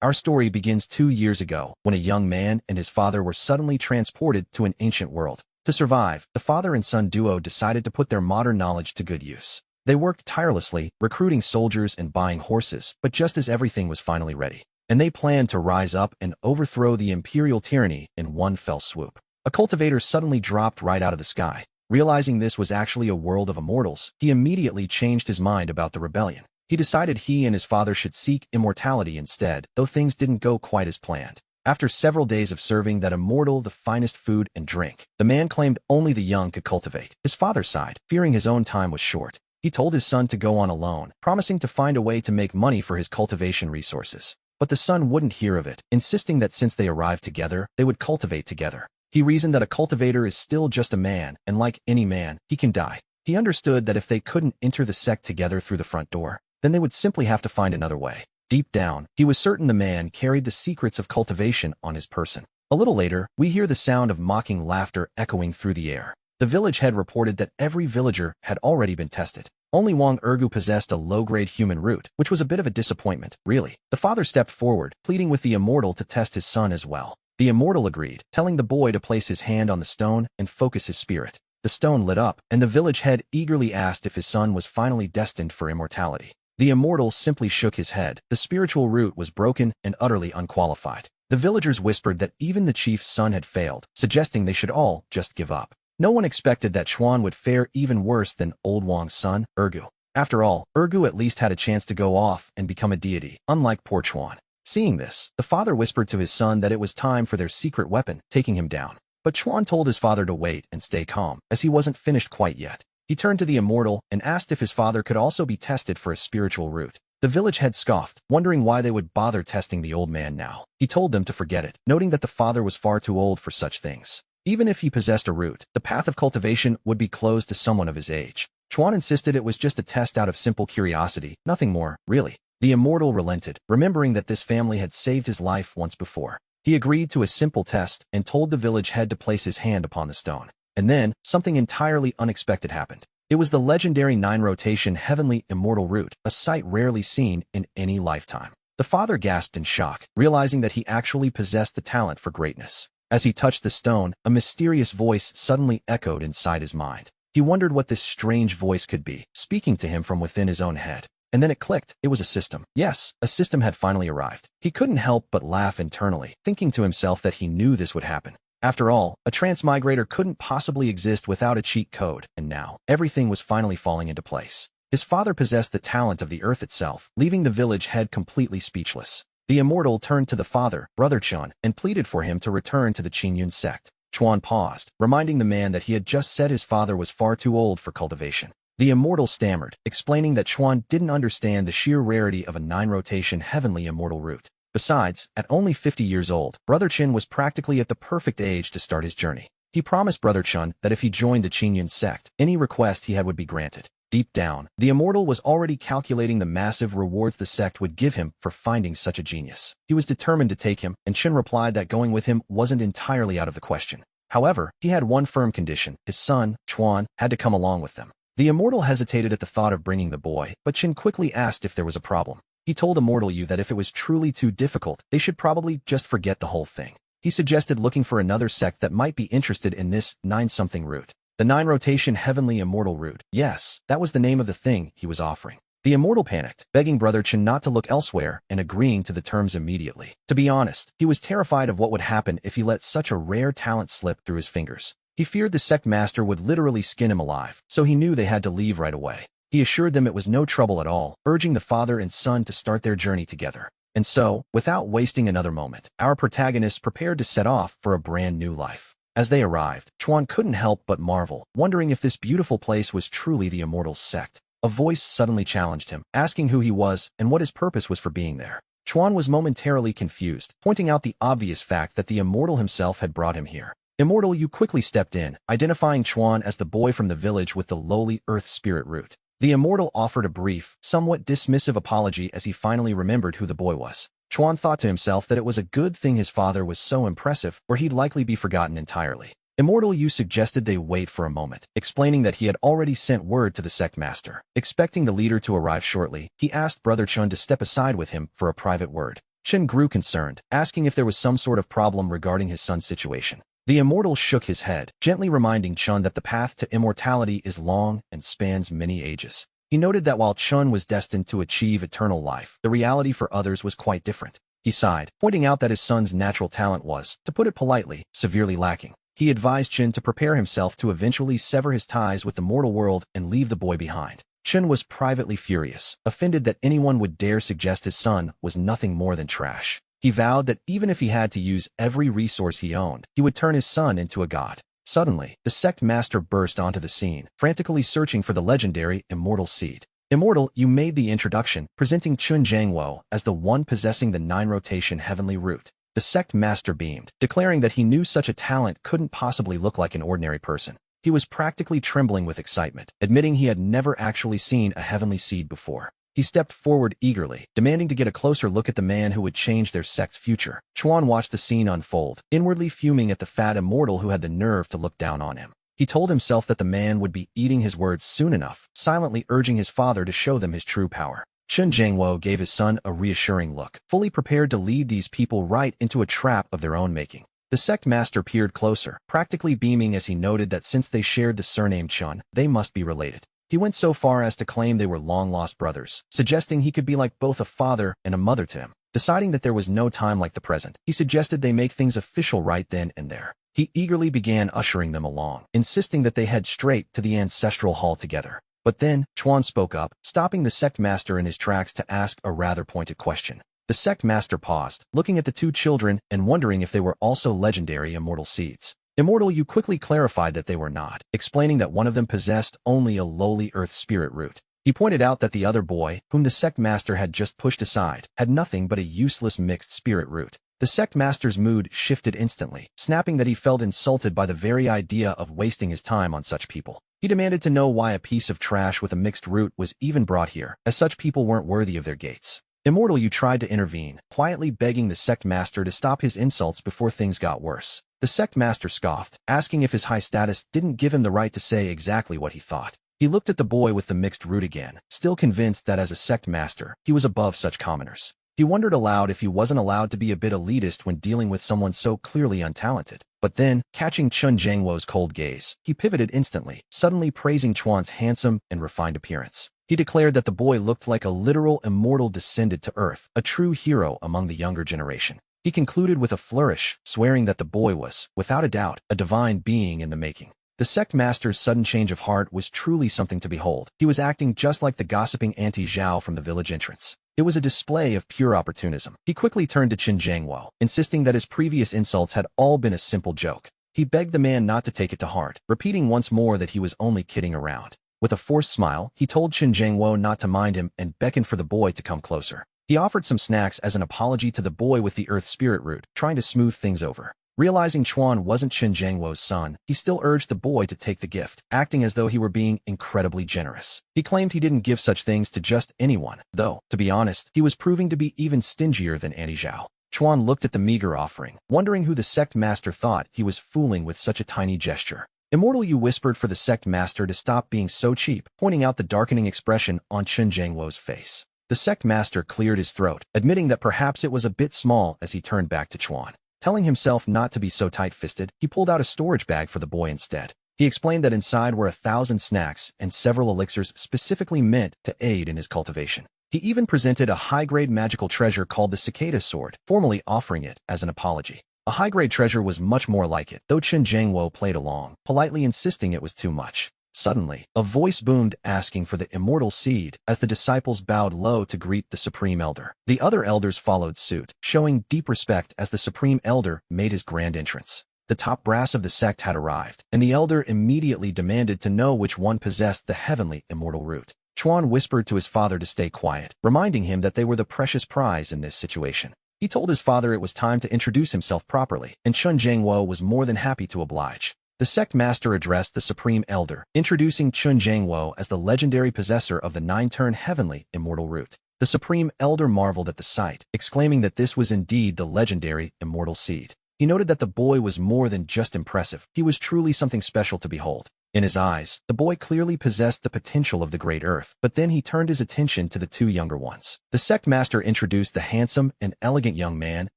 Our story begins 2 years ago, when a young man and his father were suddenly transported to an ancient world. To survive, the father and son duo decided to put their modern knowledge to good use. They worked tirelessly, recruiting soldiers and buying horses, but just as everything was finally ready, and they planned to rise up and overthrow the imperial tyranny in one fell swoop. A cultivator suddenly dropped right out of the sky. Realizing this was actually a world of immortals, he immediately changed his mind about the rebellion. He decided he and his father should seek immortality instead, though things didn't go quite as planned. After several days of serving that immortal the finest food and drink, the man claimed only the young could cultivate. His father sighed, fearing his own time was short. He told his son to go on alone, promising to find a way to make money for his cultivation resources. But the son wouldn't hear of it, insisting that since they arrived together, they would cultivate together. He reasoned that a cultivator is still just a man, and like any man, he can die. He understood that if they couldn't enter the sect together through the front door, then they would simply have to find another way. Deep down, he was certain the man carried the secrets of cultivation on his person. A little later, we hear the sound of mocking laughter echoing through the air. The village head reported that every villager had already been tested. Only Wang Ergu possessed a low-grade human root, which was a bit of a disappointment, really. The father stepped forward, pleading with the immortal to test his son as well. The immortal agreed, telling the boy to place his hand on the stone and focus his spirit. The stone lit up, and the village head eagerly asked if his son was finally destined for immortality. The immortal simply shook his head. The spiritual root was broken and utterly unqualified. The villagers whispered that even the chief's son had failed, suggesting they should all just give up. No one expected that Chuan would fare even worse than old Wang's son, Ergu. After all, Ergu at least had a chance to go off and become a deity, unlike poor Chuan. Seeing this, the father whispered to his son that it was time for their secret weapon, taking him down. But Chuan told his father to wait and stay calm, as he wasn't finished quite yet. He turned to the immortal and asked if his father could also be tested for a spiritual root. The village head scoffed, wondering why they would bother testing the old man now. He told them to forget it, noting that the father was far too old for such things. Even if he possessed a root, the path of cultivation would be closed to someone of his age. Chuan insisted it was just a test out of simple curiosity, nothing more, really. The immortal relented, remembering that this family had saved his life once before. He agreed to a simple test and told the village head to place his hand upon the stone. And then, something entirely unexpected happened. It was the legendary 9-rotation heavenly immortal root, a sight rarely seen in any lifetime. The father gasped in shock, realizing that he actually possessed the talent for greatness. As he touched the stone, a mysterious voice suddenly echoed inside his mind. He wondered what this strange voice could be, speaking to him from within his own head. And then it clicked. It was a system. Yes, a system had finally arrived. He couldn't help but laugh internally, thinking to himself that he knew this would happen. After all, a transmigrator couldn't possibly exist without a cheat code, and now, everything was finally falling into place. His father possessed the talent of the earth itself, leaving the village head completely speechless. The immortal turned to the father, Brother Chun, and pleaded for him to return to the Qingyun sect. Chuan paused, reminding the man that he had just said his father was far too old for cultivation. The immortal stammered, explaining that Chuan didn't understand the sheer rarity of a 9-rotation heavenly immortal root. Besides, at only 50 years old, Brother Chin was practically at the perfect age to start his journey. He promised Brother Chun that if he joined the Qingyun sect, any request he had would be granted. Deep down, the immortal was already calculating the massive rewards the sect would give him for finding such a genius. He was determined to take him, and Chin replied that going with him wasn't entirely out of the question. However, he had one firm condition: his son, Chuan, had to come along with them. The immortal hesitated at the thought of bringing the boy, but Chin quickly asked if there was a problem. He told Immortal Yu that if it was truly too difficult, they should probably just forget the whole thing. He suggested looking for another sect that might be interested in this 9-something root. The 9-rotation heavenly immortal root. Yes, that was the name of the thing he was offering. The immortal panicked, begging Brother Chin not to look elsewhere and agreeing to the terms immediately. To be honest, he was terrified of what would happen if he let such a rare talent slip through his fingers. He feared the sect master would literally skin him alive, so he knew they had to leave right away. He assured them it was no trouble at all, urging the father and son to start their journey together. And so, without wasting another moment, our protagonists prepared to set off for a brand new life. As they arrived, Chuan couldn't help but marvel, wondering if this beautiful place was truly the immortal's sect. A voice suddenly challenged him, asking who he was and what his purpose was for being there. Chuan was momentarily confused, pointing out the obvious fact that the immortal himself had brought him here. Immortal Yu quickly stepped in, identifying Chuan as the boy from the village with the lowly earth spirit root. The immortal offered a brief, somewhat dismissive apology as he finally remembered who the boy was. Chuan thought to himself that it was a good thing his father was so impressive, or he'd likely be forgotten entirely. Immortal Yu suggested they wait for a moment, explaining that he had already sent word to the sect master. Expecting the leader to arrive shortly, he asked Brother Chun to step aside with him for a private word. Chen grew concerned, asking if there was some sort of problem regarding his son's situation. The immortal shook his head, gently reminding Chun that the path to immortality is long and spans many ages. He noted that while Chun was destined to achieve eternal life, the reality for others was quite different. He sighed, pointing out that his son's natural talent was, to put it politely, severely lacking. He advised Chun to prepare himself to eventually sever his ties with the mortal world and leave the boy behind. Chun was privately furious, offended that anyone would dare suggest his son was nothing more than trash. He vowed that even if he had to use every resource he owned, he would turn his son into a god. Suddenly, the sect master burst onto the scene, frantically searching for the legendary immortal seed. Immortal, you made the introduction, presenting Chun Jangwo as the one possessing the 9-rotation heavenly root. The sect master beamed, declaring that he knew such a talent couldn't possibly look like an ordinary person. He was practically trembling with excitement, admitting he had never actually seen a heavenly seed before. He stepped forward eagerly, demanding to get a closer look at the man who would change their sect's future. Chuan watched the scene unfold, inwardly fuming at the fat immortal who had the nerve to look down on him. He told himself that the man would be eating his words soon enough, silently urging his father to show them his true power. Chen Jangwo gave his son a reassuring look, fully prepared to lead these people right into a trap of their own making. The sect master peered closer, practically beaming as he noted that since they shared the surname Chun, they must be related. He went so far as to claim they were long-lost brothers, suggesting he could be like both a father and a mother to him. Deciding that there was no time like the present, he suggested they make things official right then and there. He eagerly began ushering them along, insisting that they head straight to the ancestral hall together. But then, Chuan spoke up, stopping the sect master in his tracks to ask a rather pointed question. The sect master paused, looking at the two children and wondering if they were also legendary immortal seeds. Immortal, you quickly clarified that they were not, explaining that one of them possessed only a lowly earth spirit root. He pointed out that the other boy, whom the sect master had just pushed aside, had nothing but a useless mixed spirit root. The sect master's mood shifted instantly, snapping that he felt insulted by the very idea of wasting his time on such people. He demanded to know why a piece of trash with a mixed root was even brought here, as such people weren't worthy of their gates. Immortal, you tried to intervene, quietly begging the sect master to stop his insults before things got worse. The sect master scoffed, asking if his high status didn't give him the right to say exactly what he thought. He looked at the boy with the mixed root again, still convinced that as a sect master, he was above such commoners. He wondered aloud if he wasn't allowed to be a bit elitist when dealing with someone so clearly untalented. But then, catching Chun Jangwo's cold gaze, he pivoted instantly, suddenly praising Chuan's handsome and refined appearance. He declared that the boy looked like a literal immortal descended to Earth, a true hero among the younger generation. He concluded with a flourish, swearing that the boy was, without a doubt, a divine being in the making. The sect master's sudden change of heart was truly something to behold. He was acting just like the gossiping Auntie Zhao from the village entrance. It was a display of pure opportunism. He quickly turned to Qin Jangwo, insisting that his previous insults had all been a simple joke. He begged the man not to take it to heart, repeating once more that he was only kidding around. With a forced smile, he told Qin Jangwo not to mind him and beckoned for the boy to come closer. He offered some snacks as an apology to the boy with the earth spirit root, trying to smooth things over. Realizing Chuan wasn't Qin Jangwo's son, he still urged the boy to take the gift, acting as though he were being incredibly generous. He claimed he didn't give such things to just anyone, though, to be honest, he was proving to be even stingier than Auntie Zhao. Chuan looked at the meager offering, wondering who the sect master thought he was fooling with such a tiny gesture. Immortal, you whispered for the sect master to stop being so cheap, pointing out the darkening expression on Qin Jangwo's face. The sect master cleared his throat, admitting that perhaps it was a bit small as he turned back to Chuan. Telling himself not to be so tight-fisted, he pulled out a storage bag for the boy instead. He explained that inside were 1,000 snacks and several elixirs specifically meant to aid in his cultivation. He even presented a high-grade magical treasure called the Cicada Sword, formally offering it as an apology. A high-grade treasure was much more like it, though Qin Jangwo played along, politely insisting it was too much. Suddenly, a voice boomed asking for the immortal seed as the disciples bowed low to greet the Supreme Elder. The other elders followed suit, showing deep respect as the Supreme Elder made his grand entrance. The top brass of the sect had arrived, and the elder immediately demanded to know which one possessed the heavenly immortal root. Chuan whispered to his father to stay quiet, reminding him that they were the precious prize in this situation. He told his father it was time to introduce himself properly, and Qin Jangwo was more than happy to oblige. The sect master addressed the Supreme Elder, introducing Qin Jangwo as the legendary possessor of the 9-turn heavenly immortal root. The Supreme Elder marveled at the sight, exclaiming that this was indeed the legendary immortal seed. He noted that the boy was more than just impressive, he was truly something special to behold. In his eyes, the boy clearly possessed the potential of the Great Earth, but then he turned his attention to the two younger ones. The sect master introduced the handsome and elegant young man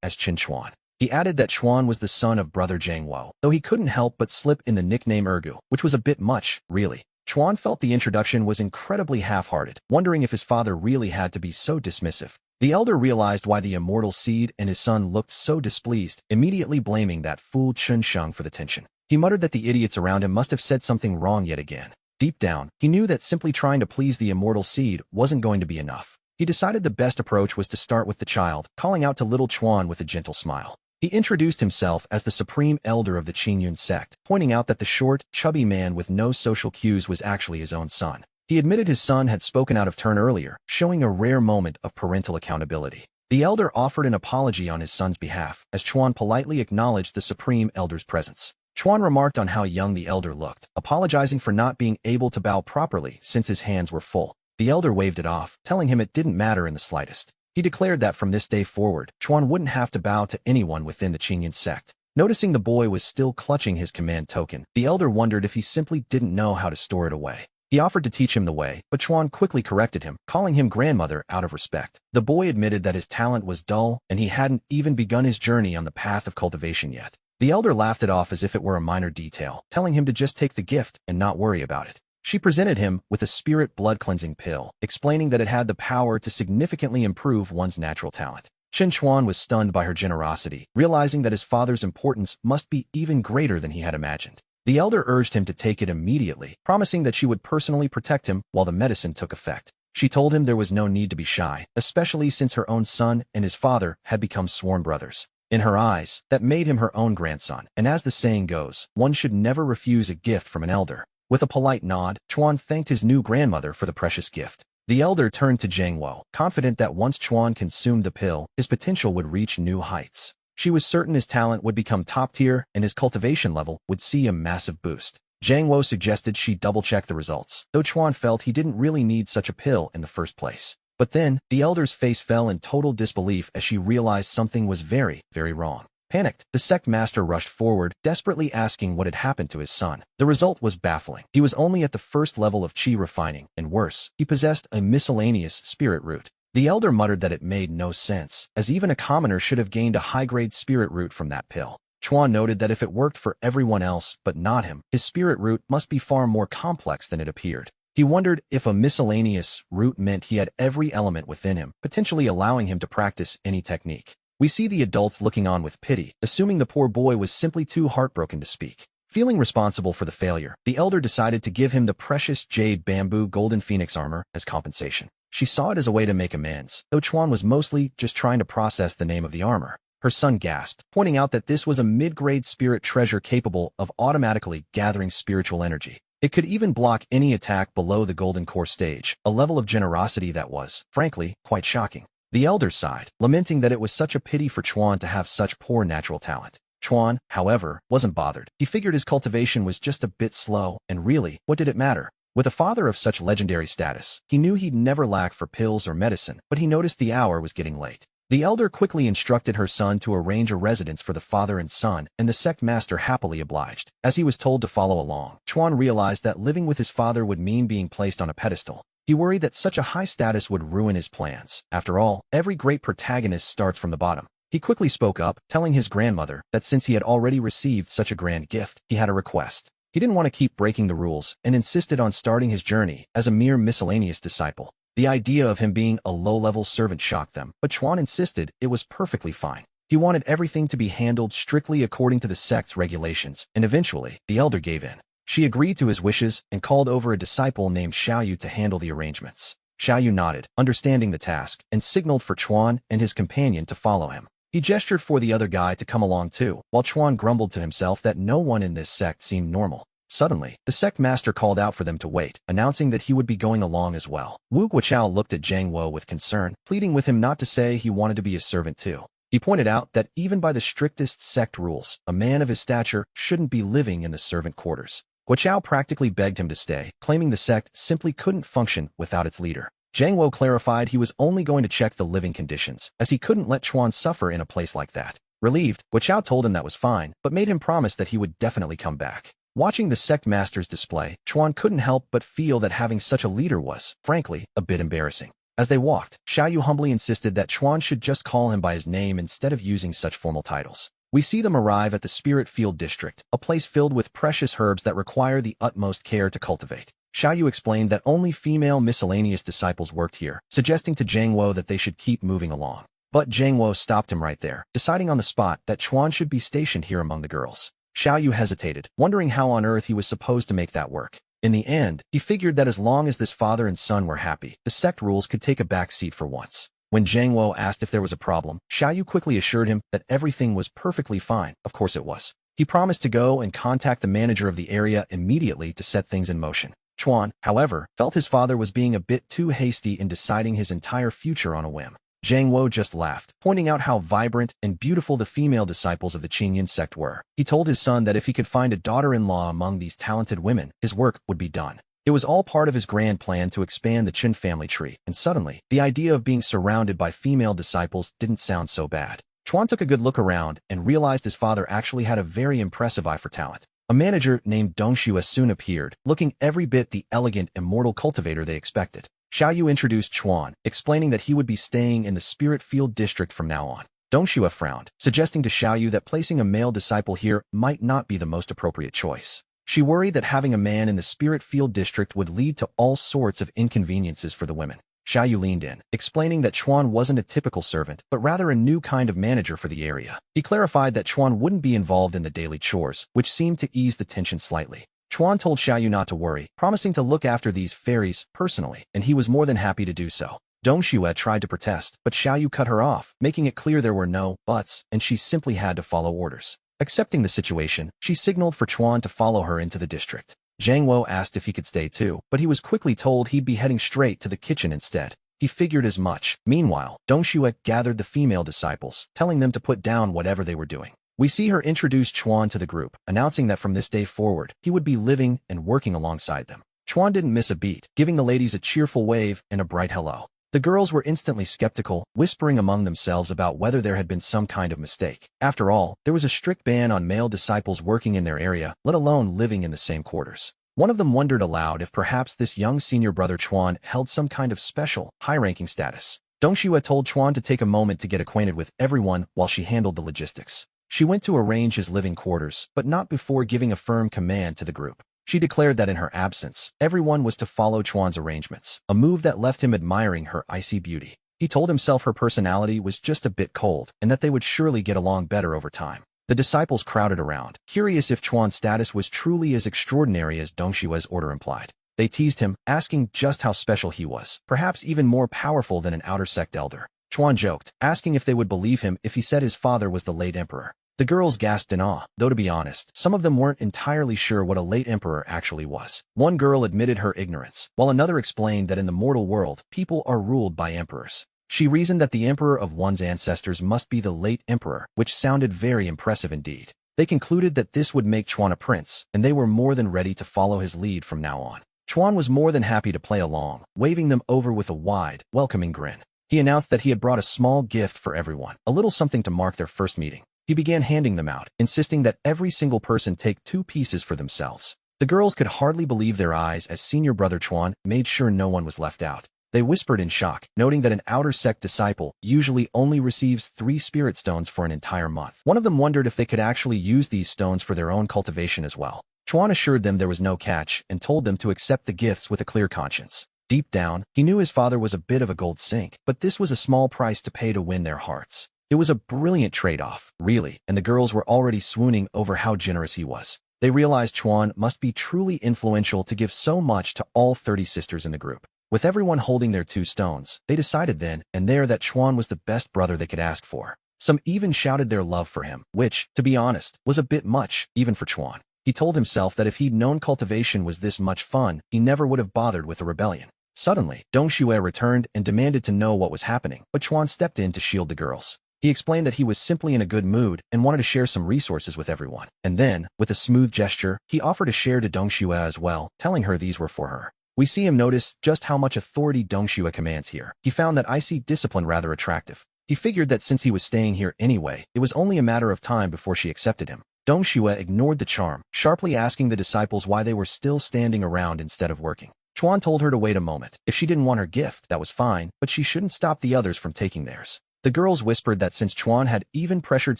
as Qin Chuan. He added that Chuan was the son of brother Zhangwo, though he couldn't help but slip in the nickname Ergu, which was a bit much, really. Chuan felt the introduction was incredibly half-hearted, wondering if his father really had to be so dismissive. The elder realized why the immortal seed and his son looked so displeased, immediately blaming that fool Chun Sheng for the tension. He muttered that the idiots around him must have said something wrong yet again. Deep down, he knew that simply trying to please the immortal seed wasn't going to be enough. He decided the best approach was to start with the child, calling out to little Chuan with a gentle smile. He introduced himself as the supreme elder of the Qingyun sect, pointing out that the short, chubby man with no social cues was actually his own son. He admitted his son had spoken out of turn earlier, showing a rare moment of parental accountability. The elder offered an apology on his son's behalf, as Chuan politely acknowledged the supreme elder's presence. Chuan remarked on how young the elder looked, apologizing for not being able to bow properly since his hands were full. The elder waved it off, telling him it didn't matter in the slightest. He declared that from this day forward, Chuan wouldn't have to bow to anyone within the Qingyun sect. Noticing the boy was still clutching his command token, the elder wondered if he simply didn't know how to store it away. He offered to teach him the way, but Chuan quickly corrected him, calling him grandmother out of respect. The boy admitted that his talent was dull, and he hadn't even begun his journey on the path of cultivation yet. The elder laughed it off as if it were a minor detail, telling him to just take the gift and not worry about it. She presented him with a spirit blood-cleansing pill, explaining that it had the power to significantly improve one's natural talent. Qin Chuan was stunned by her generosity, realizing that his father's importance must be even greater than he had imagined. The elder urged him to take it immediately, promising that she would personally protect him while the medicine took effect. She told him there was no need to be shy, especially since her own son and his father had become sworn brothers. In her eyes, that made him her own grandson, and as the saying goes, one should never refuse a gift from an elder. With a polite nod, Chuan thanked his new grandmother for the precious gift. The elder turned to Zhangwo, confident that once Chuan consumed the pill, his potential would reach new heights. She was certain his talent would become top tier and his cultivation level would see a massive boost. Zhangwo suggested she double-check the results, though Chuan felt he didn't really need such a pill in the first place. But then, the elder's face fell in total disbelief as she realized something was very, very wrong. Panicked, the sect master rushed forward, desperately asking what had happened to his son. The result was baffling. He was only at the first level of qi refining, and worse, he possessed a miscellaneous spirit root. The elder muttered that it made no sense, as even a commoner should have gained a high-grade spirit root from that pill. Chuan noted that if it worked for everyone else but not him, his spirit root must be far more complex than it appeared. He wondered if a miscellaneous root meant he had every element within him, potentially allowing him to practice any technique. We see the adults looking on with pity, assuming the poor boy was simply too heartbroken to speak. Feeling responsible for the failure, the elder decided to give him the precious jade bamboo golden phoenix armor as compensation. She saw it as a way to make amends, though Chuan was mostly just trying to process the name of the armor. Her son gasped, pointing out that this was a mid-grade spirit treasure capable of automatically gathering spiritual energy. It could even block any attack below the golden core stage, a level of generosity that was, frankly, quite shocking. The elder sighed, lamenting that it was such a pity for Chuan to have such poor natural talent. Chuan, however, wasn't bothered. He figured his cultivation was just a bit slow, and really, what did it matter? With a father of such legendary status, he knew he'd never lack for pills or medicine, but he noticed the hour was getting late. The elder quickly instructed her son to arrange a residence for the father and son, and the sect master happily obliged. As he was told to follow along, Chuan realized that living with his father would mean being placed on a pedestal. He worried that such a high status would ruin his plans. After all, every great protagonist starts from the bottom. He quickly spoke up, telling his grandmother that since he had already received such a grand gift, he had a request. He didn't want to keep breaking the rules, and insisted on starting his journey as a mere miscellaneous disciple. The idea of him being a low-level servant shocked them, but Chuan insisted it was perfectly fine. He wanted everything to be handled strictly according to the sect's regulations, and eventually, the elder gave in. She agreed to his wishes and called over a disciple named Xiaoyu to handle the arrangements. Xiaoyu nodded, understanding the task, and signaled for Chuan and his companion to follow him. He gestured for the other guy to come along too, while Chuan grumbled to himself that no one in this sect seemed normal. Suddenly, the sect master called out for them to wait, announcing that he would be going along as well. Wu Guoqiao looked at Zhangwo with concern, pleading with him not to say he wanted to be a servant too. He pointed out that even by the strictest sect rules, a man of his stature shouldn't be living in the servant quarters. Guoqiao practically begged him to stay, claiming the sect simply couldn't function without its leader. Zhangwo clarified he was only going to check the living conditions, as he couldn't let Chuan suffer in a place like that. Relieved, Guoqiao told him that was fine, but made him promise that he would definitely come back. Watching the sect master's display, Chuan couldn't help but feel that having such a leader was, frankly, a bit embarrassing. As they walked, Xiaoyu humbly insisted that Chuan should just call him by his name instead of using such formal titles. We see them arrive at the Spirit Field District, a place filled with precious herbs that require the utmost care to cultivate. Xiaoyu explained that only female miscellaneous disciples worked here, suggesting to Zhang Wo that they should keep moving along. But Zhang Wo stopped him right there, deciding on the spot that Chuan should be stationed here among the girls. Xiaoyu hesitated, wondering how on earth he was supposed to make that work. In the end, he figured that as long as this father and son were happy, the sect rules could take a back seat for once. When Zhang Wo asked if there was a problem, Xiaoyu quickly assured him that everything was perfectly fine. Of course it was. He promised to go and contact the manager of the area immediately to set things in motion. Chuan, however, felt his father was being a bit too hasty in deciding his entire future on a whim. Zhang Wo just laughed, pointing out how vibrant and beautiful the female disciples of the Qingyan sect were. He told his son that if he could find a daughter-in-law among these talented women, his work would be done. It was all part of his grand plan to expand the Qin family tree, and suddenly, the idea of being surrounded by female disciples didn't sound so bad. Chuan took a good look around and realized his father actually had a very impressive eye for talent. A manager named Donghua soon appeared, looking every bit the elegant, immortal cultivator they expected. Xiaoyu introduced Chuan, explaining that he would be staying in the Spirit Field District from now on. Donghua frowned, suggesting to Xiaoyu that placing a male disciple here might not be the most appropriate choice. She worried that having a man in the Spirit Field District would lead to all sorts of inconveniences for the women. Xiaoyu leaned in, explaining that Chuan wasn't a typical servant, but rather a new kind of manager for the area. He clarified that Chuan wouldn't be involved in the daily chores, which seemed to ease the tension slightly. Chuan told Xiaoyu not to worry, promising to look after these fairies personally, and he was more than happy to do so. Donghua tried to protest, but Xiaoyu cut her off, making it clear there were no buts, and she simply had to follow orders. Accepting the situation, she signaled for Chuan to follow her into the district. Zhang Wo asked if he could stay too, but he was quickly told he'd be heading straight to the kitchen instead. He figured as much. Meanwhile, Donghua gathered the female disciples, telling them to put down whatever they were doing. We see her introduce Chuan to the group, announcing that from this day forward, he would be living and working alongside them. Chuan didn't miss a beat, giving the ladies a cheerful wave and a bright hello. The girls were instantly skeptical, whispering among themselves about whether there had been some kind of mistake. After all, there was a strict ban on male disciples working in their area, let alone living in the same quarters. One of them wondered aloud if perhaps this young senior brother Chuan held some kind of special, high-ranking status. Donghua told Chuan to take a moment to get acquainted with everyone while she handled the logistics. She went to arrange his living quarters, but not before giving a firm command to the group. She declared that in her absence, everyone was to follow Chuan's arrangements, a move that left him admiring her icy beauty. He told himself her personality was just a bit cold, and that they would surely get along better over time. The disciples crowded around, curious if Chuan's status was truly as extraordinary as Donghua's order implied. They teased him, asking just how special he was, perhaps even more powerful than an outer sect elder. Chuan joked, asking if they would believe him if he said his father was the late emperor. The girls gasped in awe, though to be honest, some of them weren't entirely sure what a late emperor actually was. One girl admitted her ignorance, while another explained that in the mortal world, people are ruled by emperors. She reasoned that the emperor of one's ancestors must be the late emperor, which sounded very impressive indeed. They concluded that this would make Chuan a prince, and they were more than ready to follow his lead from now on. Chuan was more than happy to play along, waving them over with a wide, welcoming grin. He announced that he had brought a small gift for everyone, a little something to mark their first meeting. He began handing them out, insisting that every single person take 2 pieces for themselves. The girls could hardly believe their eyes as senior brother Chuan made sure no one was left out. They whispered in shock, noting that an outer sect disciple usually only receives 3 spirit stones for an entire month. One of them wondered if they could actually use these stones for their own cultivation as well. Chuan assured them there was no catch and told them to accept the gifts with a clear conscience. Deep down, he knew his father was a bit of a gold sink, but this was a small price to pay to win their hearts. It was a brilliant trade-off, really, and the girls were already swooning over how generous he was. They realized Chuan must be truly influential to give so much to all 30 sisters in the group. With everyone holding their 2 stones, they decided then and there that Chuan was the best brother they could ask for. Some even shouted their love for him, which, to be honest, was a bit much, even for Chuan. He told himself that if he'd known cultivation was this much fun, he never would have bothered with a rebellion. Suddenly, Donghua returned and demanded to know what was happening, but Chuan stepped in to shield the girls. He explained that he was simply in a good mood and wanted to share some resources with everyone. And then, with a smooth gesture, he offered a share to Donghua as well, telling her these were for her. We see him notice just how much authority Donghua commands here. He found that icy discipline rather attractive. He figured that since he was staying here anyway, it was only a matter of time before she accepted him. Donghua ignored the charm, sharply asking the disciples why they were still standing around instead of working. Chuan told her to wait a moment. If she didn't want her gift, that was fine, but she shouldn't stop the others from taking theirs. The girls whispered that since Chuan had even pressured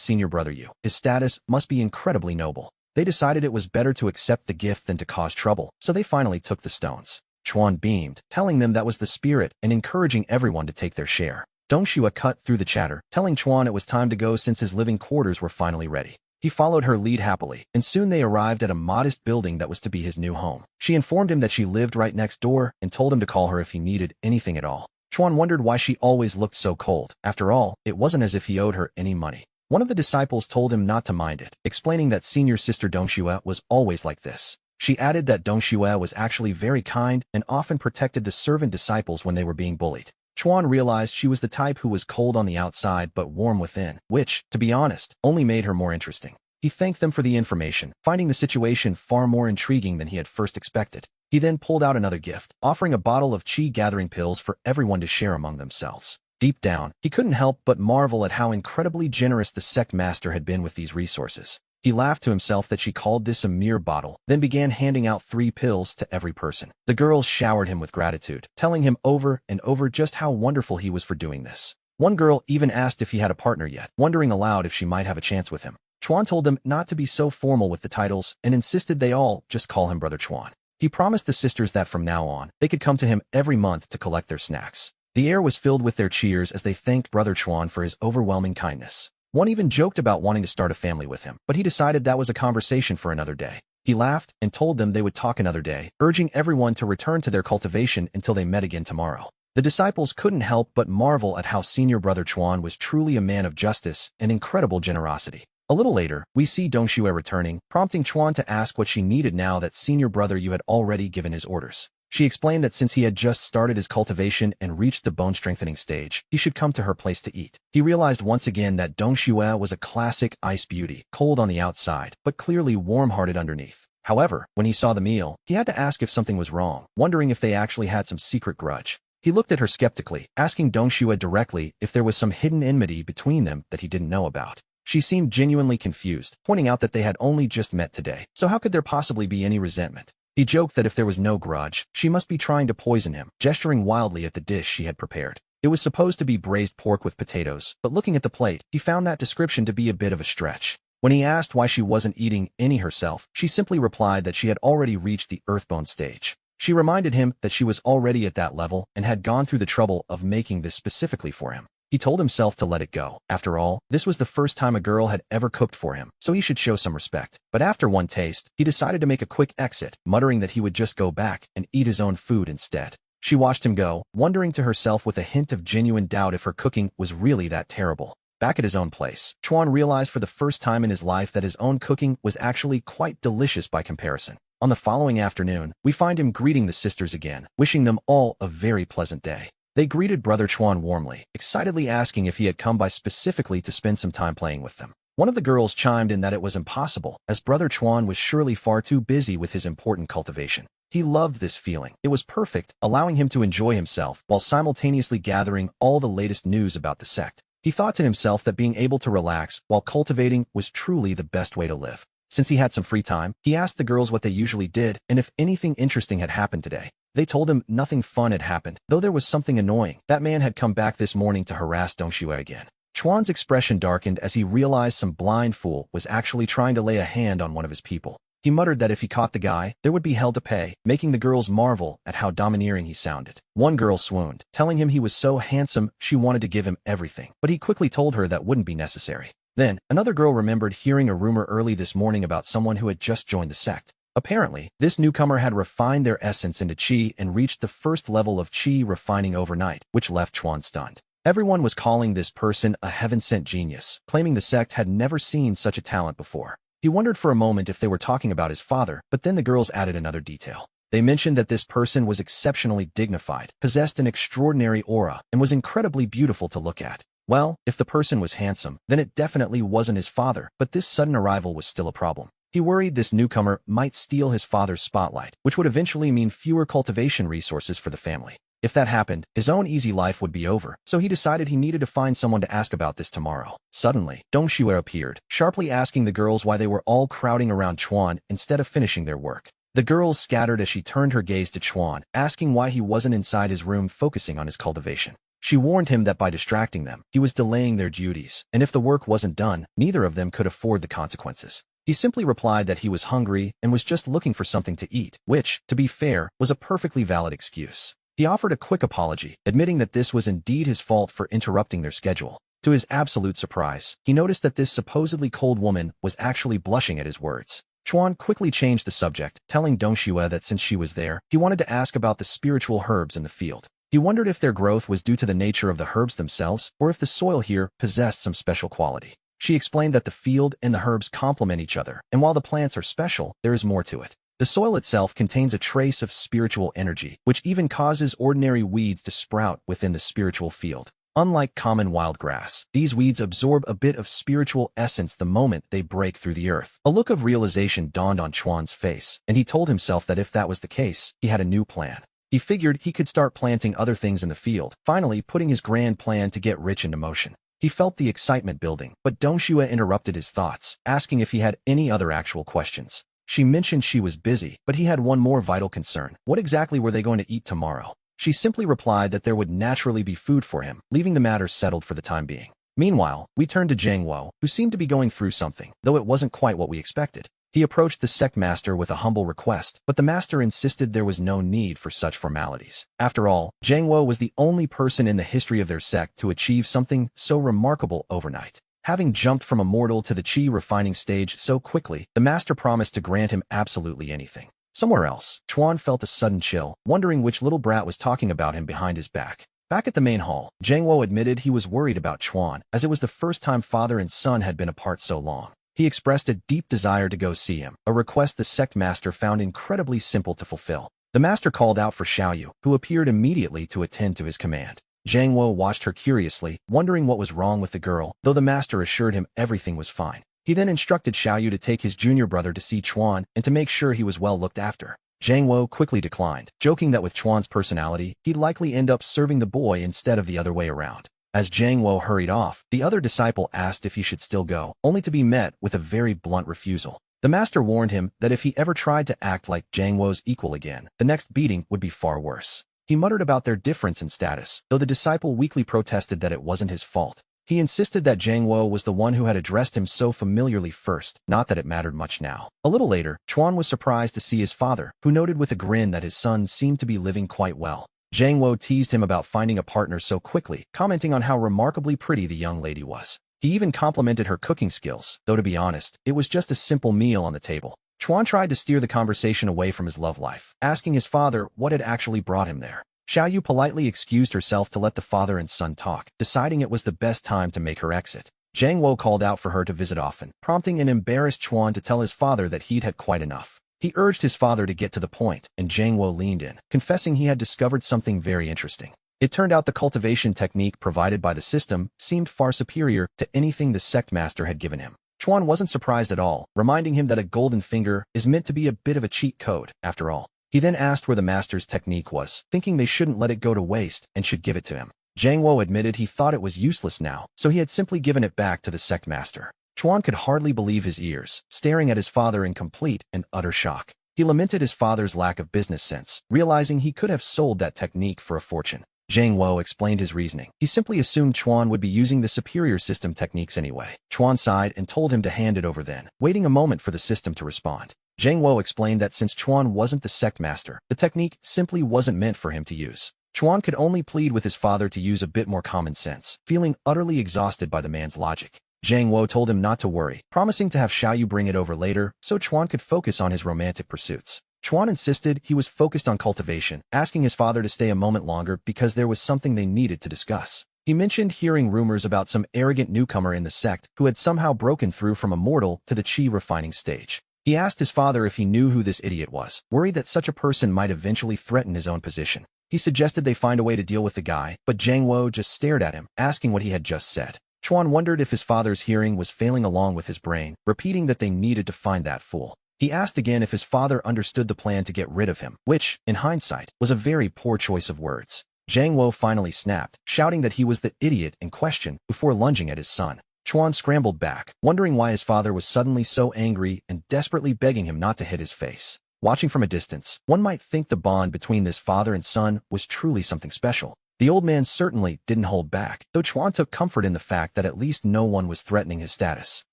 senior brother Yu, his status must be incredibly noble. They decided it was better to accept the gift than to cause trouble, so they finally took the stones. Chuan beamed, telling them that was the spirit and encouraging everyone to take their share. Donghua cut through the chatter, telling Chuan it was time to go since his living quarters were finally ready. He followed her lead happily, and soon they arrived at a modest building that was to be his new home. She informed him that she lived right next door and told him to call her if he needed anything at all. Chuan wondered why she always looked so cold. After all, it wasn't as if he owed her any money. One of the disciples told him not to mind it, explaining that senior sister Donghua was always like this. She added that Donghua was actually very kind and often protected the servant disciples when they were being bullied. Chuan realized she was the type who was cold on the outside but warm within, which, to be honest, only made her more interesting. He thanked them for the information, finding the situation far more intriguing than he had first expected. He then pulled out another gift, offering a bottle of chi-gathering pills for everyone to share among themselves. Deep down, he couldn't help but marvel at how incredibly generous the sect master had been with these resources. He laughed to himself that she called this a mere bottle, then began handing out 3 pills to every person. The girls showered him with gratitude, telling him over and over just how wonderful he was for doing this. One girl even asked if he had a partner yet, wondering aloud if she might have a chance with him. Chuan told them not to be so formal with the titles and insisted they all just call him Brother Chuan. He promised the sisters that from now on, they could come to him every month to collect their snacks. The air was filled with their cheers as they thanked Brother Chuan for his overwhelming kindness. One even joked about wanting to start a family with him, but he decided that was a conversation for another day. He laughed and told them they would talk another day, urging everyone to return to their cultivation until they met again tomorrow. The disciples couldn't help but marvel at how senior brother Chuan was truly a man of justice and incredible generosity. A little later, we see Donghua returning, prompting Chuan to ask what she needed now that senior brother Yu had already given his orders. She explained that since he had just started his cultivation and reached the bone-strengthening stage, he should come to her place to eat. He realized once again that Donghua was a classic ice beauty, cold on the outside, but clearly warm-hearted underneath. However, when he saw the meal, he had to ask if something was wrong, wondering if they actually had some secret grudge. He looked at her skeptically, asking Donghua directly if there was some hidden enmity between them that he didn't know about. She seemed genuinely confused, pointing out that they had only just met today, so how could there possibly be any resentment? He joked that if there was no grudge, she must be trying to poison him, gesturing wildly at the dish she had prepared. It was supposed to be braised pork with potatoes, but looking at the plate, he found that description to be a bit of a stretch. When he asked why she wasn't eating any herself, she simply replied that she had already reached the earthbone stage. She reminded him that she was already at that level and had gone through the trouble of making this specifically for him. He told himself to let it go. After all, this was the first time a girl had ever cooked for him, so he should show some respect. But after one taste, he decided to make a quick exit, muttering that he would just go back and eat his own food instead. She watched him go, wondering to herself with a hint of genuine doubt if her cooking was really that terrible. Back at his own place, Chuan realized for the first time in his life that his own cooking was actually quite delicious by comparison. On the following afternoon, we find him greeting the sisters again, wishing them all a very pleasant day. They greeted Brother Chuan warmly, excitedly asking if he had come by specifically to spend some time playing with them. One of the girls chimed in that it was impossible, as Brother Chuan was surely far too busy with his important cultivation. He loved this feeling. It was perfect, allowing him to enjoy himself while simultaneously gathering all the latest news about the sect. He thought to himself that being able to relax while cultivating was truly the best way to live. Since he had some free time, he asked the girls what they usually did and if anything interesting had happened today. They told him nothing fun had happened, though there was something annoying. That man had come back this morning to harass Donghua again. Chuan's expression darkened as he realized some blind fool was actually trying to lay a hand on one of his people. He muttered that if he caught the guy, there would be hell to pay, making the girls marvel at how domineering he sounded. One girl swooned, telling him he was so handsome she wanted to give him everything, but he quickly told her that wouldn't be necessary. Then, another girl remembered hearing a rumor early this morning about someone who had just joined the sect. Apparently, this newcomer had refined their essence into chi and reached the first level of chi refining overnight, which left Chuan stunned. Everyone was calling this person a heaven-sent genius, claiming the sect had never seen such a talent before. He wondered for a moment if they were talking about his father, but then the girls added another detail. They mentioned that this person was exceptionally dignified, possessed an extraordinary aura, and was incredibly beautiful to look at. Well, if the person was handsome, then it definitely wasn't his father, but this sudden arrival was still a problem. He worried this newcomer might steal his father's spotlight, which would eventually mean fewer cultivation resources for the family. If that happened, his own easy life would be over, so he decided he needed to find someone to ask about this tomorrow. Suddenly, Donghua appeared, sharply asking the girls why they were all crowding around Chuan instead of finishing their work. The girls scattered as she turned her gaze to Chuan, asking why he wasn't inside his room focusing on his cultivation. She warned him that by distracting them, he was delaying their duties, and if the work wasn't done, neither of them could afford the consequences. He simply replied that he was hungry and was just looking for something to eat, which, to be fair, was a perfectly valid excuse. He offered a quick apology, admitting that this was indeed his fault for interrupting their schedule. To his absolute surprise, he noticed that this supposedly cold woman was actually blushing at his words. Chuan quickly changed the subject, telling Donghua that since she was there, he wanted to ask about the spiritual herbs in the field. He wondered if their growth was due to the nature of the herbs themselves, or if the soil here possessed some special quality. She explained that the field and the herbs complement each other, and while the plants are special, there is more to it. The soil itself contains a trace of spiritual energy, which even causes ordinary weeds to sprout within the spiritual field. Unlike common wild grass, these weeds absorb a bit of spiritual essence the moment they break through the earth. A look of realization dawned on Chuan's face, and he told himself that if that was the case, he had a new plan. He figured he could start planting other things in the field, finally putting his grand plan to get rich into motion. He felt the excitement building, but Donghua interrupted his thoughts, asking if he had any other actual questions. She mentioned she was busy, but he had one more vital concern. What exactly were they going to eat tomorrow? She simply replied that there would naturally be food for him, leaving the matter settled for the time being. Meanwhile, we turned to Donghua, who seemed to be going through something, though it wasn't quite what we expected. He approached the sect master with a humble request, but the master insisted there was no need for such formalities. After all, Donghua was the only person in the history of their sect to achieve something so remarkable overnight. Having jumped from a mortal to the chi refining stage so quickly, the master promised to grant him absolutely anything. Somewhere else, Chuan felt a sudden chill, wondering which little brat was talking about him behind his back. Back at the main hall, Donghua admitted he was worried about Chuan, as it was the first time father and son had been apart so long. He expressed a deep desire to go see him, a request the sect master found incredibly simple to fulfill. The master called out for Xiaoyu, who appeared immediately to attend to his command. Donghua watched her curiously, wondering what was wrong with the girl, though the master assured him everything was fine. He then instructed Xiaoyu to take his junior brother to see Chuan and to make sure he was well looked after. Donghua quickly declined, joking that with Chuan's personality, he'd likely end up serving the boy instead of the other way around. As Donghua hurried off, the other disciple asked if he should still go, only to be met with a very blunt refusal. The master warned him that if he ever tried to act like Donghua's equal again, the next beating would be far worse. He muttered about their difference in status, though the disciple weakly protested that it wasn't his fault. He insisted that Donghua was the one who had addressed him so familiarly first, not that it mattered much now. A little later, Chuan was surprised to see his father, who noted with a grin that his son seemed to be living quite well. Donghua teased him about finding a partner so quickly, commenting on how remarkably pretty the young lady was. He even complimented her cooking skills, though to be honest, it was just a simple meal on the table. Chuan tried to steer the conversation away from his love life, asking his father what had actually brought him there. Xiaoyu politely excused herself to let the father and son talk, deciding it was the best time to make her exit. Donghua called out for her to visit often, prompting an embarrassed Chuan to tell his father that he'd had quite enough. He urged his father to get to the point, and Donghua leaned in, confessing he had discovered something very interesting. It turned out the cultivation technique provided by the system seemed far superior to anything the sect master had given him. Chuan wasn't surprised at all, reminding him that a golden finger is meant to be a bit of a cheat code, after all. He then asked where the master's technique was, thinking they shouldn't let it go to waste and should give it to him. Donghua admitted he thought it was useless now, so he had simply given it back to the sect master. Chuan could hardly believe his ears, staring at his father in complete and utter shock. He lamented his father's lack of business sense, realizing he could have sold that technique for a fortune. Donghua explained his reasoning. He simply assumed Chuan would be using the superior system techniques anyway. Chuan sighed and told him to hand it over then, waiting a moment for the system to respond. Donghua explained that since Chuan wasn't the sect master, the technique simply wasn't meant for him to use. Chuan could only plead with his father to use a bit more common sense, feeling utterly exhausted by the man's logic. Donghua told him not to worry, promising to have Xiaoyu bring it over later so Chuan could focus on his romantic pursuits. Chuan insisted he was focused on cultivation, asking his father to stay a moment longer because there was something they needed to discuss. He mentioned hearing rumors about some arrogant newcomer in the sect who had somehow broken through from a mortal to the chi refining stage. He asked his father if he knew who this idiot was, worried that such a person might eventually threaten his own position. He suggested they find a way to deal with the guy, but Donghua just stared at him, asking what he had just said. Chuan wondered if his father's hearing was failing along with his brain, repeating that they needed to find that fool. He asked again if his father understood the plan to get rid of him, which, in hindsight, was a very poor choice of words. Zhang Wo finally snapped, shouting that he was the idiot in question before lunging at his son. Chuan scrambled back, wondering why his father was suddenly so angry and desperately begging him not to hit his face. Watching from a distance, one might think the bond between this father and son was truly something special. The old man certainly didn't hold back, though Chuan took comfort in the fact that at least no one was threatening his status.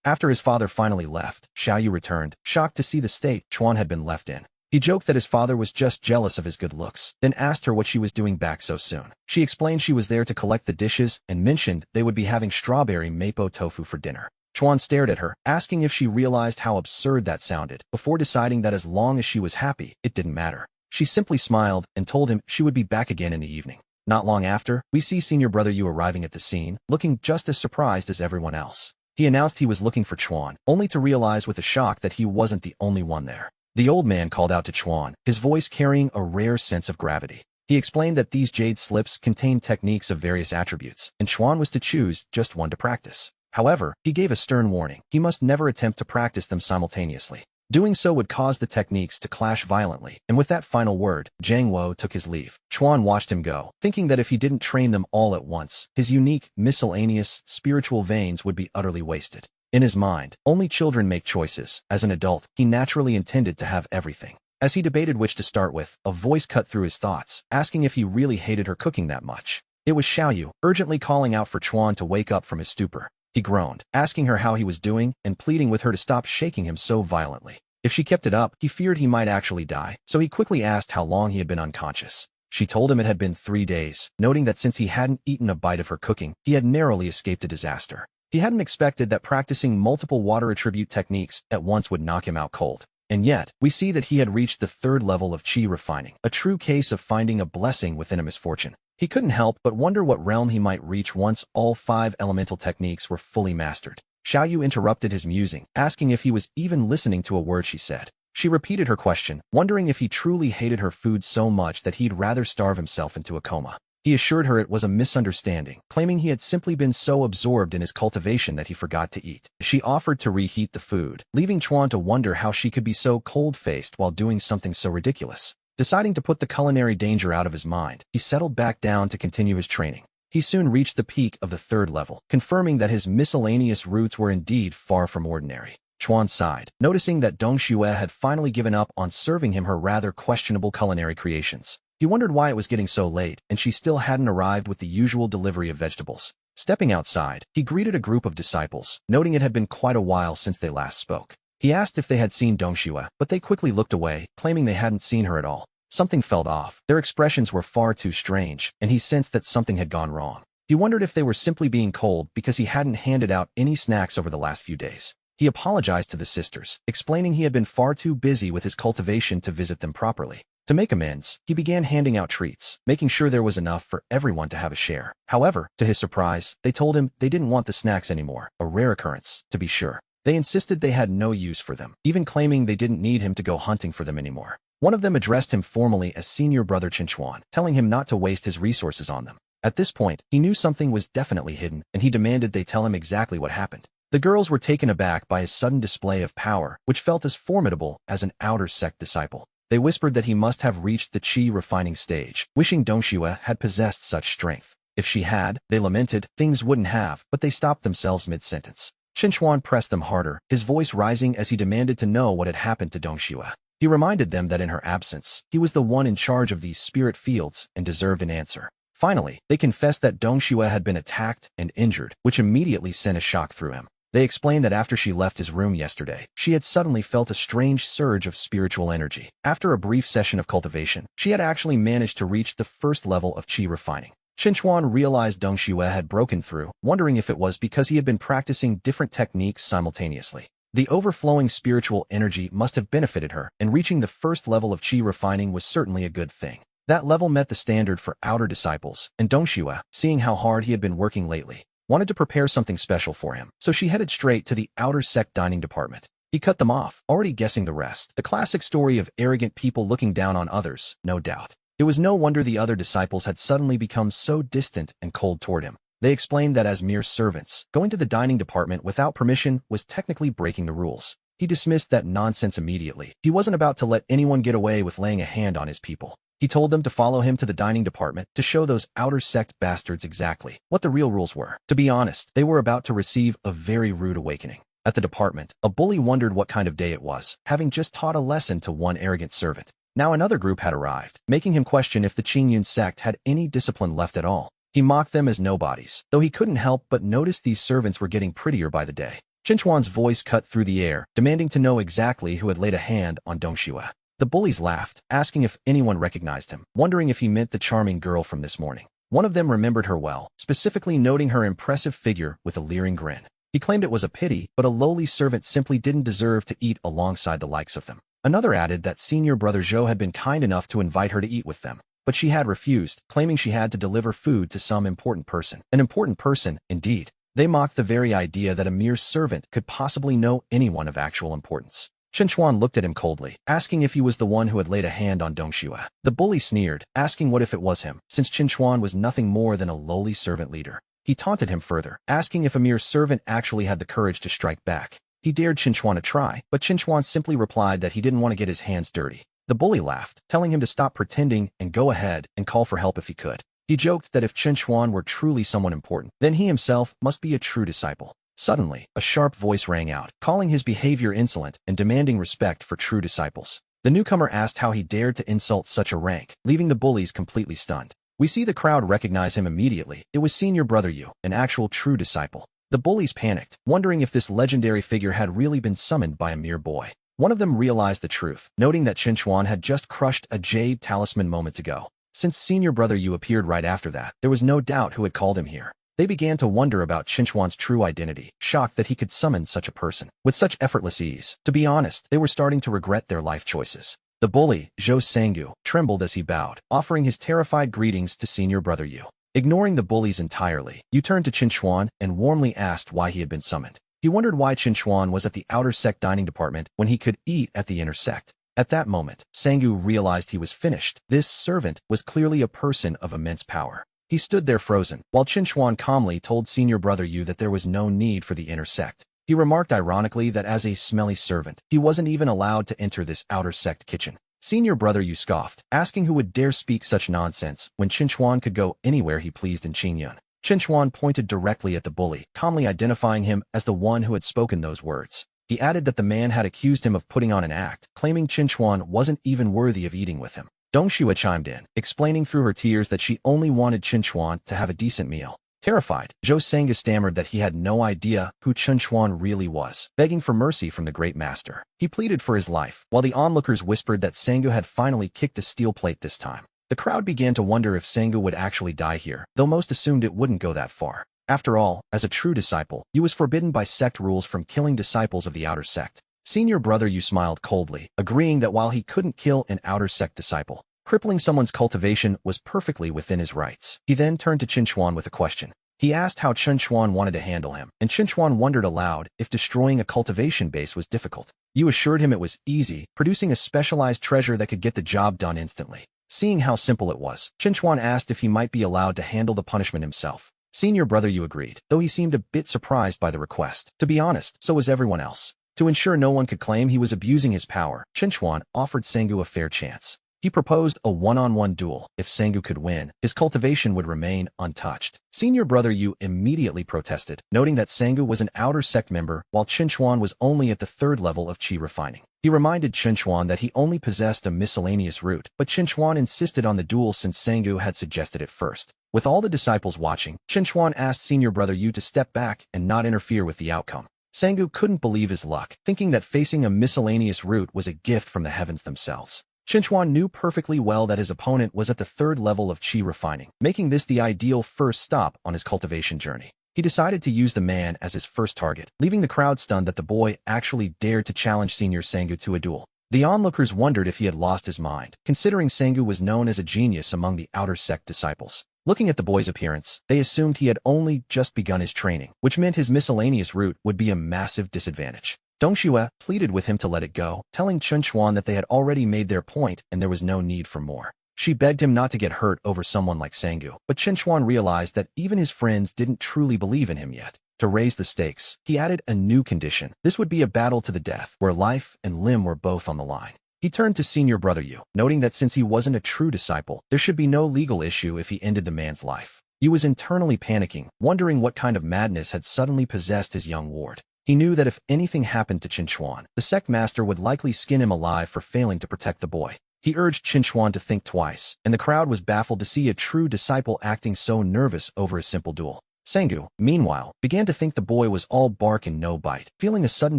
After his father finally left, Xiaoyu returned, shocked to see the state Chuan had been left in. He joked that his father was just jealous of his good looks, then asked her what she was doing back so soon. She explained she was there to collect the dishes and mentioned they would be having strawberry mapo tofu for dinner. Chuan stared at her, asking if she realized how absurd that sounded, before deciding that as long as she was happy, it didn't matter. She simply smiled and told him she would be back again in the evening. Not long after, we see senior brother Yu arriving at the scene, looking just as surprised as everyone else. He announced he was looking for Chuan, only to realize with a shock that he wasn't the only one there. The old man called out to Chuan, his voice carrying a rare sense of gravity. He explained that these jade slips contained techniques of various attributes, and Chuan was to choose just one to practice. However, he gave a stern warning. He must never attempt to practice them simultaneously. Doing so would cause the techniques to clash violently, and with that final word, Zhang Wo took his leave. Chuan watched him go, thinking that if he didn't train them all at once, his unique, miscellaneous, spiritual veins would be utterly wasted. In his mind, only children make choices. As an adult, he naturally intended to have everything. As he debated which to start with, a voice cut through his thoughts, asking if he really hated her cooking that much. It was Xiaoyu, urgently calling out for Chuan to wake up from his stupor. He groaned, asking her how he was doing and pleading with her to stop shaking him so violently. If she kept it up, he feared he might actually die, so he quickly asked how long he had been unconscious. She told him it had been 3 days, noting that since he hadn't eaten a bite of her cooking, he had narrowly escaped a disaster. He hadn't expected that practicing multiple water attribute techniques at once would knock him out cold. And yet, we see that he had reached the 3rd level of chi refining, a true case of finding a blessing within a misfortune. He couldn't help but wonder what realm he might reach once all 5 elemental techniques were fully mastered. Xiaoyu interrupted his musing, asking if he was even listening to a word she said. She repeated her question, wondering if he truly hated her food so much that he'd rather starve himself into a coma. He assured her it was a misunderstanding, claiming he had simply been so absorbed in his cultivation that he forgot to eat. She offered to reheat the food, leaving Chuan to wonder how she could be so cold-faced while doing something so ridiculous. Deciding to put the culinary danger out of his mind, he settled back down to continue his training. He soon reached the peak of the 3rd level, confirming that his miscellaneous roots were indeed far from ordinary. Chuan sighed, noticing that Donghua had finally given up on serving him her rather questionable culinary creations. He wondered why it was getting so late, and she still hadn't arrived with the usual delivery of vegetables. Stepping outside, he greeted a group of disciples, noting it had been quite a while since they last spoke. He asked if they had seen Donghua, but they quickly looked away, claiming they hadn't seen her at all. Something felt off. Their expressions were far too strange, and he sensed that something had gone wrong. He wondered if they were simply being cold because he hadn't handed out any snacks over the last few days. He apologized to the sisters, explaining he had been far too busy with his cultivation to visit them properly. To make amends, he began handing out treats, making sure there was enough for everyone to have a share. However, to his surprise, they told him they didn't want the snacks anymore, a rare occurrence, to be sure. They insisted they had no use for them, even claiming they didn't need him to go hunting for them anymore. One of them addressed him formally as senior brother Chuan, telling him not to waste his resources on them. At this point, he knew something was definitely hidden, and he demanded they tell him exactly what happened. The girls were taken aback by his sudden display of power, which felt as formidable as an outer sect disciple. They whispered that he must have reached the chi refining stage, wishing Donghua had possessed such strength. If she had, they lamented, things wouldn't have, but they stopped themselves mid-sentence. Chuan pressed them harder, his voice rising as he demanded to know what had happened to Donghua. He reminded them that in her absence, he was the one in charge of these spirit fields and deserved an answer. Finally, they confessed that Donghua had been attacked and injured, which immediately sent a shock through him. They explained that after she left his room yesterday, she had suddenly felt a strange surge of spiritual energy. After a brief session of cultivation, she had actually managed to reach the 1st level of chi refining. Chuan realized Donghua had broken through, wondering if it was because he had been practicing different techniques simultaneously. The overflowing spiritual energy must have benefited her, and reaching the 1st level of chi refining was certainly a good thing. That level met the standard for outer disciples, and Donghua, seeing how hard he had been working lately, wanted to prepare something special for him, so she headed straight to the outer sect dining department. He cut them off, already guessing the rest. The classic story of arrogant people looking down on others, no doubt. It was no wonder the other disciples had suddenly become so distant and cold toward him. They explained that as mere servants, going to the dining department without permission was technically breaking the rules. He dismissed that nonsense immediately. He wasn't about to let anyone get away with laying a hand on his people. He told them to follow him to the dining department to show those outer sect bastards exactly what the real rules were. To be honest, they were about to receive a very rude awakening. At the department, a bully wondered what kind of day it was, having just taught a lesson to one arrogant servant. Now another group had arrived, making him question if the Qingyun sect had any discipline left at all. He mocked them as nobodies, though he couldn't help but notice these servants were getting prettier by the day. Chinchuan's voice cut through the air, demanding to know exactly who had laid a hand on Donghua. The bullies laughed, asking if anyone recognized him, wondering if he meant the charming girl from this morning. One of them remembered her well, specifically noting her impressive figure with a leering grin. He claimed it was a pity, but a lowly servant simply didn't deserve to eat alongside the likes of them. Another added that senior brother Zhou had been kind enough to invite her to eat with them, but she had refused, claiming she had to deliver food to some important person. An important person, indeed. They mocked the very idea that a mere servant could possibly know anyone of actual importance. Chinchuan looked at him coldly, asking if he was the one who had laid a hand on Donghua. The bully sneered, asking what if it was him, since Chinchuan was nothing more than a lowly servant leader. He taunted him further, asking if a mere servant actually had the courage to strike back. He dared Chinchuan a try, but Chinchuan simply replied that he didn't want to get his hands dirty. The bully laughed, telling him to stop pretending and go ahead and call for help if he could. He joked that if Chinchuan were truly someone important, then he himself must be a true disciple. Suddenly, a sharp voice rang out, calling his behavior insolent and demanding respect for true disciples. The newcomer asked how he dared to insult such a rank, leaving the bullies completely stunned. We see the crowd recognize him immediately. It was senior brother Yu, an actual true disciple. The bullies panicked, wondering if this legendary figure had really been summoned by a mere boy. One of them realized the truth, noting that Chinchuan had just crushed a jade talisman moments ago. Since senior brother Yu appeared right after that, there was no doubt who had called him here. They began to wonder about Chinchuan's true identity, shocked that he could summon such a person with such effortless ease. To be honest, they were starting to regret their life choices. The bully, Zhou Sanggu, trembled as he bowed, offering his terrified greetings to senior brother Yu. Ignoring the bullies entirely, Yu turned to Chinchuan and warmly asked why he had been summoned. He wondered why Chinchuan was at the outer sect dining department when he could eat at the inner sect. At that moment, Sanggu realized he was finished. This servant was clearly a person of immense power. He stood there frozen, while Chinchuan calmly told senior brother Yu that there was no need for the inner sect. He remarked ironically that as a smelly servant, he wasn't even allowed to enter this outer sect kitchen. Senior brother Yu scoffed, asking who would dare speak such nonsense when Chinchuan could go anywhere he pleased in Qingyun. Chinchuan pointed directly at the bully, calmly identifying him as the one who had spoken those words. He added that the man had accused him of putting on an act, claiming Chinchuan wasn't even worthy of eating with him. Donghua chimed in, explaining through her tears that she only wanted Chinchuan to have a decent meal. Terrified, Zhou Sanggu stammered that he had no idea who Chinchuan really was, begging for mercy from the great master. He pleaded for his life, while the onlookers whispered that Sanggu had finally kicked a steel plate this time. The crowd began to wonder if Sanggu would actually die here, though most assumed it wouldn't go that far. After all, as a true disciple, Yu was forbidden by sect rules from killing disciples of the outer sect. Senior brother Yu smiled coldly, agreeing that while he couldn't kill an outer sect disciple, crippling someone's cultivation was perfectly within his rights. He then turned to Chinchuan with a question. He asked how Chinchuan wanted to handle him, and Chinchuan wondered aloud if destroying a cultivation base was difficult. Yu assured him it was easy, producing a specialized treasure that could get the job done instantly. Seeing how simple it was, Chinchuan asked if he might be allowed to handle the punishment himself. Senior brother Yu agreed, though he seemed a bit surprised by the request. To be honest, so was everyone else. To ensure no one could claim he was abusing his power, Chinchuan offered Sanggu a fair chance. He proposed a one-on-one duel. If Sanggu could win, his cultivation would remain untouched. Senior brother Yu immediately protested, noting that Sanggu was an outer sect member while Chinchuan was only at the third level of qi refining. He reminded Chinchuan that he only possessed a miscellaneous root, but Chinchuan insisted on the duel since Sanggu had suggested it first. With all the disciples watching, Chinchuan asked senior brother Yu to step back and not interfere with the outcome. Sanggu couldn't believe his luck, thinking that facing a miscellaneous root was a gift from the heavens themselves. Chinchuan knew perfectly well that his opponent was at the third level of qi refining, making this the ideal first stop on his cultivation journey. He decided to use the man as his first target, leaving the crowd stunned that the boy actually dared to challenge Senior Sanggu to a duel. The onlookers wondered if he had lost his mind, considering Sanggu was known as a genius among the outer sect disciples. Looking at the boy's appearance, they assumed he had only just begun his training, which meant his miscellaneous route would be a massive disadvantage. Donghua pleaded with him to let it go, telling Chinchuan that they had already made their point and there was no need for more. She begged him not to get hurt over someone like Sanggu, but Chinchuan realized that even his friends didn't truly believe in him yet. To raise the stakes, he added a new condition. This would be a battle to the death, where life and limb were both on the line. He turned to senior brother Yu, noting that since he wasn't a true disciple, there should be no legal issue if he ended the man's life. Yu was internally panicking, wondering what kind of madness had suddenly possessed his young ward. He knew that if anything happened to Qinchuan, the sect master would likely skin him alive for failing to protect the boy. He urged Qinchuan to think twice, and the crowd was baffled to see a true disciple acting so nervous over a simple duel. Sengu, meanwhile, began to think the boy was all bark and no bite, feeling a sudden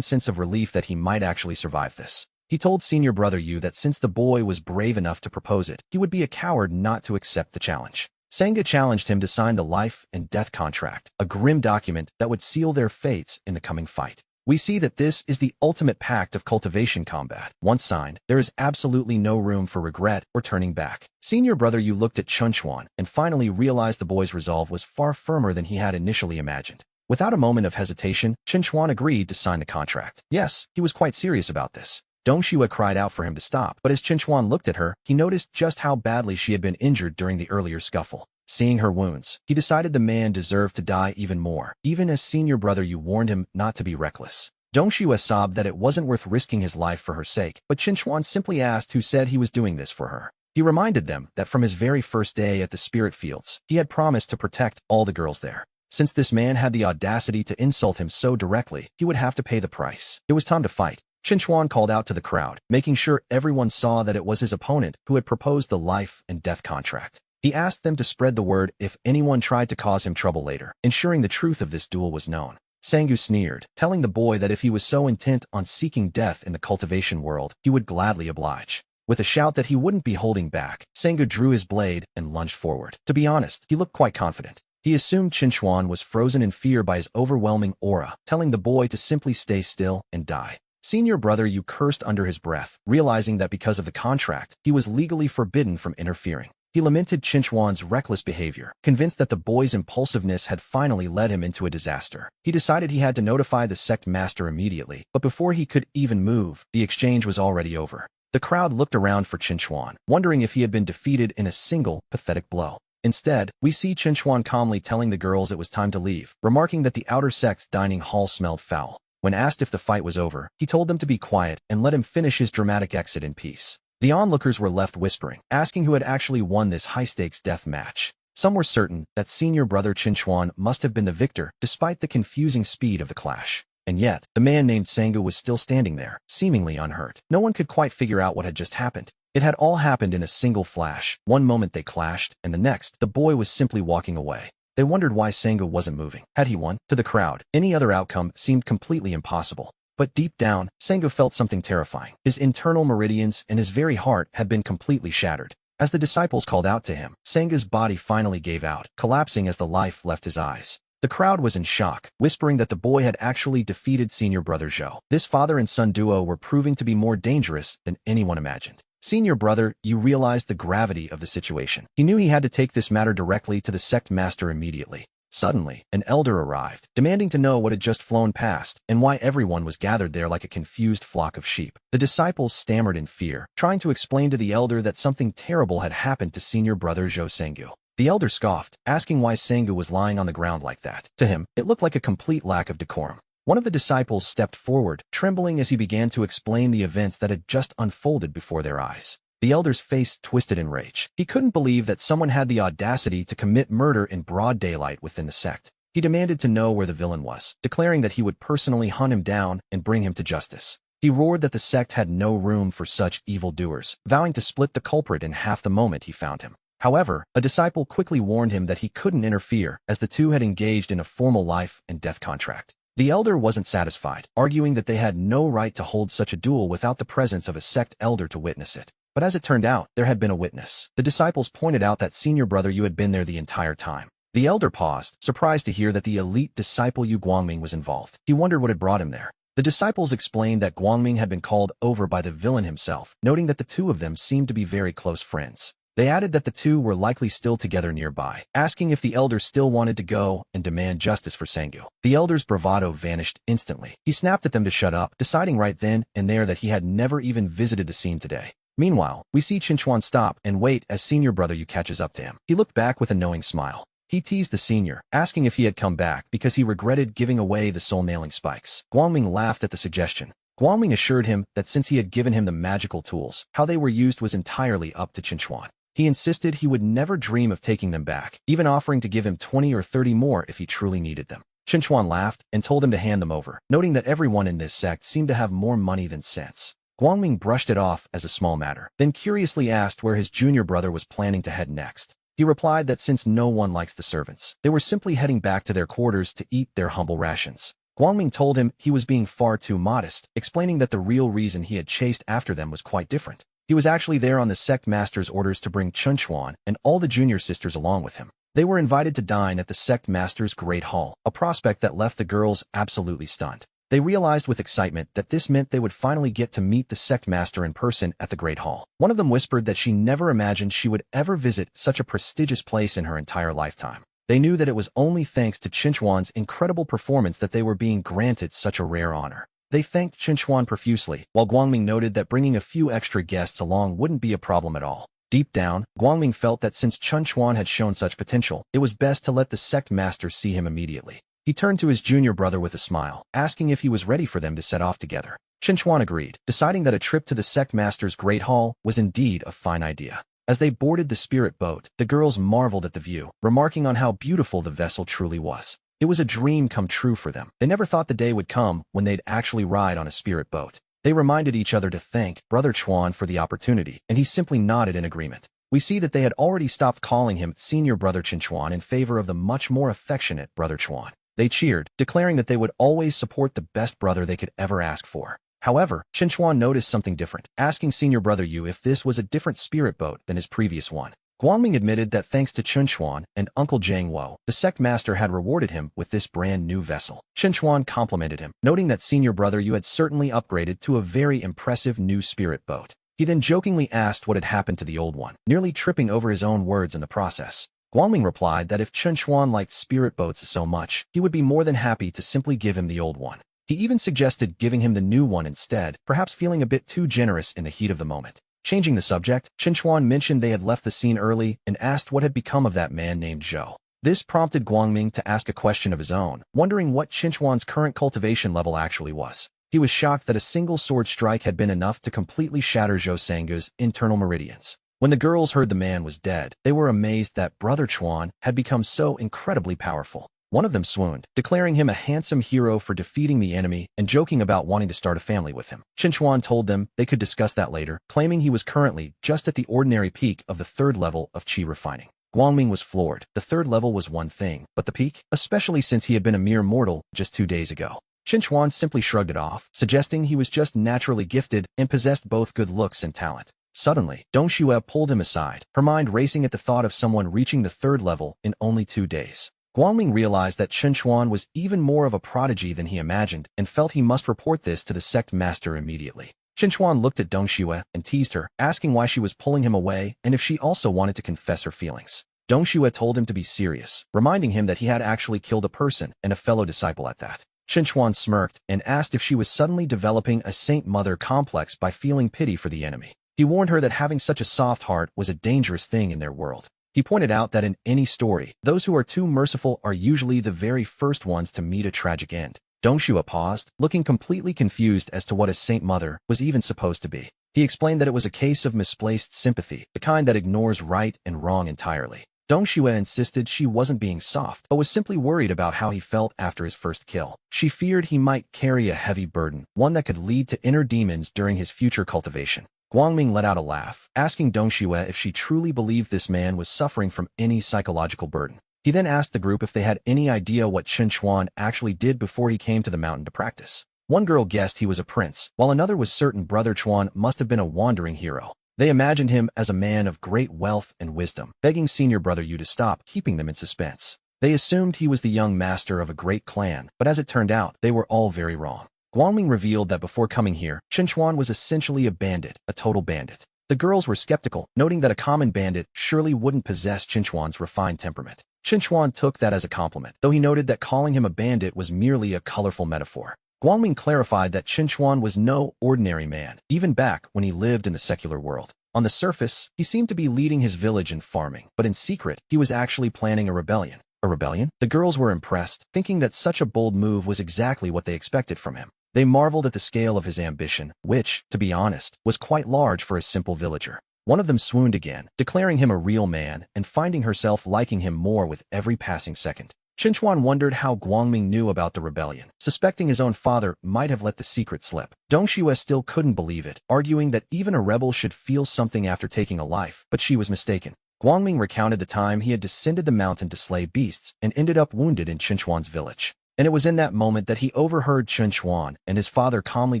sense of relief that he might actually survive this. He told senior brother Yu that since the boy was brave enough to propose it, he would be a coward not to accept the challenge. Sengu challenged him to sign the life and death contract, a grim document that would seal their fates in the coming fight. We see that this is the ultimate pact of cultivation combat. Once signed, there is absolutely no room for regret or turning back. Senior brother Yu looked at Qinchuan and finally realized the boy's resolve was far firmer than he had initially imagined. Without a moment of hesitation, Qinchuan agreed to sign the contract. Yes, he was quite serious about this. Donghua cried out for him to stop, but as Qinchuan looked at her, he noticed just how badly she had been injured during the earlier scuffle. Seeing her wounds, he decided the man deserved to die even more, even as senior brother Yu warned him not to be reckless. Donghua sobbed that it wasn't worth risking his life for her sake, but Qinchuan simply asked who said he was doing this for her. He reminded them that from his very first day at the spirit fields, he had promised to protect all the girls there. Since this man had the audacity to insult him so directly, he would have to pay the price. It was time to fight. Qinchuan called out to the crowd, making sure everyone saw that it was his opponent who had proposed the life and death contract. He asked them to spread the word if anyone tried to cause him trouble later, ensuring the truth of this duel was known. Sengu sneered, telling the boy that if he was so intent on seeking death in the cultivation world, he would gladly oblige. With a shout that he wouldn't be holding back, Sengu drew his blade and lunged forward. To be honest, he looked quite confident. He assumed Qinchuan was frozen in fear by his overwhelming aura, telling the boy to simply stay still and die. Senior brother Yu cursed under his breath, realizing that because of the contract, he was legally forbidden from interfering. He lamented Qinchuan's reckless behavior, convinced that the boy's impulsiveness had finally led him into a disaster. He decided he had to notify the sect master immediately, but before he could even move, the exchange was already over. The crowd looked around for Qinchuan, wondering if he had been defeated in a single, pathetic blow. Instead, we see Qinchuan calmly telling the girls it was time to leave, remarking that the outer sect's dining hall smelled foul. When asked if the fight was over, he told them to be quiet and let him finish his dramatic exit in peace. The onlookers were left whispering, asking who had actually won this high-stakes death match. Some were certain that senior brother Qinchuan must have been the victor, despite the confusing speed of the clash. And yet, the man named Sengu was still standing there, seemingly unhurt. No one could quite figure out what had just happened. It had all happened in a single flash. One moment they clashed, and the next, the boy was simply walking away. They wondered why Sengu wasn't moving. Had he won? To the crowd, any other outcome seemed completely impossible. But deep down, Sengu felt something terrifying. His internal meridians and his very heart had been completely shattered. As the disciples called out to him, Sengu's body finally gave out, collapsing as the life left his eyes. The crowd was in shock, whispering that the boy had actually defeated senior brother Zhou. This father and son duo were proving to be more dangerous than anyone imagined. Senior brother, you realized the gravity of the situation. He knew he had to take this matter directly to the sect master immediately. Suddenly, an elder arrived, demanding to know what had just flown past, and why everyone was gathered there like a confused flock of sheep. The disciples stammered in fear, trying to explain to the elder that something terrible had happened to senior brother Zhou Sengu. The elder scoffed, asking why Sengu was lying on the ground like that. To him, it looked like a complete lack of decorum. One of the disciples stepped forward, trembling as he began to explain the events that had just unfolded before their eyes. The elder's face twisted in rage. He couldn't believe that someone had the audacity to commit murder in broad daylight within the sect. He demanded to know where the villain was, declaring that he would personally hunt him down and bring him to justice. He roared that the sect had no room for such evildoers, vowing to split the culprit in half the moment he found him. However, a disciple quickly warned him that he couldn't interfere, as the two had engaged in a formal life and death contract. The elder wasn't satisfied, arguing that they had no right to hold such a duel without the presence of a sect elder to witness it. But as it turned out, there had been a witness. The disciples pointed out that senior brother Yu had been there the entire time. The elder paused, surprised to hear that the elite disciple Yu Guangming was involved. He wondered what had brought him there. The disciples explained that Guangming had been called over by the villain himself, noting that the two of them seemed to be very close friends. They added that the two were likely still together nearby, asking if the elder still wanted to go and demand justice for Sengu. The elder's bravado vanished instantly. He snapped at them to shut up, deciding right then and there that he had never even visited the scene today. Meanwhile, we see Qinchuan stop and wait as senior brother Yu catches up to him. He looked back with a knowing smile. He teased the senior, asking if he had come back because he regretted giving away the soul-nailing spikes. Guangming laughed at the suggestion. Guangming assured him that since he had given him the magical tools, how they were used was entirely up to Qinchuan. He insisted he would never dream of taking them back, even offering to give him 20 or 30 more if he truly needed them. Qinchuan laughed and told him to hand them over, noting that everyone in this sect seemed to have more money than sense. Guangming brushed it off as a small matter, then curiously asked where his junior brother was planning to head next. He replied that since no one likes the servants, they were simply heading back to their quarters to eat their humble rations. Guangming told him he was being far too modest, explaining that the real reason he had chased after them was quite different. He was actually there on the sect master's orders to bring Qinchuan and all the junior sisters along with him. They were invited to dine at the sect master's great hall, a prospect that left the girls absolutely stunned. They realized with excitement that this meant they would finally get to meet the sect master in person at the great hall. One of them whispered that she never imagined she would ever visit such a prestigious place in her entire lifetime. They knew that it was only thanks to Qinchuan's incredible performance that they were being granted such a rare honor. They thanked Qinchuan profusely, while Guangming noted that bringing a few extra guests along wouldn't be a problem at all. Deep down, Guangming felt that since Qinchuan had shown such potential, it was best to let the sect master see him immediately. He turned to his junior brother with a smile, asking if he was ready for them to set off together. Qinchuan agreed, deciding that a trip to the sect master's great hall was indeed a fine idea. As they boarded the spirit boat, the girls marveled at the view, remarking on how beautiful the vessel truly was. It was a dream come true for them. They never thought the day would come when they'd actually ride on a spirit boat. They reminded each other to thank Brother Chuan for the opportunity, and he simply nodded in agreement. We see that they had already stopped calling him Senior Brother Qinchuan in favor of the much more affectionate Brother Chuan. They cheered, declaring that they would always support the best brother they could ever ask for. However, Qinchuan noticed something different, asking Senior Brother Yu if this was a different spirit boat than his previous one. Guangming admitted that thanks to Qinchuan and Uncle Zhang Wo, the sect master had rewarded him with this brand new vessel. Qinchuan complimented him, noting that Senior Brother Yu had certainly upgraded to a very impressive new spirit boat. He then jokingly asked what had happened to the old one, nearly tripping over his own words in the process. Guangming replied that if Qinchuan liked spirit boats so much, he would be more than happy to simply give him the old one. He even suggested giving him the new one instead, perhaps feeling a bit too generous in the heat of the moment. Changing the subject, Qinchuan mentioned they had left the scene early and asked what had become of that man named Zhou. This prompted Guangming to ask a question of his own, wondering what Qinchuan's current cultivation level actually was. He was shocked that a single sword strike had been enough to completely shatter Zhou Sangu's internal meridians. When the girls heard the man was dead, they were amazed that Brother Chuan had become so incredibly powerful. One of them swooned, declaring him a handsome hero for defeating the enemy and joking about wanting to start a family with him. Qinchuan told them they could discuss that later, claiming he was currently just at the ordinary peak of the 3rd level of qi refining. Guangming was floored. The 3rd level was one thing, but the peak, especially since he had been a mere mortal just 2 days ago. Qinchuan simply shrugged it off, suggesting he was just naturally gifted and possessed both good looks and talent. Suddenly, Donghua pulled him aside, her mind racing at the thought of someone reaching the 3rd level in only 2 days. Guangming realized that Qinchuan was even more of a prodigy than he imagined and felt he must report this to the sect master immediately. Qinchuan looked at Donghua and teased her, asking why she was pulling him away and if she also wanted to confess her feelings. Donghua told him to be serious, reminding him that he had actually killed a person and a fellow disciple at that. Qinchuan smirked and asked if she was suddenly developing a Saint Mother complex by feeling pity for the enemy. He warned her that having such a soft heart was a dangerous thing in their world. He pointed out that in any story, those who are too merciful are usually the very first ones to meet a tragic end. Donghua paused, looking completely confused as to what a Saint Mother was even supposed to be. He explained that it was a case of misplaced sympathy, the kind that ignores right and wrong entirely. Donghua insisted she wasn't being soft, but was simply worried about how he felt after his first kill. She feared he might carry a heavy burden, one that could lead to inner demons during his future cultivation. Guangming let out a laugh, asking Donghua if she truly believed this man was suffering from any psychological burden. He then asked the group if they had any idea what Qinchuan actually did before he came to the mountain to practice. One girl guessed he was a prince, while another was certain Brother Chuan must have been a wandering hero. They imagined him as a man of great wealth and wisdom, begging Senior Brother Yu to stop keeping them in suspense. They assumed he was the young master of a great clan, but as it turned out, they were all very wrong. Guangming revealed that before coming here, Qinchuan was essentially a bandit, a total bandit. The girls were skeptical, noting that a common bandit surely wouldn't possess Qinchuan's refined temperament. Qinchuan took that as a compliment, though he noted that calling him a bandit was merely a colorful metaphor. Guangming clarified that Qinchuan was no ordinary man, even back when he lived in the secular world. On the surface, he seemed to be leading his village in farming, but in secret, he was actually planning a rebellion. A rebellion? The girls were impressed, thinking that such a bold move was exactly what they expected from him. They marveled at the scale of his ambition, which, to be honest, was quite large for a simple villager. One of them swooned again, declaring him a real man and finding herself liking him more with every passing second. Chinchuan wondered how Guangming knew about the rebellion, suspecting his own father might have let the secret slip. Donghua still couldn't believe it, arguing that even a rebel should feel something after taking a life, but she was mistaken. Guangming recounted the time he had descended the mountain to slay beasts and ended up wounded in Chinchuan's village. And it was in that moment that he overheard Chinchuan and his father calmly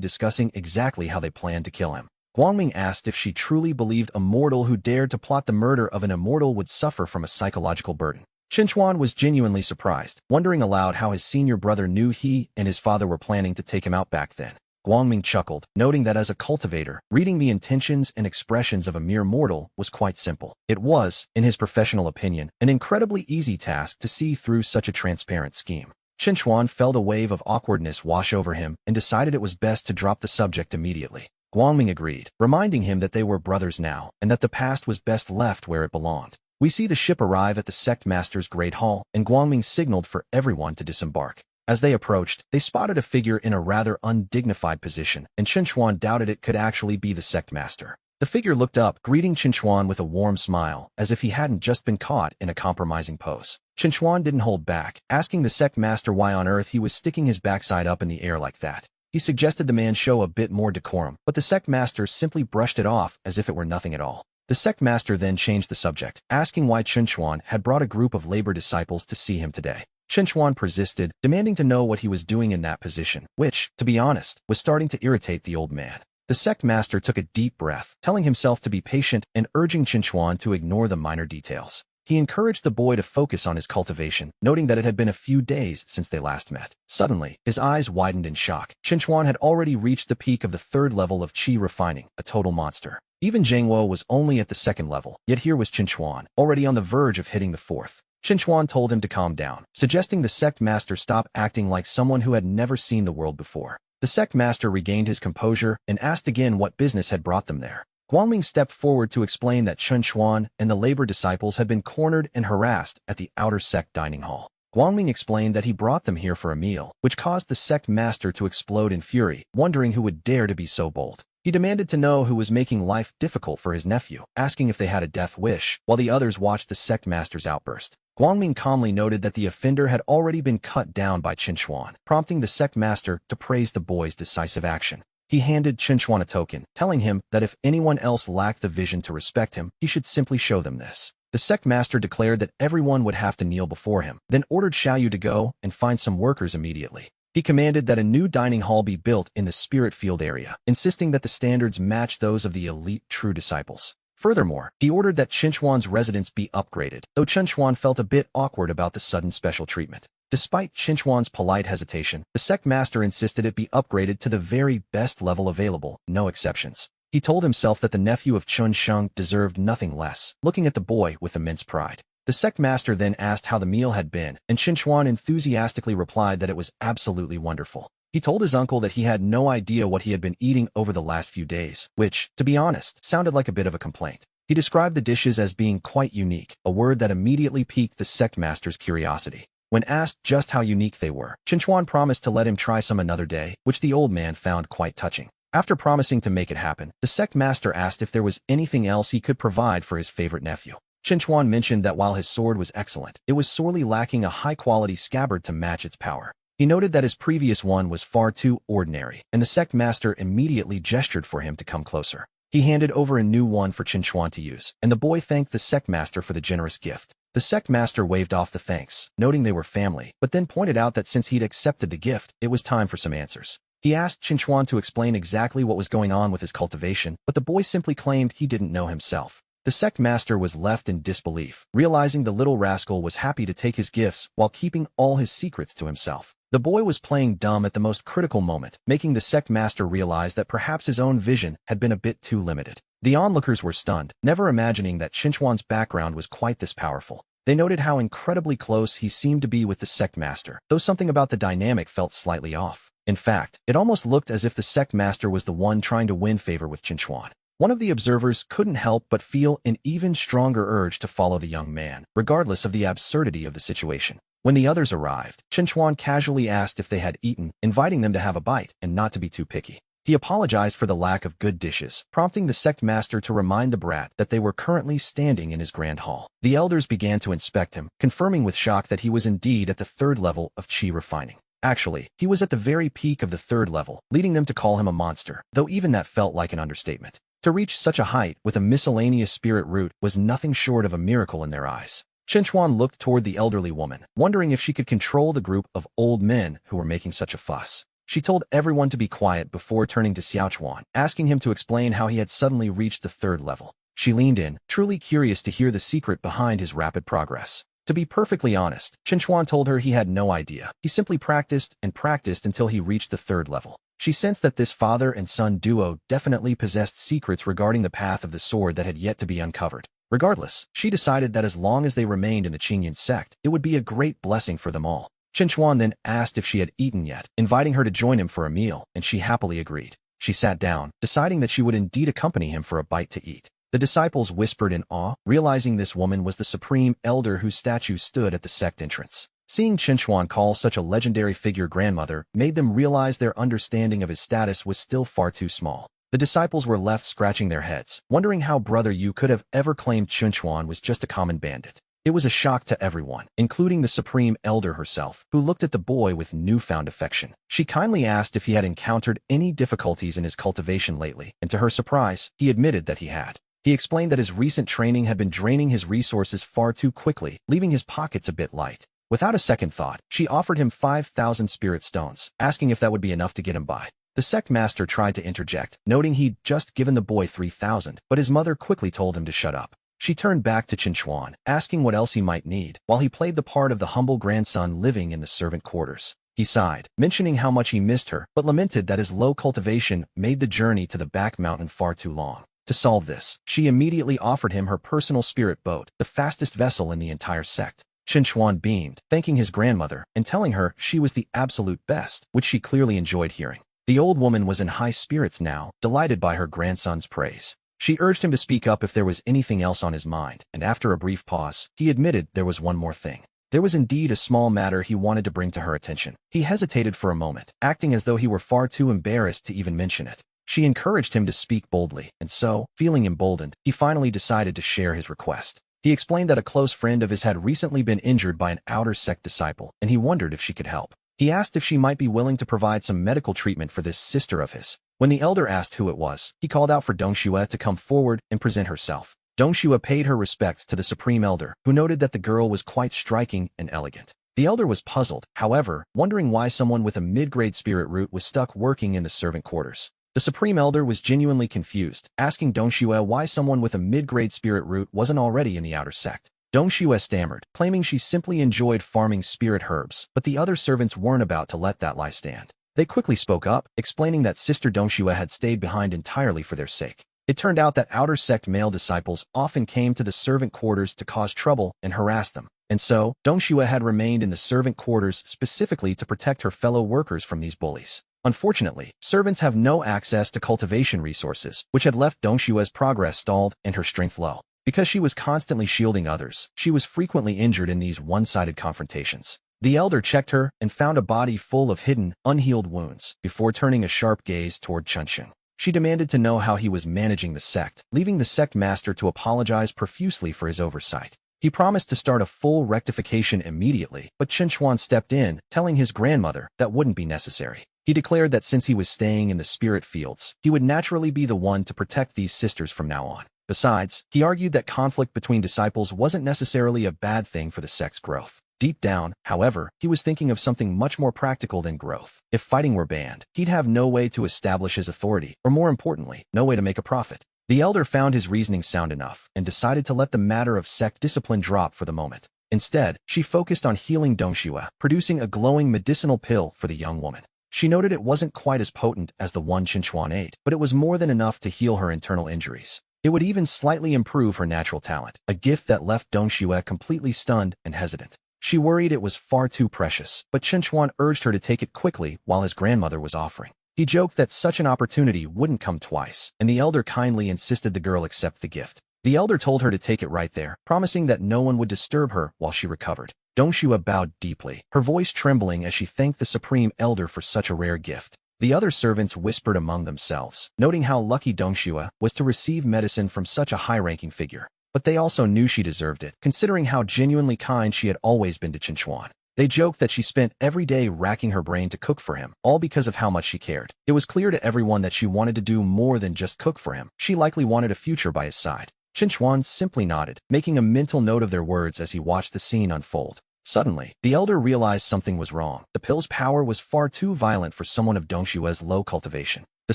discussing exactly how they planned to kill him. Guangming asked if she truly believed a mortal who dared to plot the murder of an immortal would suffer from a psychological burden. Chinchuan was genuinely surprised, wondering aloud how his senior brother knew he and his father were planning to take him out back then. Guangming chuckled, noting that as a cultivator, reading the intentions and expressions of a mere mortal was quite simple. It was, in his professional opinion, an incredibly easy task to see through such a transparent scheme. Chinchuan felt a wave of awkwardness wash over him and decided it was best to drop the subject immediately. Guangming agreed, reminding him that they were brothers now and that the past was best left where it belonged. We see the ship arrive at the sect master's great hall, and Guangming signaled for everyone to disembark. As they approached, they spotted a figure in a rather undignified position, and Chinchuan doubted it could actually be the sect master. The figure looked up, greeting Chinchuan with a warm smile, as if he hadn't just been caught in a compromising pose. Chinchuan didn't hold back, asking the sect master why on earth he was sticking his backside up in the air like that. He suggested the man show a bit more decorum, but the sect master simply brushed it off as if it were nothing at all. The sect master then changed the subject, asking why Chinchuan had brought a group of labor disciples to see him today. Chinchuan persisted, demanding to know what he was doing in that position, which, to be honest, was starting to irritate the old man. The sect master took a deep breath, telling himself to be patient and urging Chinchuan to ignore the minor details. He encouraged the boy to focus on his cultivation, noting that it had been a few days since they last met. Suddenly, his eyes widened in shock. Chinchuan had already reached the peak of the 3rd level of qi refining, a total monster. Even Zhengwo was only at the 2nd level, yet here was Chinchuan, already on the verge of hitting the 4th. Chinchuan told him to calm down, suggesting the sect master stop acting like someone who had never seen the world before. The sect master regained his composure and asked again what business had brought them there. Guangming stepped forward to explain that Chinchuan and the labor disciples had been cornered and harassed at the outer sect dining hall. Guangming explained that he brought them here for a meal, which caused the sect master to explode in fury, wondering who would dare to be so bold. He demanded to know who was making life difficult for his nephew, asking if they had a death wish, while the others watched the sect master's outburst. Guangming calmly noted that the offender had already been cut down by Chinchuan, prompting the sect master to praise the boy's decisive action. He handed Chinchuan a token, telling him that if anyone else lacked the vision to respect him, he should simply show them this. The sect master declared that everyone would have to kneel before him, then ordered Xiaoyu to go and find some workers immediately. He commanded that a new dining hall be built in the spirit field area, insisting that the standards match those of the elite true disciples. Furthermore, he ordered that Chinchuan's residence be upgraded, though Chinchuan felt a bit awkward about the sudden special treatment. Despite Chinchuan's polite hesitation, the sect master insisted it be upgraded to the very best level available, no exceptions. He told himself that the nephew of Chun Sheng deserved nothing less, looking at the boy with immense pride. The sect master then asked how the meal had been, and Chinchuan enthusiastically replied that it was absolutely wonderful. He told his uncle that he had no idea what he had been eating over the last few days, which, to be honest, sounded like a bit of a complaint. He described the dishes as being quite unique, a word that immediately piqued the sect master's curiosity. When asked just how unique they were, Chinchuan promised to let him try some another day, which the old man found quite touching. After promising to make it happen, the sect master asked if there was anything else he could provide for his favorite nephew. Chinchuan mentioned that while his sword was excellent, it was sorely lacking a high-quality scabbard to match its power. He noted that his previous one was far too ordinary, and the sect master immediately gestured for him to come closer. He handed over a new one for Chinchuan to use, and the boy thanked the sect master for the generous gift. The sect master waved off the thanks, noting they were family, but then pointed out that since he'd accepted the gift, it was time for some answers. He asked Chinchuan to explain exactly what was going on with his cultivation, but the boy simply claimed he didn't know himself. The sect master was left in disbelief, realizing the little rascal was happy to take his gifts while keeping all his secrets to himself. The boy was playing dumb at the most critical moment, making the sect master realize that perhaps his own vision had been a bit too limited. The onlookers were stunned, never imagining that Chinchuan's background was quite this powerful. They noted how incredibly close he seemed to be with the sect master, though something about the dynamic felt slightly off. In fact, it almost looked as if the sect master was the one trying to win favor with Chinchuan. One of the observers couldn't help but feel an even stronger urge to follow the young man, regardless of the absurdity of the situation. When the others arrived, Chinchuan casually asked if they had eaten, inviting them to have a bite and not to be too picky. He apologized for the lack of good dishes, prompting the sect master to remind the brat that they were currently standing in his grand hall. The elders began to inspect him, confirming with shock that he was indeed at the 3rd level of qi refining. Actually, he was at the very peak of the 3rd level, leading them to call him a monster, though even that felt like an understatement. To reach such a height with a miscellaneous spirit root was nothing short of a miracle in their eyes. Chinchuan looked toward the elderly woman, wondering if she could control the group of old men who were making such a fuss. She told everyone to be quiet before turning to Xiaochuan, asking him to explain how he had suddenly reached the 3rd level. She leaned in, truly curious to hear the secret behind his rapid progress. To be perfectly honest, Chinchuan told her he had no idea. He simply practiced and practiced until he reached the 3rd level. She sensed that this father and son duo definitely possessed secrets regarding the path of the sword that had yet to be uncovered. Regardless, she decided that as long as they remained in the Qingyan sect, it would be a great blessing for them all. Chinchuan then asked if she had eaten yet, inviting her to join him for a meal, and she happily agreed. She sat down, deciding that she would indeed accompany him for a bite to eat. The disciples whispered in awe, realizing this woman was the supreme elder whose statue stood at the sect entrance. Seeing Chinchuan call such a legendary figure grandmother made them realize their understanding of his status was still far too small. The disciples were left scratching their heads, wondering how Brother Yu could have ever claimed Chinchuan was just a common bandit. It was a shock to everyone, including the Supreme Elder herself, who looked at the boy with newfound affection. She kindly asked if he had encountered any difficulties in his cultivation lately, and to her surprise, he admitted that he had. He explained that his recent training had been draining his resources far too quickly, leaving his pockets a bit light. Without a second thought, she offered him 5,000 spirit stones, asking if that would be enough to get him by. The sect master tried to interject, noting he'd just given the boy 3,000, but his mother quickly told him to shut up. She turned back to Chinchuan, asking what else he might need, while he played the part of the humble grandson living in the servant quarters. He sighed, mentioning how much he missed her, but lamented that his low cultivation made the journey to the back mountain far too long. To solve this, she immediately offered him her personal spirit boat, the fastest vessel in the entire sect. Chinchuan beamed, thanking his grandmother, and telling her she was the absolute best, which she clearly enjoyed hearing. The old woman was in high spirits now, delighted by her grandson's praise. She urged him to speak up if there was anything else on his mind, and after a brief pause, he admitted there was one more thing. There was indeed a small matter he wanted to bring to her attention. He hesitated for a moment, acting as though he were far too embarrassed to even mention it. She encouraged him to speak boldly, and so, feeling emboldened, he finally decided to share his request. He explained that a close friend of his had recently been injured by an outer sect disciple, and he wondered if she could help. He asked if she might be willing to provide some medical treatment for this sister of his. When the elder asked who it was, he called out for Donghua to come forward and present herself. Donghua paid her respects to the Supreme Elder, who noted that the girl was quite striking and elegant. The elder was puzzled, however, wondering why someone with a mid-grade spirit root was stuck working in the servant quarters. The Supreme Elder was genuinely confused, asking Donghua why someone with a mid-grade spirit root wasn't already in the outer sect. Donghua stammered, claiming she simply enjoyed farming spirit herbs, but the other servants weren't about to let that lie stand. They quickly spoke up, explaining that Sister Donghua had stayed behind entirely for their sake. It turned out that outer sect male disciples often came to the servant quarters to cause trouble and harass them, and so, Donghua had remained in the servant quarters specifically to protect her fellow workers from these bullies. Unfortunately, servants have no access to cultivation resources, which had left Donghua's progress stalled and her strength low. Because she was constantly shielding others, she was frequently injured in these one-sided confrontations. The elder checked her and found a body full of hidden, unhealed wounds, before turning a sharp gaze toward Chunsheng. She demanded to know how he was managing the sect, leaving the sect master to apologize profusely for his oversight. He promised to start a full rectification immediately, but Chinchuan stepped in, telling his grandmother that wouldn't be necessary. He declared that since he was staying in the spirit fields, he would naturally be the one to protect these sisters from now on. Besides, he argued that conflict between disciples wasn't necessarily a bad thing for the sect's growth. Deep down, however, he was thinking of something much more practical than growth. If fighting were banned, he'd have no way to establish his authority, or more importantly, no way to make a profit. The elder found his reasoning sound enough, and decided to let the matter of sect discipline drop for the moment. Instead, she focused on healing Donghua, producing a glowing medicinal pill for the young woman. She noted it wasn't quite as potent as the one Chinchuan ate, but it was more than enough to heal her internal injuries. It would even slightly improve her natural talent, a gift that left Donghua completely stunned and hesitant. She worried it was far too precious, but Chinchuan urged her to take it quickly while his grandmother was offering. He joked that such an opportunity wouldn't come twice, and the elder kindly insisted the girl accept the gift. The elder told her to take it right there, promising that no one would disturb her while she recovered. Donghua bowed deeply, her voice trembling as she thanked the Supreme Elder for such a rare gift. The other servants whispered among themselves, noting how lucky Donghua was to receive medicine from such a high-ranking figure. But they also knew she deserved it, considering how genuinely kind she had always been to Chinchuan. They joked that she spent every day racking her brain to cook for him, all because of how much she cared. It was clear to everyone that she wanted to do more than just cook for him. She likely wanted a future by his side. Chinchuan simply nodded, making a mental note of their words as he watched the scene unfold. Suddenly, the elder realized something was wrong. The pill's power was far too violent for someone of Donghua's low cultivation. The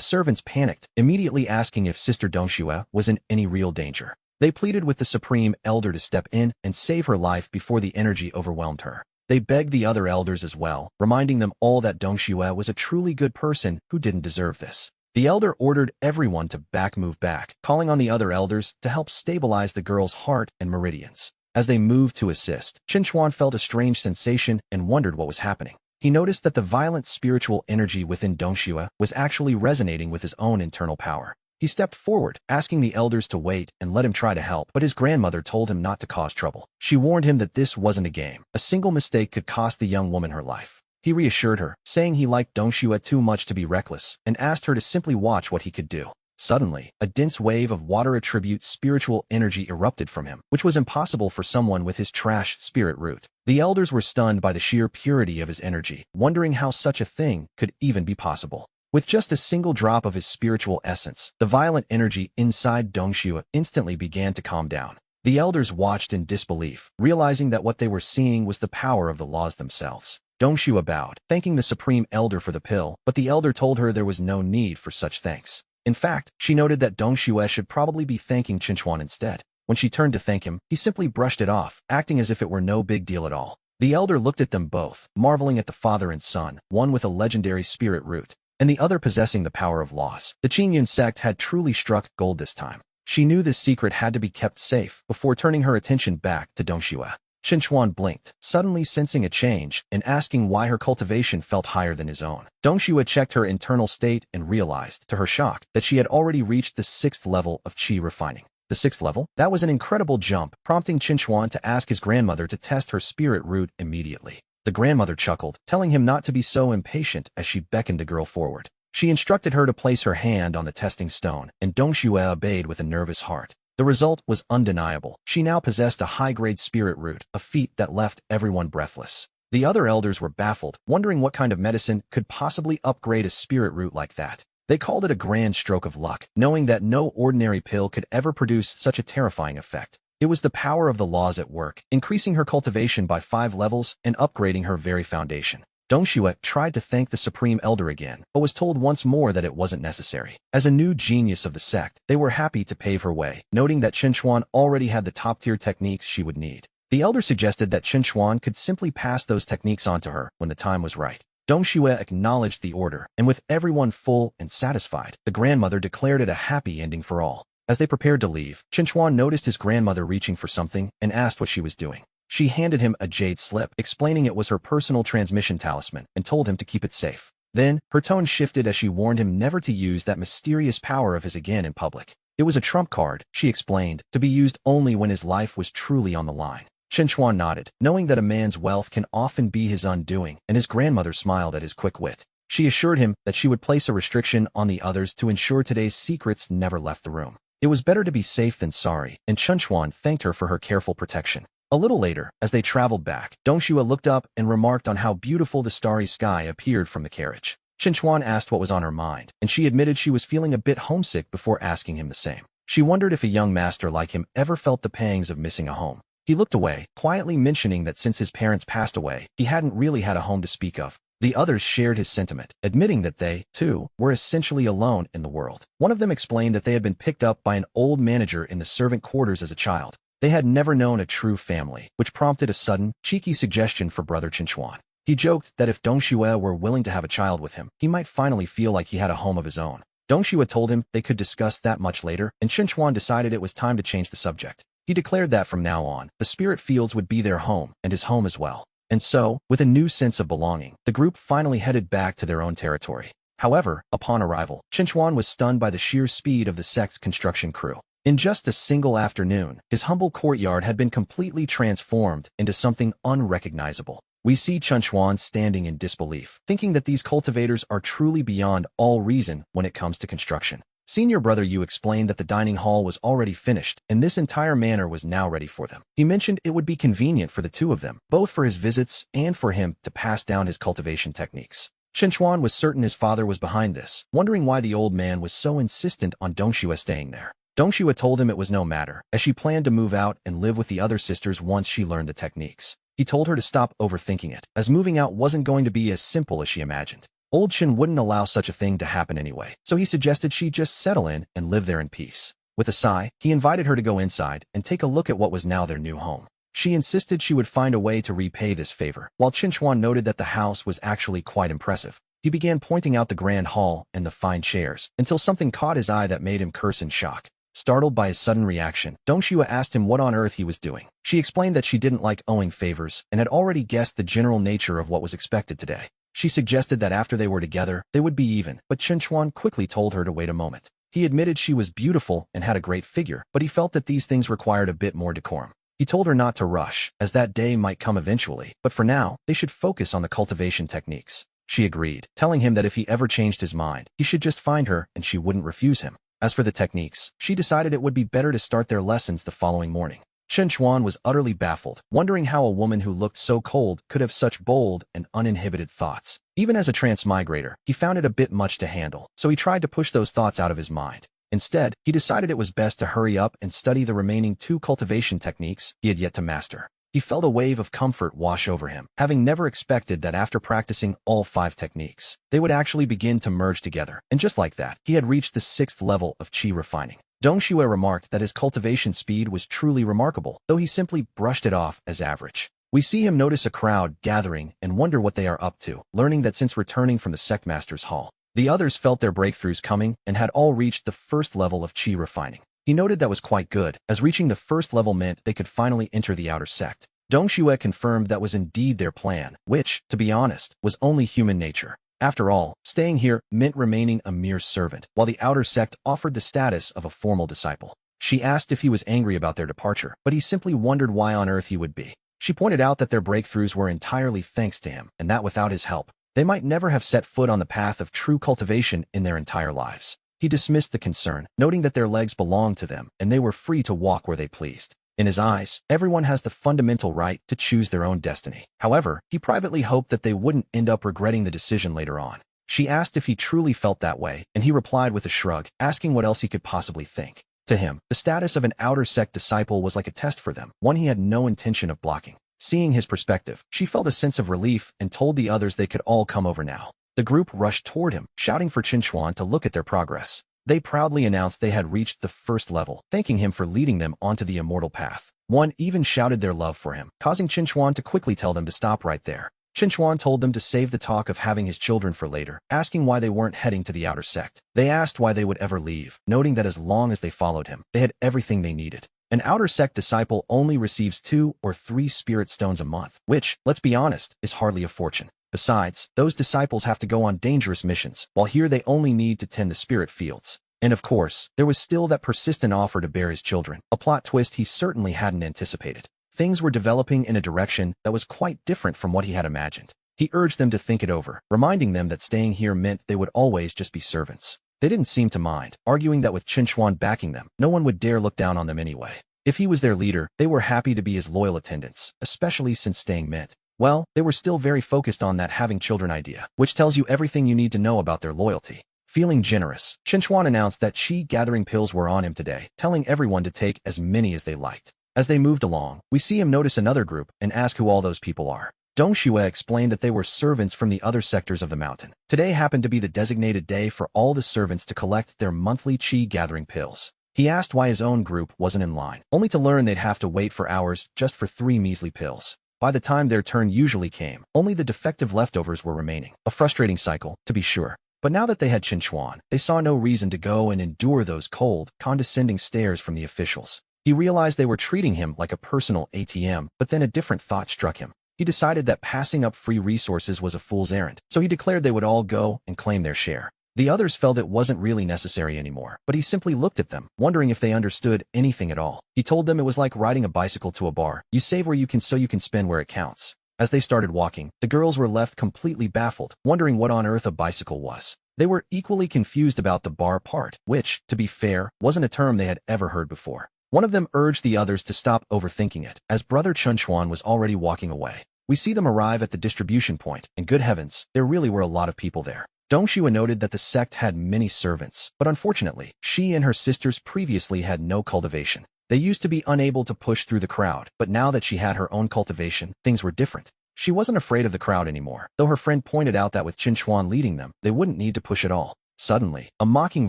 servants panicked, immediately asking if Sister Donghua was in any real danger. They pleaded with the Supreme Elder to step in and save her life before the energy overwhelmed her. They begged the other elders as well, reminding them all that Donghua was a truly good person who didn't deserve this. The elder ordered everyone to move back, calling on the other elders to help stabilize the girl's heart and meridians. As they moved to assist, Chinchuan felt a strange sensation and wondered what was happening. He noticed that the violent spiritual energy within Donghua was actually resonating with his own internal power. He stepped forward, asking the elders to wait and let him try to help, but his grandmother told him not to cause trouble. She warned him that this wasn't a game. A single mistake could cost the young woman her life. He reassured her, saying he liked Donghua too much to be reckless, and asked her to simply watch what he could do. Suddenly, a dense wave of water attribute spiritual energy erupted from him, which was impossible for someone with his trash spirit root. The elders were stunned by the sheer purity of his energy, wondering how such a thing could even be possible. With just a single drop of his spiritual essence, the violent energy inside Donghua instantly began to calm down. The elders watched in disbelief, realizing that what they were seeing was the power of the laws themselves. Donghua bowed, thanking the Supreme Elder for the pill, but the elder told her there was no need for such thanks. In fact, she noted that Donghua should probably be thanking Chinchuan instead. When she turned to thank him, he simply brushed it off, acting as if it were no big deal at all. The elder looked at them both, marveling at the father and son, one with a legendary spirit root, and the other possessing the power of laws. The Qingyun sect had truly struck gold this time. She knew this secret had to be kept safe before turning her attention back to Donghua. Chinchuan blinked, suddenly sensing a change and asking why her cultivation felt higher than his own. Donghua checked her internal state and realized, to her shock, that she had already reached the 6th level of qi refining. The 6th level? That was an incredible jump, prompting Chinchuan to ask his grandmother to test her spirit root immediately. The grandmother chuckled, telling him not to be so impatient as she beckoned the girl forward. She instructed her to place her hand on the testing stone, and Donghua obeyed with a nervous heart. The result was undeniable. She now possessed a high-grade spirit root, a feat that left everyone breathless. The other elders were baffled, wondering what kind of medicine could possibly upgrade a spirit root like that. They called it a grand stroke of luck, knowing that no ordinary pill could ever produce such a terrifying effect. It was the power of the laws at work, increasing her cultivation by 5 levels and upgrading her very foundation. Donghua tried to thank the Supreme Elder again, but was told once more that it wasn't necessary. As a new genius of the sect, they were happy to pave her way, noting that Chinchuan already had the top-tier techniques she would need. The elder suggested that Chinchuan could simply pass those techniques on to her when the time was right. Donghua acknowledged the order, and with everyone full and satisfied, the grandmother declared it a happy ending for all. As they prepared to leave, Chinchuan noticed his grandmother reaching for something and asked what she was doing. She handed him a jade slip, explaining it was her personal transmission talisman, and told him to keep it safe. Then, her tone shifted as she warned him never to use that mysterious power of his again in public. It was a trump card, she explained, to be used only when his life was truly on the line. Chinchuan nodded, knowing that a man's wealth can often be his undoing, and his grandmother smiled at his quick wit. She assured him that she would place a restriction on the others to ensure today's secrets never left the room. It was better to be safe than sorry, and Chinchuan thanked her for her careful protection. A little later, as they traveled back, Donghua looked up and remarked on how beautiful the starry sky appeared from the carriage. Chinchuan asked what was on her mind, and she admitted she was feeling a bit homesick before asking him the same. She wondered if a young master like him ever felt the pangs of missing a home. He looked away, quietly mentioning that since his parents passed away, he hadn't really had a home to speak of. The others shared his sentiment, admitting that they, too, were essentially alone in the world. One of them explained that they had been picked up by an old manager in the servant quarters as a child. They had never known a true family, which prompted a sudden, cheeky suggestion for brother Chinchuan. He joked that if Donghua were willing to have a child with him, he might finally feel like he had a home of his own. Donghua told him they could discuss that much later, and Chinchuan decided it was time to change the subject. He declared that from now on, the spirit fields would be their home, and his home as well. And so, with a new sense of belonging, the group finally headed back to their own territory. However, upon arrival, Chinchuan was stunned by the sheer speed of the sect's construction crew. In just a single afternoon, his humble courtyard had been completely transformed into something unrecognizable. We see Chinchuan standing in disbelief, thinking that these cultivators are truly beyond all reason when it comes to construction. Senior brother Yu explained that the dining hall was already finished, and this entire manor was now ready for them. He mentioned it would be convenient for the two of them, both for his visits and for him to pass down his cultivation techniques. Chinchuan was certain his father was behind this, wondering why the old man was so insistent on Donghua staying there. Donghua told him it was no matter, as she planned to move out and live with the other sisters once she learned the techniques. He told her to stop overthinking it, as moving out wasn't going to be as simple as she imagined. Old Shin wouldn't allow such a thing to happen anyway, so he suggested she just settle in and live there in peace. With a sigh, he invited her to go inside and take a look at what was now their new home. She insisted she would find a way to repay this favor, while Chinchuan noted that the house was actually quite impressive. He began pointing out the grand hall and the fine chairs, until something caught his eye that made him curse in shock. Startled by his sudden reaction, Donghua asked him what on earth he was doing. She explained that she didn't like owing favors and had already guessed the general nature of what was expected today. She suggested that after they were together, they would be even, but Chinchuan quickly told her to wait a moment. He admitted she was beautiful and had a great figure, but he felt that these things required a bit more decorum. He told her not to rush, as that day might come eventually, but for now, they should focus on the cultivation techniques. She agreed, telling him that if he ever changed his mind, he should just find her and she wouldn't refuse him. As for the techniques, she decided it would be better to start their lessons the following morning. Chinchuan was utterly baffled, wondering how a woman who looked so cold could have such bold and uninhibited thoughts. Even as a transmigrator, he found it a bit much to handle, so he tried to push those thoughts out of his mind. Instead, he decided it was best to hurry up and study the remaining 2 cultivation techniques he had yet to master. He felt a wave of comfort wash over him, having never expected that after practicing all 5 techniques, they would actually begin to merge together, and just like that, he had reached the 6th level of qi refining. Donghua remarked that his cultivation speed was truly remarkable, though he simply brushed it off as average. We see him notice a crowd gathering and wonder what they are up to, learning that since returning from the Sectmaster's Hall, the others felt their breakthroughs coming and had all reached the 1st level of qi refining. He noted that was quite good, as reaching the 1st level meant they could finally enter the outer sect. Donghua confirmed that was indeed their plan, which, to be honest, was only human nature. After all, staying here meant remaining a mere servant, while the outer sect offered the status of a formal disciple. She asked if he was angry about their departure, but he simply wondered why on earth he would be. She pointed out that their breakthroughs were entirely thanks to him, and that without his help, they might never have set foot on the path of true cultivation in their entire lives. He dismissed the concern, noting that their legs belonged to them, and they were free to walk where they pleased. In his eyes, everyone has the fundamental right to choose their own destiny. However, he privately hoped that they wouldn't end up regretting the decision later on. She asked if he truly felt that way, and he replied with a shrug, asking what else he could possibly think. To him, the status of an outer sect disciple was like a test for them, one he had no intention of blocking. Seeing his perspective, she felt a sense of relief and told the others they could all come over now. The group rushed toward him, shouting for Chinchuan to look at their progress. They proudly announced they had reached the 1st level, thanking him for leading them onto the immortal path. One even shouted their love for him, causing Chinchuan to quickly tell them to stop right there. Chinchuan told them to save the talk of having his children for later, asking why they weren't heading to the outer sect. They asked why they would ever leave, noting that as long as they followed him, they had everything they needed. An outer sect disciple only receives 2 or 3 spirit stones a month, which, let's be honest, is hardly a fortune. Besides, those disciples have to go on dangerous missions, while here they only need to tend the spirit fields. And of course, there was still that persistent offer to bear his children, a plot twist he certainly hadn't anticipated. Things were developing in a direction that was quite different from what he had imagined. He urged them to think it over, reminding them that staying here meant they would always just be servants. They didn't seem to mind, arguing that with Chinchuan backing them, no one would dare look down on them anyway. If he was their leader, they were happy to be his loyal attendants, especially since staying meant, well, they were still very focused on that having children idea, which tells you everything you need to know about their loyalty. Feeling generous, Chinchuan announced that qi gathering pills were on him today, telling everyone to take as many as they liked. As they moved along, we see him notice another group and ask who all those people are. Donghua explained that they were servants from the other sectors of the mountain. Today happened to be the designated day for all the servants to collect their monthly qi gathering pills. He asked why his own group wasn't in line, only to learn they'd have to wait for hours just for 3 measly pills. By the time their turn usually came, only the defective leftovers were remaining. A frustrating cycle, to be sure. But now that they had Chinchuan, they saw no reason to go and endure those cold, condescending stares from the officials. He realized they were treating him like a personal ATM, but then a different thought struck him. He decided that passing up free resources was a fool's errand, so he declared they would all go and claim their share. The others felt it wasn't really necessary anymore, but he simply looked at them, wondering if they understood anything at all. He told them it was like riding a bicycle to a bar. You save where you can so you can spend where it counts. As they started walking, the girls were left completely baffled, wondering what on earth a bicycle was. They were equally confused about the bar part, which, to be fair, wasn't a term they had ever heard before. One of them urged the others to stop overthinking it, as Brother Chunchuan was already walking away. We see them arrive at the distribution point, and good heavens, there really were a lot of people there. Donghua noted that the sect had many servants, but unfortunately, she and her sisters previously had no cultivation. They used to be unable to push through the crowd, but now that she had her own cultivation, things were different. She wasn't afraid of the crowd anymore, though her friend pointed out that with Chinchuan leading them, they wouldn't need to push at all. Suddenly, a mocking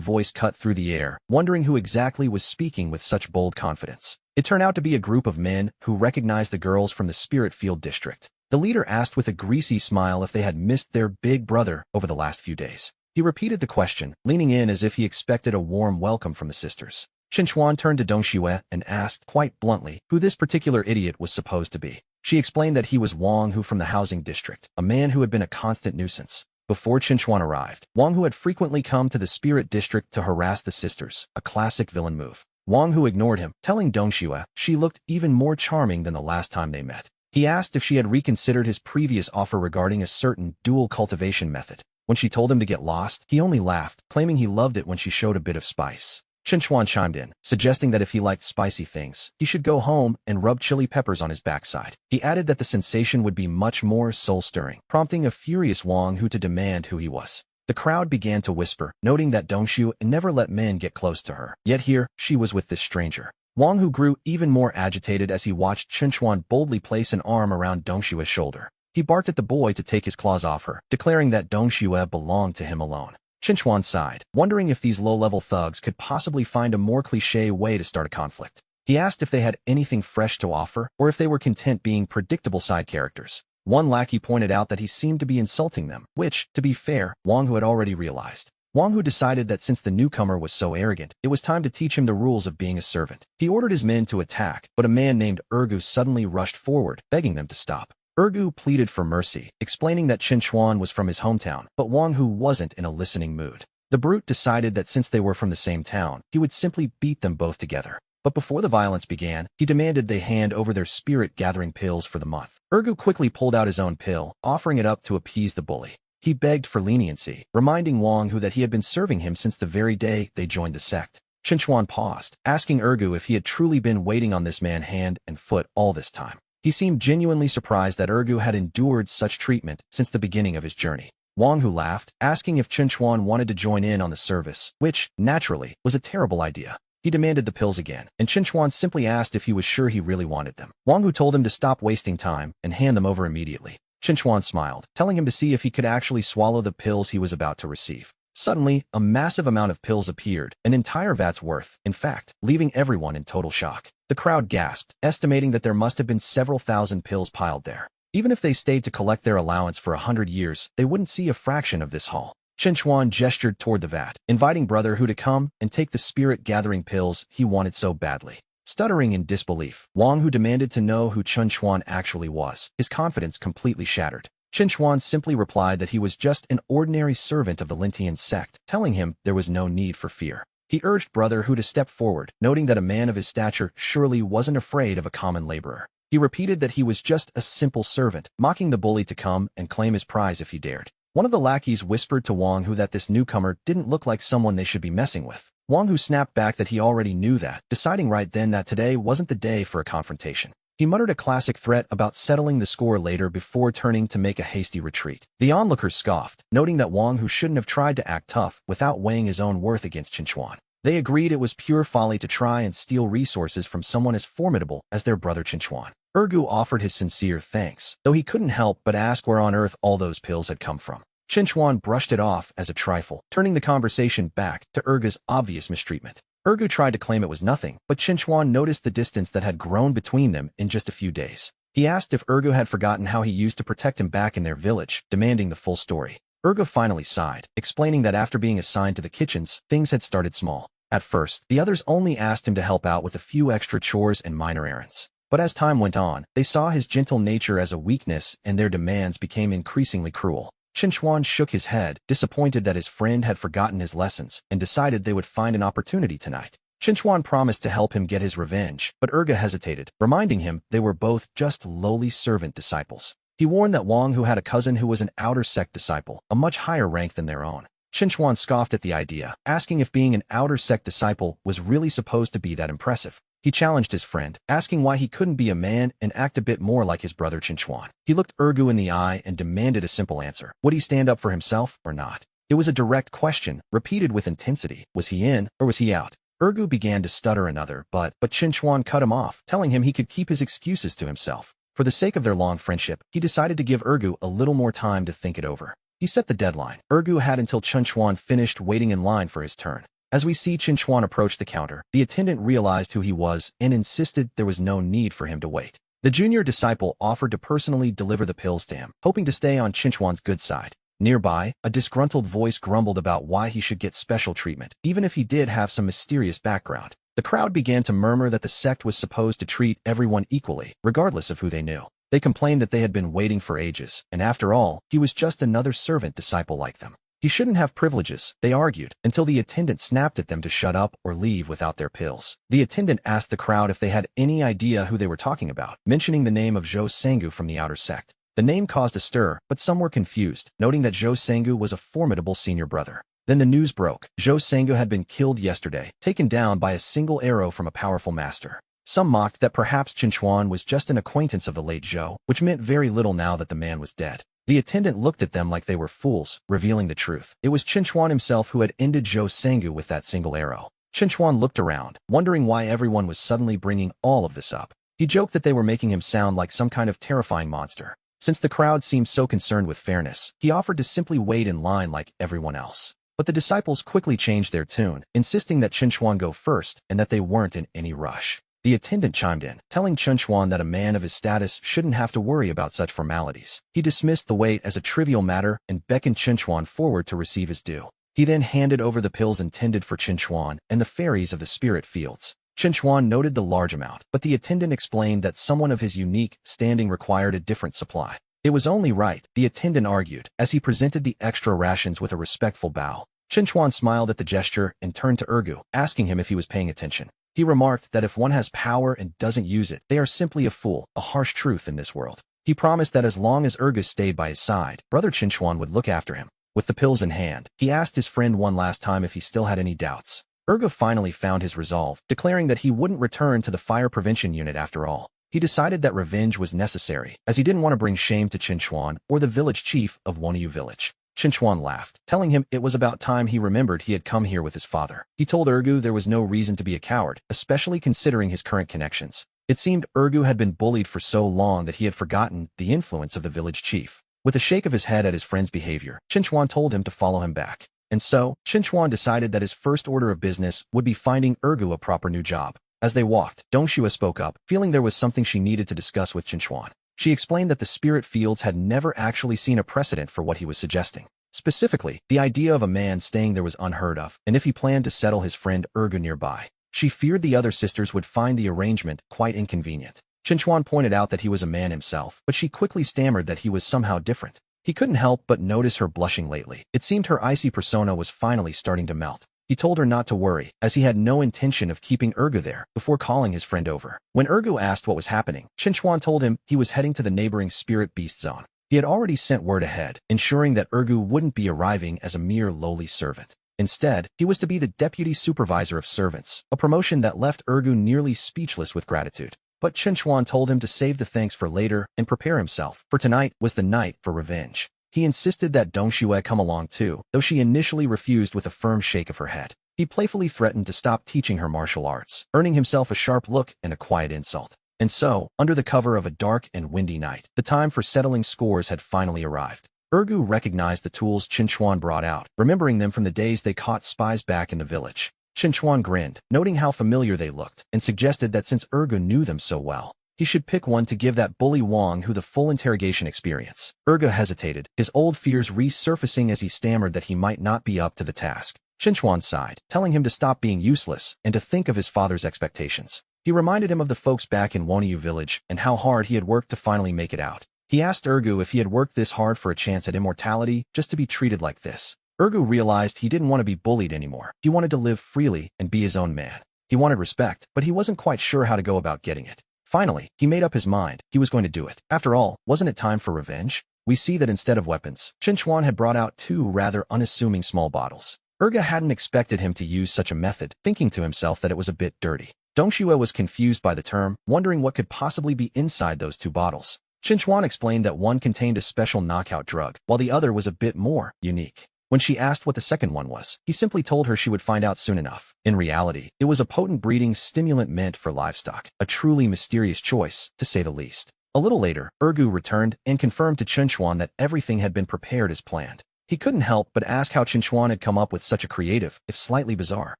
voice cut through the air, wondering who exactly was speaking with such bold confidence. It turned out to be a group of men who recognized the girls from the Spirit Field district. The leader asked with a greasy smile if they had missed their big brother over the last few days. He repeated the question, leaning in as if he expected a warm welcome from the sisters. Chinchuan turned to Donghua and asked, quite bluntly, who this particular idiot was supposed to be. She explained that he was Wang Hu from the housing district, a man who had been a constant nuisance. Before Chinchuan arrived, Wang Hu had frequently come to the Spirit District to harass the sisters, a classic villain move. Wang Hu ignored him, telling Donghua she looked even more charming than the last time they met. He asked if she had reconsidered his previous offer regarding a certain dual cultivation method. When she told him to get lost, he only laughed, claiming he loved it when she showed a bit of spice. Chinchuan chimed in, suggesting that if he liked spicy things, he should go home and rub chili peppers on his backside. He added that the sensation would be much more soul-stirring, prompting a furious Wang Hu to demand who he was. The crowd began to whisper, noting that Donghua never let men get close to her. Yet here, she was with this stranger. Wang Hu grew even more agitated as he watched Chinchuan boldly place an arm around Donghua's shoulder. He barked at the boy to take his claws off her, declaring that Donghua belonged to him alone. Chinchuan sighed, wondering if these low-level thugs could possibly find a more cliché way to start a conflict. He asked if they had anything fresh to offer, or if they were content being predictable side characters. One lackey pointed out that he seemed to be insulting them, which, to be fair, Wang Hu had already realized. Wang Hu decided that since the newcomer was so arrogant, it was time to teach him the rules of being a servant. He ordered his men to attack, but a man named Ergu suddenly rushed forward, begging them to stop. Ergu pleaded for mercy, explaining that Chinchuan was from his hometown, but Wang Hu wasn't in a listening mood. The brute decided that since they were from the same town, he would simply beat them both together. But before the violence began, he demanded they hand over their spirit-gathering pills for the month. Ergu quickly pulled out his own pill, offering it up to appease the bully. He begged for leniency, reminding Wang Hu that he had been serving him since the very day they joined the sect. Chinchuan paused, asking Ergu if he had truly been waiting on this man hand and foot all this time. He seemed genuinely surprised that Ergu had endured such treatment since the beginning of his journey. Wang Hu laughed, asking if Chinchuan wanted to join in on the service, which, naturally, was a terrible idea. He demanded the pills again, and Chinchuan simply asked if he was sure he really wanted them. Wang Hu told him to stop wasting time and hand them over immediately. Chinchuan smiled, telling him to see if he could actually swallow the pills he was about to receive. Suddenly, a massive amount of pills appeared, an entire vat's worth, in fact, leaving everyone in total shock. The crowd gasped, estimating that there must have been several thousand pills piled there. Even if they stayed to collect their allowance for 100 years, they wouldn't see a fraction of this haul. Chinchuan gestured toward the vat, inviting Brother Hu to come and take the spirit-gathering pills he wanted so badly. Stuttering in disbelief, Wang Hu demanded to know who Chinchuan actually was, his confidence completely shattered. Chinchuan simply replied that he was just an ordinary servant of the Lintian sect, telling him there was no need for fear. He urged Brother Hu to step forward, noting that a man of his stature surely wasn't afraid of a common laborer. He repeated that he was just a simple servant, mocking the bully to come and claim his prize if he dared. One of the lackeys whispered to Wang Hu that this newcomer didn't look like someone they should be messing with. Wang Hu snapped back that he already knew that, deciding right then that today wasn't the day for a confrontation. He muttered a classic threat about settling the score later before turning to make a hasty retreat. The onlookers scoffed, noting that Wang Hu shouldn't have tried to act tough without weighing his own worth against Chinchuan. They agreed it was pure folly to try and steal resources from someone as formidable as their brother Chinchuan. Ergu offered his sincere thanks, though he couldn't help but ask where on earth all those pills had come from. Chinchuan brushed it off as a trifle, turning the conversation back to Ergu's obvious mistreatment. Ergu tried to claim it was nothing, but Chinchuan noticed the distance that had grown between them in just a few days. He asked if Ergu had forgotten how he used to protect him back in their village, demanding the full story. Ergu finally sighed, explaining that after being assigned to the kitchens, things had started small. At first, the others only asked him to help out with a few extra chores and minor errands. But as time went on, they saw his gentle nature as a weakness and their demands became increasingly cruel. Chinchuan shook his head, disappointed that his friend had forgotten his lessons, and decided they would find an opportunity tonight. Chinchuan promised to help him get his revenge, but Urga hesitated, reminding him they were both just lowly servant disciples. He warned that Wang, who had a cousin who was an outer sect disciple, a much higher rank than their own. Chinchuan scoffed at the idea, asking if being an outer sect disciple was really supposed to be that impressive. He challenged his friend, asking why he couldn't be a man and act a bit more like his brother Chinchuan. He looked Urgu in the eye and demanded a simple answer. Would he stand up for himself or not? It was a direct question, repeated with intensity. Was he in or was he out? Urgu began to stutter another, but Chinchuan cut him off, telling him he could keep his excuses to himself. For the sake of their long friendship, he decided to give Urgu a little more time to think it over. He set the deadline. Urgu had until Chinchuan finished waiting in line for his turn. As we see Chinchuan approach the counter, the attendant realized who he was and insisted there was no need for him to wait. The junior disciple offered to personally deliver the pills to him, hoping to stay on Chinchuan's good side. Nearby, a disgruntled voice grumbled about why he should get special treatment, even if he did have some mysterious background. The crowd began to murmur that the sect was supposed to treat everyone equally, regardless of who they knew. They complained that they had been waiting for ages, and after all, he was just another servant disciple like them. He shouldn't have privileges, they argued, until the attendant snapped at them to shut up or leave without their pills. The attendant asked the crowd if they had any idea who they were talking about, mentioning the name of Zhou Sengu from the outer sect. The name caused a stir, but some were confused, noting that Zhou Sengu was a formidable senior brother. Then the news broke. Zhou Sengu had been killed yesterday, taken down by a single arrow from a powerful master. Some mocked that perhaps Chinchuan was just an acquaintance of the late Zhou, which meant very little now that the man was dead. The attendant looked at them like they were fools, revealing the truth. It was Chinchuan himself who had ended Zhou Sengu with that single arrow. Chinchuan looked around, wondering why everyone was suddenly bringing all of this up. He joked that they were making him sound like some kind of terrifying monster. Since the crowd seemed so concerned with fairness, he offered to simply wait in line like everyone else. But the disciples quickly changed their tune, insisting that Chinchuan go first and that they weren't in any rush. The attendant chimed in, telling Chinchuan that a man of his status shouldn't have to worry about such formalities. He dismissed the wait as a trivial matter and beckoned Chinchuan forward to receive his due. He then handed over the pills intended for Chinchuan and the fairies of the spirit fields. Chinchuan noted the large amount, but the attendant explained that someone of his unique standing required a different supply. It was only right, the attendant argued, as he presented the extra rations with a respectful bow. Chinchuan smiled at the gesture and turned to Urgu, asking him if he was paying attention. He remarked that if one has power and doesn't use it, they are simply a fool, a harsh truth in this world. He promised that as long as Urgu stayed by his side, Brother Chinchuan would look after him. With the pills in hand, he asked his friend one last time if he still had any doubts. Urgu finally found his resolve, declaring that he wouldn't return to the fire prevention unit after all. He decided that revenge was necessary, as he didn't want to bring shame to Chinchuan or the village chief of Wonyu village. Chinchuan laughed, telling him it was about time he remembered he had come here with his father. He told Urgu there was no reason to be a coward, especially considering his current connections. It seemed Urgu had been bullied for so long that he had forgotten the influence of the village chief. With a shake of his head at his friend's behavior, Chinchuan told him to follow him back. And so, Chinchuan decided that his first order of business would be finding Urgu a proper new job. As they walked, Donghua spoke up, feeling there was something she needed to discuss with Chinchuan. She explained that the spirit fields had never actually seen a precedent for what he was suggesting. Specifically, the idea of a man staying there was unheard of, and if he planned to settle his friend Urgu nearby. She feared the other sisters would find the arrangement quite inconvenient. Chinchuan pointed out that he was a man himself, but she quickly stammered that he was somehow different. He couldn't help but notice her blushing lately. It seemed her icy persona was finally starting to melt. He told her not to worry, as he had no intention of keeping Urgu there, before calling his friend over. When Urgu asked what was happening, Chinchuan told him he was heading to the neighboring spirit beast zone. He had already sent word ahead, ensuring that Urgu wouldn't be arriving as a mere lowly servant. Instead, he was to be the deputy supervisor of servants, a promotion that left Urgu nearly speechless with gratitude. But Chinchuan told him to save the thanks for later and prepare himself, for tonight was the night for revenge. He insisted that Donghua come along too, though she initially refused with a firm shake of her head. He playfully threatened to stop teaching her martial arts, earning himself a sharp look and a quiet insult. And so, under the cover of a dark and windy night, the time for settling scores had finally arrived. Urgu recognized the tools Chinchuan brought out, remembering them from the days they caught spies back in the village. Chinchuan grinned, noting how familiar they looked, and suggested that since Urgu knew them so well, he should pick one to give that bully Wang who the full interrogation experience. Urgu hesitated, his old fears resurfacing as he stammered that he might not be up to the task. Chinchuan sighed, telling him to stop being useless and to think of his father's expectations. He reminded him of the folks back in Wonyu village and how hard he had worked to finally make it out. He asked Ergu if he had worked this hard for a chance at immortality just to be treated like this. Ergu realized he didn't want to be bullied anymore. He wanted to live freely and be his own man. He wanted respect, but he wasn't quite sure how to go about getting it. Finally, he made up his mind. He was going to do it. After all, wasn't it time for revenge? We see that instead of weapons, Chinchuan had brought out two rather unassuming small bottles. Erga hadn't expected him to use such a method, thinking to himself that it was a bit dirty. Donghua was confused by the term, wondering what could possibly be inside those two bottles. Chinchuan explained that one contained a special knockout drug, while the other was a bit more unique. When she asked what the second one was, he simply told her she would find out soon enough. In reality, it was a potent breeding stimulant meant for livestock, a truly mysterious choice, to say the least. A little later, Ergu returned and confirmed to Chinchuan that everything had been prepared as planned. He couldn't help but ask how Chinchuan had come up with such a creative, if slightly bizarre,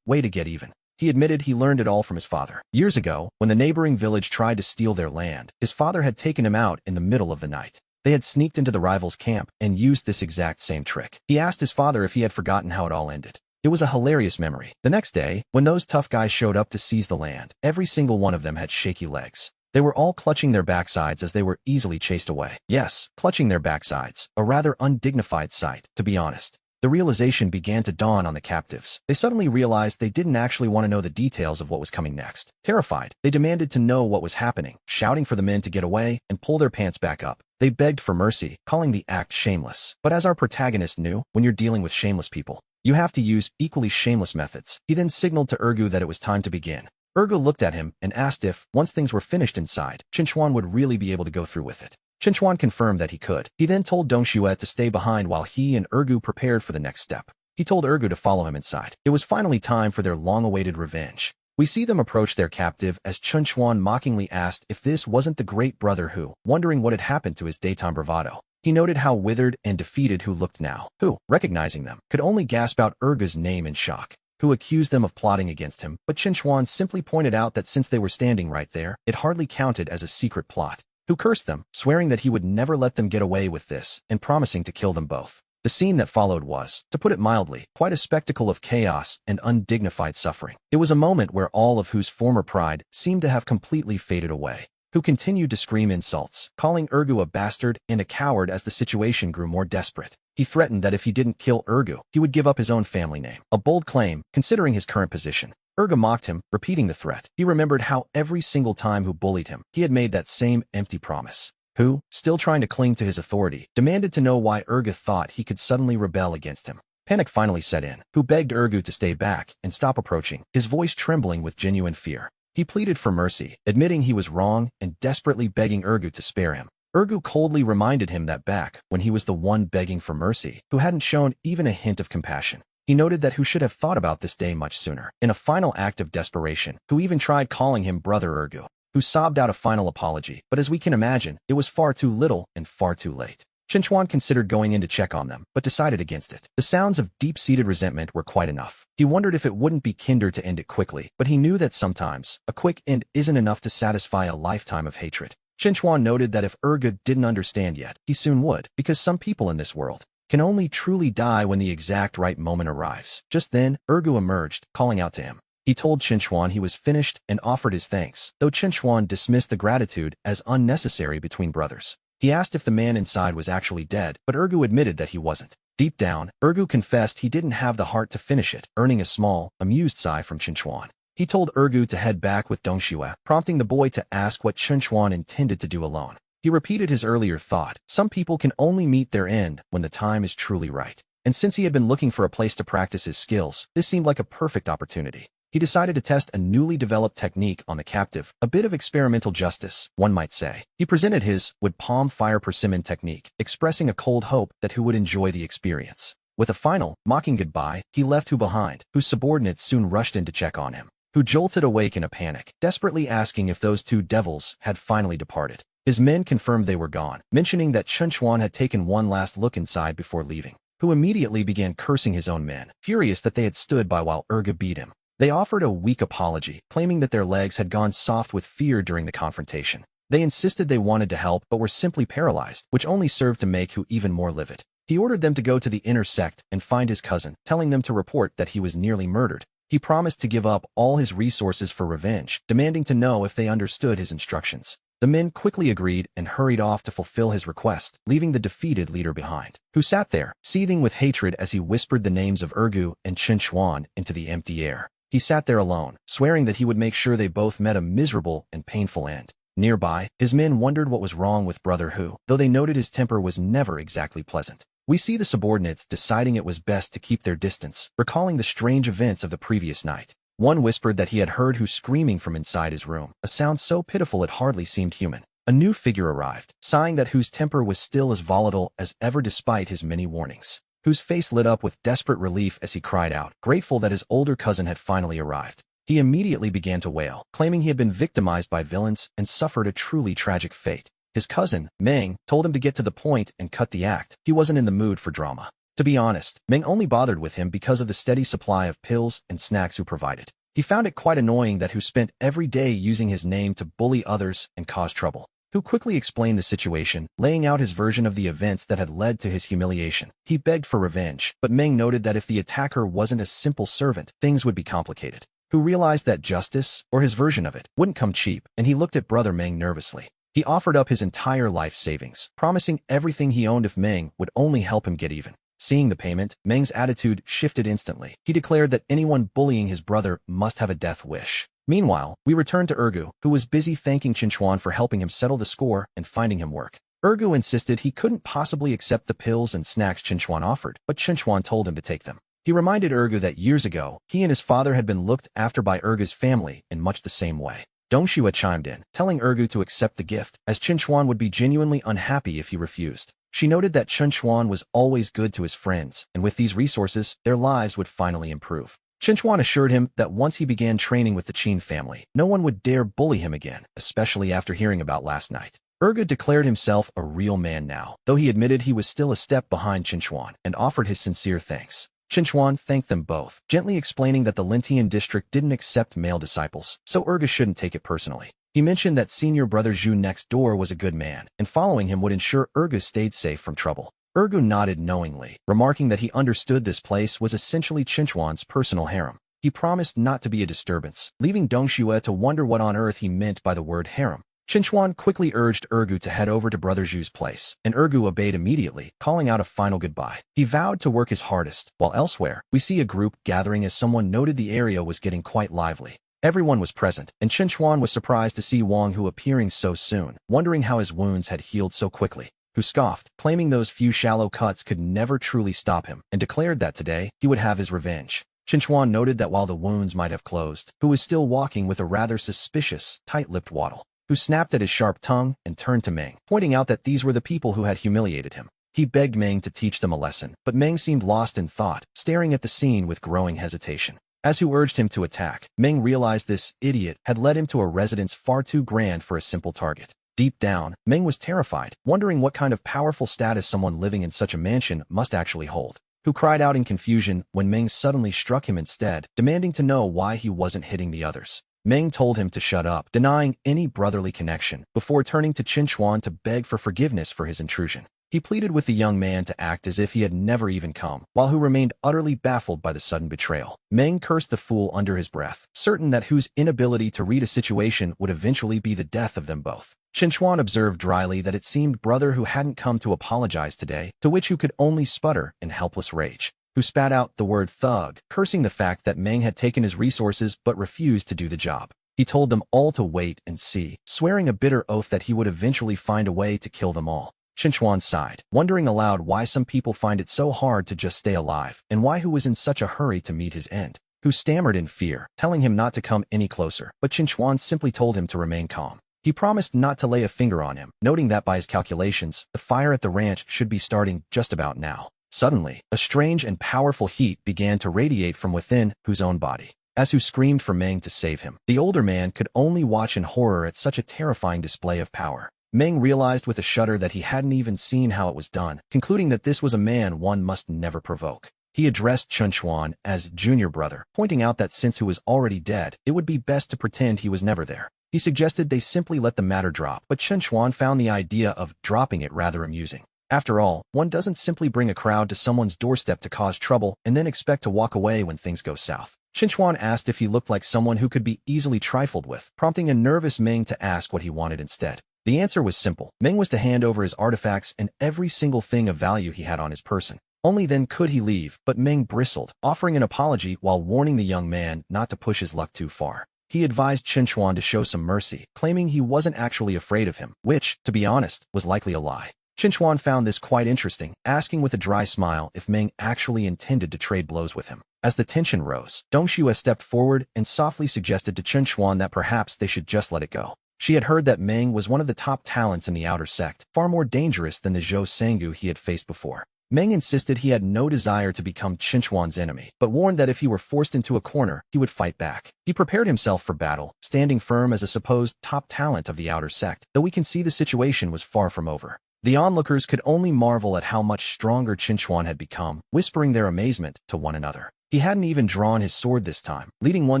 way to get even. He admitted he learned it all from his father. Years ago, when the neighboring village tried to steal their land, his father had taken him out in the middle of the night. They had sneaked into the rival's camp and used this exact same trick. He asked his father if he had forgotten how it all ended. It was a hilarious memory. The next day, when those tough guys showed up to seize the land, every single one of them had shaky legs. They were all clutching their backsides as they were easily chased away. Yes, clutching their backsides, a rather undignified sight, to be honest. The realization began to dawn on the captives. They suddenly realized they didn't actually want to know the details of what was coming next. Terrified, they demanded to know what was happening, shouting for the men to get away and pull their pants back up. They begged for mercy, calling the act shameless. But as our protagonist knew, when you're dealing with shameless people, you have to use equally shameless methods. He then signaled to Ergu that it was time to begin. Ergu looked at him and asked if, once things were finished inside, Chinchuan would really be able to go through with it. Chinchuan confirmed that he could. He then told Donghua to stay behind while he and Ergu prepared for the next step. He told Ergu to follow him inside. It was finally time for their long-awaited revenge. We see them approach their captive as Chinchuan mockingly asked if this wasn't the great brother who, wondering what had happened to his daytime bravado. He noted how withered and defeated Hu looked now. Hu, recognizing them, could only gasp out Ergu's name in shock. Hu accused them of plotting against him, but Chinchuan simply pointed out that since they were standing right there, it hardly counted as a secret plot. Hu cursed them, swearing that he would never let them get away with this, and promising to kill them both. The scene that followed was, to put it mildly, quite a spectacle of chaos and undignified suffering. It was a moment where all of Hu's former pride seemed to have completely faded away. Hu continued to scream insults, calling Ergu a bastard and a coward as the situation grew more desperate. He threatened that if he didn't kill Ergu, he would give up his own family name. A bold claim, considering his current position. Ergu mocked him, repeating the threat. He remembered how every single time Hu bullied him, he had made that same empty promise. Hu, still trying to cling to his authority, demanded to know why Ergu thought he could suddenly rebel against him. Panic finally set in. Hu begged Ergu to stay back and stop approaching, his voice trembling with genuine fear. He pleaded for mercy, admitting he was wrong and desperately begging Ergu to spare him. Ergu coldly reminded him that back when he was the one begging for mercy, Hu hadn't shown even a hint of compassion. He noted that Hu should have thought about this day much sooner. In a final act of desperation, Hu even tried calling him Brother Ergu. Hu sobbed out a final apology, but as we can imagine, it was far too little and far too late. Chinchuan considered going in to check on them, but decided against it. The sounds of deep-seated resentment were quite enough. He wondered if it wouldn't be kinder to end it quickly, but he knew that sometimes, a quick end isn't enough to satisfy a lifetime of hatred. Chinchuan noted that if Ergu didn't understand yet, he soon would, because some people in this world can only truly die when the exact right moment arrives. Just then, Ergu emerged, calling out to him. He told Chinchuan he was finished and offered his thanks, though Chinchuan dismissed the gratitude as unnecessary between brothers. He asked if the man inside was actually dead, but Ergu admitted that he wasn't. Deep down, Ergu confessed he didn't have the heart to finish it, earning a small, amused sigh from Chinchuan. He told Ergu to head back with Donghua, prompting the boy to ask what Chinchuan intended to do alone. He repeated his earlier thought, some people can only meet their end when the time is truly right. And since he had been looking for a place to practice his skills, this seemed like a perfect opportunity. He decided to test a newly developed technique on the captive, a bit of experimental justice, one might say. He presented his wood palm fire persimmon technique, expressing a cold hope that Hu would enjoy the experience. With a final, mocking goodbye, he left Hu behind, whose subordinates soon rushed in to check on him. Hu jolted awake in a panic, desperately asking if those two devils had finally departed. His men confirmed they were gone, mentioning that Chinchuan had taken one last look inside before leaving. Hu immediately began cursing his own men, furious that they had stood by while Ergu beat him. They offered a weak apology, claiming that their legs had gone soft with fear during the confrontation. They insisted they wanted to help but were simply paralyzed, which only served to make Hu even more livid. He ordered them to go to the inner sect and find his cousin, telling them to report that he was nearly murdered. He promised to give up all his resources for revenge, demanding to know if they understood his instructions. The men quickly agreed and hurried off to fulfill his request, leaving the defeated leader behind, who sat there, seething with hatred as he whispered the names of Ergu and Chen Xuan into the empty air. He sat there alone, swearing that he would make sure they both met a miserable and painful end. Nearby, his men wondered what was wrong with Brother Hu, though they noted his temper was never exactly pleasant. We see the subordinates deciding it was best to keep their distance, recalling the strange events of the previous night. One whispered that he had heard Hu screaming from inside his room, a sound so pitiful it hardly seemed human. A new figure arrived, sighing that Hu's temper was still as volatile as ever despite his many warnings. Hu's face lit up with desperate relief as he cried out, grateful that his older cousin had finally arrived. He immediately began to wail, claiming he had been victimized by villains and suffered a truly tragic fate. His cousin, Meng, told him to get to the point and cut the act. He wasn't in the mood for drama. To be honest, Meng only bothered with him because of the steady supply of pills and snacks Hu provided. He found it quite annoying that Hu spent every day using his name to bully others and cause trouble. Hu quickly explained the situation, laying out his version of the events that had led to his humiliation. He begged for revenge, but Meng noted that if the attacker wasn't a simple servant, things would be complicated. Hu realized that justice, or his version of it, wouldn't come cheap, and he looked at Brother Meng nervously. He offered up his entire life savings, promising everything he owned if Meng would only help him get even. Seeing the payment, Meng's attitude shifted instantly. He declared that anyone bullying his brother must have a death wish. Meanwhile, we returned to Ergu, who was busy thanking Chinchuan for helping him settle the score and finding him work. Ergu insisted he couldn't possibly accept the pills and snacks Chinchuan offered, but Chinchuan told him to take them. He reminded Ergu that years ago, he and his father had been looked after by Ergu's family in much the same way. Donghua chimed in, telling Ergu to accept the gift, as Chinchuan would be genuinely unhappy if he refused. She noted that Chinchuan was always good to his friends, and with these resources, their lives would finally improve. Chinchuan assured him that once he began training with the Qin family, no one would dare bully him again, especially after hearing about last night. Ergu declared himself a real man now, though he admitted he was still a step behind Chinchuan, and offered his sincere thanks. Chinchuan thanked them both, gently explaining that the Lintian district didn't accept male disciples, so Ergu shouldn't take it personally. He mentioned that senior brother Zhu next door was a good man, and following him would ensure Ergu stayed safe from trouble. Ergu nodded knowingly, remarking that he understood this place was essentially Chinchuan's personal harem. He promised not to be a disturbance, leaving Donghua to wonder what on earth he meant by the word harem. Chinchuan quickly urged Ergu to head over to Brother Zhu's place, and Ergu obeyed immediately, calling out a final goodbye. He vowed to work his hardest, while elsewhere, we see a group gathering as someone noted the area was getting quite lively. Everyone was present, and Chinchuan was surprised to see Wang Hu appearing so soon, wondering how his wounds had healed so quickly. Hu scoffed, claiming those few shallow cuts could never truly stop him, and declared that today, he would have his revenge. Chinchuan noted that while the wounds might have closed, Hu was still walking with a rather suspicious, tight-lipped waddle. Hu snapped at his sharp tongue and turned to Meng, pointing out that these were the people who had humiliated him. He begged Meng to teach them a lesson, but Meng seemed lost in thought, staring at the scene with growing hesitation. As Hu urged him to attack, Meng realized this idiot had led him to a residence far too grand for a simple target. Deep down, Meng was terrified, wondering what kind of powerful status someone living in such a mansion must actually hold. Hu cried out in confusion when Meng suddenly struck him instead, demanding to know why he wasn't hitting the others. Meng told him to shut up, denying any brotherly connection, before turning to Chinchuan to beg for forgiveness for his intrusion. He pleaded with the young man to act as if he had never even come, while Hu remained utterly baffled by the sudden betrayal. Meng cursed the fool under his breath, certain that Hu's inability to read a situation would eventually be the death of them both. Chinchuan observed dryly that it seemed Brother Hu hadn't come to apologize today, to which Hu could only sputter in helpless rage. Hu spat out the word thug, cursing the fact that Meng had taken his resources but refused to do the job. He told them all to wait and see, swearing a bitter oath that he would eventually find a way to kill them all. Chinchuan sighed, wondering aloud why some people find it so hard to just stay alive, and why Hu was in such a hurry to meet his end. Hu stammered in fear, telling him not to come any closer, but Chinchuan simply told him to remain calm. He promised not to lay a finger on him, noting that by his calculations, the fire at the ranch should be starting just about now. Suddenly, a strange and powerful heat began to radiate from within Hu's own body. As Hu screamed for Meng to save him, the older man could only watch in horror at such a terrifying display of power. Meng realized with a shudder that he hadn't even seen how it was done, concluding that this was a man one must never provoke. He addressed Chinchuan as junior brother, pointing out that since Hu was already dead, it would be best to pretend he was never there. He suggested they simply let the matter drop, but Chinchuan found the idea of dropping it rather amusing. After all, one doesn't simply bring a crowd to someone's doorstep to cause trouble and then expect to walk away when things go south. Qinchuan asked if he looked like someone who could be easily trifled with, prompting a nervous Meng to ask what he wanted instead. The answer was simple. Meng was to hand over his artifacts and every single thing of value he had on his person. Only then could he leave, but Meng bristled, offering an apology while warning the young man not to push his luck too far. He advised Qinchuan to show some mercy, claiming he wasn't actually afraid of him, which, to be honest, was likely a lie. Qinchuan found this quite interesting, asking with a dry smile if Meng actually intended to trade blows with him. As the tension rose, Donghua stepped forward and softly suggested to Qinchuan that perhaps they should just let it go. She had heard that Meng was one of the top talents in the outer sect, far more dangerous than the Zhou Sangu he had faced before. Meng insisted he had no desire to become Qinchuan's enemy, but warned that if he were forced into a corner, he would fight back. He prepared himself for battle, standing firm as a supposed top talent of the outer sect, though we can see the situation was far from over. The onlookers could only marvel at how much stronger Qinchuan had become, whispering their amazement to one another. He hadn't even drawn his sword this time, leading one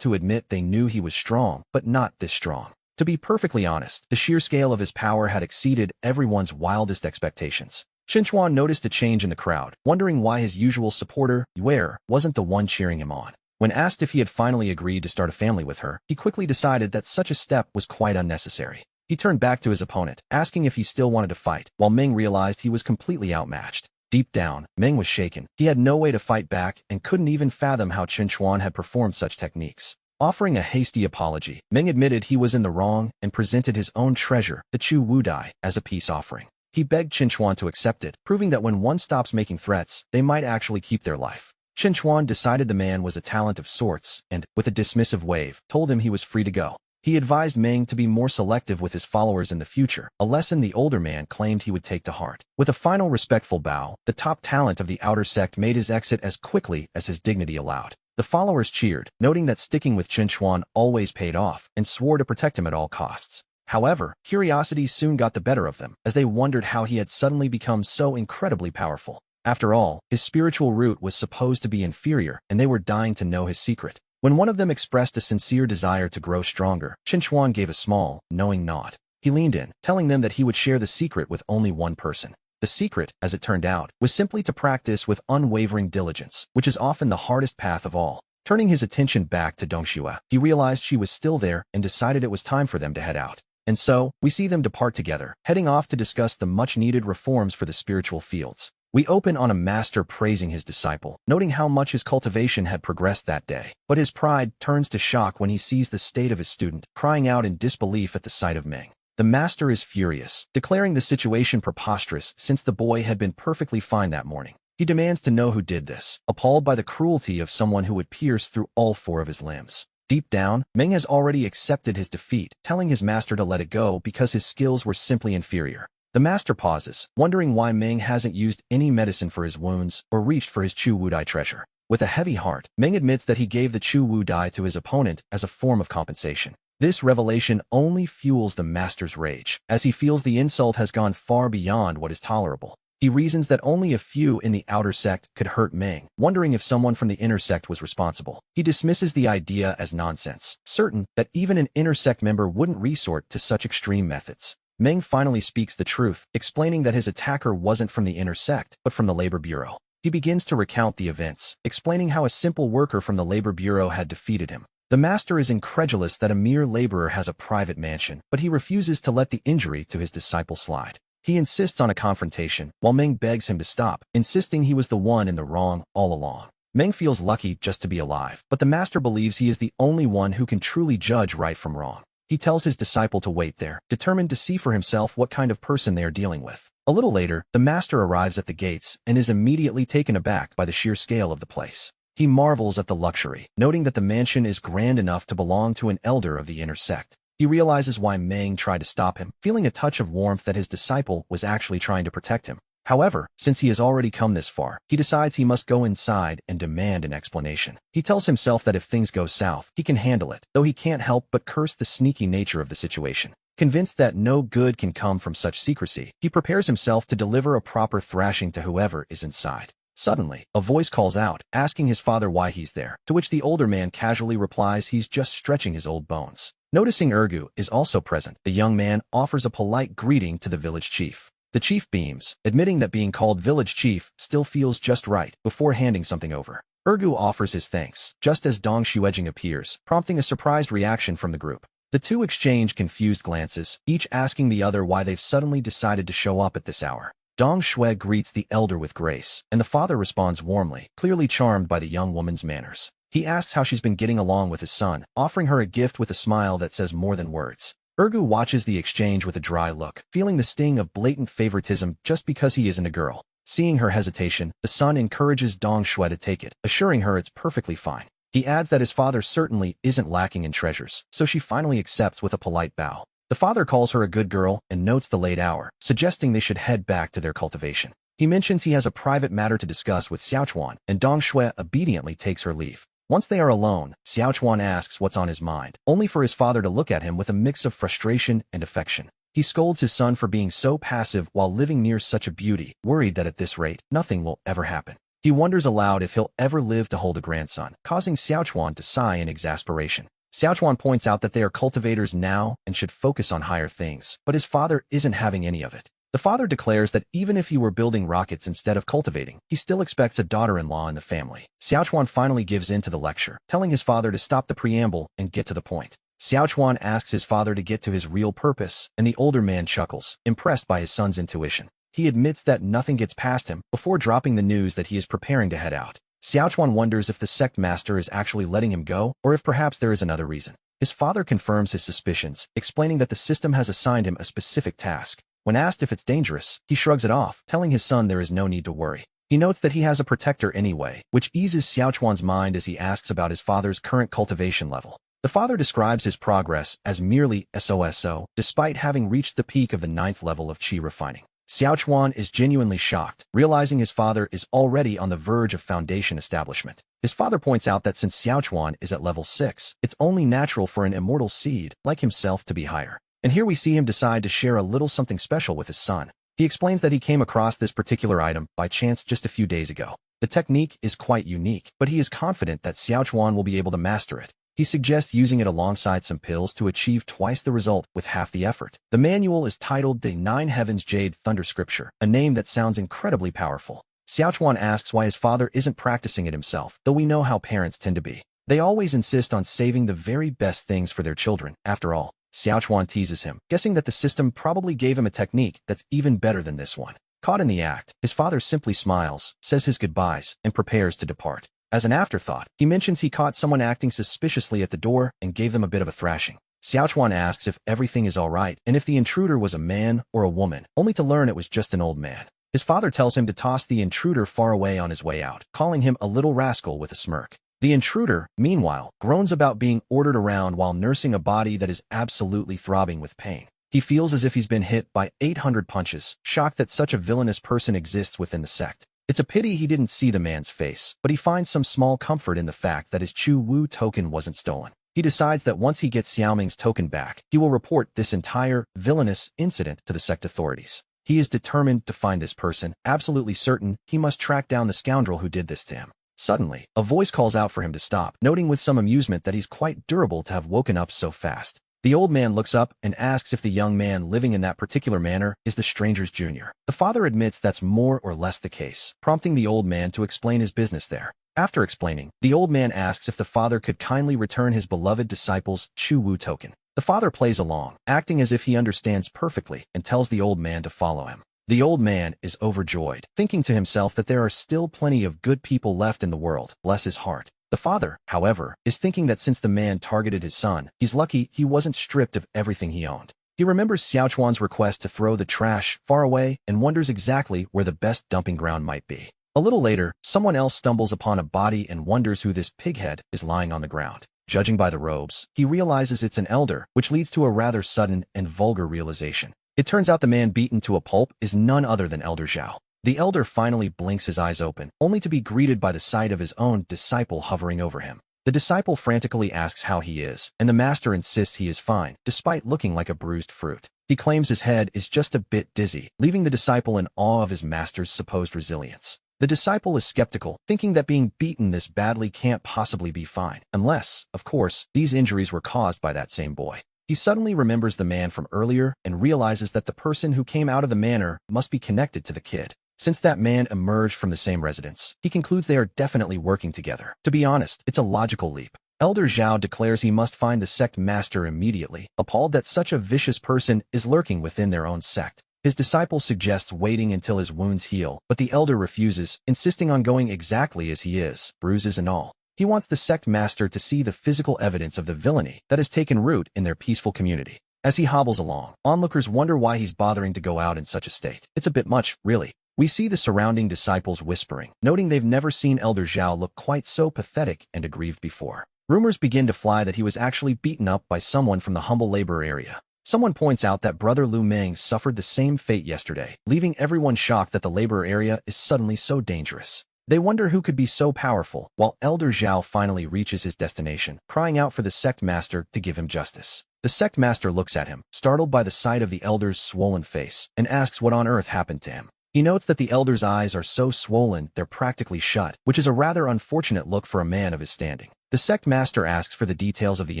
to admit they knew he was strong, but not this strong. To be perfectly honest, the sheer scale of his power had exceeded everyone's wildest expectations. Qinchuan noticed a change in the crowd, wondering why his usual supporter, Yue, wasn't the one cheering him on. When asked if he had finally agreed to start a family with her, he quickly decided that such a step was quite unnecessary. He turned back to his opponent, asking if he still wanted to fight, while Meng realized he was completely outmatched. Deep down, Meng was shaken. He had no way to fight back and couldn't even fathom how Qinchuan had performed such techniques. Offering a hasty apology, Meng admitted he was in the wrong and presented his own treasure, the Chu Wu Dai, as a peace offering. He begged Qinchuan to accept it, proving that when one stops making threats, they might actually keep their life. Qinchuan decided the man was a talent of sorts and, with a dismissive wave, told him he was free to go. He advised Meng to be more selective with his followers in the future, a lesson the older man claimed he would take to heart. With a final respectful bow, the top talent of the outer sect made his exit as quickly as his dignity allowed. The followers cheered, noting that sticking with Qinchuan always paid off, and swore to protect him at all costs. However, curiosity soon got the better of them, as they wondered how he had suddenly become so incredibly powerful. After all, his spiritual root was supposed to be inferior, and they were dying to know his secret. When one of them expressed a sincere desire to grow stronger, Qinchuan gave a small, knowing nod. He leaned in, telling them that he would share the secret with only one person. The secret, as it turned out, was simply to practice with unwavering diligence, which is often the hardest path of all. Turning his attention back to Donghua, he realized she was still there and decided it was time for them to head out. And so, we see them depart together, heading off to discuss the much-needed reforms for the spiritual fields. We open on a master praising his disciple, noting how much his cultivation had progressed that day. But his pride turns to shock when he sees the state of his student, crying out in disbelief at the sight of Meng. The master is furious, declaring the situation preposterous since the boy had been perfectly fine that morning. He demands to know who did this, appalled by the cruelty of someone who would pierce through all four of his limbs. Deep down, Meng has already accepted his defeat, telling his master to let it go because his skills were simply inferior. The master pauses, wondering why Meng hasn't used any medicine for his wounds or reached for his Chu Wu Dai treasure. With a heavy heart, Meng admits that he gave the Chu Wu Dai to his opponent as a form of compensation. This revelation only fuels the master's rage, as he feels the insult has gone far beyond what is tolerable. He reasons that only a few in the outer sect could hurt Meng, wondering if someone from the inner sect was responsible. He dismisses the idea as nonsense, certain that even an inner sect member wouldn't resort to such extreme methods. Meng finally speaks the truth, explaining that his attacker wasn't from the inner sect, but from the labor bureau. He begins to recount the events, explaining how a simple worker from the labor bureau had defeated him. The master is incredulous that a mere laborer has a private mansion, but he refuses to let the injury to his disciple slide. He insists on a confrontation, while Meng begs him to stop, insisting he was the one in the wrong all along. Meng feels lucky just to be alive, but the master believes he is the only one who can truly judge right from wrong. He tells his disciple to wait there, determined to see for himself what kind of person they are dealing with. A little later, the master arrives at the gates and is immediately taken aback by the sheer scale of the place. He marvels at the luxury, noting that the mansion is grand enough to belong to an elder of the inner sect. He realizes why Meng tried to stop him, feeling a touch of warmth that his disciple was actually trying to protect him. However, since he has already come this far, he decides he must go inside and demand an explanation. He tells himself that if things go south, he can handle it, though he can't help but curse the sneaky nature of the situation. Convinced that no good can come from such secrecy, he prepares himself to deliver a proper thrashing to whoever is inside. Suddenly, a voice calls out, asking his father why he's there, to which the older man casually replies he's just stretching his old bones. Noticing Ergu is also present, the young man offers a polite greeting to the village chief. The chief beams, admitting that being called village chief still feels just right, before handing something over. Ergu offers his thanks, just as Dong Shuejing appears, prompting a surprised reaction from the group. The two exchange confused glances, each asking the other why they've suddenly decided to show up at this hour. Dong Shui greets the elder with grace, and the father responds warmly, clearly charmed by the young woman's manners. He asks how she's been getting along with his son, offering her a gift with a smile that says more than words. Ergu watches the exchange with a dry look, feeling the sting of blatant favoritism just because he isn't a girl. Seeing her hesitation, the son encourages Dong Shui to take it, assuring her it's perfectly fine. He adds that his father certainly isn't lacking in treasures, so she finally accepts with a polite bow. The father calls her a good girl and notes the late hour, suggesting they should head back to their cultivation. He mentions he has a private matter to discuss with Xiaochuan, and Dong Shui obediently takes her leave. Once they are alone, Xiaochuan asks what's on his mind, only for his father to look at him with a mix of frustration and affection. He scolds his son for being so passive while living near such a beauty, worried that at this rate, nothing will ever happen. He wonders aloud if he'll ever live to hold a grandson, causing Xiaochuan to sigh in exasperation. Xiaochuan points out that they are cultivators now and should focus on higher things, but his father isn't having any of it. The father declares that even if he were building rockets instead of cultivating, he still expects a daughter-in-law in the family. Xiaochuan finally gives in to the lecture, telling his father to stop the preamble and get to the point. Xiaochuan asks his father to get to his real purpose, and the older man chuckles, impressed by his son's intuition. He admits that nothing gets past him, before dropping the news that he is preparing to head out. Xiaochuan wonders if the sect master is actually letting him go, or if perhaps there is another reason. His father confirms his suspicions, explaining that the system has assigned him a specific task. When asked if it's dangerous, he shrugs it off, telling his son there is no need to worry. He notes that he has a protector anyway, which eases Xiaochuan's mind as he asks about his father's current cultivation level. The father describes his progress as merely SOSO, despite having reached the peak of the 9th level of qi refining. Xiaochuan is genuinely shocked, realizing his father is already on the verge of foundation establishment. His father points out that since Xiaochuan is at level 6, it's only natural for an immortal seed, like himself, to be higher. And here we see him decide to share a little something special with his son. He explains that he came across this particular item by chance just a few days ago. The technique is quite unique, but he is confident that Xiaochuan will be able to master it. He suggests using it alongside some pills to achieve twice the result with half the effort. The manual is titled the 9 Heavens Jade Thunder Scripture, a name that sounds incredibly powerful. Xiaochuan asks why his father isn't practicing it himself, though we know how parents tend to be. They always insist on saving the very best things for their children, after all. Xiaochuan teases him, guessing that the system probably gave him a technique that's even better than this one. Caught in the act, his father simply smiles, says his goodbyes, and prepares to depart. As an afterthought, he mentions he caught someone acting suspiciously at the door and gave them a bit of a thrashing. Xiaochuan asks if everything is all right and if the intruder was a man or a woman, only to learn it was just an old man. His father tells him to toss the intruder far away on his way out, calling him a little rascal with a smirk. The intruder, meanwhile, groans about being ordered around while nursing a body that is absolutely throbbing with pain. He feels as if he's been hit by 800 punches, shocked that such a villainous person exists within the sect. It's a pity he didn't see the man's face, but he finds some small comfort in the fact that his Chu Wu token wasn't stolen. He decides that once he gets Xiaoming's token back, he will report this entire villainous incident to the sect authorities. He is determined to find this person, absolutely certain he must track down the scoundrel who did this to him. Suddenly, a voice calls out for him to stop, noting with some amusement that he's quite durable to have woken up so fast. The old man looks up and asks if the young man living in that particular manner is the stranger's junior. The father admits that's more or less the case, prompting the old man to explain his business there. After explaining, the old man asks if the father could kindly return his beloved disciple's Chu Wu token. The father plays along, acting as if he understands perfectly, and tells the old man to follow him. The old man is overjoyed, thinking to himself that there are still plenty of good people left in the world, bless his heart. The father, however, is thinking that since the man targeted his son, he's lucky he wasn't stripped of everything he owned. He remembers Xiaochuan's request to throw the trash far away and wonders exactly where the best dumping ground might be. A little later, someone else stumbles upon a body and wonders who this pighead is lying on the ground. Judging by the robes, he realizes it's an elder, which leads to a rather sudden and vulgar realization. It turns out the man beaten to a pulp is none other than Elder Zhao. The elder finally blinks his eyes open, only to be greeted by the sight of his own disciple hovering over him. The disciple frantically asks how he is, and the master insists he is fine, despite looking like a bruised fruit. He claims his head is just a bit dizzy, leaving the disciple in awe of his master's supposed resilience. The disciple is skeptical, thinking that being beaten this badly can't possibly be fine, unless, of course, these injuries were caused by that same boy. He suddenly remembers the man from earlier and realizes that the person who came out of the manor must be connected to the kid. Since that man emerged from the same residence, he concludes they are definitely working together. To be honest, it's a logical leap. Elder Zhao declares he must find the sect master immediately, appalled that such a vicious person is lurking within their own sect. His disciple suggests waiting until his wounds heal, but the elder refuses, insisting on going exactly as he is, bruises and all. He wants the sect master to see the physical evidence of the villainy that has taken root in their peaceful community. As he hobbles along, onlookers wonder why he's bothering to go out in such a state. It's a bit much, really. We see the surrounding disciples whispering, noting they've never seen Elder Zhao look quite so pathetic and aggrieved before. Rumors begin to fly that he was actually beaten up by someone from the humble labor area. Someone points out that brother Lu Meng suffered the same fate yesterday, leaving everyone shocked that the labor area is suddenly so dangerous. They wonder who could be so powerful, while Elder Zhao finally reaches his destination, crying out for the sect master to give him justice. The sect master looks at him, startled by the sight of the elder's swollen face, and asks what on earth happened to him. He notes that the elder's eyes are so swollen they're practically shut, which is a rather unfortunate look for a man of his standing. The sect master asks for the details of the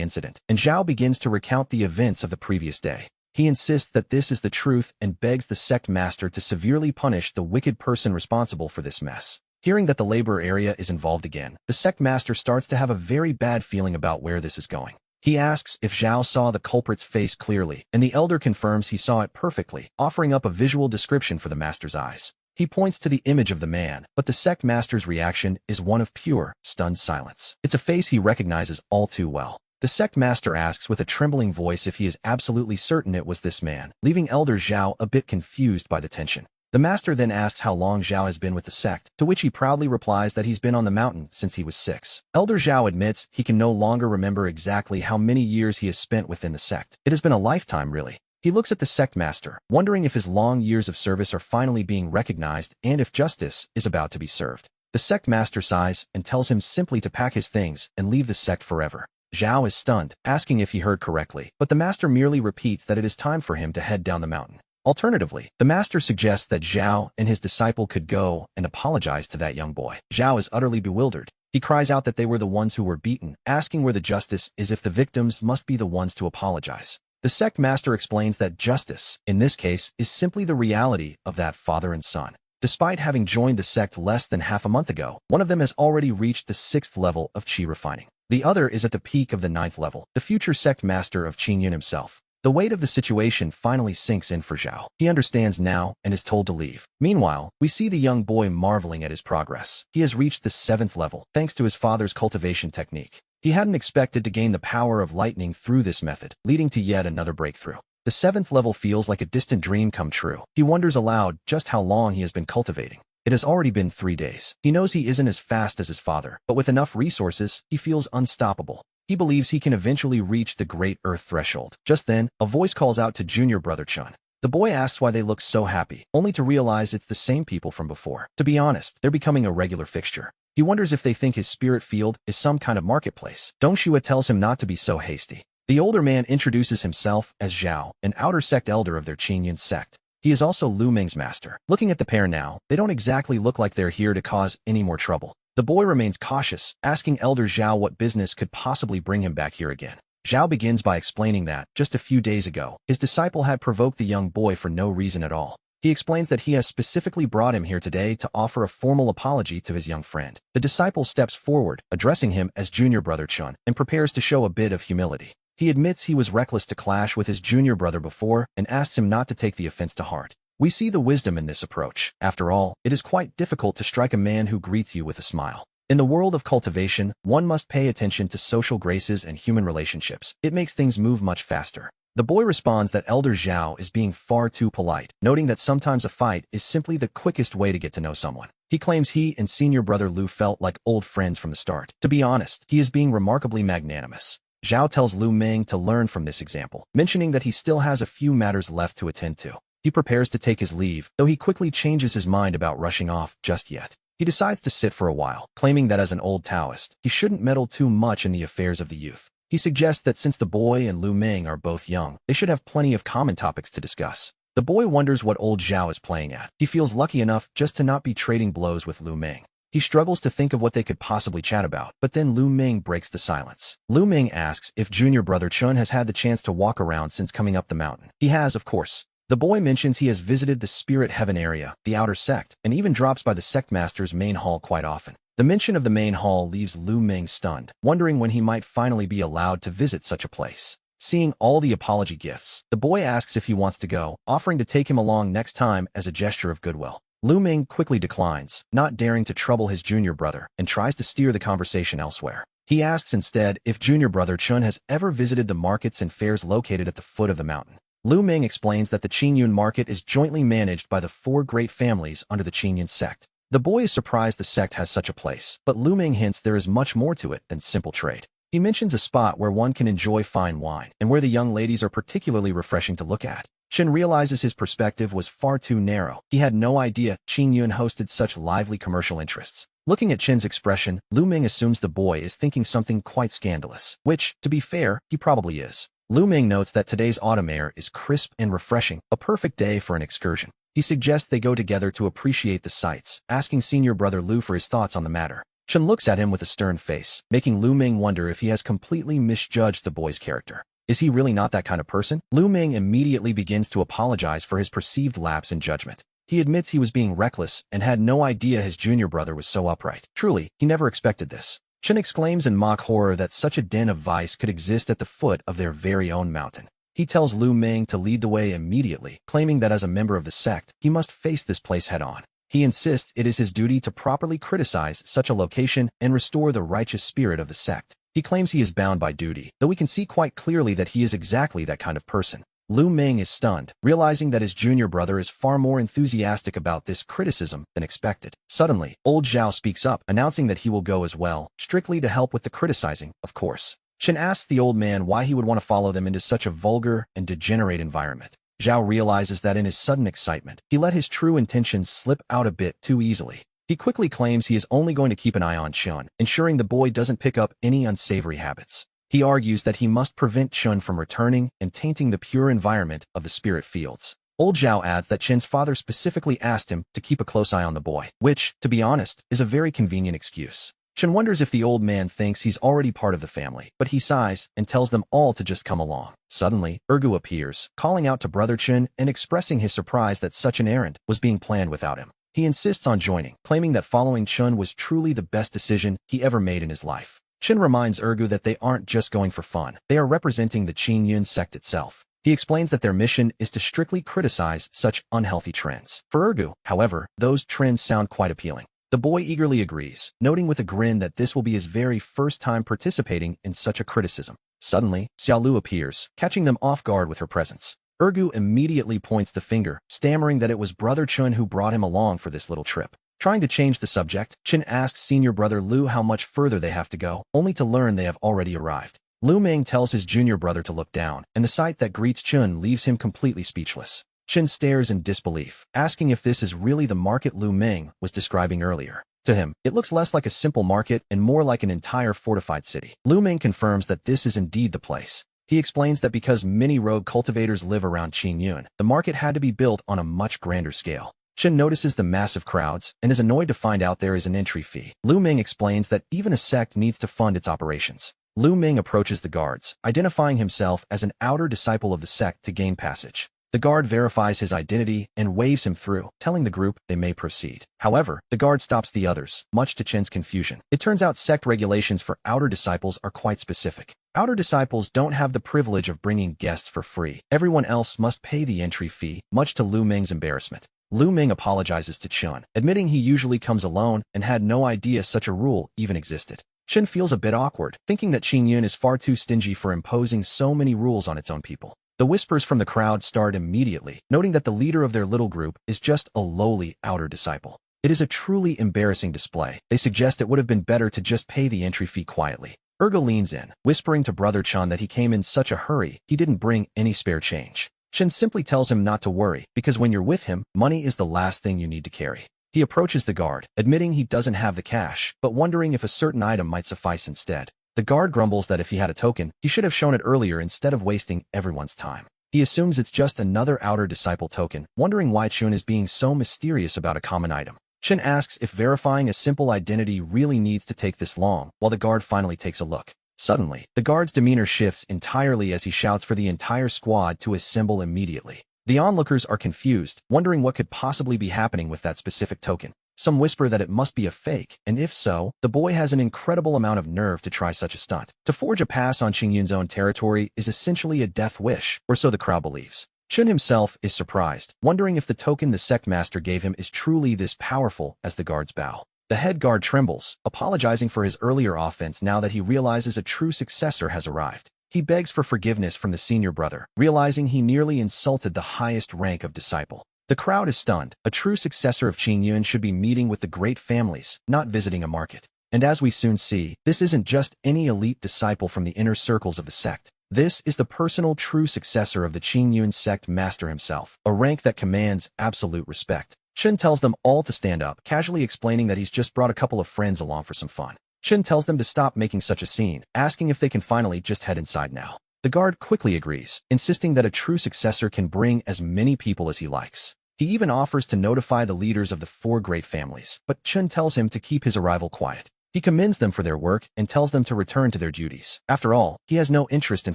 incident, and Zhao begins to recount the events of the previous day. He insists that this is the truth and begs the sect master to severely punish the wicked person responsible for this mess. Hearing that the labor area is involved again, the sect master starts to have a very bad feeling about where this is going. He asks if Zhao saw the culprit's face clearly, and the elder confirms he saw it perfectly, offering up a visual description for the master's eyes. He points to the image of the man, but the sect master's reaction is one of pure, stunned silence. It's a face he recognizes all too well. The sect master asks with a trembling voice if he is absolutely certain it was this man, leaving Elder Zhao a bit confused by the tension. The master then asks how long Zhao has been with the sect, to which he proudly replies that he's been on the mountain since he was 6. Elder Zhao admits he can no longer remember exactly how many years he has spent within the sect. It has been a lifetime, really. He looks at the sect master, wondering if his long years of service are finally being recognized and if justice is about to be served. The sect master sighs and tells him simply to pack his things and leave the sect forever. Zhao is stunned, asking if he heard correctly, but the master merely repeats that it is time for him to head down the mountain. Alternatively, the master suggests that Zhao and his disciple could go and apologize to that young boy. Zhao is utterly bewildered. He cries out that they were the ones who were beaten, asking where the justice is if the victims must be the ones to apologize. The sect master explains that justice, in this case, is simply the reality of that father and son. Despite having joined the sect less than half a month ago, one of them has already reached the 6th level of Qi refining. The other is at the peak of the 9th level, the future sect master of Qingyun himself. The weight of the situation finally sinks in for Zhao. He understands now and is told to leave. Meanwhile, we see the young boy marveling at his progress. He has reached the 7th level, thanks to his father's cultivation technique. He hadn't expected to gain the power of lightning through this method, leading to yet another breakthrough. The 7th level feels like a distant dream come true. He wonders aloud just how long he has been cultivating. It has already been 3 days. He knows he isn't as fast as his father, but with enough resources, he feels unstoppable. He believes he can eventually reach the Great Earth threshold. Just then, a voice calls out to junior brother Chun. The boy asks why they look so happy, only to realize it's the same people from before. To be honest, they're becoming a regular fixture. He wonders if they think his spirit field is some kind of marketplace. Donghua tells him not to be so hasty. The older man introduces himself as Zhao, an outer sect elder of their Qingyun sect. He is also Lu Meng's master. Looking at the pair now, they don't exactly look like they're here to cause any more trouble. The boy remains cautious, asking Elder Zhao what business could possibly bring him back here again. Zhao begins by explaining that, just a few days ago, his disciple had provoked the young boy for no reason at all. He explains that he has specifically brought him here today to offer a formal apology to his young friend. The disciple steps forward, addressing him as junior brother Chun, and prepares to show a bit of humility. He admits he was reckless to clash with his junior brother before and asks him not to take the offense to heart. We see the wisdom in this approach. After all, it is quite difficult to strike a man who greets you with a smile. In the world of cultivation, one must pay attention to social graces and human relationships. It makes things move much faster. The boy responds that Elder Zhao is being far too polite, noting that sometimes a fight is simply the quickest way to get to know someone. He claims he and senior brother Lu felt like old friends from the start. To be honest, he is being remarkably magnanimous. Zhao tells Lu Meng to learn from this example, mentioning that he still has a few matters left to attend to. He prepares to take his leave, though he quickly changes his mind about rushing off just yet. He decides to sit for a while, claiming that as an old Taoist, he shouldn't meddle too much in the affairs of the youth. He suggests that since the boy and Lu Meng are both young, they should have plenty of common topics to discuss. The boy wonders what old Zhao is playing at. He feels lucky enough just to not be trading blows with Lu Meng. He struggles to think of what they could possibly chat about, but then Lu Ming breaks the silence. Lu Ming asks if junior brother Chun has had the chance to walk around since coming up the mountain. He has, of course. The boy mentions he has visited the Spirit Heaven area, the outer sect, and even drops by the sect master's main hall quite often. The mention of the main hall leaves Lu Ming stunned, wondering when he might finally be allowed to visit such a place. Seeing all the apology gifts, the boy asks if he wants to go, offering to take him along next time as a gesture of goodwill. Lu Ming quickly declines, not daring to trouble his junior brother, and tries to steer the conversation elsewhere. He asks instead if junior brother Chun has ever visited the markets and fairs located at the foot of the mountain. Lu Ming explains that the Qingyun market is jointly managed by the 4 great families under the Qingyun sect. The boy is surprised the sect has such a place, but Lu Ming hints there is much more to it than simple trade. He mentions a spot where one can enjoy fine wine, and where the young ladies are particularly refreshing to look at. Chen realizes his perspective was far too narrow. He had no idea Qingyun hosted such lively commercial interests. Looking at Chen's expression, Lu Ming assumes the boy is thinking something quite scandalous, which, to be fair, he probably is. Lu Ming notes that today's autumn air is crisp and refreshing, a perfect day for an excursion. He suggests they go together to appreciate the sights, asking senior brother Lu for his thoughts on the matter. Chen looks at him with a stern face, making Lu Ming wonder if he has completely misjudged the boy's character. Is he really not that kind of person? Lu Ming immediately begins to apologize for his perceived lapse in judgment. He admits he was being reckless and had no idea his junior brother was so upright. Truly, he never expected this. Chen exclaims in mock horror that such a den of vice could exist at the foot of their very own mountain. He tells Lu Ming to lead the way immediately, claiming that as a member of the sect, he must face this place head-on. He insists it is his duty to properly criticize such a location and restore the righteous spirit of the sect. He claims he is bound by duty, though we can see quite clearly that he is exactly that kind of person. Lu Ming is stunned, realizing that his junior brother is far more enthusiastic about this criticism than expected. Suddenly, old Zhao speaks up, announcing that he will go as well, strictly to help with the criticizing, of course. Chen asks the old man why he would want to follow them into such a vulgar and degenerate environment. Zhao realizes that in his sudden excitement, he let his true intentions slip out a bit too easily. He quickly claims he is only going to keep an eye on Chun, ensuring the boy doesn't pick up any unsavory habits. He argues that he must prevent Chun from returning and tainting the pure environment of the spirit fields. Old Zhao adds that Chen's father specifically asked him to keep a close eye on the boy, which, to be honest, is a very convenient excuse. Chen wonders if the old man thinks he's already part of the family, but he sighs and tells them all to just come along. Suddenly, Ergu appears, calling out to Brother Chen and expressing his surprise that such an errand was being planned without him. He insists on joining, claiming that following Chun was truly the best decision he ever made in his life. Chen reminds Ergu that they aren't just going for fun, they are representing the Qingyun sect itself. He explains that their mission is to strictly criticize such unhealthy trends. For Ergu, however, those trends sound quite appealing. The boy eagerly agrees, noting with a grin that this will be his very first time participating in such a criticism. Suddenly, Xiaolu appears, catching them off guard with her presence. Ergu immediately points the finger, stammering that it was Brother Chun who brought him along for this little trip. Trying to change the subject, Chen asks senior brother Lu how much further they have to go, only to learn they have already arrived. Lu Ming tells his junior brother to look down, and the sight that greets Chun leaves him completely speechless. Chen stares in disbelief, asking if this is really the market Lu Ming was describing earlier. To him, it looks less like a simple market and more like an entire fortified city. Lu Ming confirms that this is indeed the place. He explains that because many rogue cultivators live around Qingyun, the market had to be built on a much grander scale. Chen notices the massive crowds and is annoyed to find out there is an entry fee. Lu Ming explains that even a sect needs to fund its operations. Lu Ming approaches the guards, identifying himself as an outer disciple of the sect to gain passage. The guard verifies his identity and waves him through, telling the group they may proceed. However, the guard stops the others, much to Chen's confusion. It turns out sect regulations for outer disciples are quite specific. Outer disciples don't have the privilege of bringing guests for free. Everyone else must pay the entry fee, much to Lu Ming's embarrassment. Lu Ming apologizes to Chen, admitting he usually comes alone and had no idea such a rule even existed. Chen feels a bit awkward, thinking that Qingyun is far too stingy for imposing so many rules on its own people. The whispers from the crowd start immediately, noting that the leader of their little group is just a lowly outer disciple. It is a truly embarrassing display. They suggest it would have been better to just pay the entry fee quietly. Erga leans in, whispering to Brother Chan that he came in such a hurry he didn't bring any spare change. Chen simply tells him not to worry, because when you're with him, money is the last thing you need to carry. He approaches the guard, admitting he doesn't have the cash, but wondering if a certain item might suffice instead. The guard grumbles that if he had a token, he should have shown it earlier instead of wasting everyone's time. He assumes it's just another outer disciple token, wondering why Chun is being so mysterious about a common item. Chen asks if verifying a simple identity really needs to take this long, while the guard finally takes a look. Suddenly, the guard's demeanor shifts entirely as he shouts for the entire squad to assemble immediately. The onlookers are confused, wondering what could possibly be happening with that specific token. Some whisper that it must be a fake, and if so, the boy has an incredible amount of nerve to try such a stunt. To forge a pass on Qingyun's own territory is essentially a death wish, or so the crowd believes. Chen himself is surprised, wondering if the token the sect master gave him is truly this powerful as the guards bow. The head guard trembles, apologizing for his earlier offense now that he realizes a true successor has arrived. He begs for forgiveness from the senior brother, realizing he nearly insulted the highest rank of disciple. The crowd is stunned. A true successor of Qingyun should be meeting with the great families, not visiting a market. And as we soon see, this isn't just any elite disciple from the inner circles of the sect. This is the personal true successor of the Qingyun sect master himself, a rank that commands absolute respect. Chen tells them all to stand up, casually explaining that he's just brought a couple of friends along for some fun. Chen tells them to stop making such a scene, asking if they can finally just head inside now. The guard quickly agrees, insisting that a true successor can bring as many people as he likes. He even offers to notify the leaders of the 4 great families, but Chen tells him to keep his arrival quiet. He commends them for their work and tells them to return to their duties. After all, he has no interest in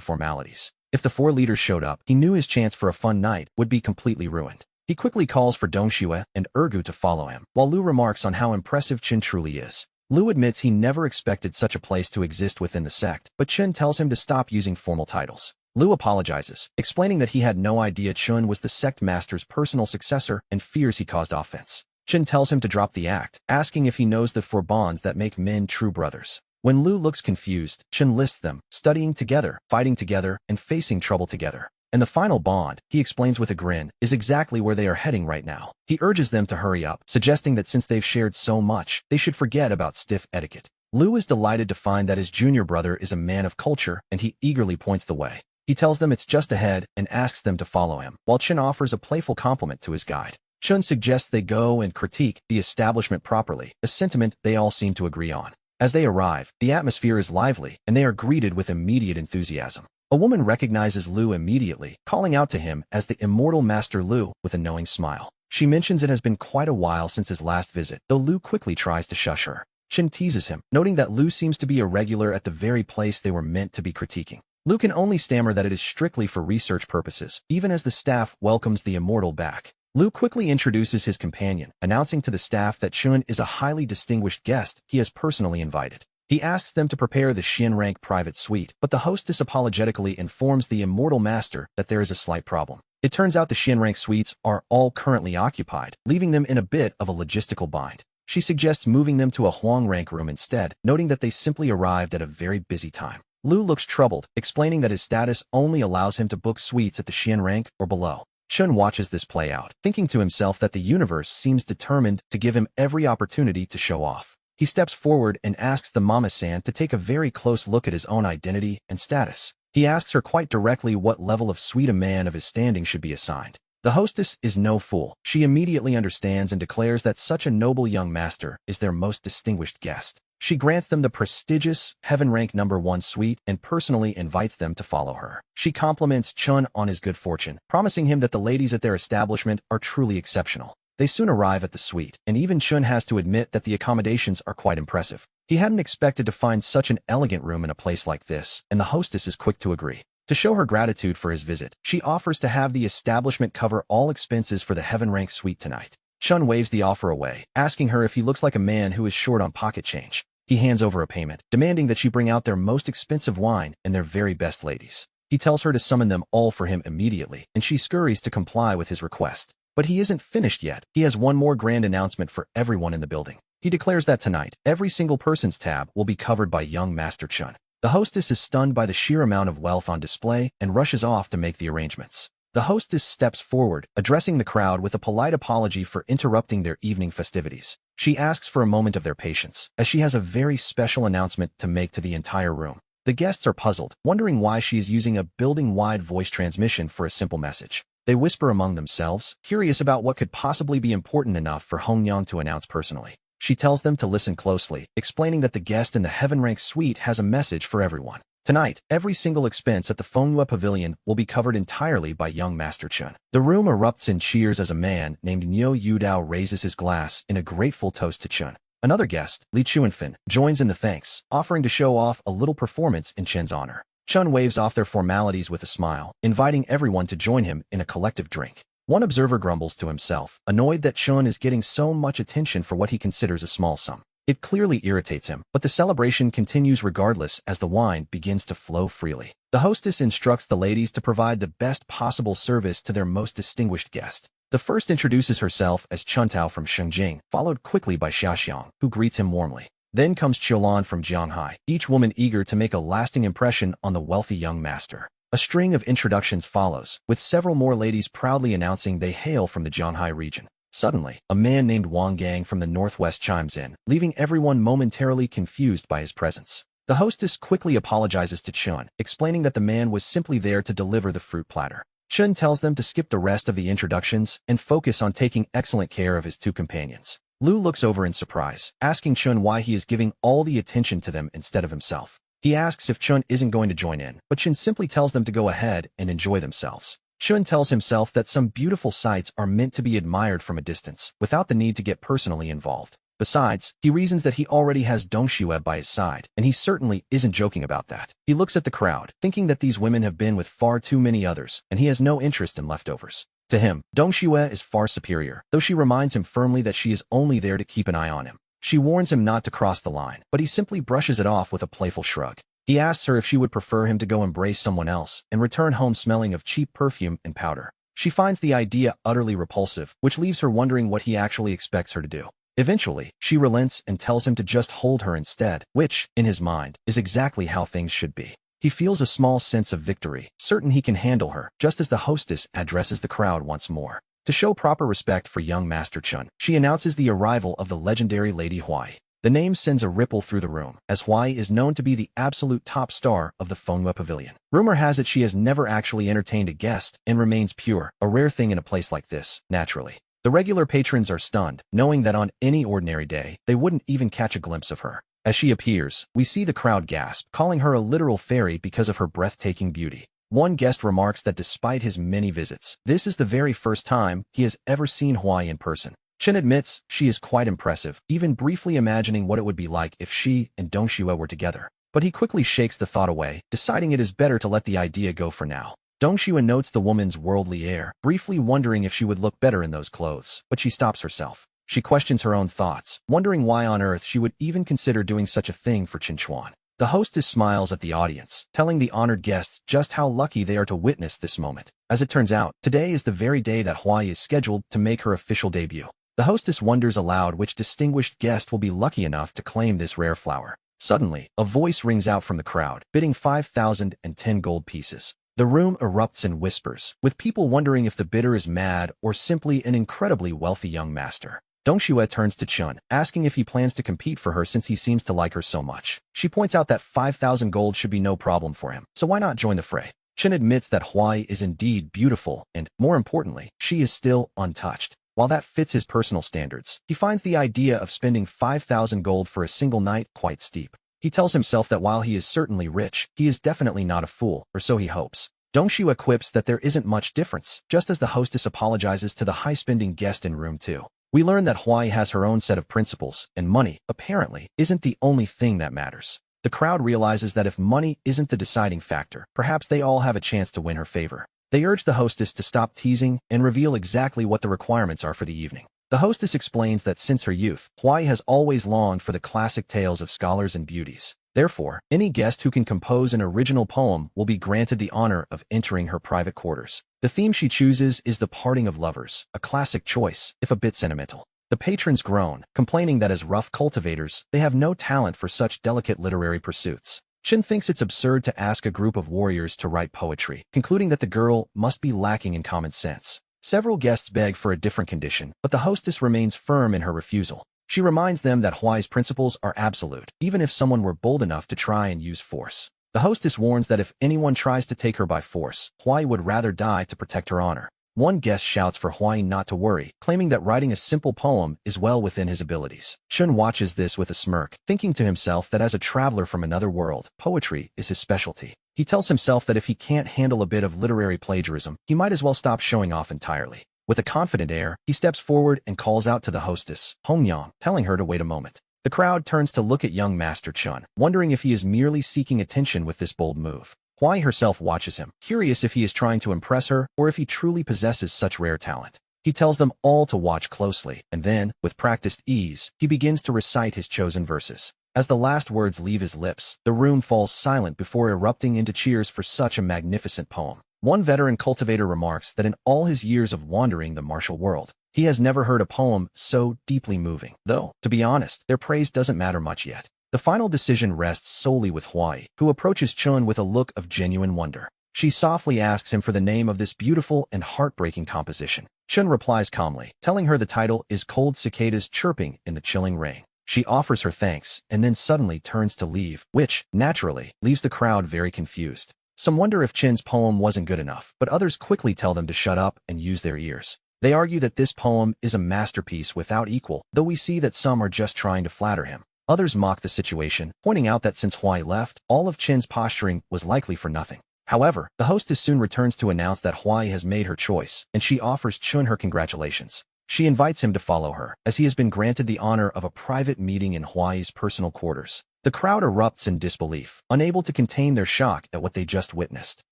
formalities. If the 4 leaders showed up, he knew his chance for a fun night would be completely ruined. He quickly calls for Donghua and Ergu to follow him, while Lu remarks on how impressive Chen truly is. Lu admits he never expected such a place to exist within the sect, but Chen tells him to stop using formal titles. Lu apologizes, explaining that he had no idea Chen was the sect master's personal successor and fears he caused offense. Chen tells him to drop the act, asking if he knows the 4 bonds that make men true brothers. When Lu looks confused, Chen lists them, studying together, fighting together, and facing trouble together. And the final bond, he explains with a grin, is exactly where they are heading right now. He urges them to hurry up, suggesting that since they've shared so much, they should forget about stiff etiquette. Lu is delighted to find that his junior brother is a man of culture, and he eagerly points the way. He tells them it's just ahead and asks them to follow him, while Chen offers a playful compliment to his guide. Chen suggests they go and critique the establishment properly, a sentiment they all seem to agree on. As they arrive, the atmosphere is lively, and they are greeted with immediate enthusiasm. A woman recognizes Lu immediately, calling out to him as the immortal Master Lu with a knowing smile. She mentions it has been quite a while since his last visit, though Lu quickly tries to shush her. Chen teases him, noting that Lu seems to be a regular at the very place they were meant to be critiquing. Lu can only stammer that it is strictly for research purposes, even as the staff welcomes the immortal back. Lu quickly introduces his companion, announcing to the staff that Chen is a highly distinguished guest he has personally invited. He asks them to prepare the Xian rank private suite, but the hostess apologetically informs the immortal master that there is a slight problem. It turns out the Xian rank suites are all currently occupied, leaving them in a bit of a logistical bind. She suggests moving them to a Huang rank room instead, noting that they simply arrived at a very busy time. Lu looks troubled, explaining that his status only allows him to book suites at the Xian rank or below. Chen watches this play out, thinking to himself that the universe seems determined to give him every opportunity to show off. He steps forward and asks the Mama-san to take a very close look at his own identity and status. He asks her quite directly what level of suite a man of his standing should be assigned. The hostess is no fool. She immediately understands and declares that such a noble young master is their most distinguished guest. She grants them the prestigious Heaven Rank No. 1 suite and personally invites them to follow her. She compliments Chun on his good fortune, promising him that the ladies at their establishment are truly exceptional. They soon arrive at the suite, and even Chun has to admit that the accommodations are quite impressive. He hadn't expected to find such an elegant room in a place like this, and the hostess is quick to agree. To show her gratitude for his visit, she offers to have the establishment cover all expenses for the Heaven Rank suite tonight. Chun waves the offer away, asking her if he looks like a man who is short on pocket change. He hands over a payment, demanding that she bring out their most expensive wine and their very best ladies. He tells her to summon them all for him immediately, and she scurries to comply with his request. But he isn't finished yet. He has one more grand announcement for everyone in the building. He declares that tonight, every single person's tab will be covered by young Master Chun. The hostess is stunned by the sheer amount of wealth on display and rushes off to make the arrangements. The hostess steps forward, addressing the crowd with a polite apology for interrupting their evening festivities. She asks for a moment of their patience, as she has a very special announcement to make to the entire room. The guests are puzzled, wondering why she is using a building-wide voice transmission for a simple message. They whisper among themselves, curious about what could possibly be important enough for Hongyang to announce personally. She tells them to listen closely, explaining that the guest in the Heaven Rank suite has a message for everyone. Tonight, every single expense at the Donghua Pavilion will be covered entirely by young Master Chun. The room erupts in cheers as a man named Nyo Yudao raises his glass in a grateful toast to Chun. Another guest, Li Chuanfan, joins in the thanks, offering to show off a little performance in Chun's honor. Chun waves off their formalities with a smile, inviting everyone to join him in a collective drink. One observer grumbles to himself, annoyed that Chun is getting so much attention for what he considers a small sum. It clearly irritates him, but the celebration continues regardless as the wine begins to flow freely. The hostess instructs the ladies to provide the best possible service to their most distinguished guest. The first introduces herself as Chuntao from Shengjing, followed quickly by Xiaxiang, who greets him warmly. Then comes Qiulan from Jianghai, each woman eager to make a lasting impression on the wealthy young master. A string of introductions follows, with several more ladies proudly announcing they hail from the Jianghai region. Suddenly, a man named Wang Gang from the northwest chimes in, leaving everyone momentarily confused by his presence. The hostess quickly apologizes to Chun, explaining that the man was simply there to deliver the fruit platter. Chun tells them to skip the rest of the introductions and focus on taking excellent care of his two companions. Lu looks over in surprise, asking Chun why he is giving all the attention to them instead of himself. He asks if Chun isn't going to join in, but Chun simply tells them to go ahead and enjoy themselves. Chun tells himself that some beautiful sights are meant to be admired from a distance, without the need to get personally involved. Besides, he reasons that he already has Donghua by his side, and he certainly isn't joking about that. He looks at the crowd, thinking that these women have been with far too many others, and he has no interest in leftovers. To him, Donghua is far superior, though she reminds him firmly that she is only there to keep an eye on him. She warns him not to cross the line, but he simply brushes it off with a playful shrug. He asks her if she would prefer him to go embrace someone else and return home smelling of cheap perfume and powder. She finds the idea utterly repulsive, which leaves her wondering what he actually expects her to do. Eventually, she relents and tells him to just hold her instead, which, in his mind, is exactly how things should be. He feels a small sense of victory, certain he can handle her, just as the hostess addresses the crowd once more. To show proper respect for young Master Chun, she announces the arrival of the legendary Lady Huai. The name sends a ripple through the room, as Huai is known to be the absolute top star of the Donghua Pavilion. Rumor has it she has never actually entertained a guest and remains pure, a rare thing in a place like this, naturally. The regular patrons are stunned, knowing that on any ordinary day, they wouldn't even catch a glimpse of her. As she appears, we see the crowd gasp, calling her a literal fairy because of her breathtaking beauty. One guest remarks that despite his many visits, this is the very first time he has ever seen Huai in person. Chen admits she is quite impressive, even briefly imagining what it would be like if she and Donghua were together. But he quickly shakes the thought away, deciding it is better to let the idea go for now. Donghua notes the woman's worldly air, briefly wondering if she would look better in those clothes, but she stops herself. She questions her own thoughts, wondering why on earth she would even consider doing such a thing for Chen Chuan. The hostess smiles at the audience, telling the honored guests just how lucky they are to witness this moment. As it turns out, today is the very day that Huai is scheduled to make her official debut. The hostess wonders aloud which distinguished guest will be lucky enough to claim this rare flower. Suddenly, a voice rings out from the crowd, bidding 5,010 gold pieces. The room erupts in whispers, with people wondering if the bidder is mad or simply an incredibly wealthy young master. Donghua turns to Chun, asking if he plans to compete for her since he seems to like her so much. She points out that 5,000 gold should be no problem for him, so why not join the fray? Chun admits that Huai is indeed beautiful and, more importantly, she is still untouched. While that fits his personal standards, he finds the idea of spending 5,000 gold for a single night quite steep. He tells himself that while he is certainly rich, he is definitely not a fool, or so he hopes. Donghua quips that there isn't much difference, just as the hostess apologizes to the high-spending guest in room 2. We learn that Huai has her own set of principles, and money, apparently, isn't the only thing that matters. The crowd realizes that if money isn't the deciding factor, perhaps they all have a chance to win her favor. They urge the hostess to stop teasing and reveal exactly what the requirements are for the evening. The hostess explains that since her youth, Huai has always longed for the classic tales of scholars and beauties. Therefore, any guest who can compose an original poem will be granted the honor of entering her private quarters. The theme she chooses is the parting of lovers, a classic choice, if a bit sentimental. The patrons groan, complaining that as rough cultivators, they have no talent for such delicate literary pursuits. Chen thinks it's absurd to ask a group of warriors to write poetry, concluding that the girl must be lacking in common sense. Several guests beg for a different condition, but the hostess remains firm in her refusal. She reminds them that Huai's principles are absolute, even if someone were bold enough to try and use force. The hostess warns that if anyone tries to take her by force, Huai would rather die to protect her honor. One guest shouts for Huai not to worry, claiming that writing a simple poem is well within his abilities. Chun watches this with a smirk, thinking to himself that as a traveler from another world, poetry is his specialty. He tells himself that if he can't handle a bit of literary plagiarism, he might as well stop showing off entirely. With a confident air, he steps forward and calls out to the hostess, Hongyang, telling her to wait a moment. The crowd turns to look at young Master Chun, wondering if he is merely seeking attention with this bold move. Huai herself watches him, curious if he is trying to impress her or if he truly possesses such rare talent. He tells them all to watch closely, and then, with practiced ease, he begins to recite his chosen verses. As the last words leave his lips, the room falls silent before erupting into cheers for such a magnificent poem. One veteran cultivator remarks that in all his years of wandering the martial world, he has never heard a poem so deeply moving, though, to be honest, their praise doesn't matter much yet. The final decision rests solely with Huai, who approaches Chun with a look of genuine wonder. She softly asks him for the name of this beautiful and heartbreaking composition. Chun replies calmly, telling her the title is Cold Cicadas Chirping in the Chilling Rain. She offers her thanks, and then suddenly turns to leave, which, naturally, leaves the crowd very confused. Some wonder if Chin's poem wasn't good enough, but others quickly tell them to shut up and use their ears. They argue that this poem is a masterpiece without equal, though we see that some are just trying to flatter him. Others mock the situation, pointing out that since Huai left, all of Chin's posturing was likely for nothing. However, the hostess soon returns to announce that Huai has made her choice, and she offers Chun her congratulations. She invites him to follow her, as he has been granted the honor of a private meeting in Huai's personal quarters. The crowd erupts in disbelief, unable to contain their shock at what they just witnessed.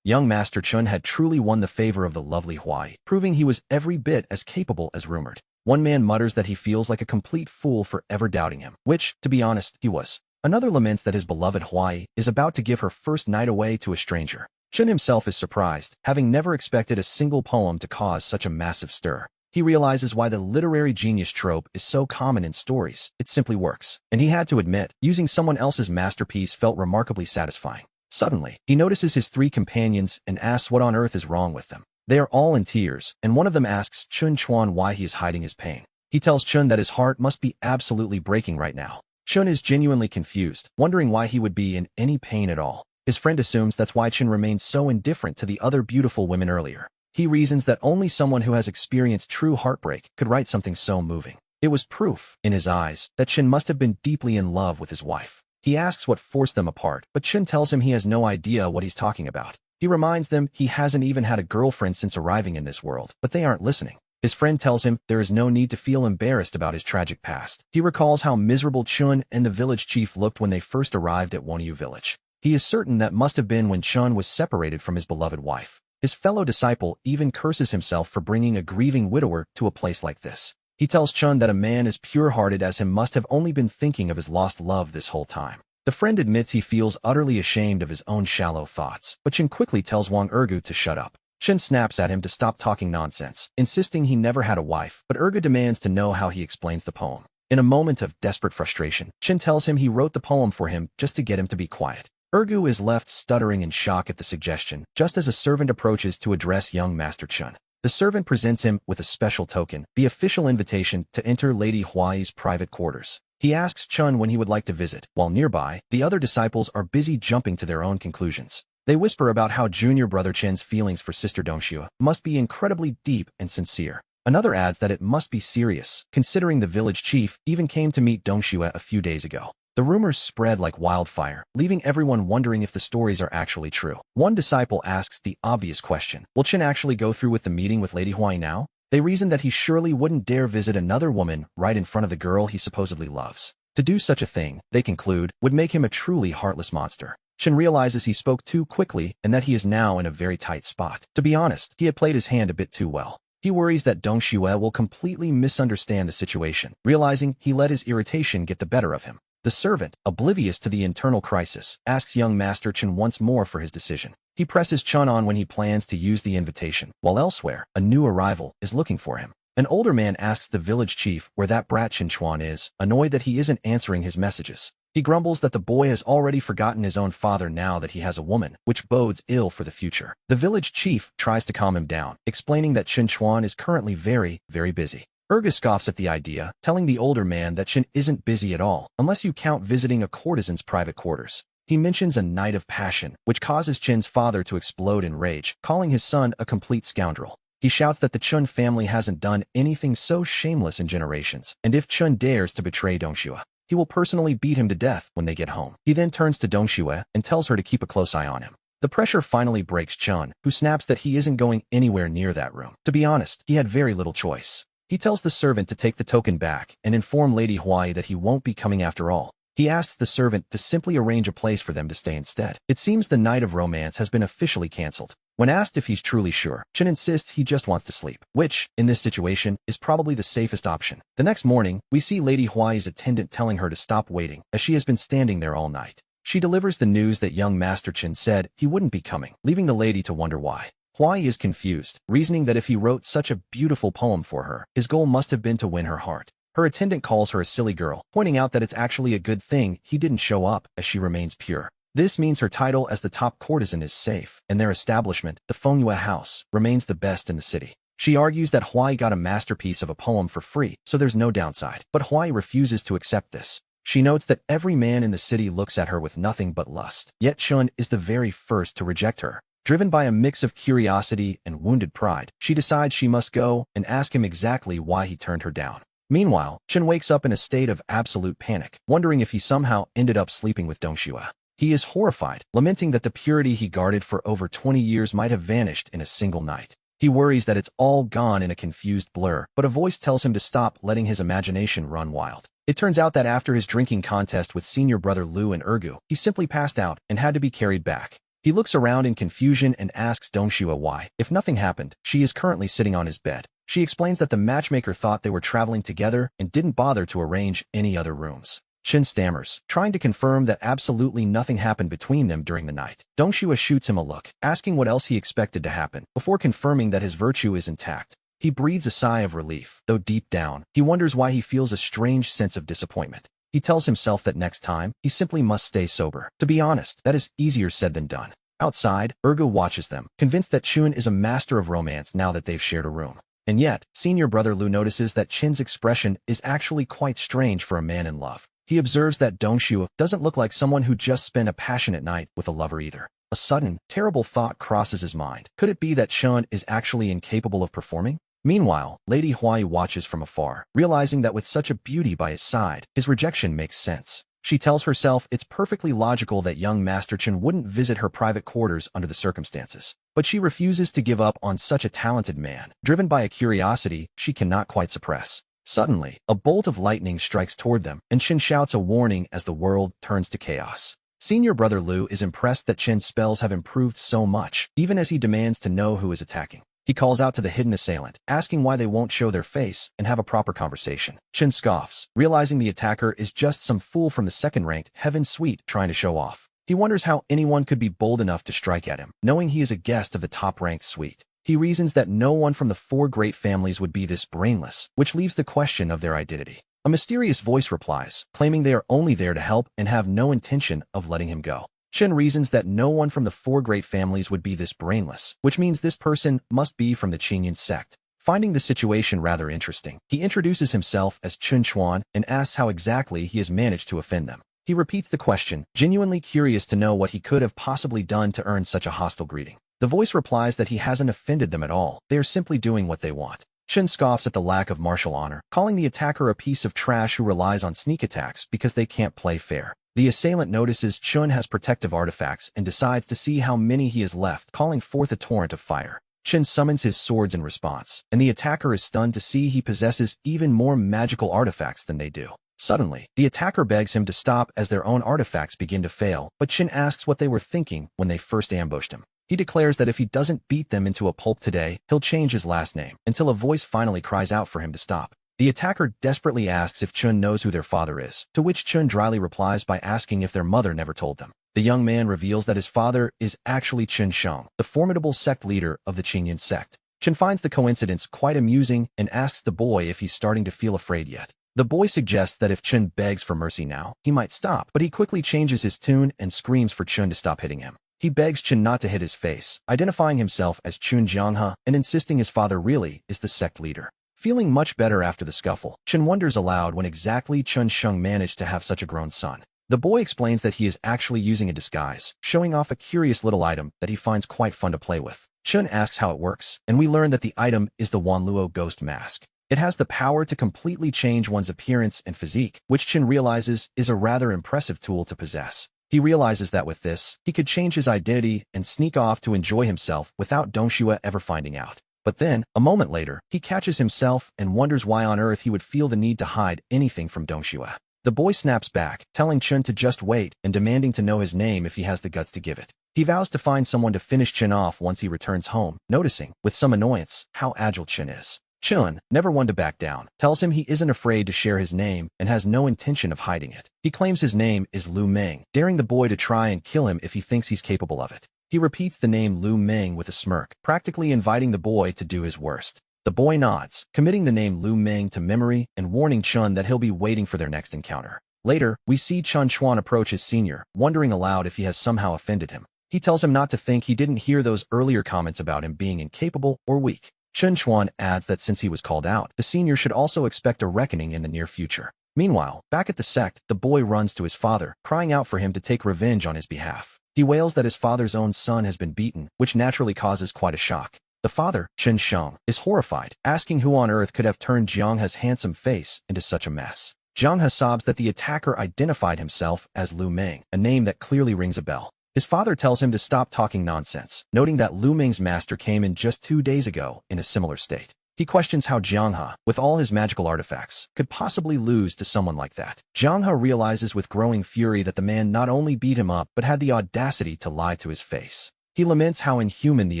Young Master Chun had truly won the favor of the lovely Huai, proving he was every bit as capable as rumored. One man mutters that he feels like a complete fool for ever doubting him, which, to be honest, he was. Another laments that his beloved Huai is about to give her first night away to a stranger. Chun himself is surprised, having never expected a single poem to cause such a massive stir. He realizes why the literary genius trope is so common in stories. It simply works. And he had to admit, using someone else's masterpiece felt remarkably satisfying. Suddenly, he notices his three companions and asks what on earth is wrong with them. They are all in tears, and one of them asks Chun Chuan why he is hiding his pain. He tells Chun that his heart must be absolutely breaking right now. Chun is genuinely confused, wondering why he would be in any pain at all. His friend assumes that's why Chun remained so indifferent to the other beautiful women earlier. He reasons that only someone who has experienced true heartbreak could write something so moving. It was proof, in his eyes, that Chun must have been deeply in love with his wife. He asks what forced them apart, but Chun tells him he has no idea what he's talking about. He reminds them he hasn't even had a girlfriend since arriving in this world, but they aren't listening. His friend tells him there is no need to feel embarrassed about his tragic past. He recalls how miserable Chun and the village chief looked when they first arrived at Wonyu village. He is certain that must have been when Chun was separated from his beloved wife. His fellow disciple even curses himself for bringing a grieving widower to a place like this. He tells Chun that a man as pure-hearted as him must have only been thinking of his lost love this whole time. The friend admits he feels utterly ashamed of his own shallow thoughts, but Chun quickly tells Wang Ergu to shut up. Chun snaps at him to stop talking nonsense, insisting he never had a wife, but Ergu demands to know how he explains the poem. In a moment of desperate frustration, Chun tells him he wrote the poem for him just to get him to be quiet. Ergu is left stuttering in shock at the suggestion, just as a servant approaches to address young Master Chun. The servant presents him with a special token, the official invitation to enter Lady Huai's private quarters. He asks Chun when he would like to visit, while nearby, the other disciples are busy jumping to their own conclusions. They whisper about how junior brother Chen's feelings for sister Donghua must be incredibly deep and sincere. Another adds that it must be serious, considering the village chief even came to meet Donghua a few days ago. The rumors spread like wildfire, leaving everyone wondering if the stories are actually true. One disciple asks the obvious question, will Chen actually go through with the meeting with Lady Huai now? They reason that he surely wouldn't dare visit another woman right in front of the girl he supposedly loves. To do such a thing, they conclude, would make him a truly heartless monster. Chen realizes he spoke too quickly and that he is now in a very tight spot. To be honest, he had played his hand a bit too well. He worries that Donghua will completely misunderstand the situation, realizing he let his irritation get the better of him. The servant, oblivious to the internal crisis, asks young Master Chen once more for his decision. He presses Chun on when he plans to use the invitation, while elsewhere, a new arrival is looking for him. An older man asks the village chief where that brat Chen Chuan is, annoyed that he isn't answering his messages. He grumbles that the boy has already forgotten his own father now that he has a woman, which bodes ill for the future. The village chief tries to calm him down, explaining that Chen Chuan is currently very, very busy. Erga scoffs at the idea, telling the older man that Chen isn't busy at all, unless you count visiting a courtesan's private quarters. He mentions a night of passion, which causes Chen's father to explode in rage, calling his son a complete scoundrel. He shouts that the Chun family hasn't done anything so shameless in generations, and if Chun dares to betray Donghua, he will personally beat him to death when they get home. He then turns to Donghua and tells her to keep a close eye on him. The pressure finally breaks Chun, who snaps that he isn't going anywhere near that room. To be honest, he had very little choice. He tells the servant to take the token back and inform Lady Huai that he won't be coming after all. He asks the servant to simply arrange a place for them to stay instead. It seems the night of romance has been officially cancelled. When asked if he's truly sure, Chun insists he just wants to sleep, which, in this situation, is probably the safest option. The next morning, we see Lady Huai's attendant telling her to stop waiting, as she has been standing there all night. She delivers the news that young Master Chun said he wouldn't be coming, leaving the lady to wonder why. Huai is confused, reasoning that if he wrote such a beautiful poem for her, his goal must have been to win her heart. Her attendant calls her a silly girl, pointing out that it's actually a good thing he didn't show up, as she remains pure. This means her title as the top courtesan is safe, and their establishment, the Donghua house, remains the best in the city. She argues that Huai got a masterpiece of a poem for free, so there's no downside. But Huai refuses to accept this. She notes that every man in the city looks at her with nothing but lust, yet Chun is the very first to reject her. Driven by a mix of curiosity and wounded pride, she decides she must go and ask him exactly why he turned her down. Meanwhile, Chun wakes up in a state of absolute panic, wondering if he somehow ended up sleeping with Donghua. He is horrified, lamenting that the purity he guarded for over 20 years might have vanished in a single night. He worries that it's all gone in a confused blur, but a voice tells him to stop letting his imagination run wild. It turns out that after his drinking contest with senior brother Liu and Ergu, he simply passed out and had to be carried back. He looks around in confusion and asks Donghua why, if nothing happened, she is currently sitting on his bed. She explains that the matchmaker thought they were traveling together and didn't bother to arrange any other rooms. Chun stammers, trying to confirm that absolutely nothing happened between them during the night. Donghua shoots him a look, asking what else he expected to happen, before confirming that his virtue is intact. He breathes a sigh of relief, though deep down, he wonders why he feels a strange sense of disappointment. He tells himself that next time, he simply must stay sober. To be honest, that is easier said than done. Outside, Ergu watches them, convinced that Chun is a master of romance now that they've shared a room. And yet, senior brother Liu notices that Chin's expression is actually quite strange for a man in love. He observes that Donghua doesn't look like someone who just spent a passionate night with a lover either. A sudden, terrible thought crosses his mind. Could it be that Chun is actually incapable of performing? Meanwhile, Lady Huai watches from afar, realizing that with such a beauty by his side, his rejection makes sense. She tells herself it's perfectly logical that young Master Chun wouldn't visit her private quarters under the circumstances. But she refuses to give up on such a talented man, driven by a curiosity she cannot quite suppress. Suddenly, a bolt of lightning strikes toward them, and Chun shouts a warning as the world turns to chaos. Senior brother Liu is impressed that Chin's spells have improved so much, even as he demands to know who is attacking. He calls out to the hidden assailant, asking why they won't show their face and have a proper conversation. Chun scoffs, realizing the attacker is just some fool from the second-ranked Heaven Suite trying to show off. He wonders how anyone could be bold enough to strike at him, knowing he is a guest of the top-ranked suite. He reasons that no one from the four great families would be this brainless, which leaves the question of their identity. A mysterious voice replies, claiming they are only there to help and have no intention of letting him go. Chun reasons that no one from the four great families would be this brainless, which means this person must be from the Qingyun sect. Finding the situation rather interesting, he introduces himself as Chun Chuan and asks how exactly he has managed to offend them. He repeats the question, genuinely curious to know what he could have possibly done to earn such a hostile greeting. The voice replies that he hasn't offended them at all, they are simply doing what they want. Chun scoffs at the lack of martial honor, calling the attacker a piece of trash who relies on sneak attacks because they can't play fair. The assailant notices Chun has protective artifacts and decides to see how many he has left, calling forth a torrent of fire. Chun summons his swords in response, and the attacker is stunned to see he possesses even more magical artifacts than they do. Suddenly, the attacker begs him to stop as their own artifacts begin to fail, but Chun asks what they were thinking when they first ambushed him. He declares that if he doesn't beat them into a pulp today, he'll change his last name, until a voice finally cries out for him to stop. The attacker desperately asks if Chun knows who their father is, to which Chun dryly replies by asking if their mother never told them. The young man reveals that his father is actually Chun Sheng, the formidable sect leader of the Qingyun sect. Chun finds the coincidence quite amusing and asks the boy if he's starting to feel afraid yet. The boy suggests that if Chun begs for mercy now, he might stop, but he quickly changes his tune and screams for Chun to stop hitting him. He begs Chun not to hit his face, identifying himself as Chun Jianghe and insisting his father really is the sect leader. Feeling much better after the scuffle, Chun wonders aloud when exactly Chun Sheng managed to have such a grown son. The boy explains that he is actually using a disguise, showing off a curious little item that he finds quite fun to play with. Chun asks how it works, and we learn that the item is the Wanluo ghost mask. It has the power to completely change one's appearance and physique, which Chun realizes is a rather impressive tool to possess. He realizes that with this, he could change his identity and sneak off to enjoy himself without Donghua ever finding out. But then, a moment later, he catches himself and wonders why on earth he would feel the need to hide anything from Donghua. The boy snaps back, telling Chun to just wait and demanding to know his name if he has the guts to give it. He vows to find someone to finish Chun off once he returns home, noticing, with some annoyance, how agile Chun is. Chun, never one to back down, tells him he isn't afraid to share his name and has no intention of hiding it. He claims his name is Lu Meng, daring the boy to try and kill him if he thinks he's capable of it. He repeats the name Lu Meng with a smirk, practically inviting the boy to do his worst. The boy nods, committing the name Lu Meng to memory and warning Chun that he'll be waiting for their next encounter. Later, we see Chun Chuan approach his senior, wondering aloud if he has somehow offended him. He tells him not to think he didn't hear those earlier comments about him being incapable or weak. Chun Chuan adds that since he was called out, the senior should also expect a reckoning in the near future. Meanwhile, back at the sect, the boy runs to his father, crying out for him to take revenge on his behalf. He wails that his father's own son has been beaten, which naturally causes quite a shock. The father, Chen Sheng, is horrified, asking who on earth could have turned Jianghe's handsome face into such a mess. Jianghe sobs that the attacker identified himself as Lu Meng, a name that clearly rings a bell. His father tells him to stop talking nonsense, noting that Lu Meng's master came in just 2 days ago in a similar state. He questions how Jianghe, with all his magical artifacts, could possibly lose to someone like that. Jianghe realizes with growing fury that the man not only beat him up but had the audacity to lie to his face. He laments how inhuman the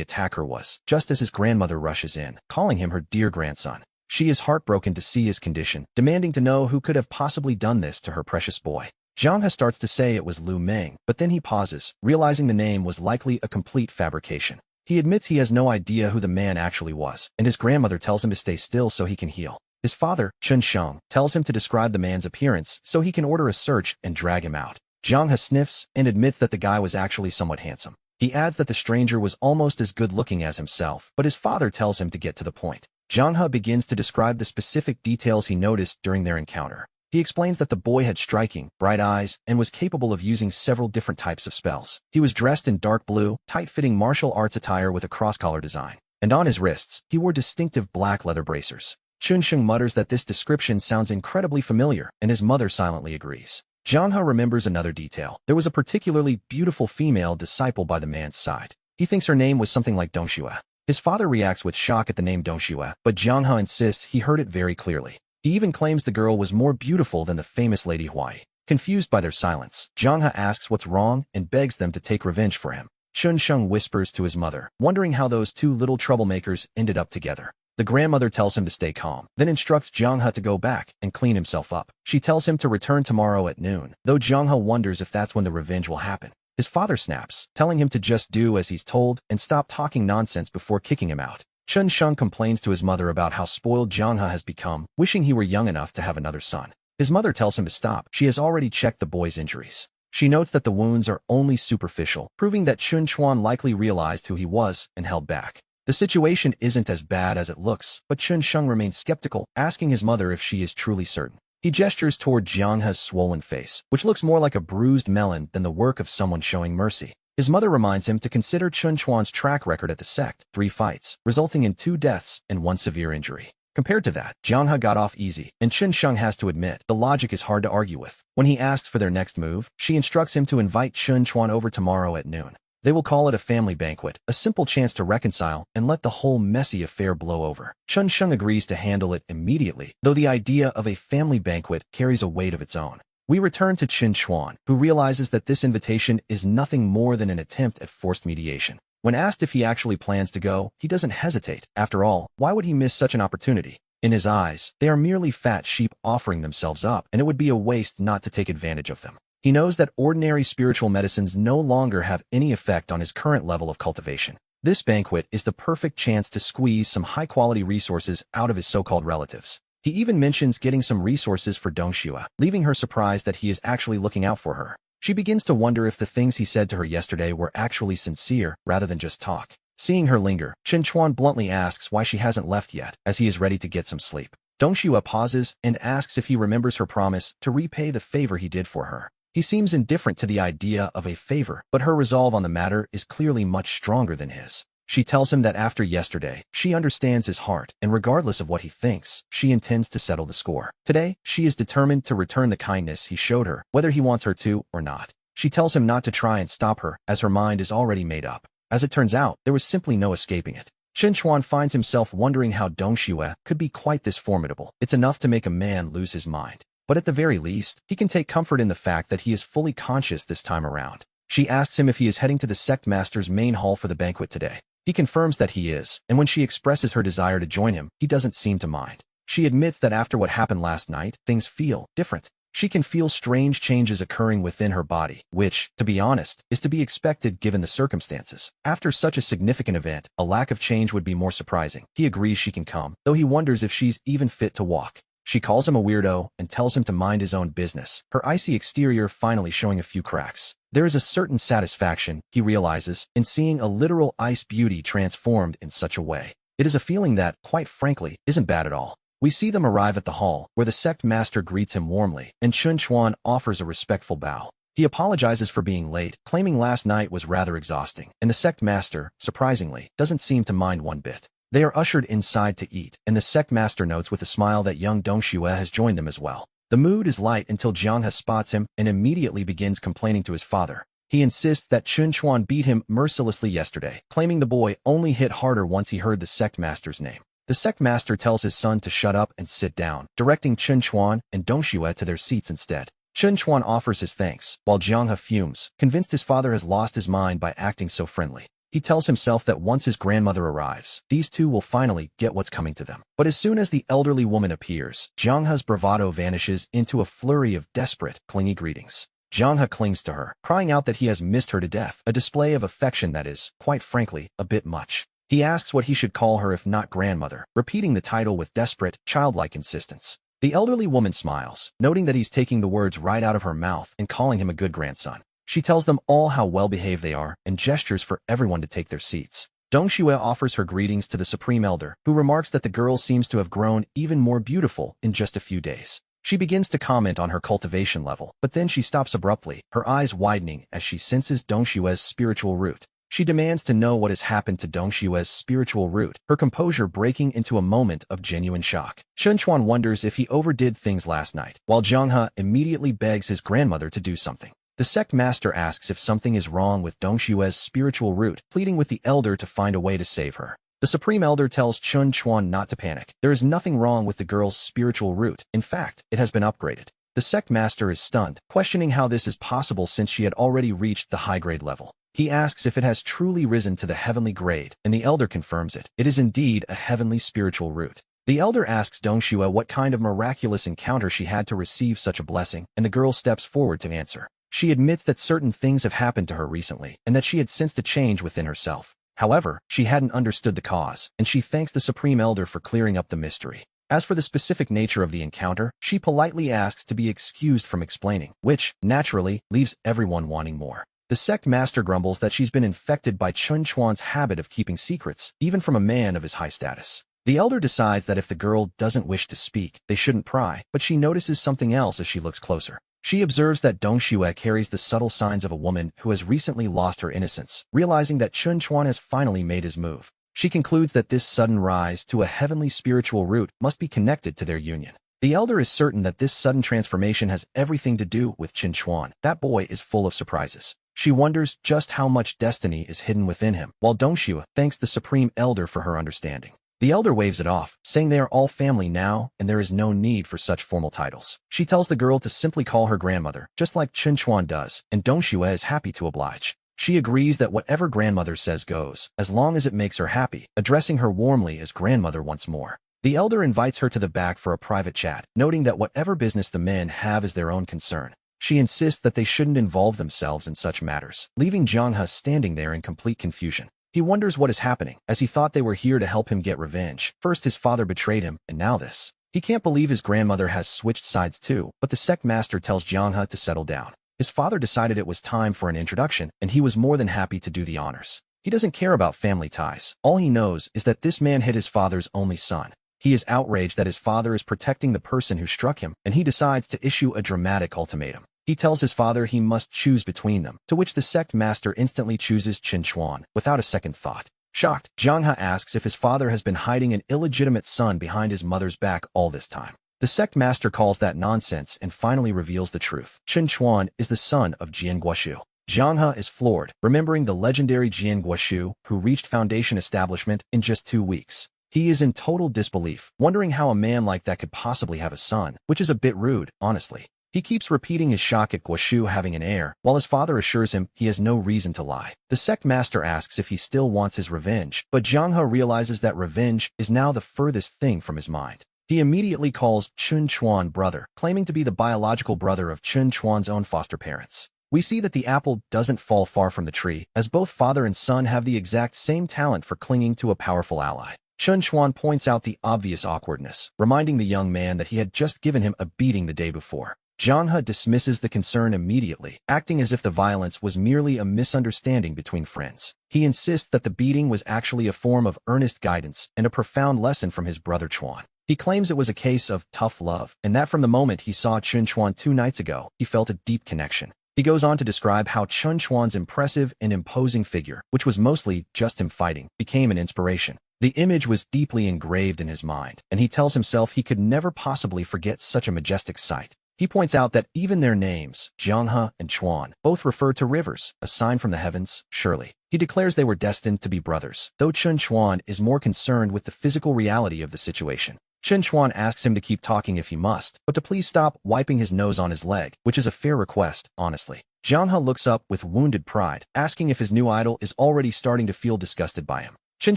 attacker was, just as his grandmother rushes in, calling him her dear grandson. She is heartbroken to see his condition, demanding to know who could have possibly done this to her precious boy. Jianghe starts to say it was Lu Meng, but then he pauses, realizing the name was likely a complete fabrication. He admits he has no idea who the man actually was, and his grandmother tells him to stay still so he can heal. His father, Chen Sheng, tells him to describe the man's appearance so he can order a search and drag him out. Jianghe sniffs and admits that the guy was actually somewhat handsome. He adds that the stranger was almost as good-looking as himself, but his father tells him to get to the point. Jianghe begins to describe the specific details he noticed during their encounter. He explains that the boy had striking, bright eyes and was capable of using several different types of spells. He was dressed in dark blue, tight-fitting martial arts attire with a cross-collar design, and on his wrists, he wore distinctive black leather bracers. Chun Sheng mutters that this description sounds incredibly familiar, and his mother silently agrees. Jianghe remembers another detail. There was a particularly beautiful female disciple by the man's side. He thinks her name was something like Donghua. His father reacts with shock at the name Donghua, but Jianghe insists he heard it very clearly. He even claims the girl was more beautiful than the famous Lady Huai. Confused by their silence, Jianghe asks what's wrong and begs them to take revenge for him. Chun Sheng whispers to his mother, wondering how those two little troublemakers ended up together. The grandmother tells him to stay calm, then instructs Jianghe to go back and clean himself up. She tells him to return tomorrow at noon, though Jianghe wonders if that's when the revenge will happen. His father snaps, telling him to just do as he's told and stop talking nonsense before kicking him out. Chun Sheng complains to his mother about how spoiled Jianghe has become, wishing he were young enough to have another son. His mother tells him to stop. She has already checked the boy's injuries. She notes that the wounds are only superficial, proving that Chun Chuan likely realized who he was and held back. The situation isn't as bad as it looks, but Chun Sheng remains skeptical, asking his mother if she is truly certain. He gestures toward Jianghe's swollen face, which looks more like a bruised melon than the work of someone showing mercy. His mother reminds him to consider Chun Chuan's track record at the sect, 3 fights, resulting in 2 deaths and 1 severe injury. Compared to that, Jianghe got off easy, and Chun Sheng has to admit the logic is hard to argue with. When he asks for their next move, she instructs him to invite Chun Chuan over tomorrow at noon. They will call it a family banquet, a simple chance to reconcile and let the whole messy affair blow over. Chun Sheng agrees to handle it immediately, though the idea of a family banquet carries a weight of its own. We return to Chun Chuan, who realizes that this invitation is nothing more than an attempt at forced mediation. When asked if he actually plans to go, he doesn't hesitate. After all, why would he miss such an opportunity? In his eyes, they are merely fat sheep offering themselves up, and it would be a waste not to take advantage of them. He knows that ordinary spiritual medicines no longer have any effect on his current level of cultivation. This banquet is the perfect chance to squeeze some high-quality resources out of his so-called relatives. He even mentions getting some resources for Donghua, leaving her surprised that he is actually looking out for her. She begins to wonder if the things he said to her yesterday were actually sincere rather than just talk. Seeing her linger, Chun Chuan bluntly asks why she hasn't left yet, as he is ready to get some sleep. Donghua pauses and asks if he remembers her promise to repay the favor he did for her. He seems indifferent to the idea of a favor, but her resolve on the matter is clearly much stronger than his. She tells him that after yesterday, she understands his heart, and regardless of what he thinks, she intends to settle the score. Today, she is determined to return the kindness he showed her, whether he wants her to or not. She tells him not to try and stop her, as her mind is already made up. As it turns out, there was simply no escaping it. Chen Chuan finds himself wondering how Donghua could be quite this formidable. It's enough to make a man lose his mind. But at the very least, he can take comfort in the fact that he is fully conscious this time around. She asks him if he is heading to the sect master's main hall for the banquet today. He confirms that he is, and when she expresses her desire to join him, he doesn't seem to mind. She admits that after what happened last night, things feel different. She can feel strange changes occurring within her body, which, to be honest, is to be expected given the circumstances. After such a significant event, a lack of change would be more surprising. He agrees she can come, though he wonders if she's even fit to walk. She calls him a weirdo and tells him to mind his own business, her icy exterior finally showing a few cracks. There is a certain satisfaction, he realizes, in seeing a literal ice beauty transformed in such a way. It is a feeling that, quite frankly, isn't bad at all. We see them arrive at the hall, where the sect master greets him warmly, and Chen Chuan offers a respectful bow. He apologizes for being late, claiming last night was rather exhausting, and the sect master, surprisingly, doesn't seem to mind one bit. They are ushered inside to eat, and the sect master notes with a smile that young Donghua has joined them as well. The mood is light until Donghua spots him and immediately begins complaining to his father. He insists that Chen Chuan beat him mercilessly yesterday, claiming the boy only hit harder once he heard the sect master's name. The sect master tells his son to shut up and sit down, directing Chen Chuan and Donghua to their seats instead. Chen Chuan offers his thanks, while Donghua fumes, convinced his father has lost his mind by acting so friendly. He tells himself that once his grandmother arrives, these two will finally get what's coming to them. But as soon as the elderly woman appears, Donghua's bravado vanishes into a flurry of desperate, clingy greetings. Donghua clings to her, crying out that he has missed her to death, a display of affection that is, quite frankly, a bit much. He asks what he should call her if not grandmother, repeating the title with desperate, childlike insistence. The elderly woman smiles, noting that he's taking the words right out of her mouth and calling him a good grandson. She tells them all how well-behaved they are and gestures for everyone to take their seats. Donghua offers her greetings to the Supreme Elder, who remarks that the girl seems to have grown even more beautiful in just a few days. She begins to comment on her cultivation level, but then she stops abruptly, her eyes widening as she senses Donghua's spiritual root. She demands to know what has happened to Donghua's spiritual root, her composure breaking into a moment of genuine shock. Chen Chuan wonders if he overdid things last night, while Donghua immediately begs his grandmother to do something. The sect master asks if something is wrong with Donghua's spiritual root, pleading with the elder to find a way to save her. The Supreme Elder tells Chen Chuan not to panic. There is nothing wrong with the girl's spiritual root. In fact, it has been upgraded. The sect master is stunned, questioning how this is possible since she had already reached the high-grade level. He asks if it has truly risen to the heavenly grade, and the elder confirms it. It is indeed a heavenly spiritual root. The elder asks Donghua what kind of miraculous encounter she had to receive such a blessing, and the girl steps forward to answer. She admits that certain things have happened to her recently, and that she had sensed a change within herself. However, she hadn't understood the cause, and she thanks the Supreme Elder for clearing up the mystery. As for the specific nature of the encounter, she politely asks to be excused from explaining, which, naturally, leaves everyone wanting more. The sect master grumbles that she's been infected by Chen Chuan's habit of keeping secrets, even from a man of his high status. The elder decides that if the girl doesn't wish to speak, they shouldn't pry, but she notices something else as she looks closer. She observes that Donghua carries the subtle signs of a woman who has recently lost her innocence, realizing that Chen Chuan has finally made his move. She concludes that this sudden rise to a heavenly spiritual root must be connected to their union. The elder is certain that this sudden transformation has everything to do with Chen Chuan. That boy is full of surprises. She wonders just how much destiny is hidden within him, while Donghua thanks the Supreme Elder for her understanding. The elder waves it off, saying they are all family now and there is no need for such formal titles. She tells the girl to simply call her grandmother, just like Chen Chuan does, and Donghua is happy to oblige. She agrees that whatever grandmother says goes, as long as it makes her happy, addressing her warmly as grandmother once more. The elder invites her to the back for a private chat, noting that whatever business the men have is their own concern. She insists that they shouldn't involve themselves in such matters, leaving Donghua standing there in complete confusion. He wonders what is happening, as he thought they were here to help him get revenge. First his father betrayed him, and now this. He can't believe his grandmother has switched sides too, but the sect master tells Donghua to settle down. His father decided it was time for an introduction, and he was more than happy to do the honors. He doesn't care about family ties. All he knows is that this man hit his father's only son. He is outraged that his father is protecting the person who struck him, and he decides to issue a dramatic ultimatum. He tells his father he must choose between them, to which the sect master instantly chooses Qin Chuan, without a second thought. Shocked, Donghua asks if his father has been hiding an illegitimate son behind his mother's back all this time. The sect master calls that nonsense and finally reveals the truth. Qin Chuan is the son of Jian Guoshu. Donghua is floored, remembering the legendary Jian Guoshu, who reached Foundation establishment in just 2 weeks. He is in total disbelief, wondering how a man like that could possibly have a son, which is a bit rude, honestly. He keeps repeating his shock at Guoshu having an heir, while his father assures him he has no reason to lie. The sect master asks if he still wants his revenge, but Donghua realizes that revenge is now the furthest thing from his mind. He immediately calls Qin Chuan brother, claiming to be the biological brother of Qin Chuan's own foster parents. We see that the apple doesn't fall far from the tree, as both father and son have the exact same talent for clinging to a powerful ally. Qin Chuan points out the obvious awkwardness, reminding the young man that he had just given him a beating the day before. Donghua dismisses the concern immediately, acting as if the violence was merely a misunderstanding between friends. He insists that the beating was actually a form of earnest guidance and a profound lesson from his brother Chuan. He claims it was a case of tough love, and that from the moment he saw Qin Chuan 2 nights ago, he felt a deep connection. He goes on to describe how Qin Chuan's impressive and imposing figure, which was mostly just him fighting, became an inspiration. The image was deeply engraved in his mind, and he tells himself he could never possibly forget such a majestic sight. He points out that even their names, Donghua and Chuan, both refer to rivers, a sign from the heavens, surely. He declares they were destined to be brothers, though Qin Chuan is more concerned with the physical reality of the situation. Qin Chuan asks him to keep talking if he must, but to please stop wiping his nose on his leg, which is a fair request, honestly. Donghua looks up with wounded pride, asking if his new idol is already starting to feel disgusted by him. Qin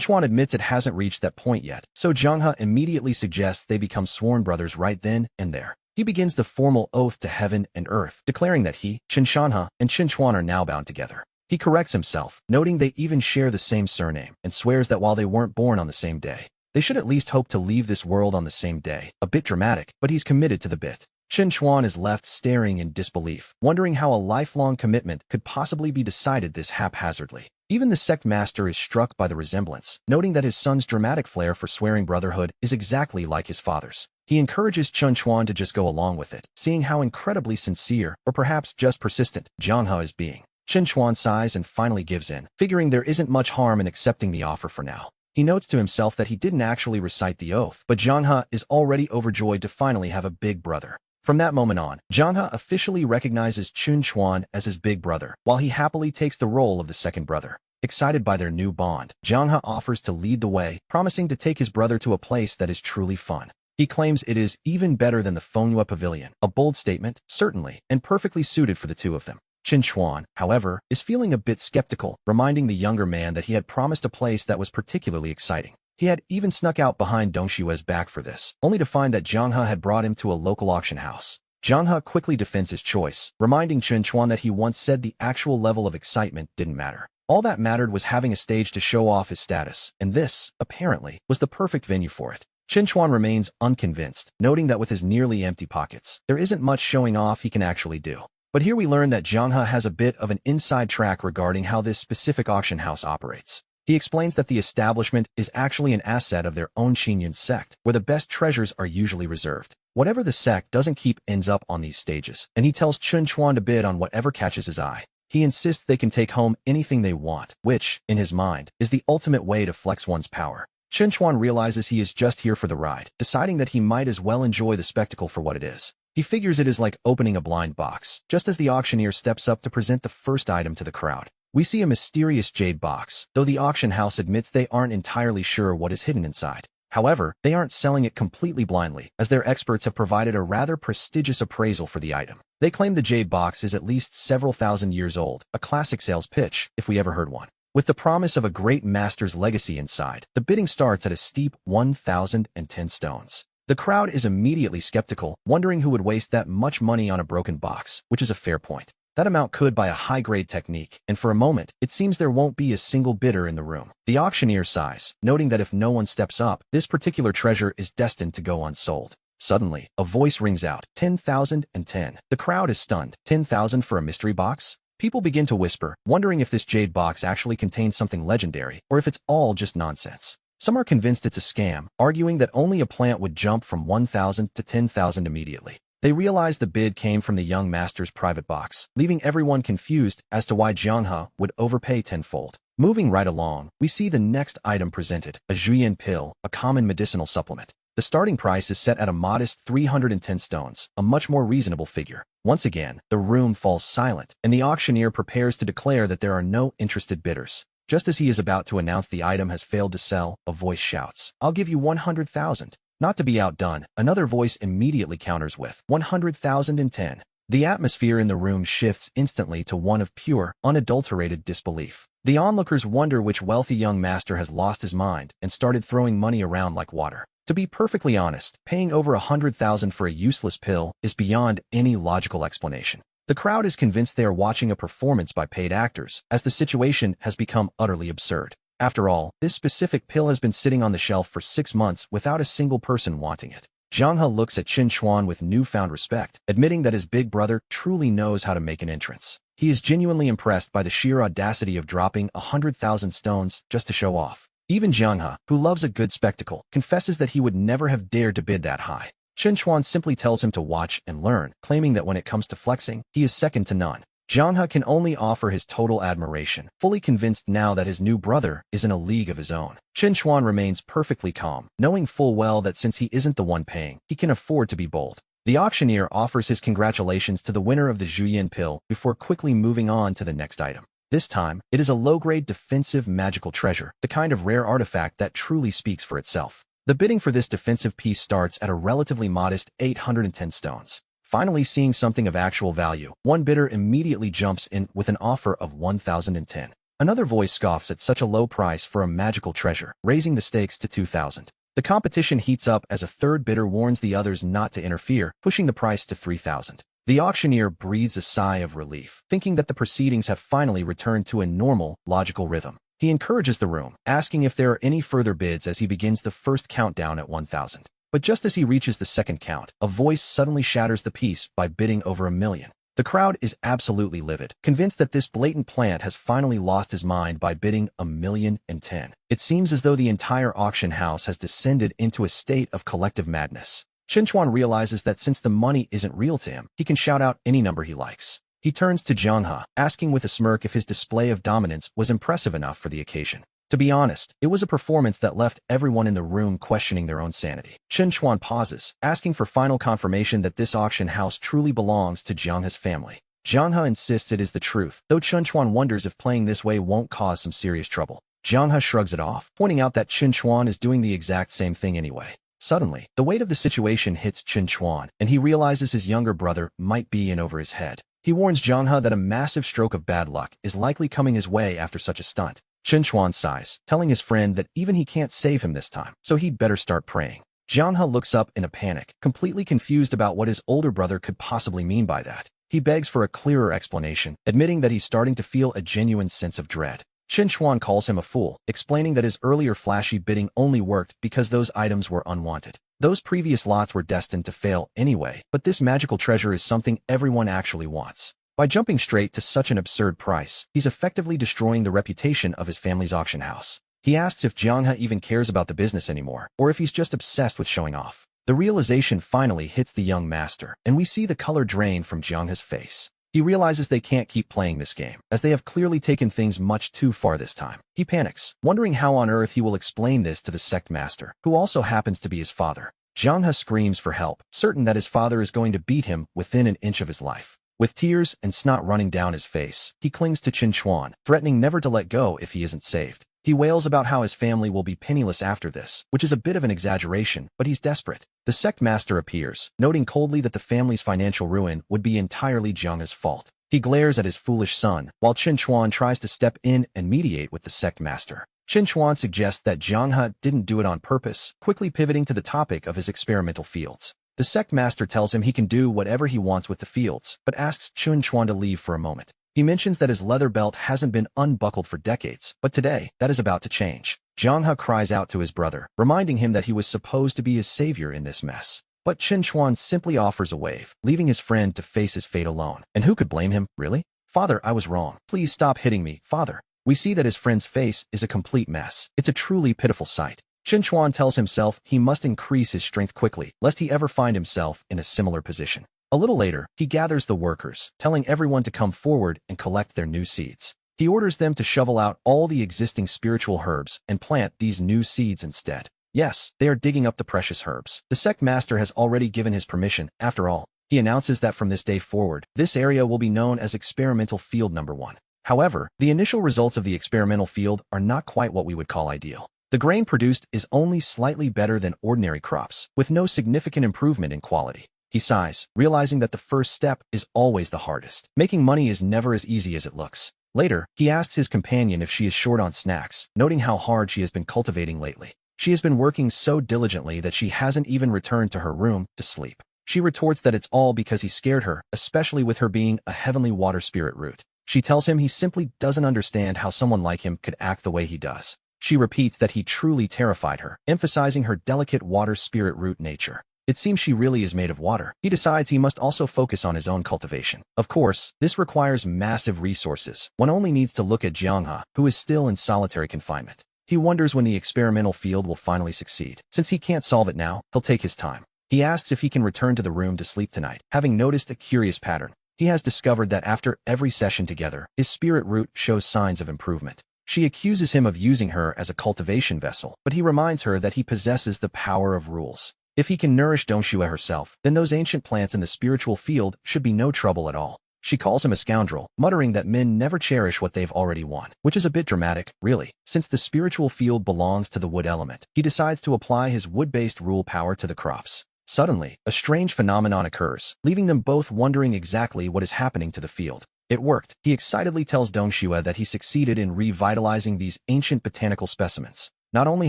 Chuan admits it hasn't reached that point yet, so Donghua immediately suggests they become sworn brothers right then and there. He begins the formal oath to heaven and earth, declaring that he, Qin Shanha, and Qin Chuan are now bound together. He corrects himself, noting they even share the same surname, and swears that while they weren't born on the same day, they should at least hope to leave this world on the same day. A bit dramatic, but he's committed to the bit. Qin Chuan is left staring in disbelief, wondering how a lifelong commitment could possibly be decided this haphazardly. Even the sect master is struck by the resemblance, noting that his son's dramatic flair for swearing brotherhood is exactly like his father's. He encourages Qin Chuan to just go along with it, seeing how incredibly sincere, or perhaps just persistent, Donghua is being. Qin Chuan sighs and finally gives in, figuring there isn't much harm in accepting the offer for now. He notes to himself that he didn't actually recite the oath, but Donghua is already overjoyed to finally have a big brother. From that moment on, Donghua officially recognizes Qin Chuan as his big brother, while he happily takes the role of the second brother. Excited by their new bond, Donghua offers to lead the way, promising to take his brother to a place that is truly fun. He claims it is even better than the Fengyue Pavilion, a bold statement, certainly, and perfectly suited for the two of them. Qin Chuan, however, is feeling a bit skeptical, reminding the younger man that he had promised a place that was particularly exciting. He had even snuck out behind Dongshue's back for this, only to find that Donghua had brought him to a local auction house. Donghua quickly defends his choice, reminding Qin Chuan that he once said the actual level of excitement didn't matter. All that mattered was having a stage to show off his status, and this, apparently, was the perfect venue for it. Qin Chuan remains unconvinced, noting that with his nearly empty pockets, there isn't much showing off he can actually do. But here we learn that Donghua has a bit of an inside track regarding how this specific auction house operates. He explains that the establishment is actually an asset of their own Qinyun sect, where the best treasures are usually reserved. Whatever the sect doesn't keep ends up on these stages, and he tells Qin Chuan to bid on whatever catches his eye. He insists they can take home anything they want, which, in his mind, is the ultimate way to flex one's power. Qin Chuan realizes he is just here for the ride, deciding that he might as well enjoy the spectacle for what it is. He figures it is like opening a blind box, just as the auctioneer steps up to present the first item to the crowd. We see a mysterious jade box, though the auction house admits they aren't entirely sure what is hidden inside. However, they aren't selling it completely blindly, as their experts have provided a rather prestigious appraisal for the item. They claim the jade box is at least several thousand years old, a classic sales pitch, if we ever heard one. With the promise of a great master's legacy inside, the bidding starts at a steep 1,010 stones. The crowd is immediately skeptical, wondering who would waste that much money on a broken box, which is a fair point. That amount could buy a high-grade technique, and for a moment, it seems there won't be a single bidder in the room. The auctioneer sighs, noting that if no one steps up, this particular treasure is destined to go unsold. Suddenly, a voice rings out, 10,010. The crowd is stunned. 10,000 for a mystery box? People begin to whisper, wondering if this jade box actually contains something legendary, or if it's all just nonsense. Some are convinced it's a scam, arguing that only a plant would jump from 1,000 to 10,000 immediately. They realize the bid came from the young master's private box, leaving everyone confused as to why Donghua would overpay tenfold. Moving right along, we see the next item presented, a Juyin pill, a common medicinal supplement. The starting price is set at a modest 310 stones, a much more reasonable figure. Once again, the room falls silent, and the auctioneer prepares to declare that there are no interested bidders. Just as he is about to announce the item has failed to sell, a voice shouts, "I'll give you 100,000. Not to be outdone, another voice immediately counters with 100,010. The atmosphere in the room shifts instantly to one of pure, unadulterated disbelief. The onlookers wonder which wealthy young master has lost his mind and started throwing money around like water. To be perfectly honest, paying over 100,000 for a useless pill is beyond any logical explanation. The crowd is convinced they are watching a performance by paid actors, as the situation has become utterly absurd. After all, this specific pill has been sitting on the shelf for 6 months without a single person wanting it. Donghua looks at Qin Chuan with newfound respect, admitting that his big brother truly knows how to make an entrance. He is genuinely impressed by the sheer audacity of dropping 100,000 stones just to show off. Even Donghua, who loves a good spectacle, confesses that he would never have dared to bid that high. Qin Chuan simply tells him to watch and learn, claiming that when it comes to flexing, he is second to none. Donghua can only offer his total admiration, fully convinced now that his new brother is in a league of his own. Qin Chuan remains perfectly calm, knowing full well that since he isn't the one paying, he can afford to be bold. The auctioneer offers his congratulations to the winner of the Juyin pill before quickly moving on to the next item. This time, it is a low-grade defensive magical treasure, the kind of rare artifact that truly speaks for itself. The bidding for this defensive piece starts at a relatively modest 810 stones. Finally seeing something of actual value, one bidder immediately jumps in with an offer of 1,010. Another voice scoffs at such a low price for a magical treasure, raising the stakes to 2,000. The competition heats up as a third bidder warns the others not to interfere, pushing the price to 3,000. The auctioneer breathes a sigh of relief, thinking that the proceedings have finally returned to a normal, logical rhythm. He encourages the room, asking if there are any further bids as he begins the first countdown at 1,000. But just as he reaches the second count, a voice suddenly shatters the peace by bidding over 1,000,000. The crowd is absolutely livid, convinced that this blatant plant has finally lost his mind by bidding 1,010. It seems as though the entire auction house has descended into a state of collective madness. Qin Chuan realizes that since the money isn't real to him, he can shout out any number he likes. He turns to Donghua, asking with a smirk if his display of dominance was impressive enough for the occasion. To be honest, it was a performance that left everyone in the room questioning their own sanity. Qin Chuan pauses, asking for final confirmation that this auction house truly belongs to Donghua's family. Donghua insists it is the truth, though Qin Chuan wonders if playing this way won't cause some serious trouble. Donghua shrugs it off, pointing out that Qin Chuan is doing the exact same thing anyway. Suddenly, the weight of the situation hits Qin Chuan, and he realizes his younger brother might be in over his head. He warns Donghua that a massive stroke of bad luck is likely coming his way after such a stunt. Qin Chuan sighs, telling his friend that even he can't save him this time, so he'd better start praying. Donghua looks up in a panic, completely confused about what his older brother could possibly mean by that. He begs for a clearer explanation, admitting that he's starting to feel a genuine sense of dread. Qin Chuan calls him a fool, explaining that his earlier flashy bidding only worked because those items were unwanted. Those previous lots were destined to fail anyway, but this magical treasure is something everyone actually wants. By jumping straight to such an absurd price, he's effectively destroying the reputation of his family's auction house. He asks if Donghua even cares about the business anymore, or if he's just obsessed with showing off. The realization finally hits the young master, and we see the color drain from Donghua's face. He realizes they can't keep playing this game, as they have clearly taken things much too far this time. He panics, wondering how on earth he will explain this to the sect master, who also happens to be his father. Donghua screams for help, certain that his father is going to beat him within an inch of his life. With tears and snot running down his face, he clings to Qin Chuan, threatening never to let go if he isn't saved. He wails about how his family will be penniless after this, which is a bit of an exaggeration, but he's desperate. The sect master appears, noting coldly that the family's financial ruin would be entirely Donghua's fault. He glares at his foolish son, while Qin Chuan tries to step in and mediate with the sect master. Qin Chuan suggests that Donghua didn't do it on purpose, quickly pivoting to the topic of his experimental fields. The sect master tells him he can do whatever he wants with the fields, but asks Qin Chuan to leave for a moment. He mentions that his leather belt hasn't been unbuckled for decades, but today, that is about to change. Donghua cries out to his brother, reminding him that he was supposed to be his savior in this mess. But Qin Chuan simply offers a wave, leaving his friend to face his fate alone. And who could blame him, really? "Father, I was wrong. Please stop hitting me, father." We see that his friend's face is a complete mess. It's a truly pitiful sight. Chuan tells himself he must increase his strength quickly, lest he ever find himself in a similar position. A little later, he gathers the workers, telling everyone to come forward and collect their new seeds. He orders them to shovel out all the existing spiritual herbs and plant these new seeds instead. Yes, they are digging up the precious herbs. The sect master has already given his permission, after all. He announces that from this day forward, this area will be known as Experimental Field Number 1. However, the initial results of the experimental field are not quite what we would call ideal. The grain produced is only slightly better than ordinary crops, with no significant improvement in quality. He sighs, realizing that the first step is always the hardest. Making money is never as easy as it looks. Later, he asks his companion if she is short on snacks, noting how hard she has been cultivating lately. She has been working so diligently that she hasn't even returned to her room to sleep. She retorts that it's all because he scared her, especially with her being a heavenly water spirit root. She tells him he simply doesn't understand how someone like him could act the way he does. She repeats that he truly terrified her, emphasizing her delicate water spirit root nature. It seems she really is made of water. He decides he must also focus on his own cultivation. Of course, this requires massive resources. One only needs to look at Donghua, who is still in solitary confinement. He wonders when the experimental field will finally succeed. Since he can't solve it now, he'll take his time. He asks if he can return to the room to sleep tonight, having noticed a curious pattern. He has discovered that after every session together, his spirit root shows signs of improvement. She accuses him of using her as a cultivation vessel, but he reminds her that he possesses the power of rules. If he can nourish Donghua herself, then those ancient plants in the spiritual field should be no trouble at all. She calls him a scoundrel, muttering that men never cherish what they've already won, which is a bit dramatic, really. Since the spiritual field belongs to the wood element, he decides to apply his wood-based rule power to the crops. Suddenly, a strange phenomenon occurs, leaving them both wondering exactly what is happening to the field. It worked. He excitedly tells Donghua that he succeeded in revitalizing these ancient botanical specimens. Not only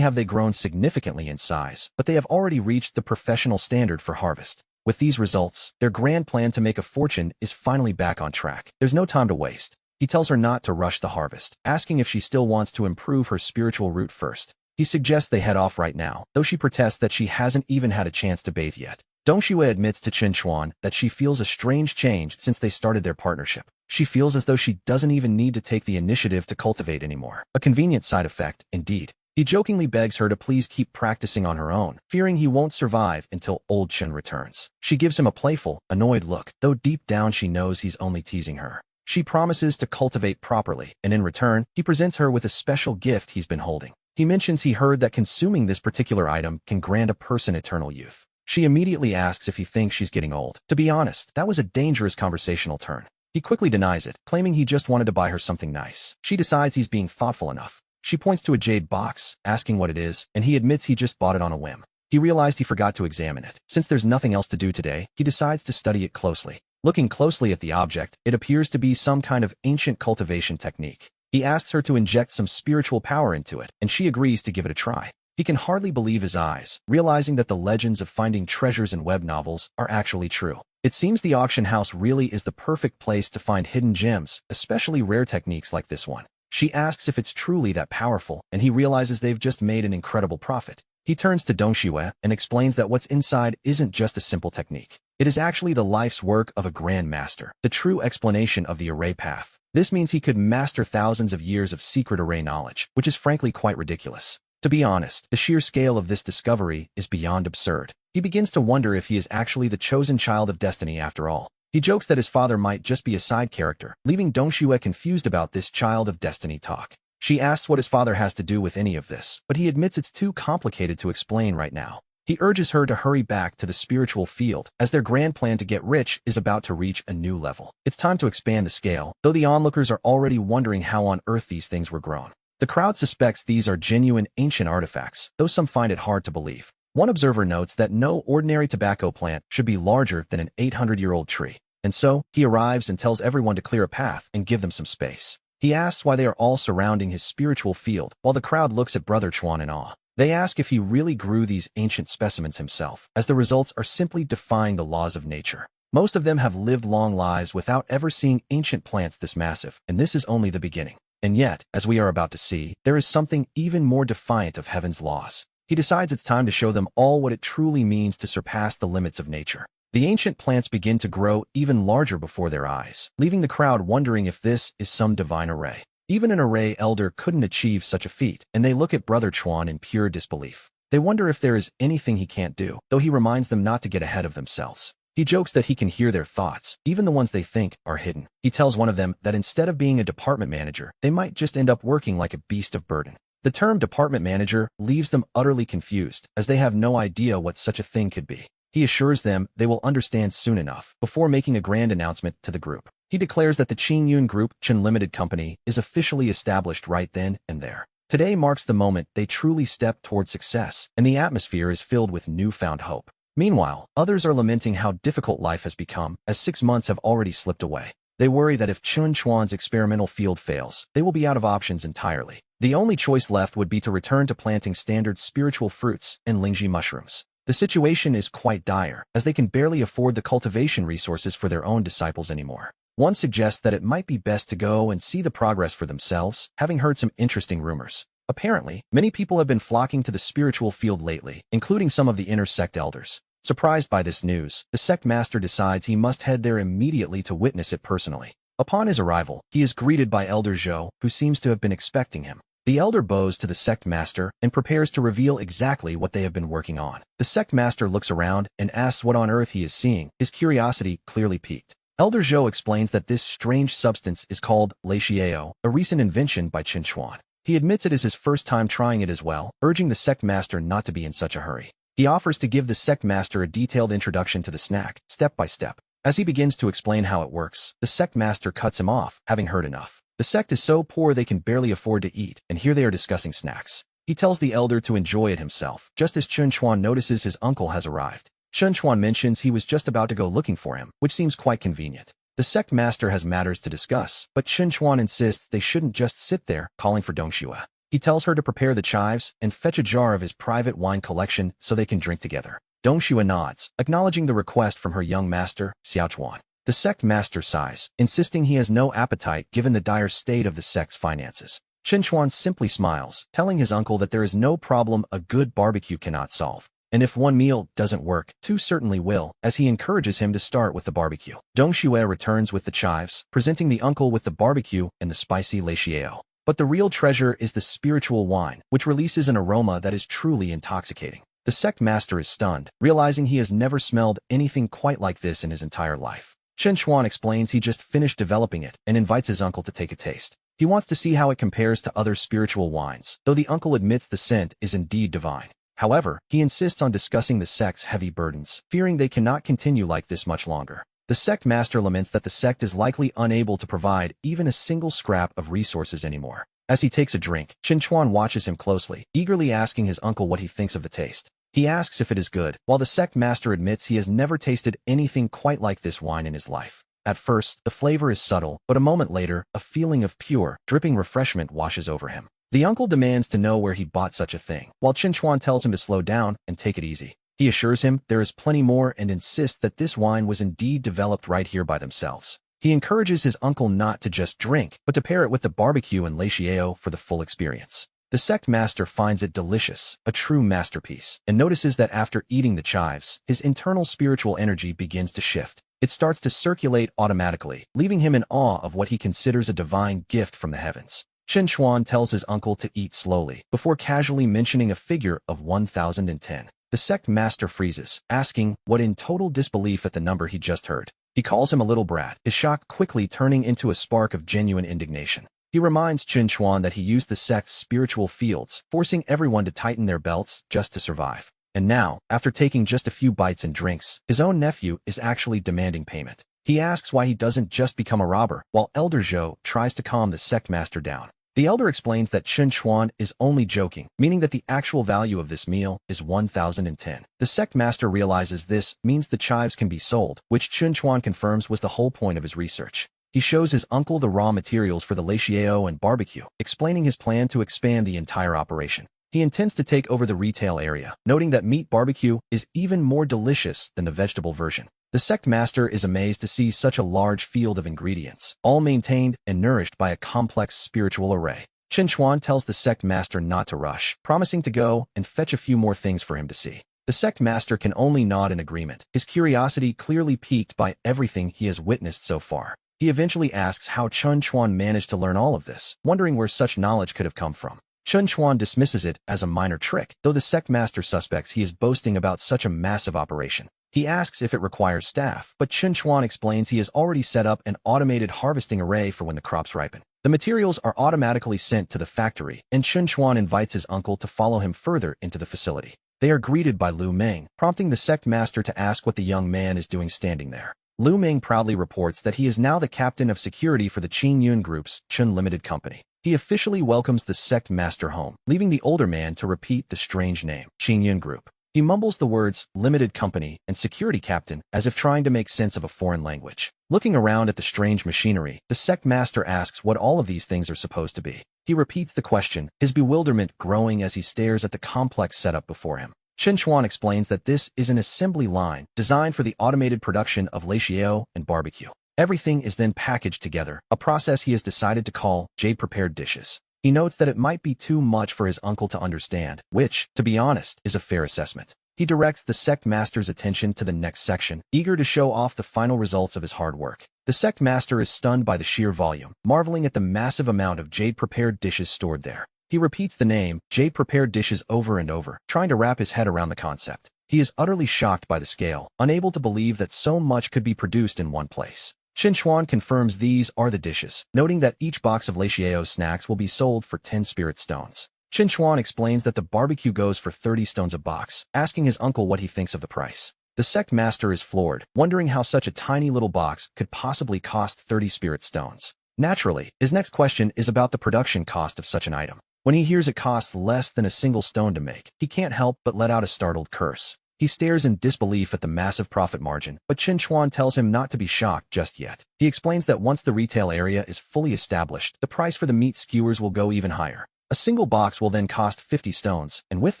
have they grown significantly in size, but they have already reached the professional standard for harvest. With these results, their grand plan to make a fortune is finally back on track. There's no time to waste. He tells her not to rush the harvest, asking if she still wants to improve her spiritual root first. He suggests they head off right now, though she protests that she hasn't even had a chance to bathe yet. Donghua admits to Chuan that she feels a strange change since they started their partnership. She feels as though she doesn't even need to take the initiative to cultivate anymore. A convenient side effect, indeed. He jokingly begs her to please keep practicing on her own, fearing he won't survive until old Chen returns. She gives him a playful, annoyed look, though deep down she knows he's only teasing her. She promises to cultivate properly, and in return, he presents her with a special gift he's been holding. He mentions he heard that consuming this particular item can grant a person eternal youth. She immediately asks if he thinks she's getting old. To be honest, that was a dangerous conversational turn. He quickly denies it, claiming he just wanted to buy her something nice. She decides he's being thoughtful enough. She points to a jade box, asking what it is, and he admits he just bought it on a whim. He realized he forgot to examine it. Since there's nothing else to do today, he decides to study it closely. Looking closely at the object, it appears to be some kind of ancient cultivation technique. He asks her to inject some spiritual power into it, and she agrees to give it a try. He can hardly believe his eyes, realizing that the legends of finding treasures in web novels are actually true. It seems the auction house really is the perfect place to find hidden gems, especially rare techniques like this one. She asks if it's truly that powerful, and he realizes they've just made an incredible profit. He turns to Donghua and explains that what's inside isn't just a simple technique. It is actually the life's work of a grand master, the true explanation of the array path. This means he could master thousands of years of secret array knowledge, which is frankly quite ridiculous. To be honest, the sheer scale of this discovery is beyond absurd. He begins to wonder if he is actually the chosen child of destiny after all. He jokes that his father might just be a side character, leaving Donghua confused about this child of destiny talk. She asks what his father has to do with any of this, but he admits it's too complicated to explain right now. He urges her to hurry back to the spiritual field, as their grand plan to get rich is about to reach a new level. It's time to expand the scale, though the onlookers are already wondering how on earth these things were grown. The crowd suspects these are genuine ancient artifacts, though some find it hard to believe. One observer notes that no ordinary tobacco plant should be larger than an 800-year-old tree. And so, he arrives and tells everyone to clear a path and give them some space. He asks why they are all surrounding his spiritual field, while the crowd looks at Brother Chuan in awe. They ask if he really grew these ancient specimens himself, as the results are simply defying the laws of nature. Most of them have lived long lives without ever seeing ancient plants this massive, and this is only the beginning. And yet, as we are about to see, there is something even more defiant of heaven's laws. He decides it's time to show them all what it truly means to surpass the limits of nature. The ancient plants begin to grow even larger before their eyes, leaving the crowd wondering if this is some divine array. Even an array elder couldn't achieve such a feat, and they look at Brother Chuan in pure disbelief. They wonder if there is anything he can't do, though he reminds them not to get ahead of themselves. He jokes that he can hear their thoughts, even the ones they think are hidden. He tells one of them that instead of being a department manager, they might just end up working like a beast of burden. The term department manager leaves them utterly confused, as they have no idea what such a thing could be. He assures them they will understand soon enough, before making a grand announcement to the group. He declares that the Qingyun Group Chen Limited Company is officially established right then and there. Today marks the moment they truly step toward success, and the atmosphere is filled with newfound hope. Meanwhile, others are lamenting how difficult life has become, as 6 months have already slipped away. They worry that if Chun Chuan's experimental field fails, they will be out of options entirely. The only choice left would be to return to planting standard spiritual fruits and lingji mushrooms. The situation is quite dire, as they can barely afford the cultivation resources for their own disciples anymore. One suggests that it might be best to go and see the progress for themselves, having heard some interesting rumors. Apparently, many people have been flocking to the spiritual field lately, including some of the inner sect elders. Surprised by this news, the sect master decides he must head there immediately to witness it personally. Upon his arrival, he is greeted by Elder Zhou, who seems to have been expecting him. The elder bows to the sect master and prepares to reveal exactly what they have been working on. The sect master looks around and asks what on earth he is seeing, his curiosity clearly piqued. Elder Zhou explains that this strange substance is called leixiao, a recent invention by Qin Chuan. He admits it is his first time trying it as well, urging the sect master not to be in such a hurry. He offers to give the sect master a detailed introduction to the snack, step by step. As he begins to explain how it works, the sect master cuts him off, having heard enough. The sect is so poor they can barely afford to eat, and here they are discussing snacks. He tells the elder to enjoy it himself, just as Chun Chuan notices his uncle has arrived. Chun Chuan mentions he was just about to go looking for him, which seems quite convenient. The sect master has matters to discuss, but Chun Chuan insists they shouldn't just sit there, calling for Donghua. He tells her to prepare the chives and fetch a jar of his private wine collection so they can drink together. Donghua nods, acknowledging the request from her young master, Xiao Chuan. The sect master sighs, insisting he has no appetite given the dire state of the sect's finances. Chun Chuan simply smiles, telling his uncle that there is no problem a good barbecue cannot solve. And if one meal doesn't work, two certainly will, as he encourages him to start with the barbecue. Donghua returns with the chives, presenting the uncle with the barbecue and the spicy leixiao. But the real treasure is the spiritual wine, which releases an aroma that is truly intoxicating. The sect master is stunned, realizing he has never smelled anything quite like this in his entire life. Chun Chuan explains he just finished developing it and invites his uncle to take a taste. He wants to see how it compares to other spiritual wines, though the uncle admits the scent is indeed divine. However, he insists on discussing the sect's heavy burdens, fearing they cannot continue like this much longer. The sect master laments that the sect is likely unable to provide even a single scrap of resources anymore. As he takes a drink, Chun Chuan watches him closely, eagerly asking his uncle what he thinks of the taste. He asks if it is good, while the sect master admits he has never tasted anything quite like this wine in his life. At first, the flavor is subtle, but a moment later, a feeling of pure, dripping refreshment washes over him. The uncle demands to know where he bought such a thing, while Chun Chuan tells him to slow down and take it easy. He assures him there is plenty more and insists that this wine was indeed developed right here by themselves. He encourages his uncle not to just drink, but to pair it with the barbecue and leixiao for the full experience. The sect master finds it delicious, a true masterpiece, and notices that after eating the chives, his internal spiritual energy begins to shift. It starts to circulate automatically, leaving him in awe of what he considers a divine gift from the heavens. Chun Chuan tells his uncle to eat slowly, before casually mentioning a figure of 1010. The sect master freezes, asking what in total disbelief at the number he just heard. He calls him a little brat, his shock quickly turning into a spark of genuine indignation. He reminds Chun Chuan that he used the sect's spiritual fields, forcing everyone to tighten their belts just to survive. And now, after taking just a few bites and drinks, his own nephew is actually demanding payment. He asks why he doesn't just become a robber, while Elder Zhou tries to calm the sect master down. The elder explains that Chun Chuan is only joking, meaning that the actual value of this meal is 1010. The sect master realizes this means the chives can be sold, which Chun Chuan confirms was the whole point of his research. He shows his uncle the raw materials for the leixiao and barbecue, explaining his plan to expand the entire operation. He intends to take over the retail area, noting that meat barbecue is even more delicious than the vegetable version. The sect master is amazed to see such a large field of ingredients, all maintained and nourished by a complex spiritual array. Chun Chuan tells the sect master not to rush, promising to go and fetch a few more things for him to see. The sect master can only nod in agreement, his curiosity clearly piqued by everything he has witnessed so far. He eventually asks how Chun Chuan managed to learn all of this, wondering where such knowledge could have come from. Chun Chuan dismisses it as a minor trick, though the sect master suspects he is boasting about such a massive operation. He asks if it requires staff, but Chun Chuan explains he has already set up an automated harvesting array for when the crops ripen. The materials are automatically sent to the factory, and Chun Chuan invites his uncle to follow him further into the facility. They are greeted by Lu Meng, prompting the sect master to ask what the young man is doing standing there. Lu Meng proudly reports that he is now the captain of security for the Qin Yun Group's Chun Limited Company. He officially welcomes the sect master home, leaving the older man to repeat the strange name, Qin Yun Group. He mumbles the words limited company and security captain as if trying to make sense of a foreign language. Looking around at the strange machinery, the sect master asks what all of these things are supposed to be. He repeats the question, his bewilderment growing as he stares at the complex setup before him. Chun Chuan explains that this is an assembly line designed for the automated production of lechio and barbecue. Everything is then packaged together, a process he has decided to call jade-prepared dishes. He notes that it might be too much for his uncle to understand, which, to be honest, is a fair assessment. He directs the sect master's attention to the next section, eager to show off the final results of his hard work. The sect master is stunned by the sheer volume, marveling at the massive amount of jade-prepared dishes stored there. He repeats the name, jade-prepared dishes, over and over, trying to wrap his head around the concept. He is utterly shocked by the scale, unable to believe that so much could be produced in one place. Chun Chuan confirms these are the dishes, noting that each box of lechio snacks will be sold for 10 spirit stones. Chun Chuan explains that the barbecue goes for 30 stones a box, asking his uncle what he thinks of the price. The sect master is floored, wondering how such a tiny little box could possibly cost 30 spirit stones. Naturally, his next question is about the production cost of such an item. When he hears it costs less than a single stone to make, he can't help but let out a startled curse. He stares in disbelief at the massive profit margin, but Chun Chuan tells him not to be shocked just yet. He explains that once the retail area is fully established, the price for the meat skewers will go even higher. A single box will then cost 50 stones, and with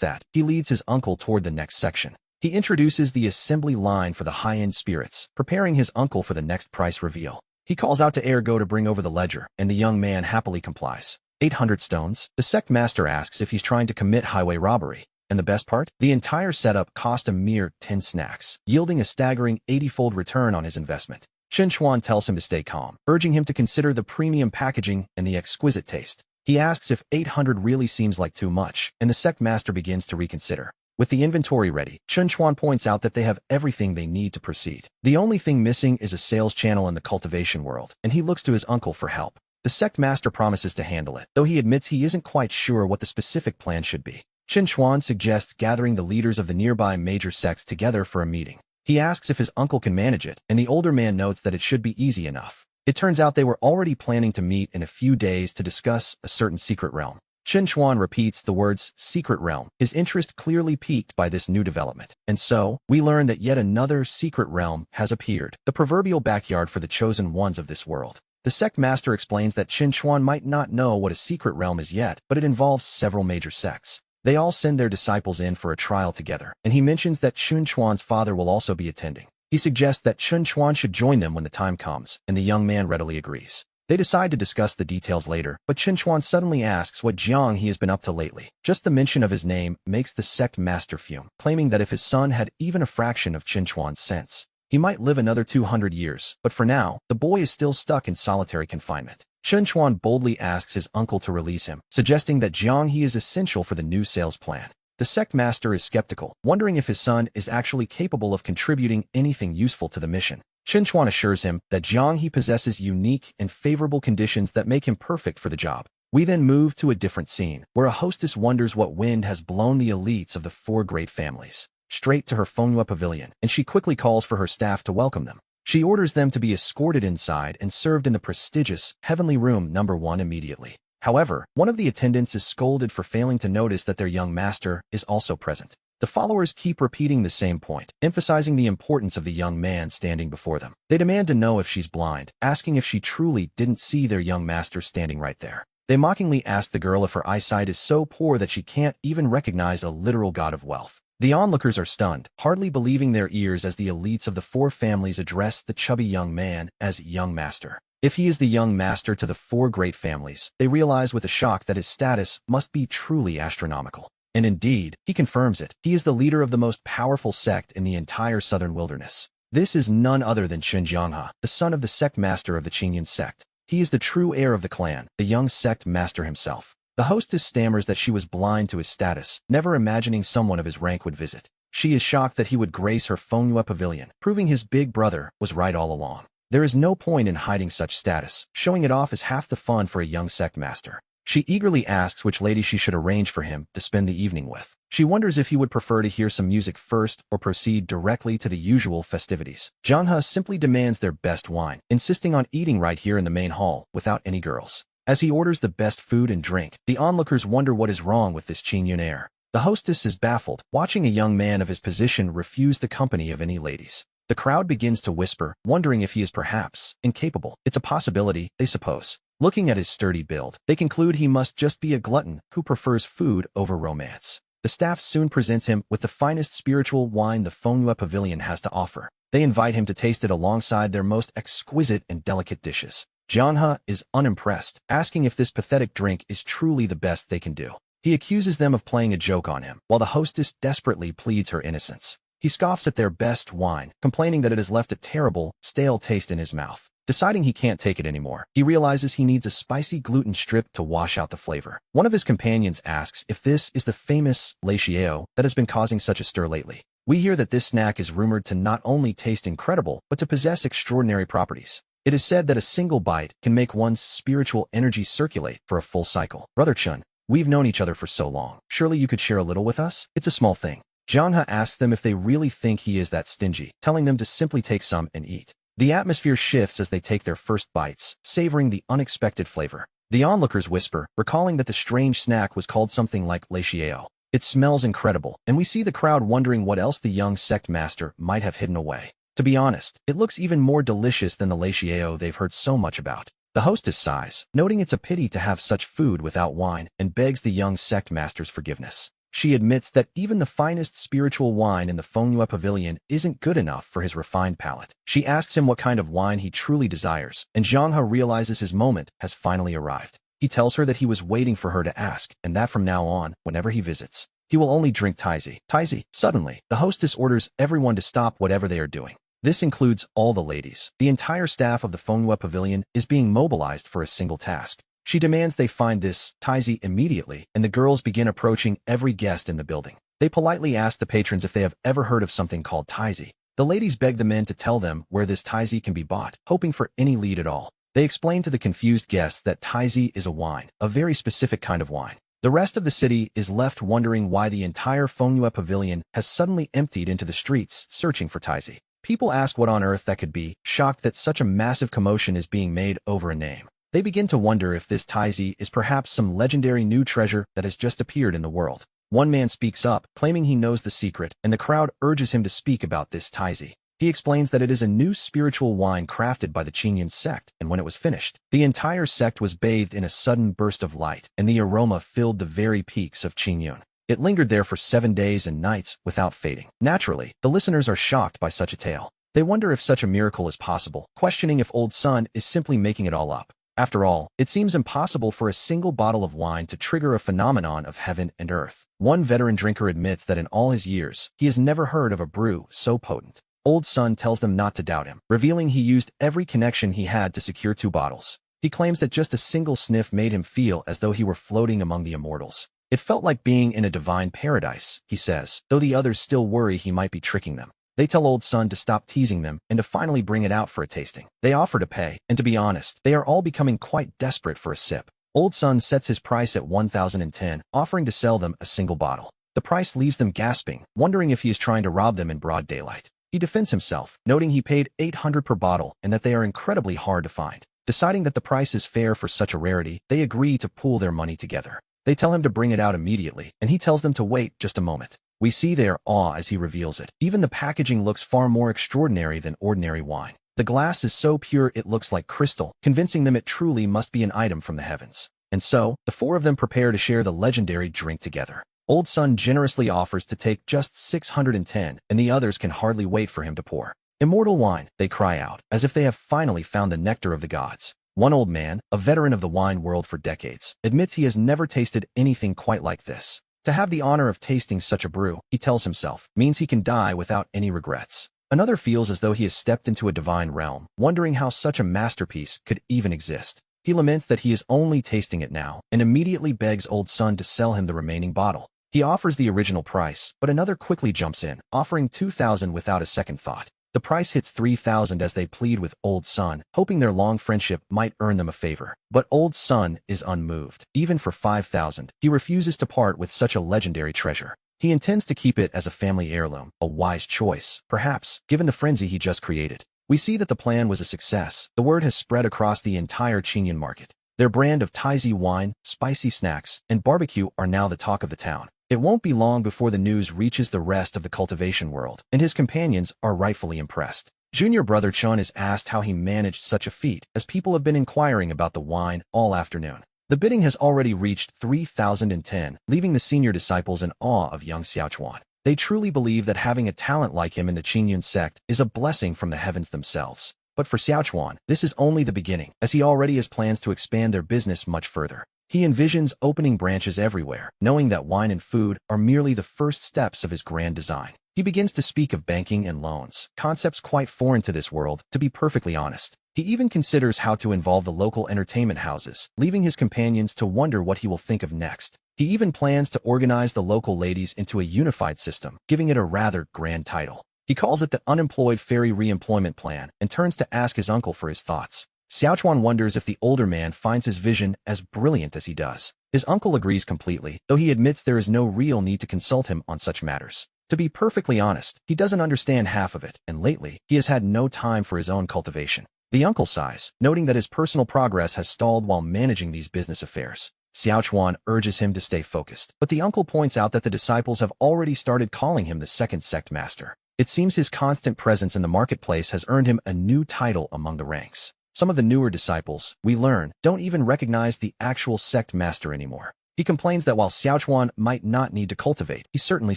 that, he leads his uncle toward the next section. He introduces the assembly line for the high-end spirits, preparing his uncle for the next price reveal. He calls out to Ergo to bring over the ledger, and the young man happily complies. 800 stones? The sect master asks if he's trying to commit highway robbery. And the best part? The entire setup cost a mere 10 snacks, yielding a staggering 80-fold return on his investment. Chun Chuan tells him to stay calm, urging him to consider the premium packaging and the exquisite taste. He asks if 800 really seems like too much, and the sect master begins to reconsider. With the inventory ready, Chun Chuan points out that they have everything they need to proceed. The only thing missing is a sales channel in the cultivation world, and he looks to his uncle for help. The sect master promises to handle it, though he admits he isn't quite sure what the specific plan should be. Chun Chuan suggests gathering the leaders of the nearby major sects together for a meeting. He asks if his uncle can manage it, and the older man notes that it should be easy enough. It turns out they were already planning to meet in a few days to discuss a certain secret realm. Chun Chuan repeats the words secret realm, his interest clearly piqued by this new development. And so, we learn that yet another secret realm has appeared, the proverbial backyard for the chosen ones of this world. The sect master explains that Chun Chuan might not know what a secret realm is yet, but it involves several major sects. They all send their disciples in for a trial together, and he mentions that Chun Chuan's father will also be attending. He suggests that Chun Chuan should join them when the time comes, and the young man readily agrees. They decide to discuss the details later, but Chun Chuan suddenly asks what Jiang he has been up to lately. Just the mention of his name makes the sect master fume, claiming that if his son had even a fraction of Chun Chuan's sense, he might live another 200 years, but for now, the boy is still stuck in solitary confinement. Chun Chuan boldly asks his uncle to release him, suggesting that Jiang he is essential for the new sales plan. The sect master is skeptical, wondering if his son is actually capable of contributing anything useful to the mission. Chun Chuan assures him that Jiang he possesses unique and favorable conditions that make him perfect for the job. We then move to a different scene, where a hostess wonders what wind has blown the elites of the 4 great families straight to her Fenghua pavilion, and she quickly calls for her staff to welcome them. She orders them to be escorted inside and served in the prestigious Heavenly Room No. 1 immediately. However, one of the attendants is scolded for failing to notice that their young master is also present. The followers keep repeating the same point, emphasizing the importance of the young man standing before them. They demand to know if she's blind, asking if she truly didn't see their young master standing right there. They mockingly ask the girl if her eyesight is so poor that she can't even recognize a literal god of wealth. The onlookers are stunned, hardly believing their ears as the elites of the 4 families address the chubby young man as young master. If he is the young master to the 4 great families, they realize with a shock that his status must be truly astronomical. And indeed, he confirms it. He is the leader of the most powerful sect in the entire southern wilderness. This is none other than Donghua, the son of the sect master of the Qingyun sect. He is the true heir of the clan, the young sect master himself. The hostess stammers that she was blind to his status, never imagining someone of his rank would visit. She is shocked that he would grace her Donghua pavilion, proving his big brother was right all along. There is no point in hiding such status, showing it off is half the fun for a young sect master. She eagerly asks which lady she should arrange for him to spend the evening with. She wonders if he would prefer to hear some music first or proceed directly to the usual festivities. Donghua simply demands their best wine, insisting on eating right here in the main hall, without any girls. As he orders the best food and drink, the onlookers wonder what is wrong with this Qingyun heir. The hostess is baffled, watching a young man of his position refuse the company of any ladies. The crowd begins to whisper, wondering if he is perhaps incapable. It's a possibility, they suppose. Looking at his sturdy build, they conclude he must just be a glutton who prefers food over romance. The staff soon presents him with the finest spiritual wine the Donghua Pavilion has to offer. They invite him to taste it alongside their most exquisite and delicate dishes. Donghua is unimpressed, asking if this pathetic drink is truly the best they can do. He accuses them of playing a joke on him, while the hostess desperately pleads her innocence. He scoffs at their best wine, complaining that it has left a terrible, stale taste in his mouth. Deciding he can't take it anymore, he realizes he needs a spicy gluten strip to wash out the flavor. One of his companions asks if this is the famous lechiao that has been causing such a stir lately. We hear that this snack is rumored to not only taste incredible, but to possess extraordinary properties. It is said that a single bite can make one's spiritual energy circulate for a full cycle. Brother Chun, we've known each other for so long. Surely you could share a little with us? It's a small thing. Donghua asks them if they really think he is that stingy, telling them to simply take some and eat. The atmosphere shifts as they take their first bites, savoring the unexpected flavor. The onlookers whisper, recalling that the strange snack was called something like lechiao. It smells incredible, and we see the crowd wondering what else the young sect master might have hidden away. To be honest, it looks even more delicious than the lechiao they've heard so much about. The hostess sighs, noting it's a pity to have such food without wine, and begs the young sect master's forgiveness. She admits that even the finest spiritual wine in the Donghua Pavilion isn't good enough for his refined palate. She asks him what kind of wine he truly desires, and Donghua realizes his moment has finally arrived. He tells her that he was waiting for her to ask, and that from now on, whenever he visits, he will only drink Taizi. Taizi. Suddenly, the hostess orders everyone to stop whatever they are doing. This includes all the ladies. The entire staff of the Donghua Pavilion is being mobilized for a single task. She demands they find this Taizi immediately, and the girls begin approaching every guest in the building. They politely ask the patrons if they have ever heard of something called Taizi. The ladies beg the men to tell them where this Taizi can be bought, hoping for any lead at all. They explain to the confused guests that Taizi is a wine, a very specific kind of wine. The rest of the city is left wondering why the entire Donghua Pavilion has suddenly emptied into the streets, searching for Taizi. People ask what on earth that could be, shocked that such a massive commotion is being made over a name. They begin to wonder if this Taizi is perhaps some legendary new treasure that has just appeared in the world. One man speaks up, claiming he knows the secret, and the crowd urges him to speak about this Taizi. He explains that it is a new spiritual wine crafted by the Qingyun sect, and when it was finished, the entire sect was bathed in a sudden burst of light, and the aroma filled the very peaks of Qingyun. It lingered there for 7 days and nights without fading. Naturally, the listeners are shocked by such a tale. They wonder if such a miracle is possible, questioning if Old Sun is simply making it all up. After all, it seems impossible for a single bottle of wine to trigger a phenomenon of heaven and earth. One veteran drinker admits that in all his years, he has never heard of a brew so potent. Old Sun tells them not to doubt him, revealing he used every connection he had to secure 2 bottles. He claims that just a single sniff made him feel as though he were floating among the immortals. It felt like being in a divine paradise, he says, though the others still worry he might be tricking them. They tell Old Sun to stop teasing them and to finally bring it out for a tasting. They offer to pay, and to be honest, they are all becoming quite desperate for a sip. Old Sun sets his price at 1,010, offering to sell them a single bottle. The price leaves them gasping, wondering if he is trying to rob them in broad daylight. He defends himself, noting he paid 800 per bottle and that they are incredibly hard to find. Deciding that the price is fair for such a rarity, they agree to pool their money together. They tell him to bring it out immediately, and he tells them to wait just a moment. We see their awe as he reveals it. Even the packaging looks far more extraordinary than ordinary wine. The glass is so pure it looks like crystal, convincing them it truly must be an item from the heavens. And so, the 4 of them prepare to share the legendary drink together. Old Sun generously offers to take just 610, and the others can hardly wait for him to pour. Immortal wine, they cry out, as if they have finally found the nectar of the gods. One old man, a veteran of the wine world for decades, admits he has never tasted anything quite like this. To have the honor of tasting such a brew, he tells himself, means he can die without any regrets. Another feels as though he has stepped into a divine realm, wondering how such a masterpiece could even exist. He laments that he is only tasting it now, and immediately begs old son to sell him the remaining bottle. He offers the original price, but another quickly jumps in, offering 2,000 without a second thought. The price hits 3,000 as they plead with old son, hoping their long friendship might earn them a favor. But old son is unmoved. Even for 5,000, he refuses to part with such a legendary treasure. He intends to keep it as a family heirloom, a wise choice, perhaps, given the frenzy he just created. We see that the plan was a success. The word has spread across the entire Qingyan market. Their brand of Taizi wine, spicy snacks, and barbecue are now the talk of the town. It won't be long before the news reaches the rest of the cultivation world, and his companions are rightfully impressed. Junior brother Chun is asked how he managed such a feat, as people have been inquiring about the wine all afternoon. The bidding has already reached 3,010, leaving the senior disciples in awe of young Xiaochuan. They truly believe that having a talent like him in the Qingyun sect is a blessing from the heavens themselves. But for Xiaochuan, this is only the beginning, as he already has plans to expand their business much further. He envisions opening branches everywhere, knowing that wine and food are merely the first steps of his grand design. He begins to speak of banking and loans, concepts quite foreign to this world, to be perfectly honest. He even considers how to involve the local entertainment houses, leaving his companions to wonder what he will think of next. He even plans to organize the local ladies into a unified system, giving it a rather grand title. He calls it the Unemployed Fairy Reemployment Plan and turns to ask his uncle for his thoughts. Xiaochuan wonders if the older man finds his vision as brilliant as he does. His uncle agrees completely, though he admits there is no real need to consult him on such matters. To be perfectly honest, he doesn't understand half of it, and lately, he has had no time for his own cultivation. The uncle sighs, noting that his personal progress has stalled while managing these business affairs. Xiaochuan urges him to stay focused, but the uncle points out that the disciples have already started calling him the second sect master. It seems his constant presence in the marketplace has earned him a new title among the ranks. Some of the newer disciples, we learn, don't even recognize the actual sect master anymore. He complains that while Xiaochuan might not need to cultivate, he certainly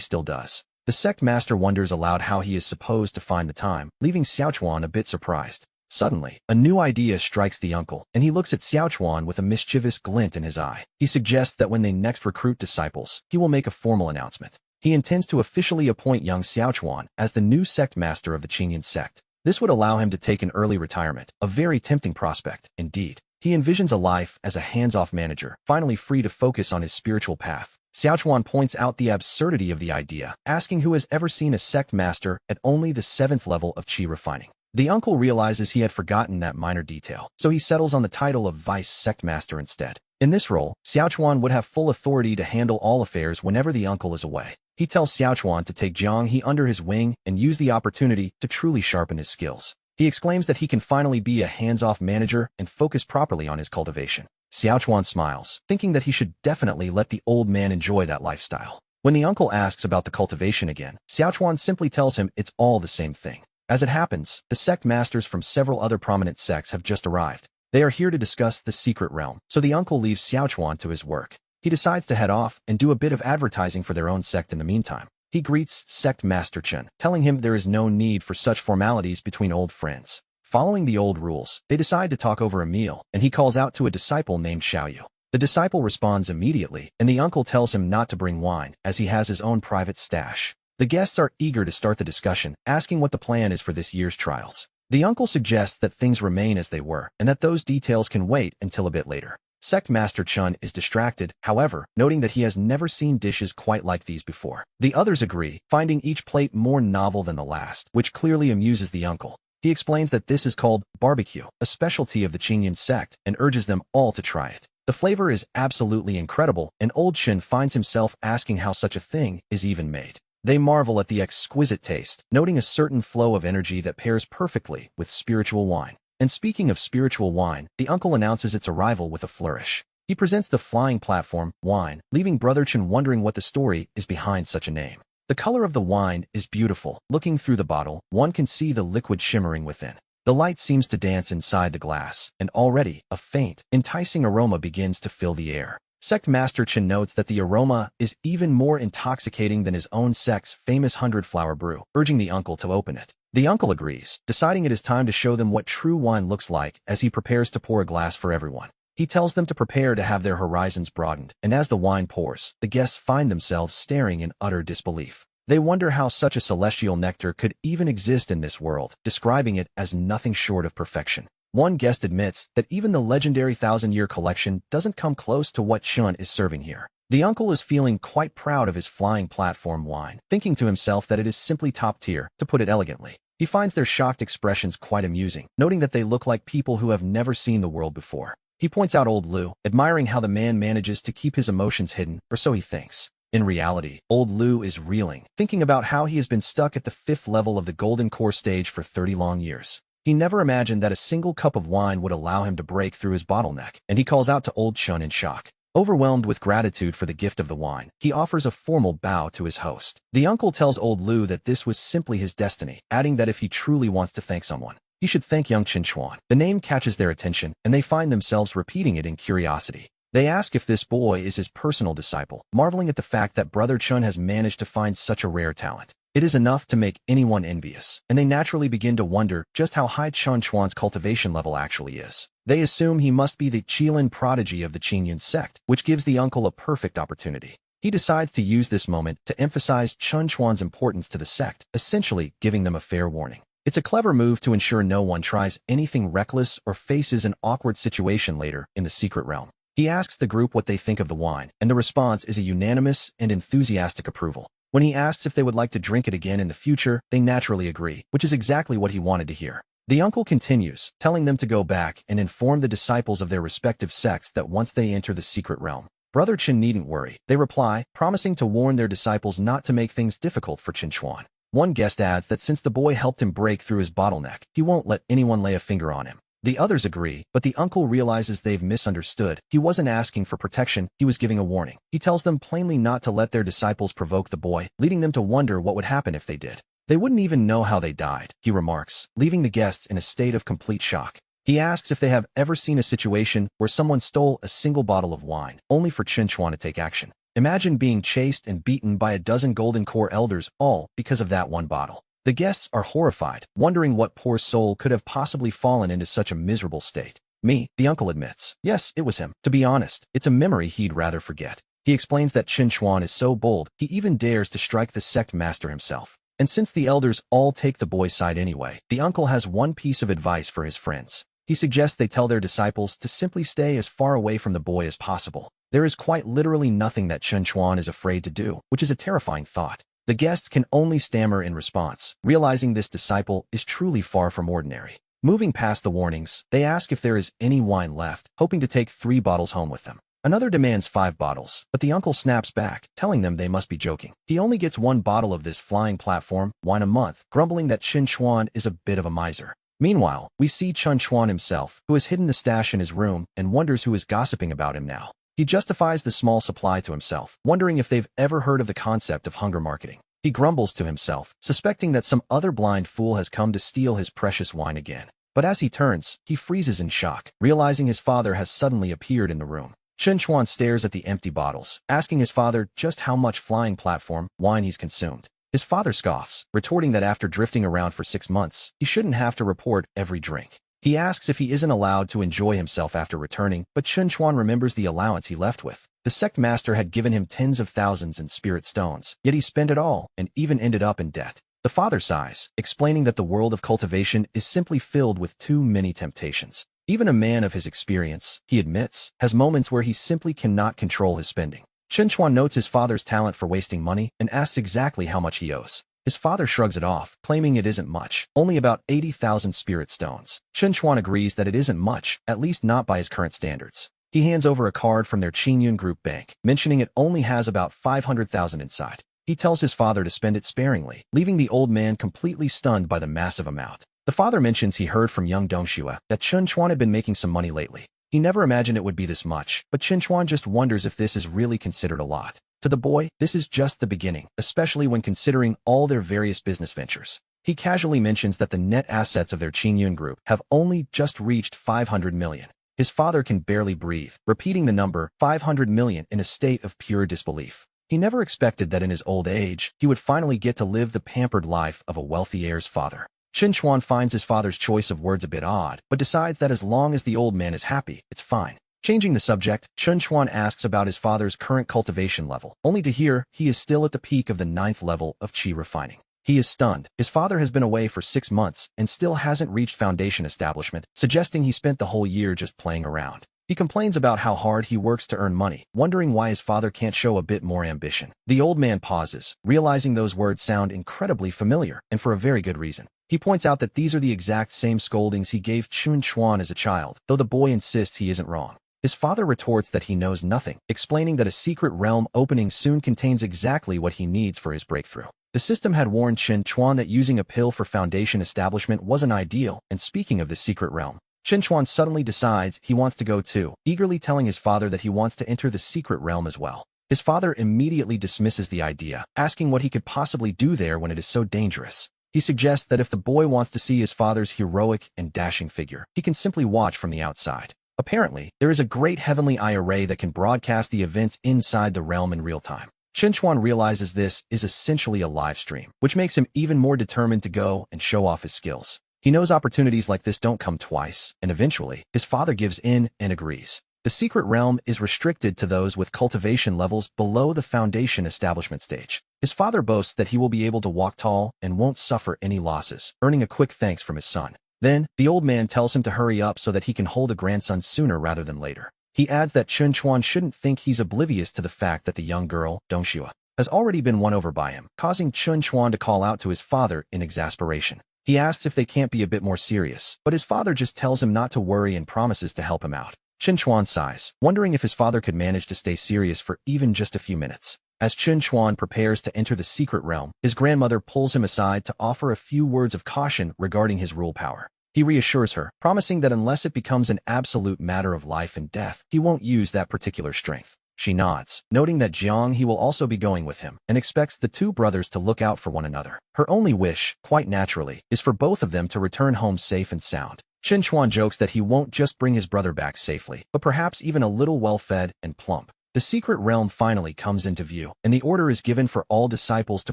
still does. The sect master wonders aloud how he is supposed to find the time, leaving Xiaochuan a bit surprised. Suddenly, a new idea strikes the uncle, and he looks at Xiaochuan with a mischievous glint in his eye. He suggests that when they next recruit disciples, he will make a formal announcement. He intends to officially appoint young Xiaochuan as the new sect master of the Qingyan sect. This would allow him to take an early retirement, a very tempting prospect, indeed. He envisions a life as a hands-off manager, finally free to focus on his spiritual path. Xiaochuan points out the absurdity of the idea, asking who has ever seen a sect master at only the 7th level of qi refining. The uncle realizes he had forgotten that minor detail, so he settles on the title of vice sect master instead. In this role, Xiaochuan would have full authority to handle all affairs whenever the uncle is away. He tells Xiaochuan to take Jiang He under his wing and use the opportunity to truly sharpen his skills. He exclaims that he can finally be a hands-off manager and focus properly on his cultivation. Xiaochuan smiles, thinking that he should definitely let the old man enjoy that lifestyle. When the uncle asks about the cultivation again, Xiaochuan simply tells him it's all the same thing. As it happens, the sect masters from several other prominent sects have just arrived. They are here to discuss the secret realm, so the uncle leaves Xiaochuan to his work. He decides to head off and do a bit of advertising for their own sect in the meantime. He greets Sect Master Chen, telling him there is no need for such formalities between old friends. Following the old rules, they decide to talk over a meal, and he calls out to a disciple named Xiaoyu. The disciple responds immediately, and the uncle tells him not to bring wine, as he has his own private stash. The guests are eager to start the discussion, asking what the plan is for this year's trials. The uncle suggests that things remain as they were, and that those details can wait until a bit later. Sect Master Chun is distracted, however, noting that he has never seen dishes quite like these before. The others agree, finding each plate more novel than the last, which clearly amuses the uncle. He explains that this is called barbecue, a specialty of the Qingyan sect, and urges them all to try it. The flavor is absolutely incredible, and old Shin finds himself asking how such a thing is even made. They marvel at the exquisite taste, noting a certain flow of energy that pairs perfectly with spiritual wine. And speaking of spiritual wine, the uncle announces its arrival with a flourish. He presents the flying platform, wine, leaving Brother Chen wondering what the story is behind such a name. The color of the wine is beautiful. Looking through the bottle, one can see the liquid shimmering within. The light seems to dance inside the glass, and already, a faint, enticing aroma begins to fill the air. Sect Master Chen notes that the aroma is even more intoxicating than his own sect's famous 100-flower brew, urging the uncle to open it. The uncle agrees, deciding it is time to show them what true wine looks like as he prepares to pour a glass for everyone. He tells them to prepare to have their horizons broadened, and as the wine pours, the guests find themselves staring in utter disbelief. They wonder how such a celestial nectar could even exist in this world, describing it as nothing short of perfection. One guest admits that even the legendary 1,000-year collection doesn't come close to what Chun is serving here. The uncle is feeling quite proud of his flying platform wine, thinking to himself that it is simply top tier, to put it elegantly. He finds their shocked expressions quite amusing, noting that they look like people who have never seen the world before. He points out old Lu, admiring how the man manages to keep his emotions hidden, or so he thinks. In reality, old Lu is reeling, thinking about how he has been stuck at the 5th level of the Golden Core stage for 30 long years. He never imagined that a single cup of wine would allow him to break through his bottleneck, and he calls out to old Chun in shock. Overwhelmed with gratitude for the gift of the wine, he offers a formal bow to his host. The uncle tells old Lu that this was simply his destiny, adding that if he truly wants to thank someone, he should thank young Chen Chuan. The name catches their attention, and they find themselves repeating it in curiosity. They ask if this boy is his personal disciple, marveling at the fact that Brother Chun has managed to find such a rare talent. It is enough to make anyone envious, and they naturally begin to wonder just how high Chen Chuan's cultivation level actually is. They assume he must be the Qilin prodigy of the Qingyun sect, which gives the uncle a perfect opportunity. He decides to use this moment to emphasize Chen Chuan's importance to the sect, essentially giving them a fair warning. It's a clever move to ensure no one tries anything reckless or faces an awkward situation later in the secret realm. He asks the group what they think of the wine, and the response is a unanimous and enthusiastic approval. When he asks if they would like to drink it again in the future, they naturally agree, which is exactly what he wanted to hear. The uncle continues, telling them to go back and inform the disciples of their respective sects that once they enter the secret realm, Brother Chen needn't worry. They reply, promising to warn their disciples not to make things difficult for Chen Chuan. One guest adds that since the boy helped him break through his bottleneck, he won't let anyone lay a finger on him. The others agree, but the uncle realizes they've misunderstood. He wasn't asking for protection, he was giving a warning. He tells them plainly not to let their disciples provoke the boy, leading them to wonder what would happen if they did. They wouldn't even know how they died, he remarks, leaving the guests in a state of complete shock. He asks if they have ever seen a situation where someone stole a single bottle of wine, only for Chen Chuan to take action. Imagine being chased and beaten by a dozen Golden Core elders, all because of that one bottle. The guests are horrified, wondering what poor soul could have possibly fallen into such a miserable state. Me, the uncle admits. Yes, it was him. To be honest, it's a memory he'd rather forget. He explains that Chen Chuan is so bold, he even dares to strike the sect master himself. And since the elders all take the boy's side anyway, the uncle has one piece of advice for his friends. He suggests they tell their disciples to simply stay as far away from the boy as possible. There is quite literally nothing that Chen Chuan is afraid to do, which is a terrifying thought. The guests can only stammer in response, realizing this disciple is truly far from ordinary. Moving past the warnings, they ask if there is any wine left, hoping to take 3 bottles home with them. Another demands 5 bottles, but the uncle snaps back, telling them they must be joking. He only gets 1 bottle of this flying platform wine a month, grumbling that Chen Chuan is a bit of a miser. Meanwhile, we see Chen Chuan himself, who has hidden the stash in his room and wonders who is gossiping about him now. He justifies the small supply to himself, wondering if they've ever heard of the concept of hunger marketing. He grumbles to himself, suspecting that some other blind fool has come to steal his precious wine again. But as he turns, he freezes in shock, realizing his father has suddenly appeared in the room. Chen Chuan stares at the empty bottles, asking his father just how much flying platform wine he's consumed. His father scoffs, retorting that after drifting around for 6 months, he shouldn't have to report every drink. He asks if he isn't allowed to enjoy himself after returning, but Chen Chuan remembers the allowance he left with. The sect master had given him tens of thousands in spirit stones, yet he spent it all, and even ended up in debt. The father sighs, explaining that the world of cultivation is simply filled with too many temptations. Even a man of his experience, he admits, has moments where he simply cannot control his spending. Chen Chuan notes his father's talent for wasting money and asks exactly how much he owes. His father shrugs it off, claiming it isn't much, only about 80,000 spirit stones. Chen Chuan agrees that it isn't much, at least not by his current standards. He hands over a card from their Qingyun Group bank, mentioning it only has about 500,000 inside. He tells his father to spend it sparingly, leaving the old man completely stunned by the massive amount. The father mentions he heard from young Donghua that Chen Chuan had been making some money lately. He never imagined it would be this much, but Chen Chuan just wonders if this is really considered a lot. To the boy, this is just the beginning, especially when considering all their various business ventures. He casually mentions that the net assets of their Qingyun Group have only just reached 500 million. His father can barely breathe, repeating the number 500 million in a state of pure disbelief. He never expected that in his old age, he would finally get to live the pampered life of a wealthy heir's father. Chen Chuan finds his father's choice of words a bit odd, but decides that as long as the old man is happy, it's fine. Changing the subject, Chun Chuan asks about his father's current cultivation level, only to hear he is still at the peak of the 9th level of qi refining. He is stunned. His father has been away for 6 months and still hasn't reached foundation establishment, suggesting he spent the whole year just playing around. He complains about how hard he works to earn money, wondering why his father can't show a bit more ambition. The old man pauses, realizing those words sound incredibly familiar, and for a very good reason. He points out that these are the exact same scoldings he gave Chun Chuan as a child, though the boy insists he isn't wrong. His father retorts that he knows nothing, explaining that a secret realm opening soon contains exactly what he needs for his breakthrough. The system had warned Chun Chuan that using a pill for foundation establishment wasn't ideal, and speaking of the secret realm, Chun Chuan suddenly decides he wants to go too, eagerly telling his father that he wants to enter the secret realm as well. His father immediately dismisses the idea, asking what he could possibly do there when it is so dangerous. He suggests that if the boy wants to see his father's heroic and dashing figure, he can simply watch from the outside. Apparently, there is a great heavenly eye array that can broadcast the events inside the realm in real time. Chun Chuan realizes this is essentially a live stream, which makes him even more determined to go and show off his skills. He knows opportunities like this don't come twice, and eventually, his father gives in and agrees. The secret realm is restricted to those with cultivation levels below the foundation establishment stage. His father boasts that he will be able to walk tall and won't suffer any losses, earning a quick thanks from his son. Then, the old man tells him to hurry up so that he can hold a grandson sooner rather than later. He adds that Chun Chuan shouldn't think he's oblivious to the fact that the young girl, Donghua, has already been won over by him, causing Chun Chuan to call out to his father in exasperation. He asks if they can't be a bit more serious, but his father just tells him not to worry and promises to help him out. Chun Chuan sighs, wondering if his father could manage to stay serious for even just a few minutes. As Chun Chuan prepares to enter the secret realm, his grandmother pulls him aside to offer a few words of caution regarding his rule power. He reassures her, promising that unless it becomes an absolute matter of life and death, he won't use that particular strength. She nods, noting that Jiang He will also be going with him, and expects the two brothers to look out for one another. Her only wish, quite naturally, is for both of them to return home safe and sound. Chun Chuan jokes that he won't just bring his brother back safely, but perhaps even a little well-fed and plump. The secret realm finally comes into view, and the order is given for all disciples to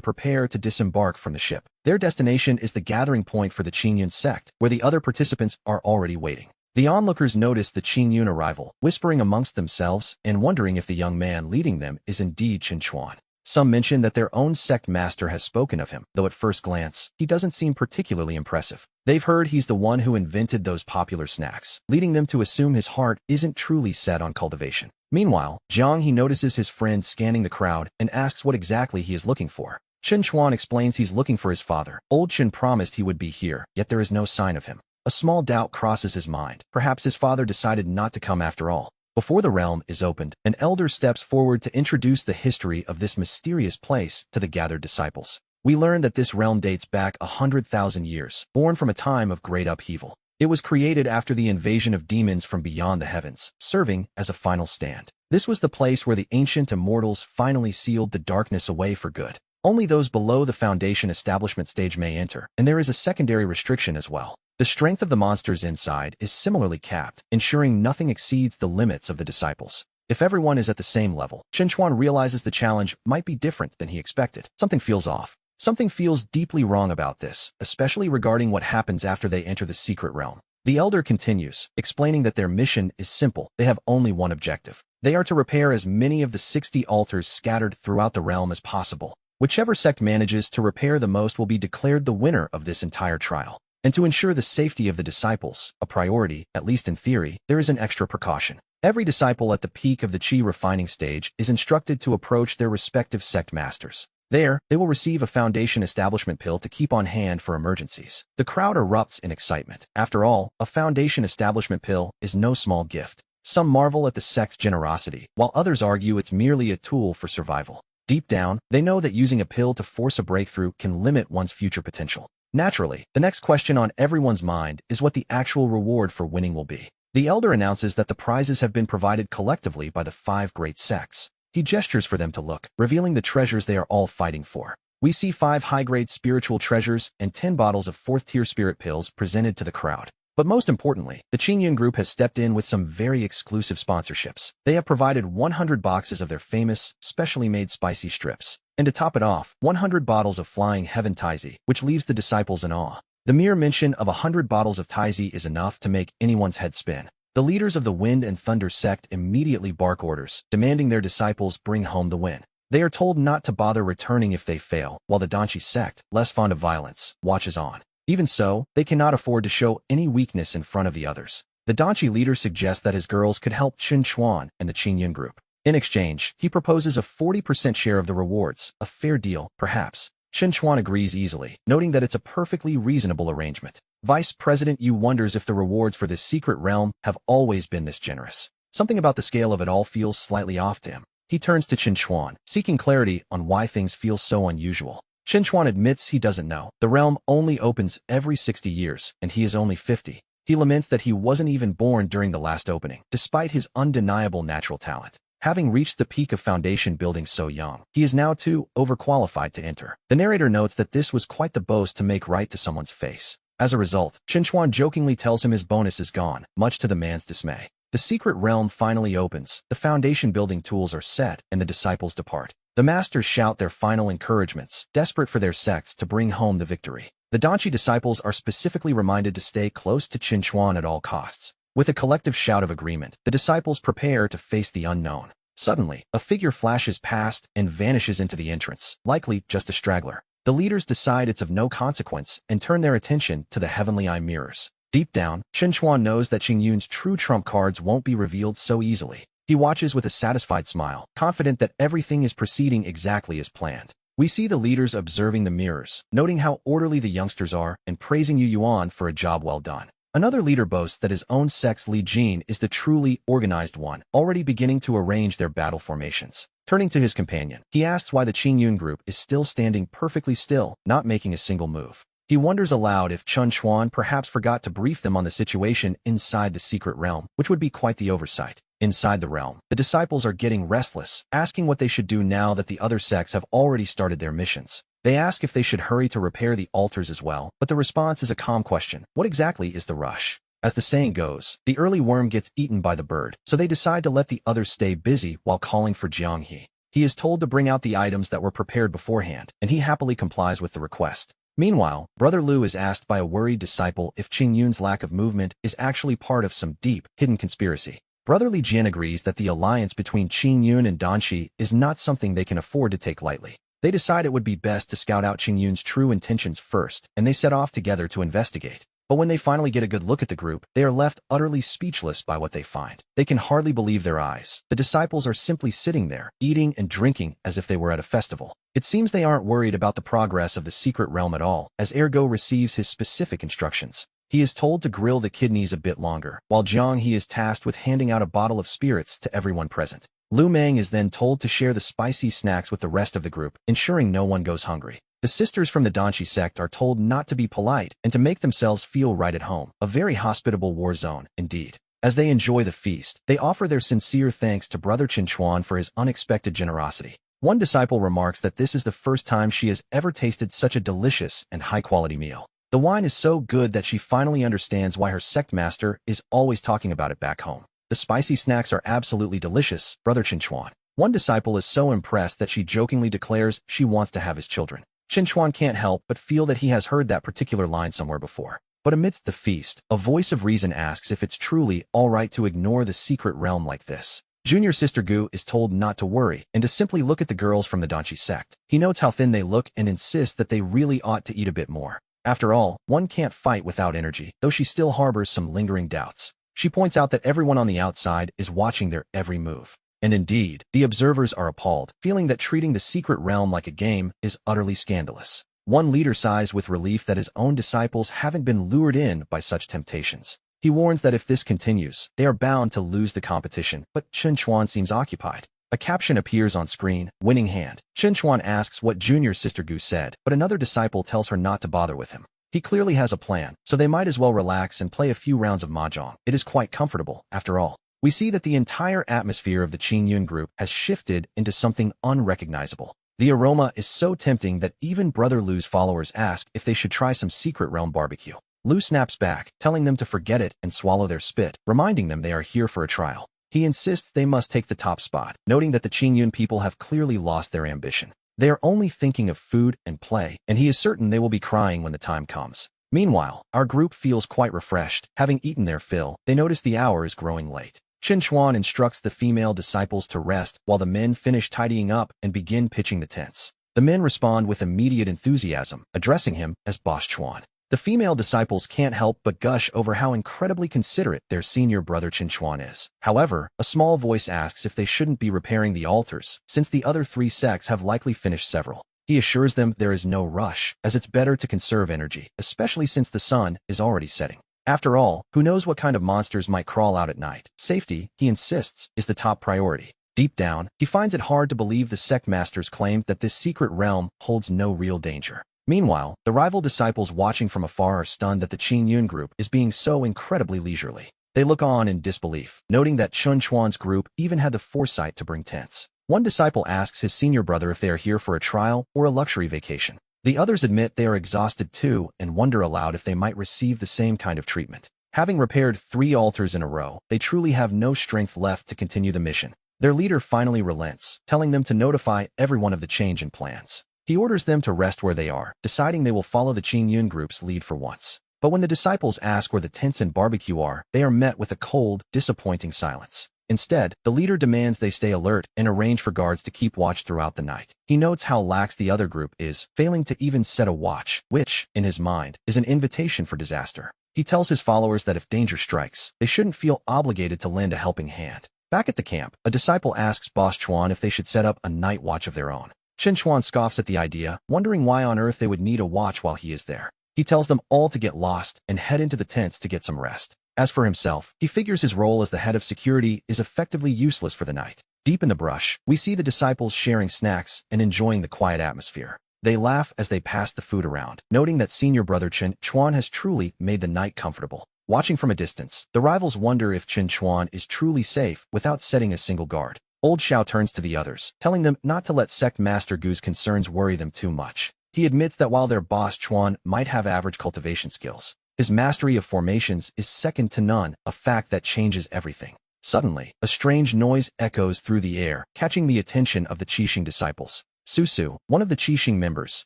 prepare to disembark from the ship. Their destination is the gathering point for the Qingyun sect, where the other participants are already waiting. The onlookers notice the Qingyun arrival, whispering amongst themselves and wondering if the young man leading them is indeed Chun Chuan. Some mention that their own sect master has spoken of him, though at first glance, he doesn't seem particularly impressive. They've heard he's the one who invented those popular snacks, leading them to assume his heart isn't truly set on cultivation. Meanwhile, Jiang He notices his friend scanning the crowd and asks what exactly he is looking for. Chun Chuan explains he's looking for his father. Old Chun promised he would be here, yet there is no sign of him. A small doubt crosses his mind. Perhaps his father decided not to come after all. Before the realm is opened, an elder steps forward to introduce the history of this mysterious place to the gathered disciples. We learn that this realm dates back 100,000 years, born from a time of great upheaval. It was created after the invasion of demons from beyond the heavens, serving as a final stand. This was the place where the ancient immortals finally sealed the darkness away for good. Only those below the foundation establishment stage may enter, and there is a secondary restriction as well. The strength of the monsters inside is similarly capped, ensuring nothing exceeds the limits of the disciples. If everyone is at the same level, Chun Chuan realizes the challenge might be different than he expected. Something feels off. Something feels deeply wrong about this, especially regarding what happens after they enter the secret realm. The elder continues, explaining that their mission is simple. They have only one objective. They are to repair as many of the 60 altars scattered throughout the realm as possible. Whichever sect manages to repair the most will be declared the winner of this entire trial. And to ensure the safety of the disciples, a priority, at least in theory, there is an extra precaution. Every disciple at the peak of the qi refining stage is instructed to approach their respective sect masters. There, they will receive a foundation establishment pill to keep on hand for emergencies. The crowd erupts in excitement. After all, a foundation establishment pill is no small gift. Some marvel at the sect's generosity, while others argue it's merely a tool for survival. Deep down, they know that using a pill to force a breakthrough can limit one's future potential. Naturally, the next question on everyone's mind is what the actual reward for winning will be. The elder announces that the prizes have been provided collectively by the 5 great sects. He gestures for them to look, revealing the treasures they are all fighting for. We see 5 high-grade spiritual treasures and 10 bottles of 4th-tier spirit pills presented to the crowd. But most importantly, the Qingyun group has stepped in with some very exclusive sponsorships. They have provided 100 boxes of their famous, specially made spicy strips. And to top it off, 100 bottles of flying heaven Taizi, which leaves the disciples in awe. The mere mention of 100 bottles of Taizi is enough to make anyone's head spin. The leaders of the Wind and Thunder sect immediately bark orders, demanding their disciples bring home the win. They are told not to bother returning if they fail, while the Donghua sect, less fond of violence, watches on. Even so, they cannot afford to show any weakness in front of the others. The Donghua leader suggests that his girls could help Chen Chuan and the Qingyun group. In exchange, he proposes a 40% share of the rewards, a fair deal, perhaps. Chen Chuan agrees easily, noting that it's a perfectly reasonable arrangement. Vice President Yu wonders if the rewards for this secret realm have always been this generous. Something about the scale of it all feels slightly off to him. He turns to Chen Chuan, seeking clarity on why things feel so unusual. Chen Chuan admits he doesn't know. The realm only opens every 60 years, and he is only 50. He laments that he wasn't even born during the last opening, despite his undeniable natural talent. Having reached the peak of foundation building so young, he is now too overqualified to enter. The narrator notes that this was quite the boast to make right to someone's face. As a result, Chen Chuan jokingly tells him his bonus is gone, much to the man's dismay. The secret realm finally opens, the foundation building tools are set, and the disciples depart. The masters shout their final encouragements, desperate for their sects to bring home the victory. The Donghua disciples are specifically reminded to stay close to Chen Chuan at all costs. With a collective shout of agreement, the disciples prepare to face the unknown. Suddenly, a figure flashes past and vanishes into the entrance, likely just a straggler. The leaders decide it's of no consequence and turn their attention to the heavenly eye mirrors. Deep down, Chen Chuan knows that Qingyun's true trump cards won't be revealed so easily. He watches with a satisfied smile, confident that everything is proceeding exactly as planned. We see the leaders observing the mirrors, noting how orderly the youngsters are, and praising Yu Yuan for a job well done. Another leader boasts that his own sect's Li Jin is the truly organized one, already beginning to arrange their battle formations. Turning to his companion, he asks why the Qingyun group is still standing perfectly still, not making a single move. He wonders aloud if Chen Chuan perhaps forgot to brief them on the situation inside the secret realm, which would be quite the oversight. Inside the realm, the disciples are getting restless, asking what they should do now that the other sects have already started their missions. They ask if they should hurry to repair the altars as well, but the response is a calm question. What exactly is the rush? As the saying goes, the early worm gets eaten by the bird, so they decide to let the others stay busy while calling for Jianghe. He is told to bring out the items that were prepared beforehand, and he happily complies with the request. Meanwhile, Brother Lu is asked by a worried disciple if Qingyun's lack of movement is actually part of some deep, hidden conspiracy. Brother Li Jian agrees that the alliance between Qingyun and Donghua is not something they can afford to take lightly. They decide it would be best to scout out Qingyun's true intentions first, and they set off together to investigate. But when they finally get a good look at the group, they are left utterly speechless by what they find. They can hardly believe their eyes. The disciples are simply sitting there, eating and drinking as if they were at a festival. It seems they aren't worried about the progress of the secret realm at all, as Ergo receives his specific instructions. He is told to grill the kidneys a bit longer, while Jianghe is tasked with handing out a bottle of spirits to everyone present. Lu Meng is then told to share the spicy snacks with the rest of the group, ensuring no one goes hungry. The sisters from the Donghua sect are told not to be polite and to make themselves feel right at home, a very hospitable war zone, indeed. As they enjoy the feast, they offer their sincere thanks to Brother Chen Chuan for his unexpected generosity. One disciple remarks that this is the first time she has ever tasted such a delicious and high-quality meal. The wine is so good that she finally understands why her sect master is always talking about it back home. The spicy snacks are absolutely delicious, Brother Chen Chuan. One disciple is so impressed that she jokingly declares she wants to have his children. Chen Chuan can't help but feel that he has heard that particular line somewhere before. But amidst the feast, a voice of reason asks if it's truly all right to ignore the secret realm like this. Junior Sister Gu is told not to worry and to simply look at the girls from the Donghua sect. He notes how thin they look and insists that they really ought to eat a bit more. After all, one can't fight without energy, though she still harbors some lingering doubts. She points out that everyone on the outside is watching their every move. And indeed, the observers are appalled, feeling that treating the secret realm like a game is utterly scandalous. One leader sighs with relief that his own disciples haven't been lured in by such temptations. He warns that if this continues, they are bound to lose the competition, but Chen Chuan seems occupied. A caption appears on screen, winning hand. Chen Chuan asks what Junior Sister Gu said, but another disciple tells her not to bother with him. He clearly has a plan, so they might as well relax and play a few rounds of mahjong. It is quite comfortable, after all. We see that the entire atmosphere of the Qingyun group has shifted into something unrecognizable. The aroma is so tempting that even Brother Lu's followers ask if they should try some secret realm barbecue. Lu snaps back, telling them to forget it and swallow their spit, reminding them they are here for a trial. He insists they must take the top spot, noting that the Qingyun people have clearly lost their ambition. They are only thinking of food and play, and he is certain they will be crying when the time comes. Meanwhile, our group feels quite refreshed. Having eaten their fill, they notice the hour is growing late. Chen Chuan instructs the female disciples to rest while the men finish tidying up and begin pitching the tents. The men respond with immediate enthusiasm, addressing him as Boss Chuan. The female disciples can't help but gush over how incredibly considerate their senior brother Chen Chuan is. However, a small voice asks if they shouldn't be repairing the altars, since the other three sects have likely finished several. He assures them there is no rush, as it's better to conserve energy, especially since the sun is already setting. After all, who knows what kind of monsters might crawl out at night? Safety, he insists, is the top priority. Deep down, he finds it hard to believe the sect masters claimed that this secret realm holds no real danger. Meanwhile, the rival disciples watching from afar are stunned that the Qin Yun group is being so incredibly leisurely. They look on in disbelief, noting that Chen Chuan's group even had the foresight to bring tents. One disciple asks his senior brother if they are here for a trial or a luxury vacation. The others admit they are exhausted too and wonder aloud if they might receive the same kind of treatment. Having repaired 3 altars in a row, they truly have no strength left to continue the mission. Their leader finally relents, telling them to notify everyone of the change in plans. He orders them to rest where they are, deciding they will follow the Qin Yun group's lead for once. But when the disciples ask where the tents and barbecue are, they are met with a cold, disappointing silence. Instead, the leader demands they stay alert and arrange for guards to keep watch throughout the night. He notes how lax the other group is, failing to even set a watch, which, in his mind, is an invitation for disaster. He tells his followers that if danger strikes, they shouldn't feel obligated to lend a helping hand. Back at the camp, a disciple asks Boss Chuan if they should set up a night watch of their own. Chen Chuan scoffs at the idea, wondering why on earth they would need a watch while he is there. He tells them all to get lost and head into the tents to get some rest. As for himself, he figures his role as the head of security is effectively useless for the night. Deep in the brush, we see the disciples sharing snacks and enjoying the quiet atmosphere. They laugh as they pass the food around, noting that senior brother Chen Chuan has truly made the night comfortable. Watching from a distance, the rivals wonder if Chen Chuan is truly safe without setting a single guard. Old Xiao turns to the others, telling them not to let Sect Master Gu's concerns worry them too much. He admits that while their boss Chuan might have average cultivation skills, his mastery of formations is second to none, a fact that changes everything. Suddenly, a strange noise echoes through the air, catching the attention of the Qixing disciples. Susu, one of the Qixing members,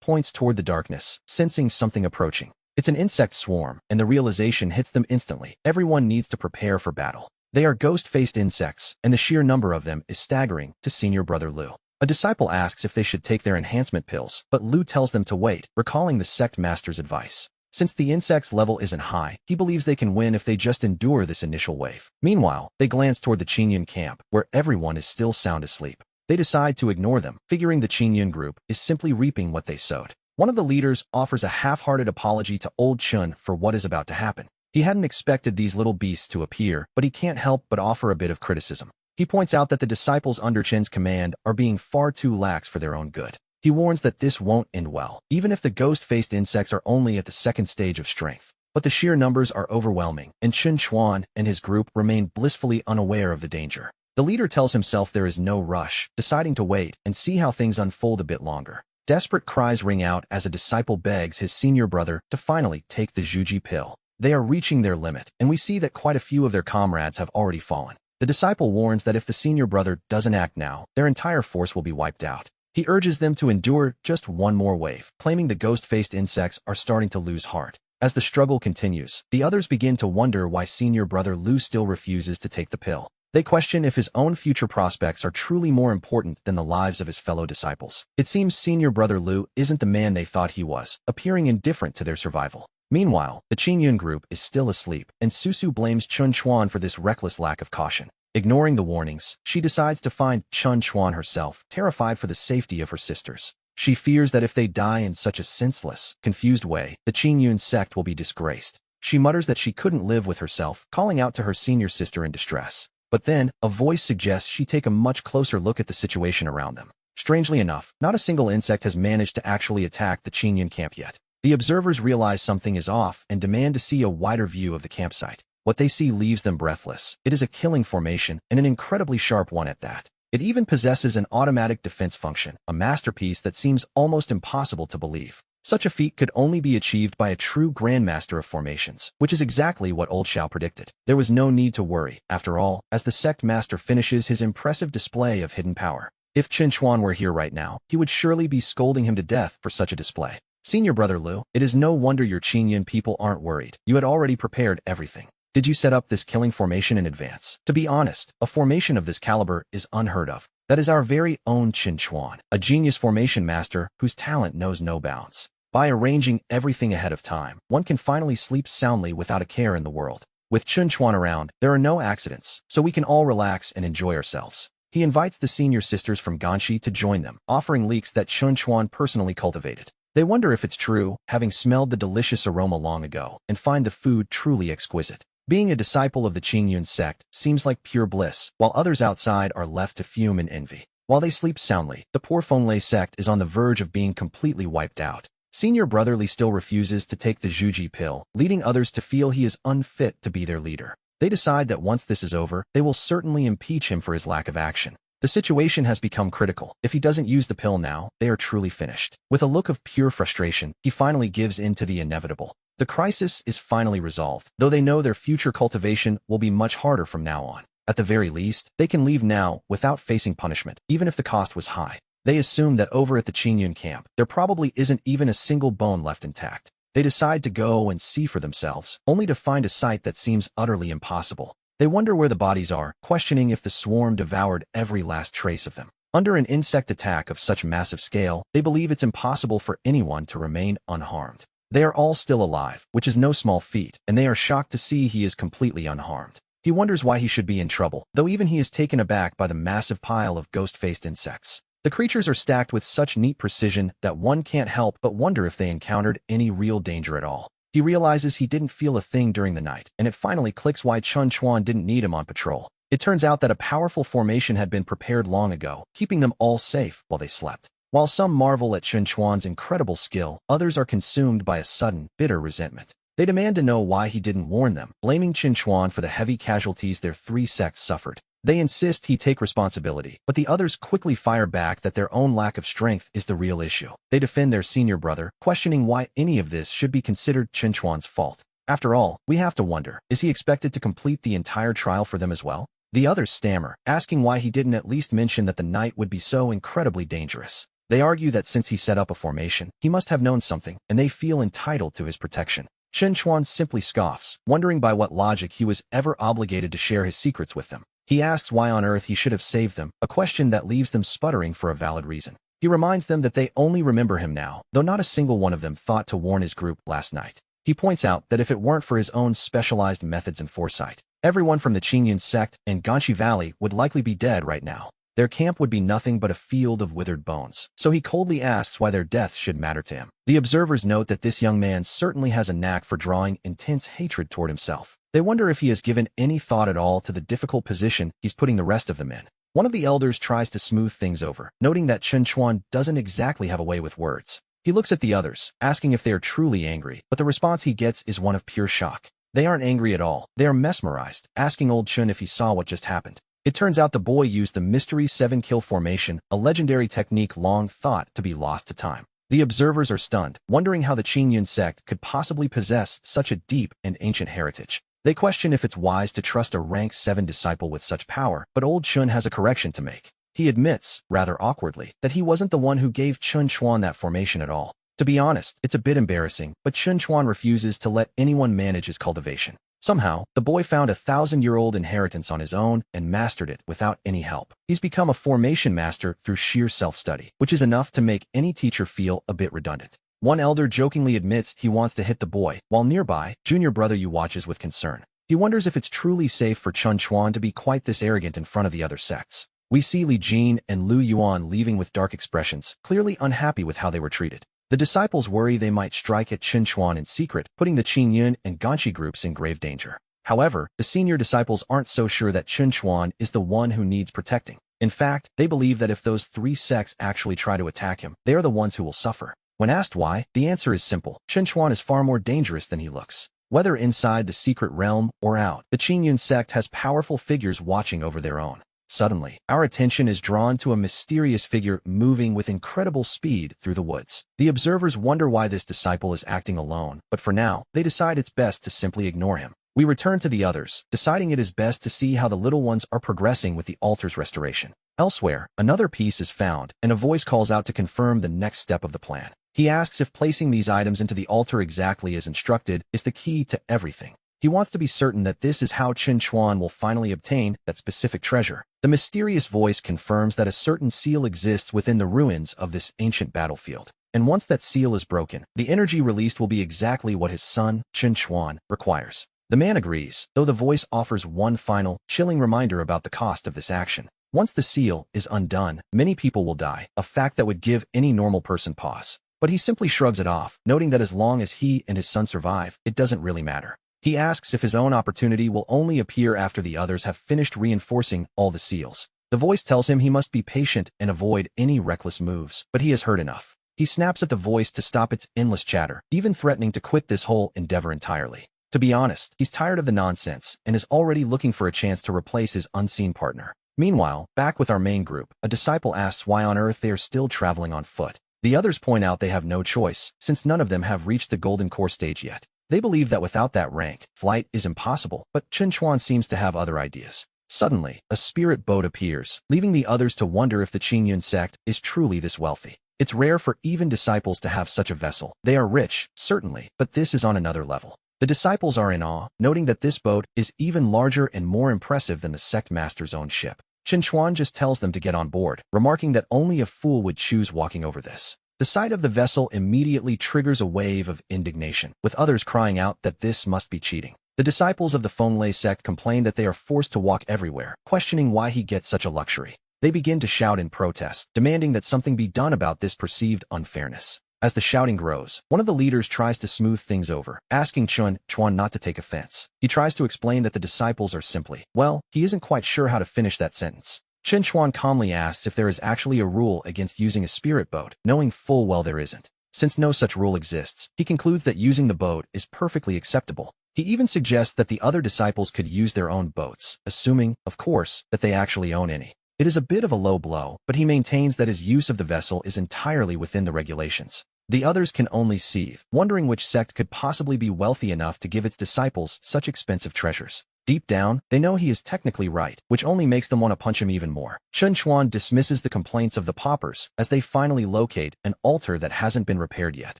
points toward the darkness, sensing something approaching. It's an insect swarm, and the realization hits them instantly. Everyone needs to prepare for battle. They are ghost-faced insects, and the sheer number of them is staggering to senior brother Lu. A disciple asks if they should take their enhancement pills, but Lu tells them to wait, recalling the sect master's advice. Since the insect's level isn't high, he believes they can win if they just endure this initial wave. Meanwhile, they glance toward the Qingyun camp, where everyone is still sound asleep. They decide to ignore them, figuring the Qingyun group is simply reaping what they sowed. One of the leaders offers a half-hearted apology to Old Chun for what is about to happen. He hadn't expected these little beasts to appear, but he can't help but offer a bit of criticism. He points out that the disciples under Chen's command are being far too lax for their own good. He warns that this won't end well, even if the ghost-faced insects are only at the second stage of strength. But the sheer numbers are overwhelming, and Chen Chuan and his group remain blissfully unaware of the danger. The leader tells himself there is no rush, deciding to wait and see how things unfold a bit longer. Desperate cries ring out as a disciple begs his senior brother to finally take the Zhuji pill. They are reaching their limit, and we see that quite a few of their comrades have already fallen. The disciple warns that if the senior brother doesn't act now, their entire force will be wiped out. He urges them to endure just one more wave, claiming the ghost-faced insects are starting to lose heart. As the struggle continues, the others begin to wonder why senior brother Lu still refuses to take the pill. They question if his own future prospects are truly more important than the lives of his fellow disciples. It seems senior brother Lu isn't the man they thought he was, appearing indifferent to their survival. Meanwhile, the Qingyun group is still asleep, and Susu blames Chun Chuan for this reckless lack of caution. Ignoring the warnings, she decides to find Chun Chuan herself, terrified for the safety of her sisters. She fears that if they die in such a senseless, confused way, the Qingyun sect will be disgraced. She mutters that she couldn't live with herself, calling out to her senior sister in distress. But then, a voice suggests she take a much closer look at the situation around them. Strangely enough, not a single insect has managed to actually attack the Qingyun camp yet. The observers realize something is off and demand to see a wider view of the campsite. What they see leaves them breathless. It is a killing formation, and an incredibly sharp one at that. It even possesses an automatic defense function, a masterpiece that seems almost impossible to believe. Such a feat could only be achieved by a true grandmaster of formations, which is exactly what Old Xiao predicted. There was no need to worry, after all, as the sect master finishes his impressive display of hidden power. If Chen Chuan were here right now, he would surely be scolding him to death for such a display. Senior brother Lu, it is no wonder your Qingyun people aren't worried. You had already prepared everything. Did you set up this killing formation in advance? To be honest, a formation of this caliber is unheard of. That is our very own Qin Chuan, a genius formation master whose talent knows no bounds. By arranging everything ahead of time, one can finally sleep soundly without a care in the world. With Qin Chuan around, there are no accidents, so we can all relax and enjoy ourselves. He invites the senior sisters from Ganshi to join them, offering leeks that Qin Chuan personally cultivated. They wonder if it's true, having smelled the delicious aroma long ago, and find the food truly exquisite. Being a disciple of the Qingyun sect seems like pure bliss, while others outside are left to fume in envy. While they sleep soundly, the poor Fenglei sect is on the verge of being completely wiped out. Senior brother Li still refuses to take the Zhuji pill, leading others to feel he is unfit to be their leader. They decide that once this is over, they will certainly impeach him for his lack of action. The situation has become critical. If he doesn't use the pill now, they are truly finished. With a look of pure frustration, he finally gives in to the inevitable. The crisis is finally resolved, though they know their future cultivation will be much harder from now on. At the very least, they can leave now without facing punishment, even if the cost was high. They assume that over at the Qingyun camp, there probably isn't even a single bone left intact. They decide to go and see for themselves, only to find a sight that seems utterly impossible. They wonder where the bodies are, questioning if the swarm devoured every last trace of them. Under an insect attack of such massive scale, they believe it's impossible for anyone to remain unharmed. They are all still alive, which is no small feat, and they are shocked to see he is completely unharmed. He wonders why he should be in trouble, though even he is taken aback by the massive pile of ghost-faced insects. The creatures are stacked with such neat precision that one can't help but wonder if they encountered any real danger at all. He realizes he didn't feel a thing during the night, and it finally clicks why Qin Chuan didn't need him on patrol. It turns out that a powerful formation had been prepared long ago, keeping them all safe while they slept. While some marvel at Qin Chuan's incredible skill, others are consumed by a sudden, bitter resentment. They demand to know why he didn't warn them, blaming Qin Chuan for the heavy casualties their three sects suffered. They insist he take responsibility, but the others quickly fire back that their own lack of strength is the real issue. They defend their senior brother, questioning why any of this should be considered Qin Chuan's fault. After all, we have to wonder, is he expected to complete the entire trial for them as well? The others stammer, asking why he didn't at least mention that the night would be so incredibly dangerous. They argue that since he set up a formation, he must have known something, and they feel entitled to his protection. Qin Chuan simply scoffs, wondering by what logic he was ever obligated to share his secrets with them. He asks why on earth he should have saved them, a question that leaves them sputtering for a valid reason. He reminds them that they only remember him now, though not a single one of them thought to warn his group last night. He points out that if it weren't for his own specialized methods and foresight, everyone from the Qingyun sect and Ganshi Valley would likely be dead right now. Their camp would be nothing but a field of withered bones, so he coldly asks why their deaths should matter to him. The observers note that this young man certainly has a knack for drawing intense hatred toward himself. They wonder if he has given any thought at all to the difficult position he's putting the rest of them in. One of the elders tries to smooth things over, noting that Qin Chuan doesn't exactly have a way with words. He looks at the others, asking if they are truly angry, but the response he gets is one of pure shock. They aren't angry at all. They are mesmerized, asking old Qin if he saw what just happened. It turns out the boy used the Mystery 7-kill formation, a legendary technique long thought to be lost to time. The observers are stunned, wondering how the Qingyun sect could possibly possess such a deep and ancient heritage. They question if it's wise to trust a rank 7 disciple with such power, but old Qin has a correction to make. He admits, rather awkwardly, that he wasn't the one who gave Qin Chuan that formation at all. To be honest, it's a bit embarrassing, but Qin Chuan refuses to let anyone manage his cultivation. Somehow, the boy found a 1,000-year-old inheritance on his own and mastered it without any help. He's become a formation master through sheer self-study, which is enough to make any teacher feel a bit redundant. One elder jokingly admits he wants to hit the boy, while nearby, junior brother Yu watches with concern. He wonders if it's truly safe for Qin Chuan to be quite this arrogant in front of the other sects. We see Li Jin and Lu Yuan leaving with dark expressions, clearly unhappy with how they were treated. The disciples worry they might strike at Qin Chuan in secret, putting the Qingyun and Ganshi groups in grave danger. However, the senior disciples aren't so sure that Qin Chuan is the one who needs protecting. In fact, they believe that if those three sects actually try to attack him, they are the ones who will suffer. When asked why, the answer is simple. Qin Chuan is far more dangerous than he looks. Whether inside the secret realm or out, the Qingyun sect has powerful figures watching over their own. Suddenly, our attention is drawn to a mysterious figure moving with incredible speed through the woods. The observers wonder why this disciple is acting alone, but for now, they decide it's best to simply ignore him. We return to the others, deciding it is best to see how the little ones are progressing with the altar's restoration. Elsewhere, another piece is found, and a voice calls out to confirm the next step of the plan. He asks if placing these items into the altar exactly as instructed is the key to everything. He wants to be certain that this is how Chen Chuan will finally obtain that specific treasure. The mysterious voice confirms that a certain seal exists within the ruins of this ancient battlefield. And once that seal is broken, the energy released will be exactly what his son, Chen Chuan, requires. The man agrees, though the voice offers one final, chilling reminder about the cost of this action. Once the seal is undone, many people will die, a fact that would give any normal person pause. But he simply shrugs it off, noting that as long as he and his son survive, it doesn't really matter. He asks if his own opportunity will only appear after the others have finished reinforcing all the seals. The voice tells him he must be patient and avoid any reckless moves, but he has heard enough. He snaps at the voice to stop its endless chatter, even threatening to quit this whole endeavor entirely. To be honest, he's tired of the nonsense and is already looking for a chance to replace his unseen partner. Meanwhile, back with our main group, a disciple asks why on earth they are still traveling on foot. The others point out they have no choice, since none of them have reached the golden core stage yet. They believe that without that rank, flight is impossible, but Chen Chuan seems to have other ideas. Suddenly, a spirit boat appears, leaving the others to wonder if the Qingyun sect is truly this wealthy. It's rare for even disciples to have such a vessel. They are rich, certainly, but this is on another level. The disciples are in awe, noting that this boat is even larger and more impressive than the sect master's own ship. Chen Chuan just tells them to get on board, remarking that only a fool would choose walking over this. The sight of the vessel immediately triggers a wave of indignation, with others crying out that this must be cheating. The disciples of the Fenglei sect complain that they are forced to walk everywhere, questioning why he gets such a luxury. They begin to shout in protest, demanding that something be done about this perceived unfairness. As the shouting grows, one of the leaders tries to smooth things over, asking Chen Chuan not to take offense. He tries to explain that the disciples are simply, well, he isn't quite sure how to finish that sentence. Chen Chuan calmly asks if there is actually a rule against using a spirit boat, knowing full well there isn't. Since no such rule exists, he concludes that using the boat is perfectly acceptable. He even suggests that the other disciples could use their own boats, assuming, of course, that they actually own any. It is a bit of a low blow, but he maintains that his use of the vessel is entirely within the regulations. The others can only seethe, wondering which sect could possibly be wealthy enough to give its disciples such expensive treasures. Deep down, they know he is technically right, which only makes them want to punch him even more. Chen Chuan dismisses the complaints of the paupers as they finally locate an altar that hasn't been repaired yet.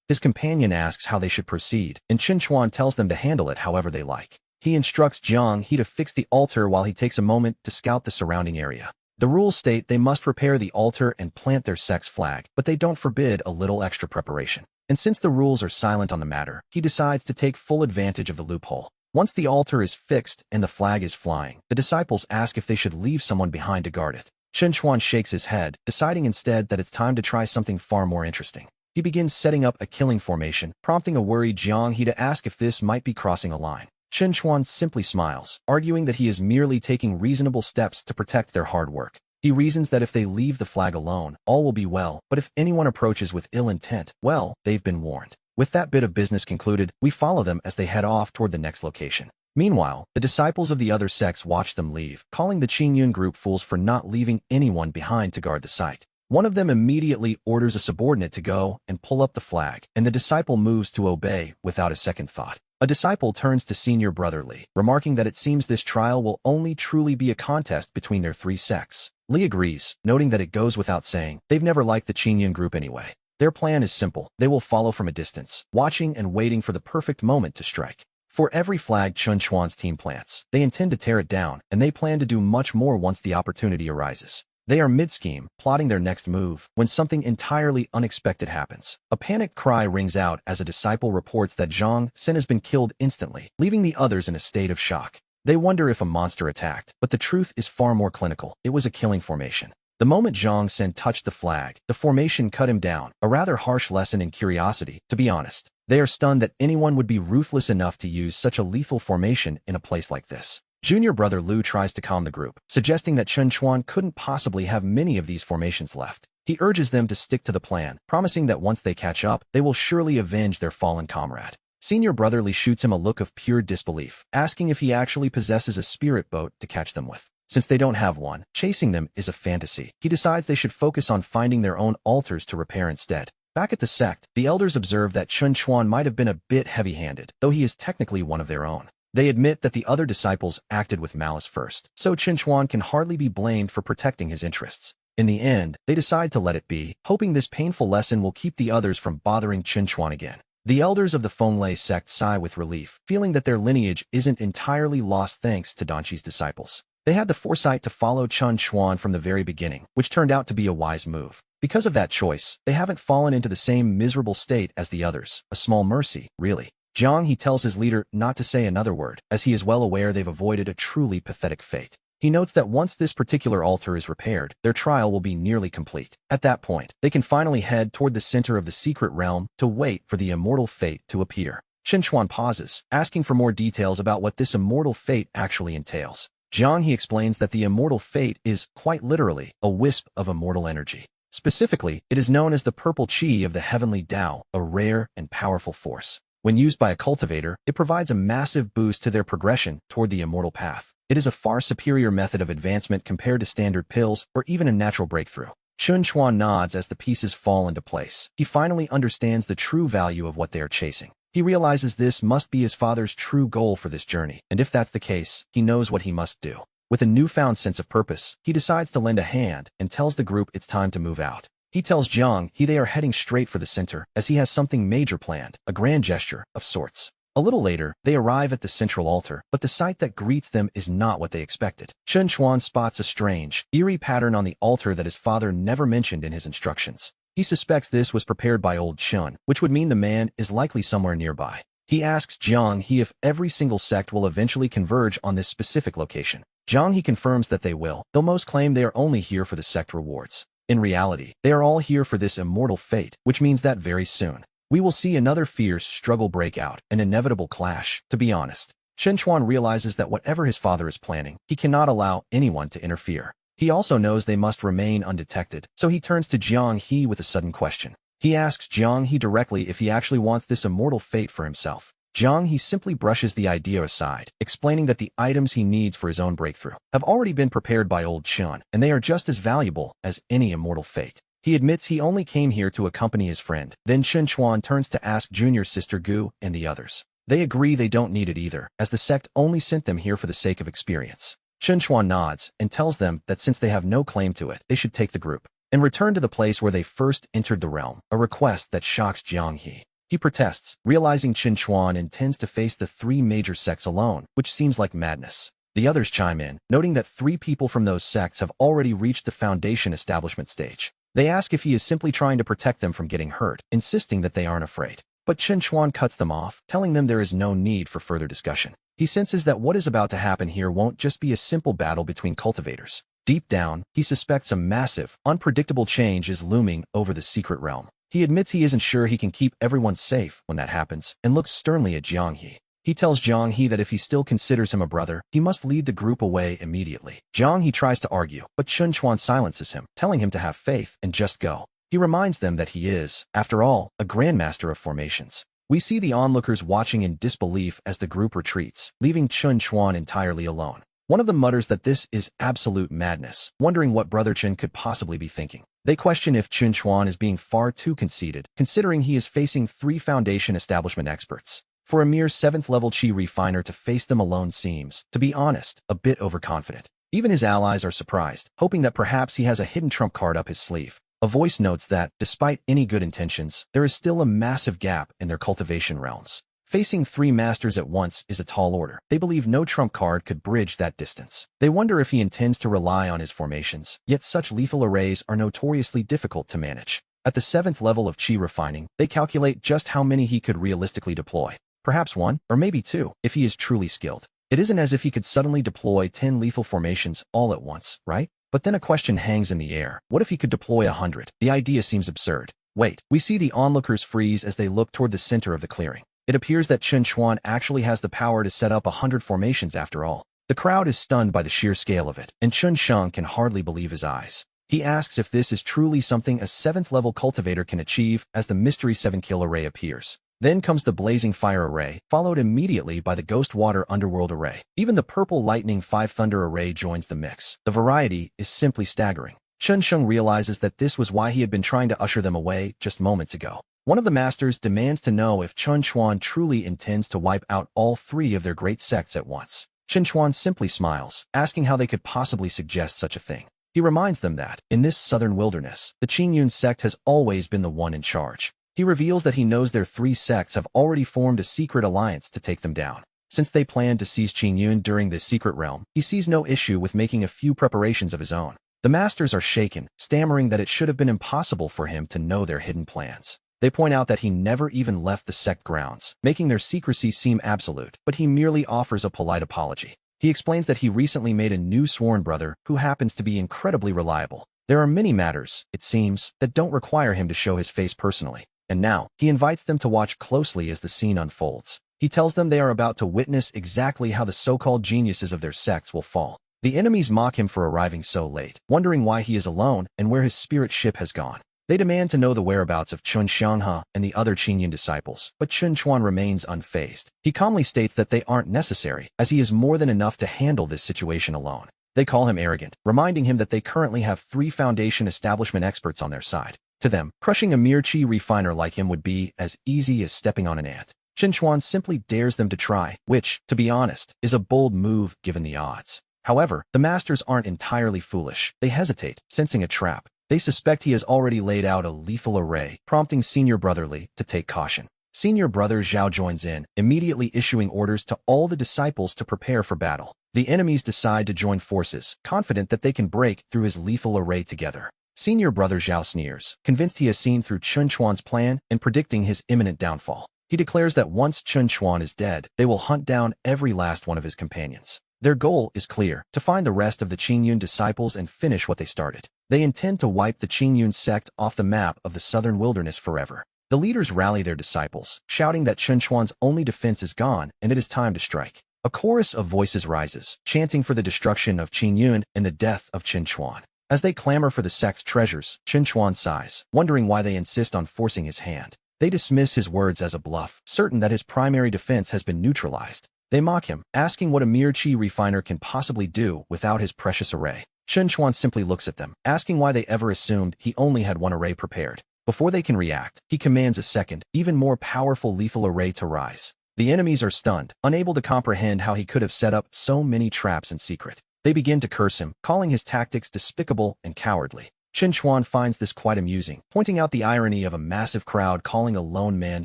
His companion asks how they should proceed, and Chen Chuan tells them to handle it however they like. He instructs Jiang He to fix the altar while he takes a moment to scout the surrounding area. The rules state they must repair the altar and plant their sect's flag, but they don't forbid a little extra preparation. And since the rules are silent on the matter, he decides to take full advantage of the loophole. Once the altar is fixed and the flag is flying, the disciples ask if they should leave someone behind to guard it. Chen Chuan shakes his head, deciding instead that it's time to try something far more interesting. He begins setting up a killing formation, prompting a worried Jiang He to ask if this might be crossing a line. Chen Chuan simply smiles, arguing that he is merely taking reasonable steps to protect their hard work. He reasons that if they leave the flag alone, all will be well, but if anyone approaches with ill intent, well, they've been warned. With that bit of business concluded, we follow them as they head off toward the next location. Meanwhile, the disciples of the other sects watch them leave, calling the Qingyun group fools for not leaving anyone behind to guard the site. One of them immediately orders a subordinate to go and pull up the flag, and the disciple moves to obey without a second thought. A disciple turns to senior brother Li, remarking that it seems this trial will only truly be a contest between their three sects. Li agrees, noting that it goes without saying, they've never liked the Qingyun group anyway. Their plan is simple, they will follow from a distance, watching and waiting for the perfect moment to strike. For every flag Chen Chuan's team plants, they intend to tear it down, and they plan to do much more once the opportunity arises. They are mid-scheme, plotting their next move, when something entirely unexpected happens. A panicked cry rings out as a disciple reports that Zhang Sen has been killed instantly, leaving the others in a state of shock. They wonder if a monster attacked, but the truth is far more clinical. It was a killing formation. The moment Zhang Sen touched the flag, the formation cut him down, a rather harsh lesson in curiosity, to be honest. They are stunned that anyone would be ruthless enough to use such a lethal formation in a place like this. Junior brother Lu tries to calm the group, suggesting that Chen Chuan couldn't possibly have many of these formations left. He urges them to stick to the plan, promising that once they catch up, they will surely avenge their fallen comrade. Senior brother Li shoots him a look of pure disbelief, asking if he actually possesses a spirit boat to catch them with. Since they don't have one, chasing them is a fantasy. He decides they should focus on finding their own altars to repair instead. Back at the sect, the elders observe that Chen Chuan might have been a bit heavy-handed, though he is technically one of their own. They admit that the other disciples acted with malice first, so Chen Chuan can hardly be blamed for protecting his interests. In the end, they decide to let it be, hoping this painful lesson will keep the others from bothering Chen Chuan again. The elders of the Fenglai sect sigh with relief, feeling that their lineage isn't entirely lost thanks to Danqi's disciples. They had the foresight to follow Chen Chuan from the very beginning, which turned out to be a wise move. Because of that choice, they haven't fallen into the same miserable state as the others, a small mercy, really. Jiang He tells his leader not to say another word, as he is well aware they've avoided a truly pathetic fate. He notes that once this particular altar is repaired, their trial will be nearly complete. At that point, they can finally head toward the center of the secret realm to wait for the immortal fate to appear. Chen Chuan pauses, asking for more details about what this immortal fate actually entails. Jiang He explains that the immortal fate is, quite literally, a wisp of immortal energy. Specifically, it is known as the purple qi of the heavenly Tao, a rare and powerful force. When used by a cultivator, it provides a massive boost to their progression toward the immortal path. It is a far superior method of advancement compared to standard pills or even a natural breakthrough. Chen Chuan nods as the pieces fall into place. He finally understands the true value of what they are chasing. He realizes this must be his father's true goal for this journey, and if that's the case, he knows what he must do. With a newfound sense of purpose, he decides to lend a hand and tells the group it's time to move out. He tells Jiang He they are heading straight for the center, as he has something major planned, a grand gesture of sorts. A little later, they arrive at the central altar, but the sight that greets them is not what they expected. Chen Chuan spots a strange, eerie pattern on the altar that his father never mentioned in his instructions. He suspects this was prepared by old Chen, which would mean the man is likely somewhere nearby. He asks Jiang He if every single sect will eventually converge on this specific location. Jiang He confirms that they will, though most claim they are only here for the sect rewards. In reality, they are all here for this immortal fate, which means that very soon we will see another fierce struggle break out, an inevitable clash, to be honest. Chen Chuan realizes that whatever his father is planning, he cannot allow anyone to interfere. He also knows they must remain undetected, so he turns to Jiang He with a sudden question. He asks Jiang He directly if he actually wants this immortal fate for himself. Jiang He simply brushes the idea aside, explaining that the items he needs for his own breakthrough have already been prepared by old Chen, and they are just as valuable as any immortal fate. He admits he only came here to accompany his friend. Then Chen Chuan turns to ask junior sister Gu and the others. They agree they don't need it either, as the sect only sent them here for the sake of experience. Chen Chuan nods and tells them that since they have no claim to it, they should take the group and return to the place where they first entered the realm, a request that shocks Jiang He. He protests, realizing Chen Chuan intends to face the three major sects alone, which seems like madness. The others chime in, noting that 3 people from those sects have already reached the foundation establishment stage. They ask if he is simply trying to protect them from getting hurt, insisting that they aren't afraid. But Chen Chuan cuts them off, telling them there is no need for further discussion. He senses that what is about to happen here won't just be a simple battle between cultivators. Deep down, he suspects a massive, unpredictable change is looming over the secret realm. He admits he isn't sure he can keep everyone safe when that happens, and looks sternly at Jiang He. He tells Jiang He that if he still considers him a brother, he must lead the group away immediately. Jiang He tries to argue, but Chen Chuan silences him, telling him to have faith and just go. He reminds them that he is, after all, a grandmaster of formations. We see the onlookers watching in disbelief as the group retreats, leaving Chen Chuan entirely alone. One of them mutters that this is absolute madness, wondering what Brother Chen could possibly be thinking. They question if Chen Chuan is being far too conceited, considering he is facing 3 foundation establishment experts. For a mere 7th-level Qi refiner to face them alone seems, to be honest, a bit overconfident. Even his allies are surprised, hoping that perhaps he has a hidden trump card up his sleeve. A voice notes that, despite any good intentions, there is still a massive gap in their cultivation realms. Facing 3 masters at once is a tall order. They believe no trump card could bridge that distance. They wonder if he intends to rely on his formations, yet such lethal arrays are notoriously difficult to manage. At the 7th level of Qi refining, they calculate just how many he could realistically deploy. Perhaps 1, or maybe 2, if he is truly skilled. It isn't as if he could suddenly deploy 10 lethal formations all at once, right? But then a question hangs in the air. What if he could deploy 100? The idea seems absurd. Wait, we see the onlookers freeze as they look toward the center of the clearing. It appears that Chen Chuan actually has the power to set up 100 formations after all. The crowd is stunned by the sheer scale of it, and Chen Sheng can hardly believe his eyes. He asks if this is truly something a 7th-level cultivator can achieve as the mystery 7-kill array appears. Then comes the blazing fire array, followed immediately by the ghost water underworld array. Even the purple lightning 5 thunder array joins the mix. The variety is simply staggering. Chen Sheng realizes that this was why he had been trying to usher them away just moments ago. One of the masters demands to know if Chen Chuan truly intends to wipe out all 3 of their great sects at once. Chen Chuan simply smiles, asking how they could possibly suggest such a thing. He reminds them that, in this southern wilderness, the Qingyun sect has always been the one in charge. He reveals that he knows their three sects have already formed a secret alliance to take them down. Since they plan to seize Qingyun during this secret realm, he sees no issue with making a few preparations of his own. The masters are shaken, stammering that it should have been impossible for him to know their hidden plans. They point out that he never even left the sect grounds, making their secrecy seem absolute, but he merely offers a polite apology. He explains that he recently made a new sworn brother who happens to be incredibly reliable. There are many matters, it seems, that don't require him to show his face personally. And now, he invites them to watch closely as the scene unfolds. He tells them they are about to witness exactly how the so-called geniuses of their sects will fall. The enemies mock him for arriving so late, wondering why he is alone and where his spirit ship has gone. They demand to know the whereabouts of Chun Xianghe and the other Qingyun disciples, but Chun Chuan remains unfazed. He calmly states that they aren't necessary, as he is more than enough to handle this situation alone. They call him arrogant, reminding him that they currently have 3 Foundation establishment experts on their side. To them, crushing a mere chi refiner like him would be as easy as stepping on an ant. Chun Chuan simply dares them to try, which, to be honest, is a bold move given the odds. However, the masters aren't entirely foolish. They hesitate, sensing a trap. They suspect he has already laid out a lethal array, prompting Senior Brother Li to take caution. Senior Brother Zhao joins in, immediately issuing orders to all the disciples to prepare for battle. The enemies decide to join forces, confident that they can break through his lethal array together. Senior Brother Zhao sneers, convinced he has seen through Chun Chuan's plan and predicting his imminent downfall. He declares that once Chun Chuan is dead, they will hunt down every last one of his companions. Their goal is clear, to find the rest of the Qingyun disciples and finish what they started. They intend to wipe the Qingyun sect off the map of the southern wilderness forever. The leaders rally their disciples, shouting that Chun Chuan's only defense is gone and it is time to strike. A chorus of voices rises, chanting for the destruction of Qingyun and the death of Chun Chuan. As they clamor for the sect's treasures, Chun Chuan sighs, wondering why they insist on forcing his hand. They dismiss his words as a bluff, certain that his primary defense has been neutralized. They mock him, asking what a mere chi refiner can possibly do without his precious array. Chun Chuan simply looks at them, asking why they ever assumed he only had one array prepared. Before they can react, he commands a second, even more powerful lethal array to rise. The enemies are stunned, unable to comprehend how he could have set up so many traps in secret. They begin to curse him, calling his tactics despicable and cowardly. Chun Chuan finds this quite amusing, pointing out the irony of a massive crowd calling a lone man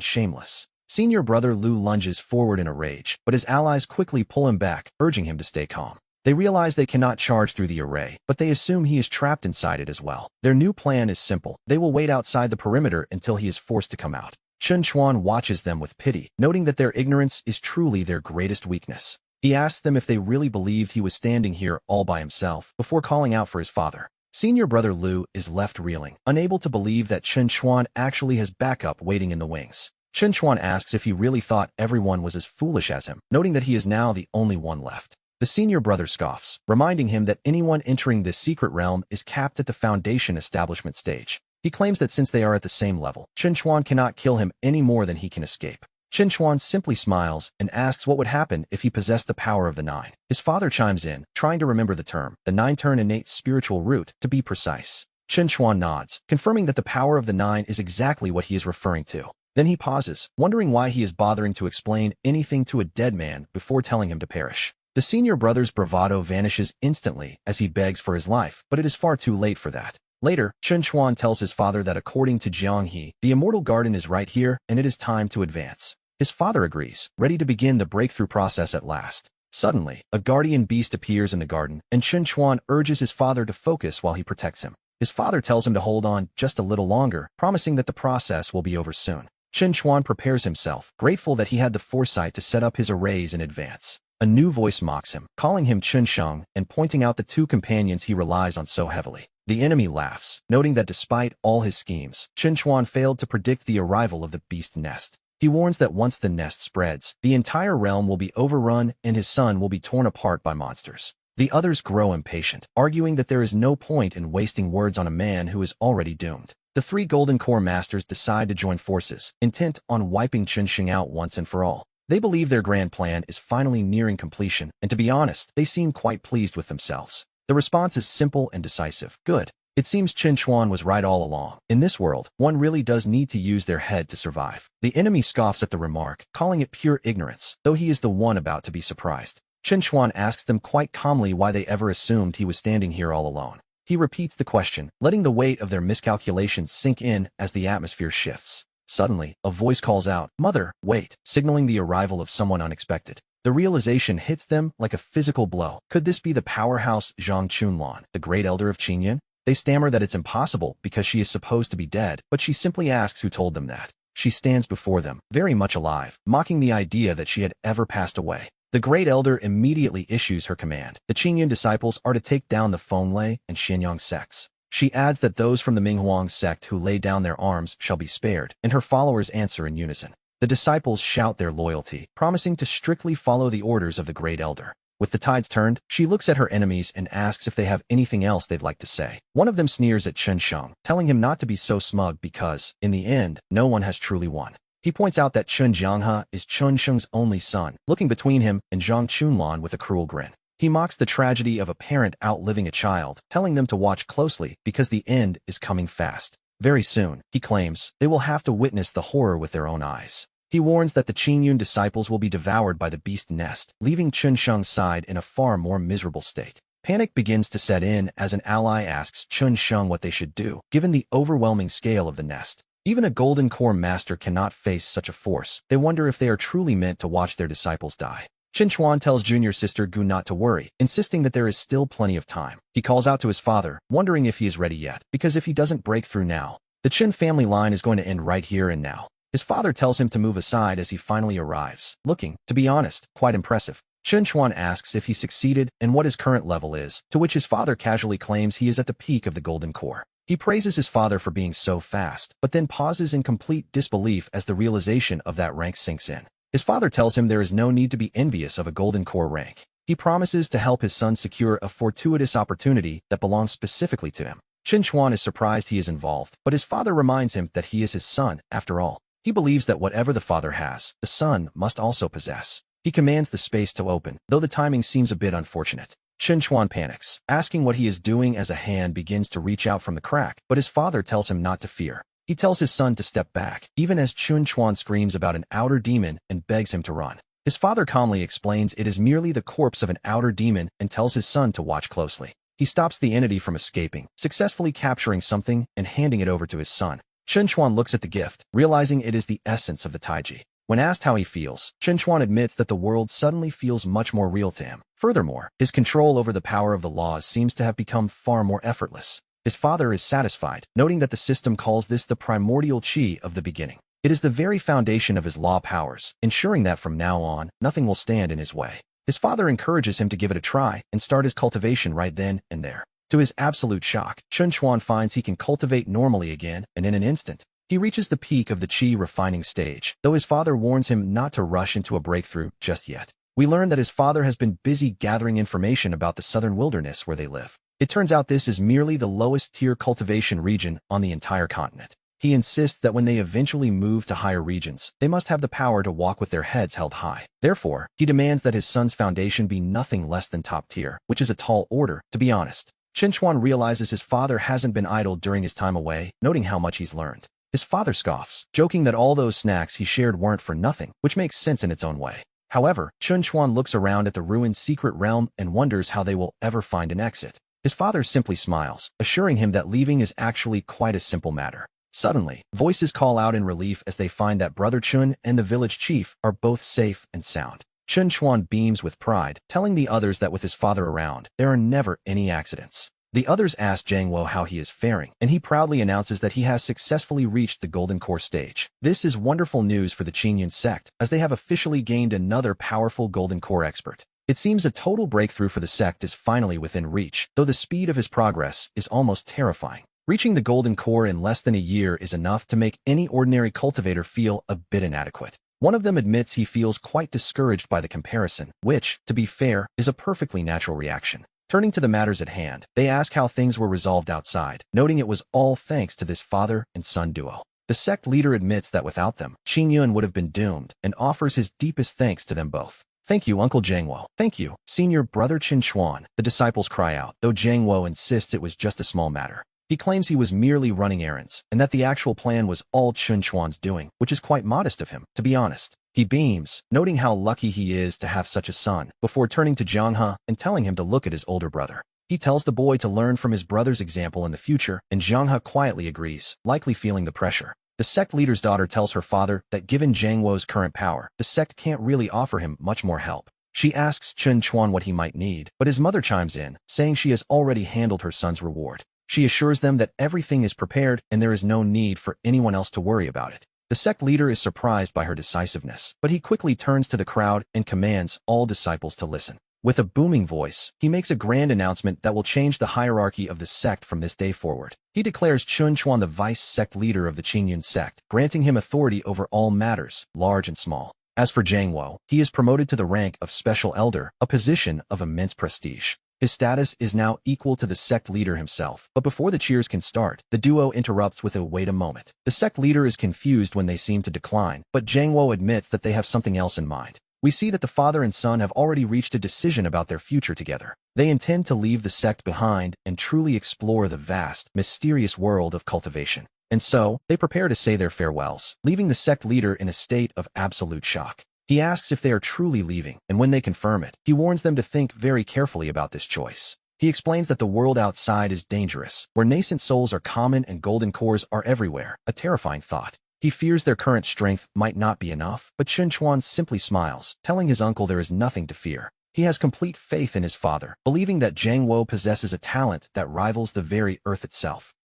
shameless. Senior Brother Lu lunges forward in a rage, but his allies quickly pull him back, urging him to stay calm. They realize they cannot charge through the array, but they assume he is trapped inside it as well. Their new plan is simple. They will wait outside the perimeter until he is forced to come out. Chun Chuan watches them with pity, noting that their ignorance is truly their greatest weakness. He asks them if they really believed he was standing here all by himself, before calling out for his father. Senior Brother Lu is left reeling, unable to believe that Chun Chuan actually has backup waiting in the wings. Chun Chuan asks if he really thought everyone was as foolish as him, noting that he is now the only one left. The senior brother scoffs, reminding him that anyone entering this secret realm is capped at the Foundation establishment stage. He claims that since they are at the same level, Chun Chuan cannot kill him any more than he can escape. Chun Chuan simply smiles and asks what would happen if he possessed the power of the 9. His father chimes in, trying to remember the term, the 9-turn innate spiritual root, to be precise. Chun Chuan nods, confirming that the power of the 9 is exactly what he is referring to. Then he pauses, wondering why he is bothering to explain anything to a dead man before telling him to perish. The senior brother's bravado vanishes instantly as he begs for his life, but it is far too late for that. Later, Chun Chuan tells his father that according to Jianghe, the immortal garden is right here and it is time to advance. His father agrees, ready to begin the breakthrough process at last. Suddenly, a guardian beast appears in the garden, and Chun Chuan urges his father to focus while he protects him. His father tells him to hold on just a little longer, promising that the process will be over soon. Chun Chuan prepares himself, grateful that he had the foresight to set up his arrays in advance. A new voice mocks him, calling him Chun Sheng and pointing out the 2 companions he relies on so heavily. The enemy laughs, noting that despite all his schemes, Chun Chuan failed to predict the arrival of the beast nest. He warns that once the nest spreads, the entire realm will be overrun and his son will be torn apart by monsters. The others grow impatient, arguing that there is no point in wasting words on a man who is already doomed. The 3 Golden Core Masters decide to join forces, intent on wiping Chun Sheng out once and for all. They believe their grand plan is finally nearing completion, and to be honest, they seem quite pleased with themselves. The response is simple and decisive. Good. It seems Chun Chuan was right all along. In this world, one really does need to use their head to survive. The enemy scoffs at the remark, calling it pure ignorance, though he is the one about to be surprised. Chun Chuan asks them quite calmly why they ever assumed he was standing here all alone. He repeats the question, letting the weight of their miscalculations sink in as the atmosphere shifts. Suddenly, a voice calls out, "Mother, wait," signaling the arrival of someone unexpected. The realization hits them like a physical blow. Could this be the powerhouse Zhang Chunlan, the great elder of Qingyun? They stammer that it's impossible because she is supposed to be dead, but she simply asks who told them that. She stands before them, very much alive, mocking the idea that she had ever passed away. The great elder immediately issues her command. The Qingyun disciples are to take down the Fenglei and Xianyang sects. She adds that those from the Minghuang sect who lay down their arms shall be spared, and her followers answer in unison. The disciples shout their loyalty, promising to strictly follow the orders of the great elder. With the tides turned, she looks at her enemies and asks if they have anything else they'd like to say. One of them sneers at Chen Sheng, telling him not to be so smug because, in the end, no one has truly won. He points out that Chen Jianghe is Chen Sheng's only son, looking between him and Zhang Chunlan with a cruel grin. He mocks the tragedy of a parent outliving a child, telling them to watch closely because the end is coming fast. Very soon, he claims, they will have to witness the horror with their own eyes. He warns that the Qingyun disciples will be devoured by the beast nest, leaving Chen Sheng's side in a far more miserable state. Panic begins to set in as an ally asks Chen Sheng what they should do, given the overwhelming scale of the nest. Even a golden core master cannot face such a force. They wonder if they are truly meant to watch their disciples die. Qin Chuan tells junior sister Gu not to worry, insisting that there is still plenty of time. He calls out to his father, wondering if he is ready yet, because if he doesn't break through now, the Qin family line is going to end right here and now. His father tells him to move aside as he finally arrives, looking, to be honest, quite impressive. Qin Chuan asks if he succeeded and what his current level is, to which his father casually claims he is at the peak of the golden core. He praises his father for being so fast, but then pauses in complete disbelief as the realization of that rank sinks in. His father tells him there is no need to be envious of a golden core rank. He promises to help his son secure a fortuitous opportunity that belongs specifically to him. Qin Chuan is surprised he is involved, but his father reminds him that he is his son, after all. He believes that whatever the father has, the son must also possess. He commands the space to open, though the timing seems a bit unfortunate. Qin Chuan panics, asking what he is doing as a hand begins to reach out from the crack, but his father tells him not to fear. He tells his son to step back, even as Qin Chuan screams about an outer demon and begs him to run. His father calmly explains it is merely the corpse of an outer demon and tells his son to watch closely. He stops the entity from escaping, successfully capturing something and handing it over to his son. Qin Chuan looks at the gift, realizing it is the essence of the Taiji. When asked how he feels, Qin Chuan admits that the world suddenly feels much more real to him. Furthermore, his control over the power of the laws seems to have become far more effortless. His father is satisfied, noting that the system calls this the primordial qi of the beginning. It is the very foundation of his law powers, ensuring that from now on, nothing will stand in his way. His father encourages him to give it a try and start his cultivation right then and there. To his absolute shock, Qin Chuan finds he can cultivate normally again, and in an instant, he reaches the peak of the qi refining stage, though his father warns him not to rush into a breakthrough just yet. We learn that his father has been busy gathering information about the southern wilderness where they live. It turns out this is merely the lowest tier cultivation region on the entire continent. He insists that when they eventually move to higher regions, they must have the power to walk with their heads held high. Therefore, he demands that his son's foundation be nothing less than top tier, which is a tall order, to be honest. Qin Chuan realizes his father hasn't been idle during his time away, noting how much he's learned. His father scoffs, joking that all those snacks he shared weren't for nothing, which makes sense in its own way. However, Qin Chuan looks around at the ruined secret realm and wonders how they will ever find an exit. His father simply smiles, assuring him that leaving is actually quite a simple matter. Suddenly, voices call out in relief as they find that Brother Chun and the village chief are both safe and sound. Qin Chuan beams with pride, telling the others that with his father around, there are never any accidents. The others ask Zhang Wo how he is faring, and he proudly announces that he has successfully reached the Golden Core stage. This is wonderful news for the Qingyun sect, as they have officially gained another powerful Golden Core expert. It seems a total breakthrough for the sect is finally within reach, though the speed of his progress is almost terrifying. Reaching the Golden Core in less than a year is enough to make any ordinary cultivator feel a bit inadequate. One of them admits he feels quite discouraged by the comparison, which, to be fair, is a perfectly natural reaction. Turning to the matters at hand, they ask how things were resolved outside, noting it was all thanks to this father and son duo. The sect leader admits that without them, Qingyun would have been doomed, and offers his deepest thanks to them both. "Thank you, Uncle Zhangwo. Thank you, Senior Brother Qin Chuan," the disciples cry out, though Zhangwo insists it was just a small matter. He claims he was merely running errands, and that the actual plan was all Qin Chuan's doing, which is quite modest of him, to be honest. He beams, noting how lucky he is to have such a son, before turning to Jianghe and telling him to look at his older brother. He tells the boy to learn from his brother's example in the future, and Donghua quietly agrees, likely feeling the pressure. The sect leader's daughter tells her father that given Zhang Wo's current power, the sect can't really offer him much more help. She asks Chun Chuan what he might need, but his mother chimes in, saying she has already handled her son's reward. She assures them that everything is prepared and there is no need for anyone else to worry about it. The sect leader is surprised by her decisiveness, but he quickly turns to the crowd and commands all disciples to listen. With a booming voice, he makes a grand announcement that will change the hierarchy of the sect from this day forward. He declares Chun Chuan the vice-sect leader of the Qingyun sect, granting him authority over all matters, large and small. As for Zhang Wo, he is promoted to the rank of Special Elder, a position of immense prestige. His status is now equal to the sect leader himself, but before the cheers can start, the duo interrupts with a "wait a moment." The sect leader is confused when they seem to decline, but Zhang Wo admits that they have something else in mind. We see that the father and son have already reached a decision about their future together. They intend to leave the sect behind and truly explore the vast, mysterious world of cultivation. And so, they prepare to say their farewells, leaving the sect leader in a state of absolute shock. He asks if they are truly leaving, and when they confirm it, he warns them to think very carefully about this choice. He explains that the world outside is dangerous, where nascent souls are common and golden cores are everywhere, a terrifying thought. He fears their current strength might not be enough, but Chun Chuan simply smiles, telling his uncle there is nothing to fear. He has complete faith in his father, believing that Zhang Wo possesses a talent that rivals the very earth itself.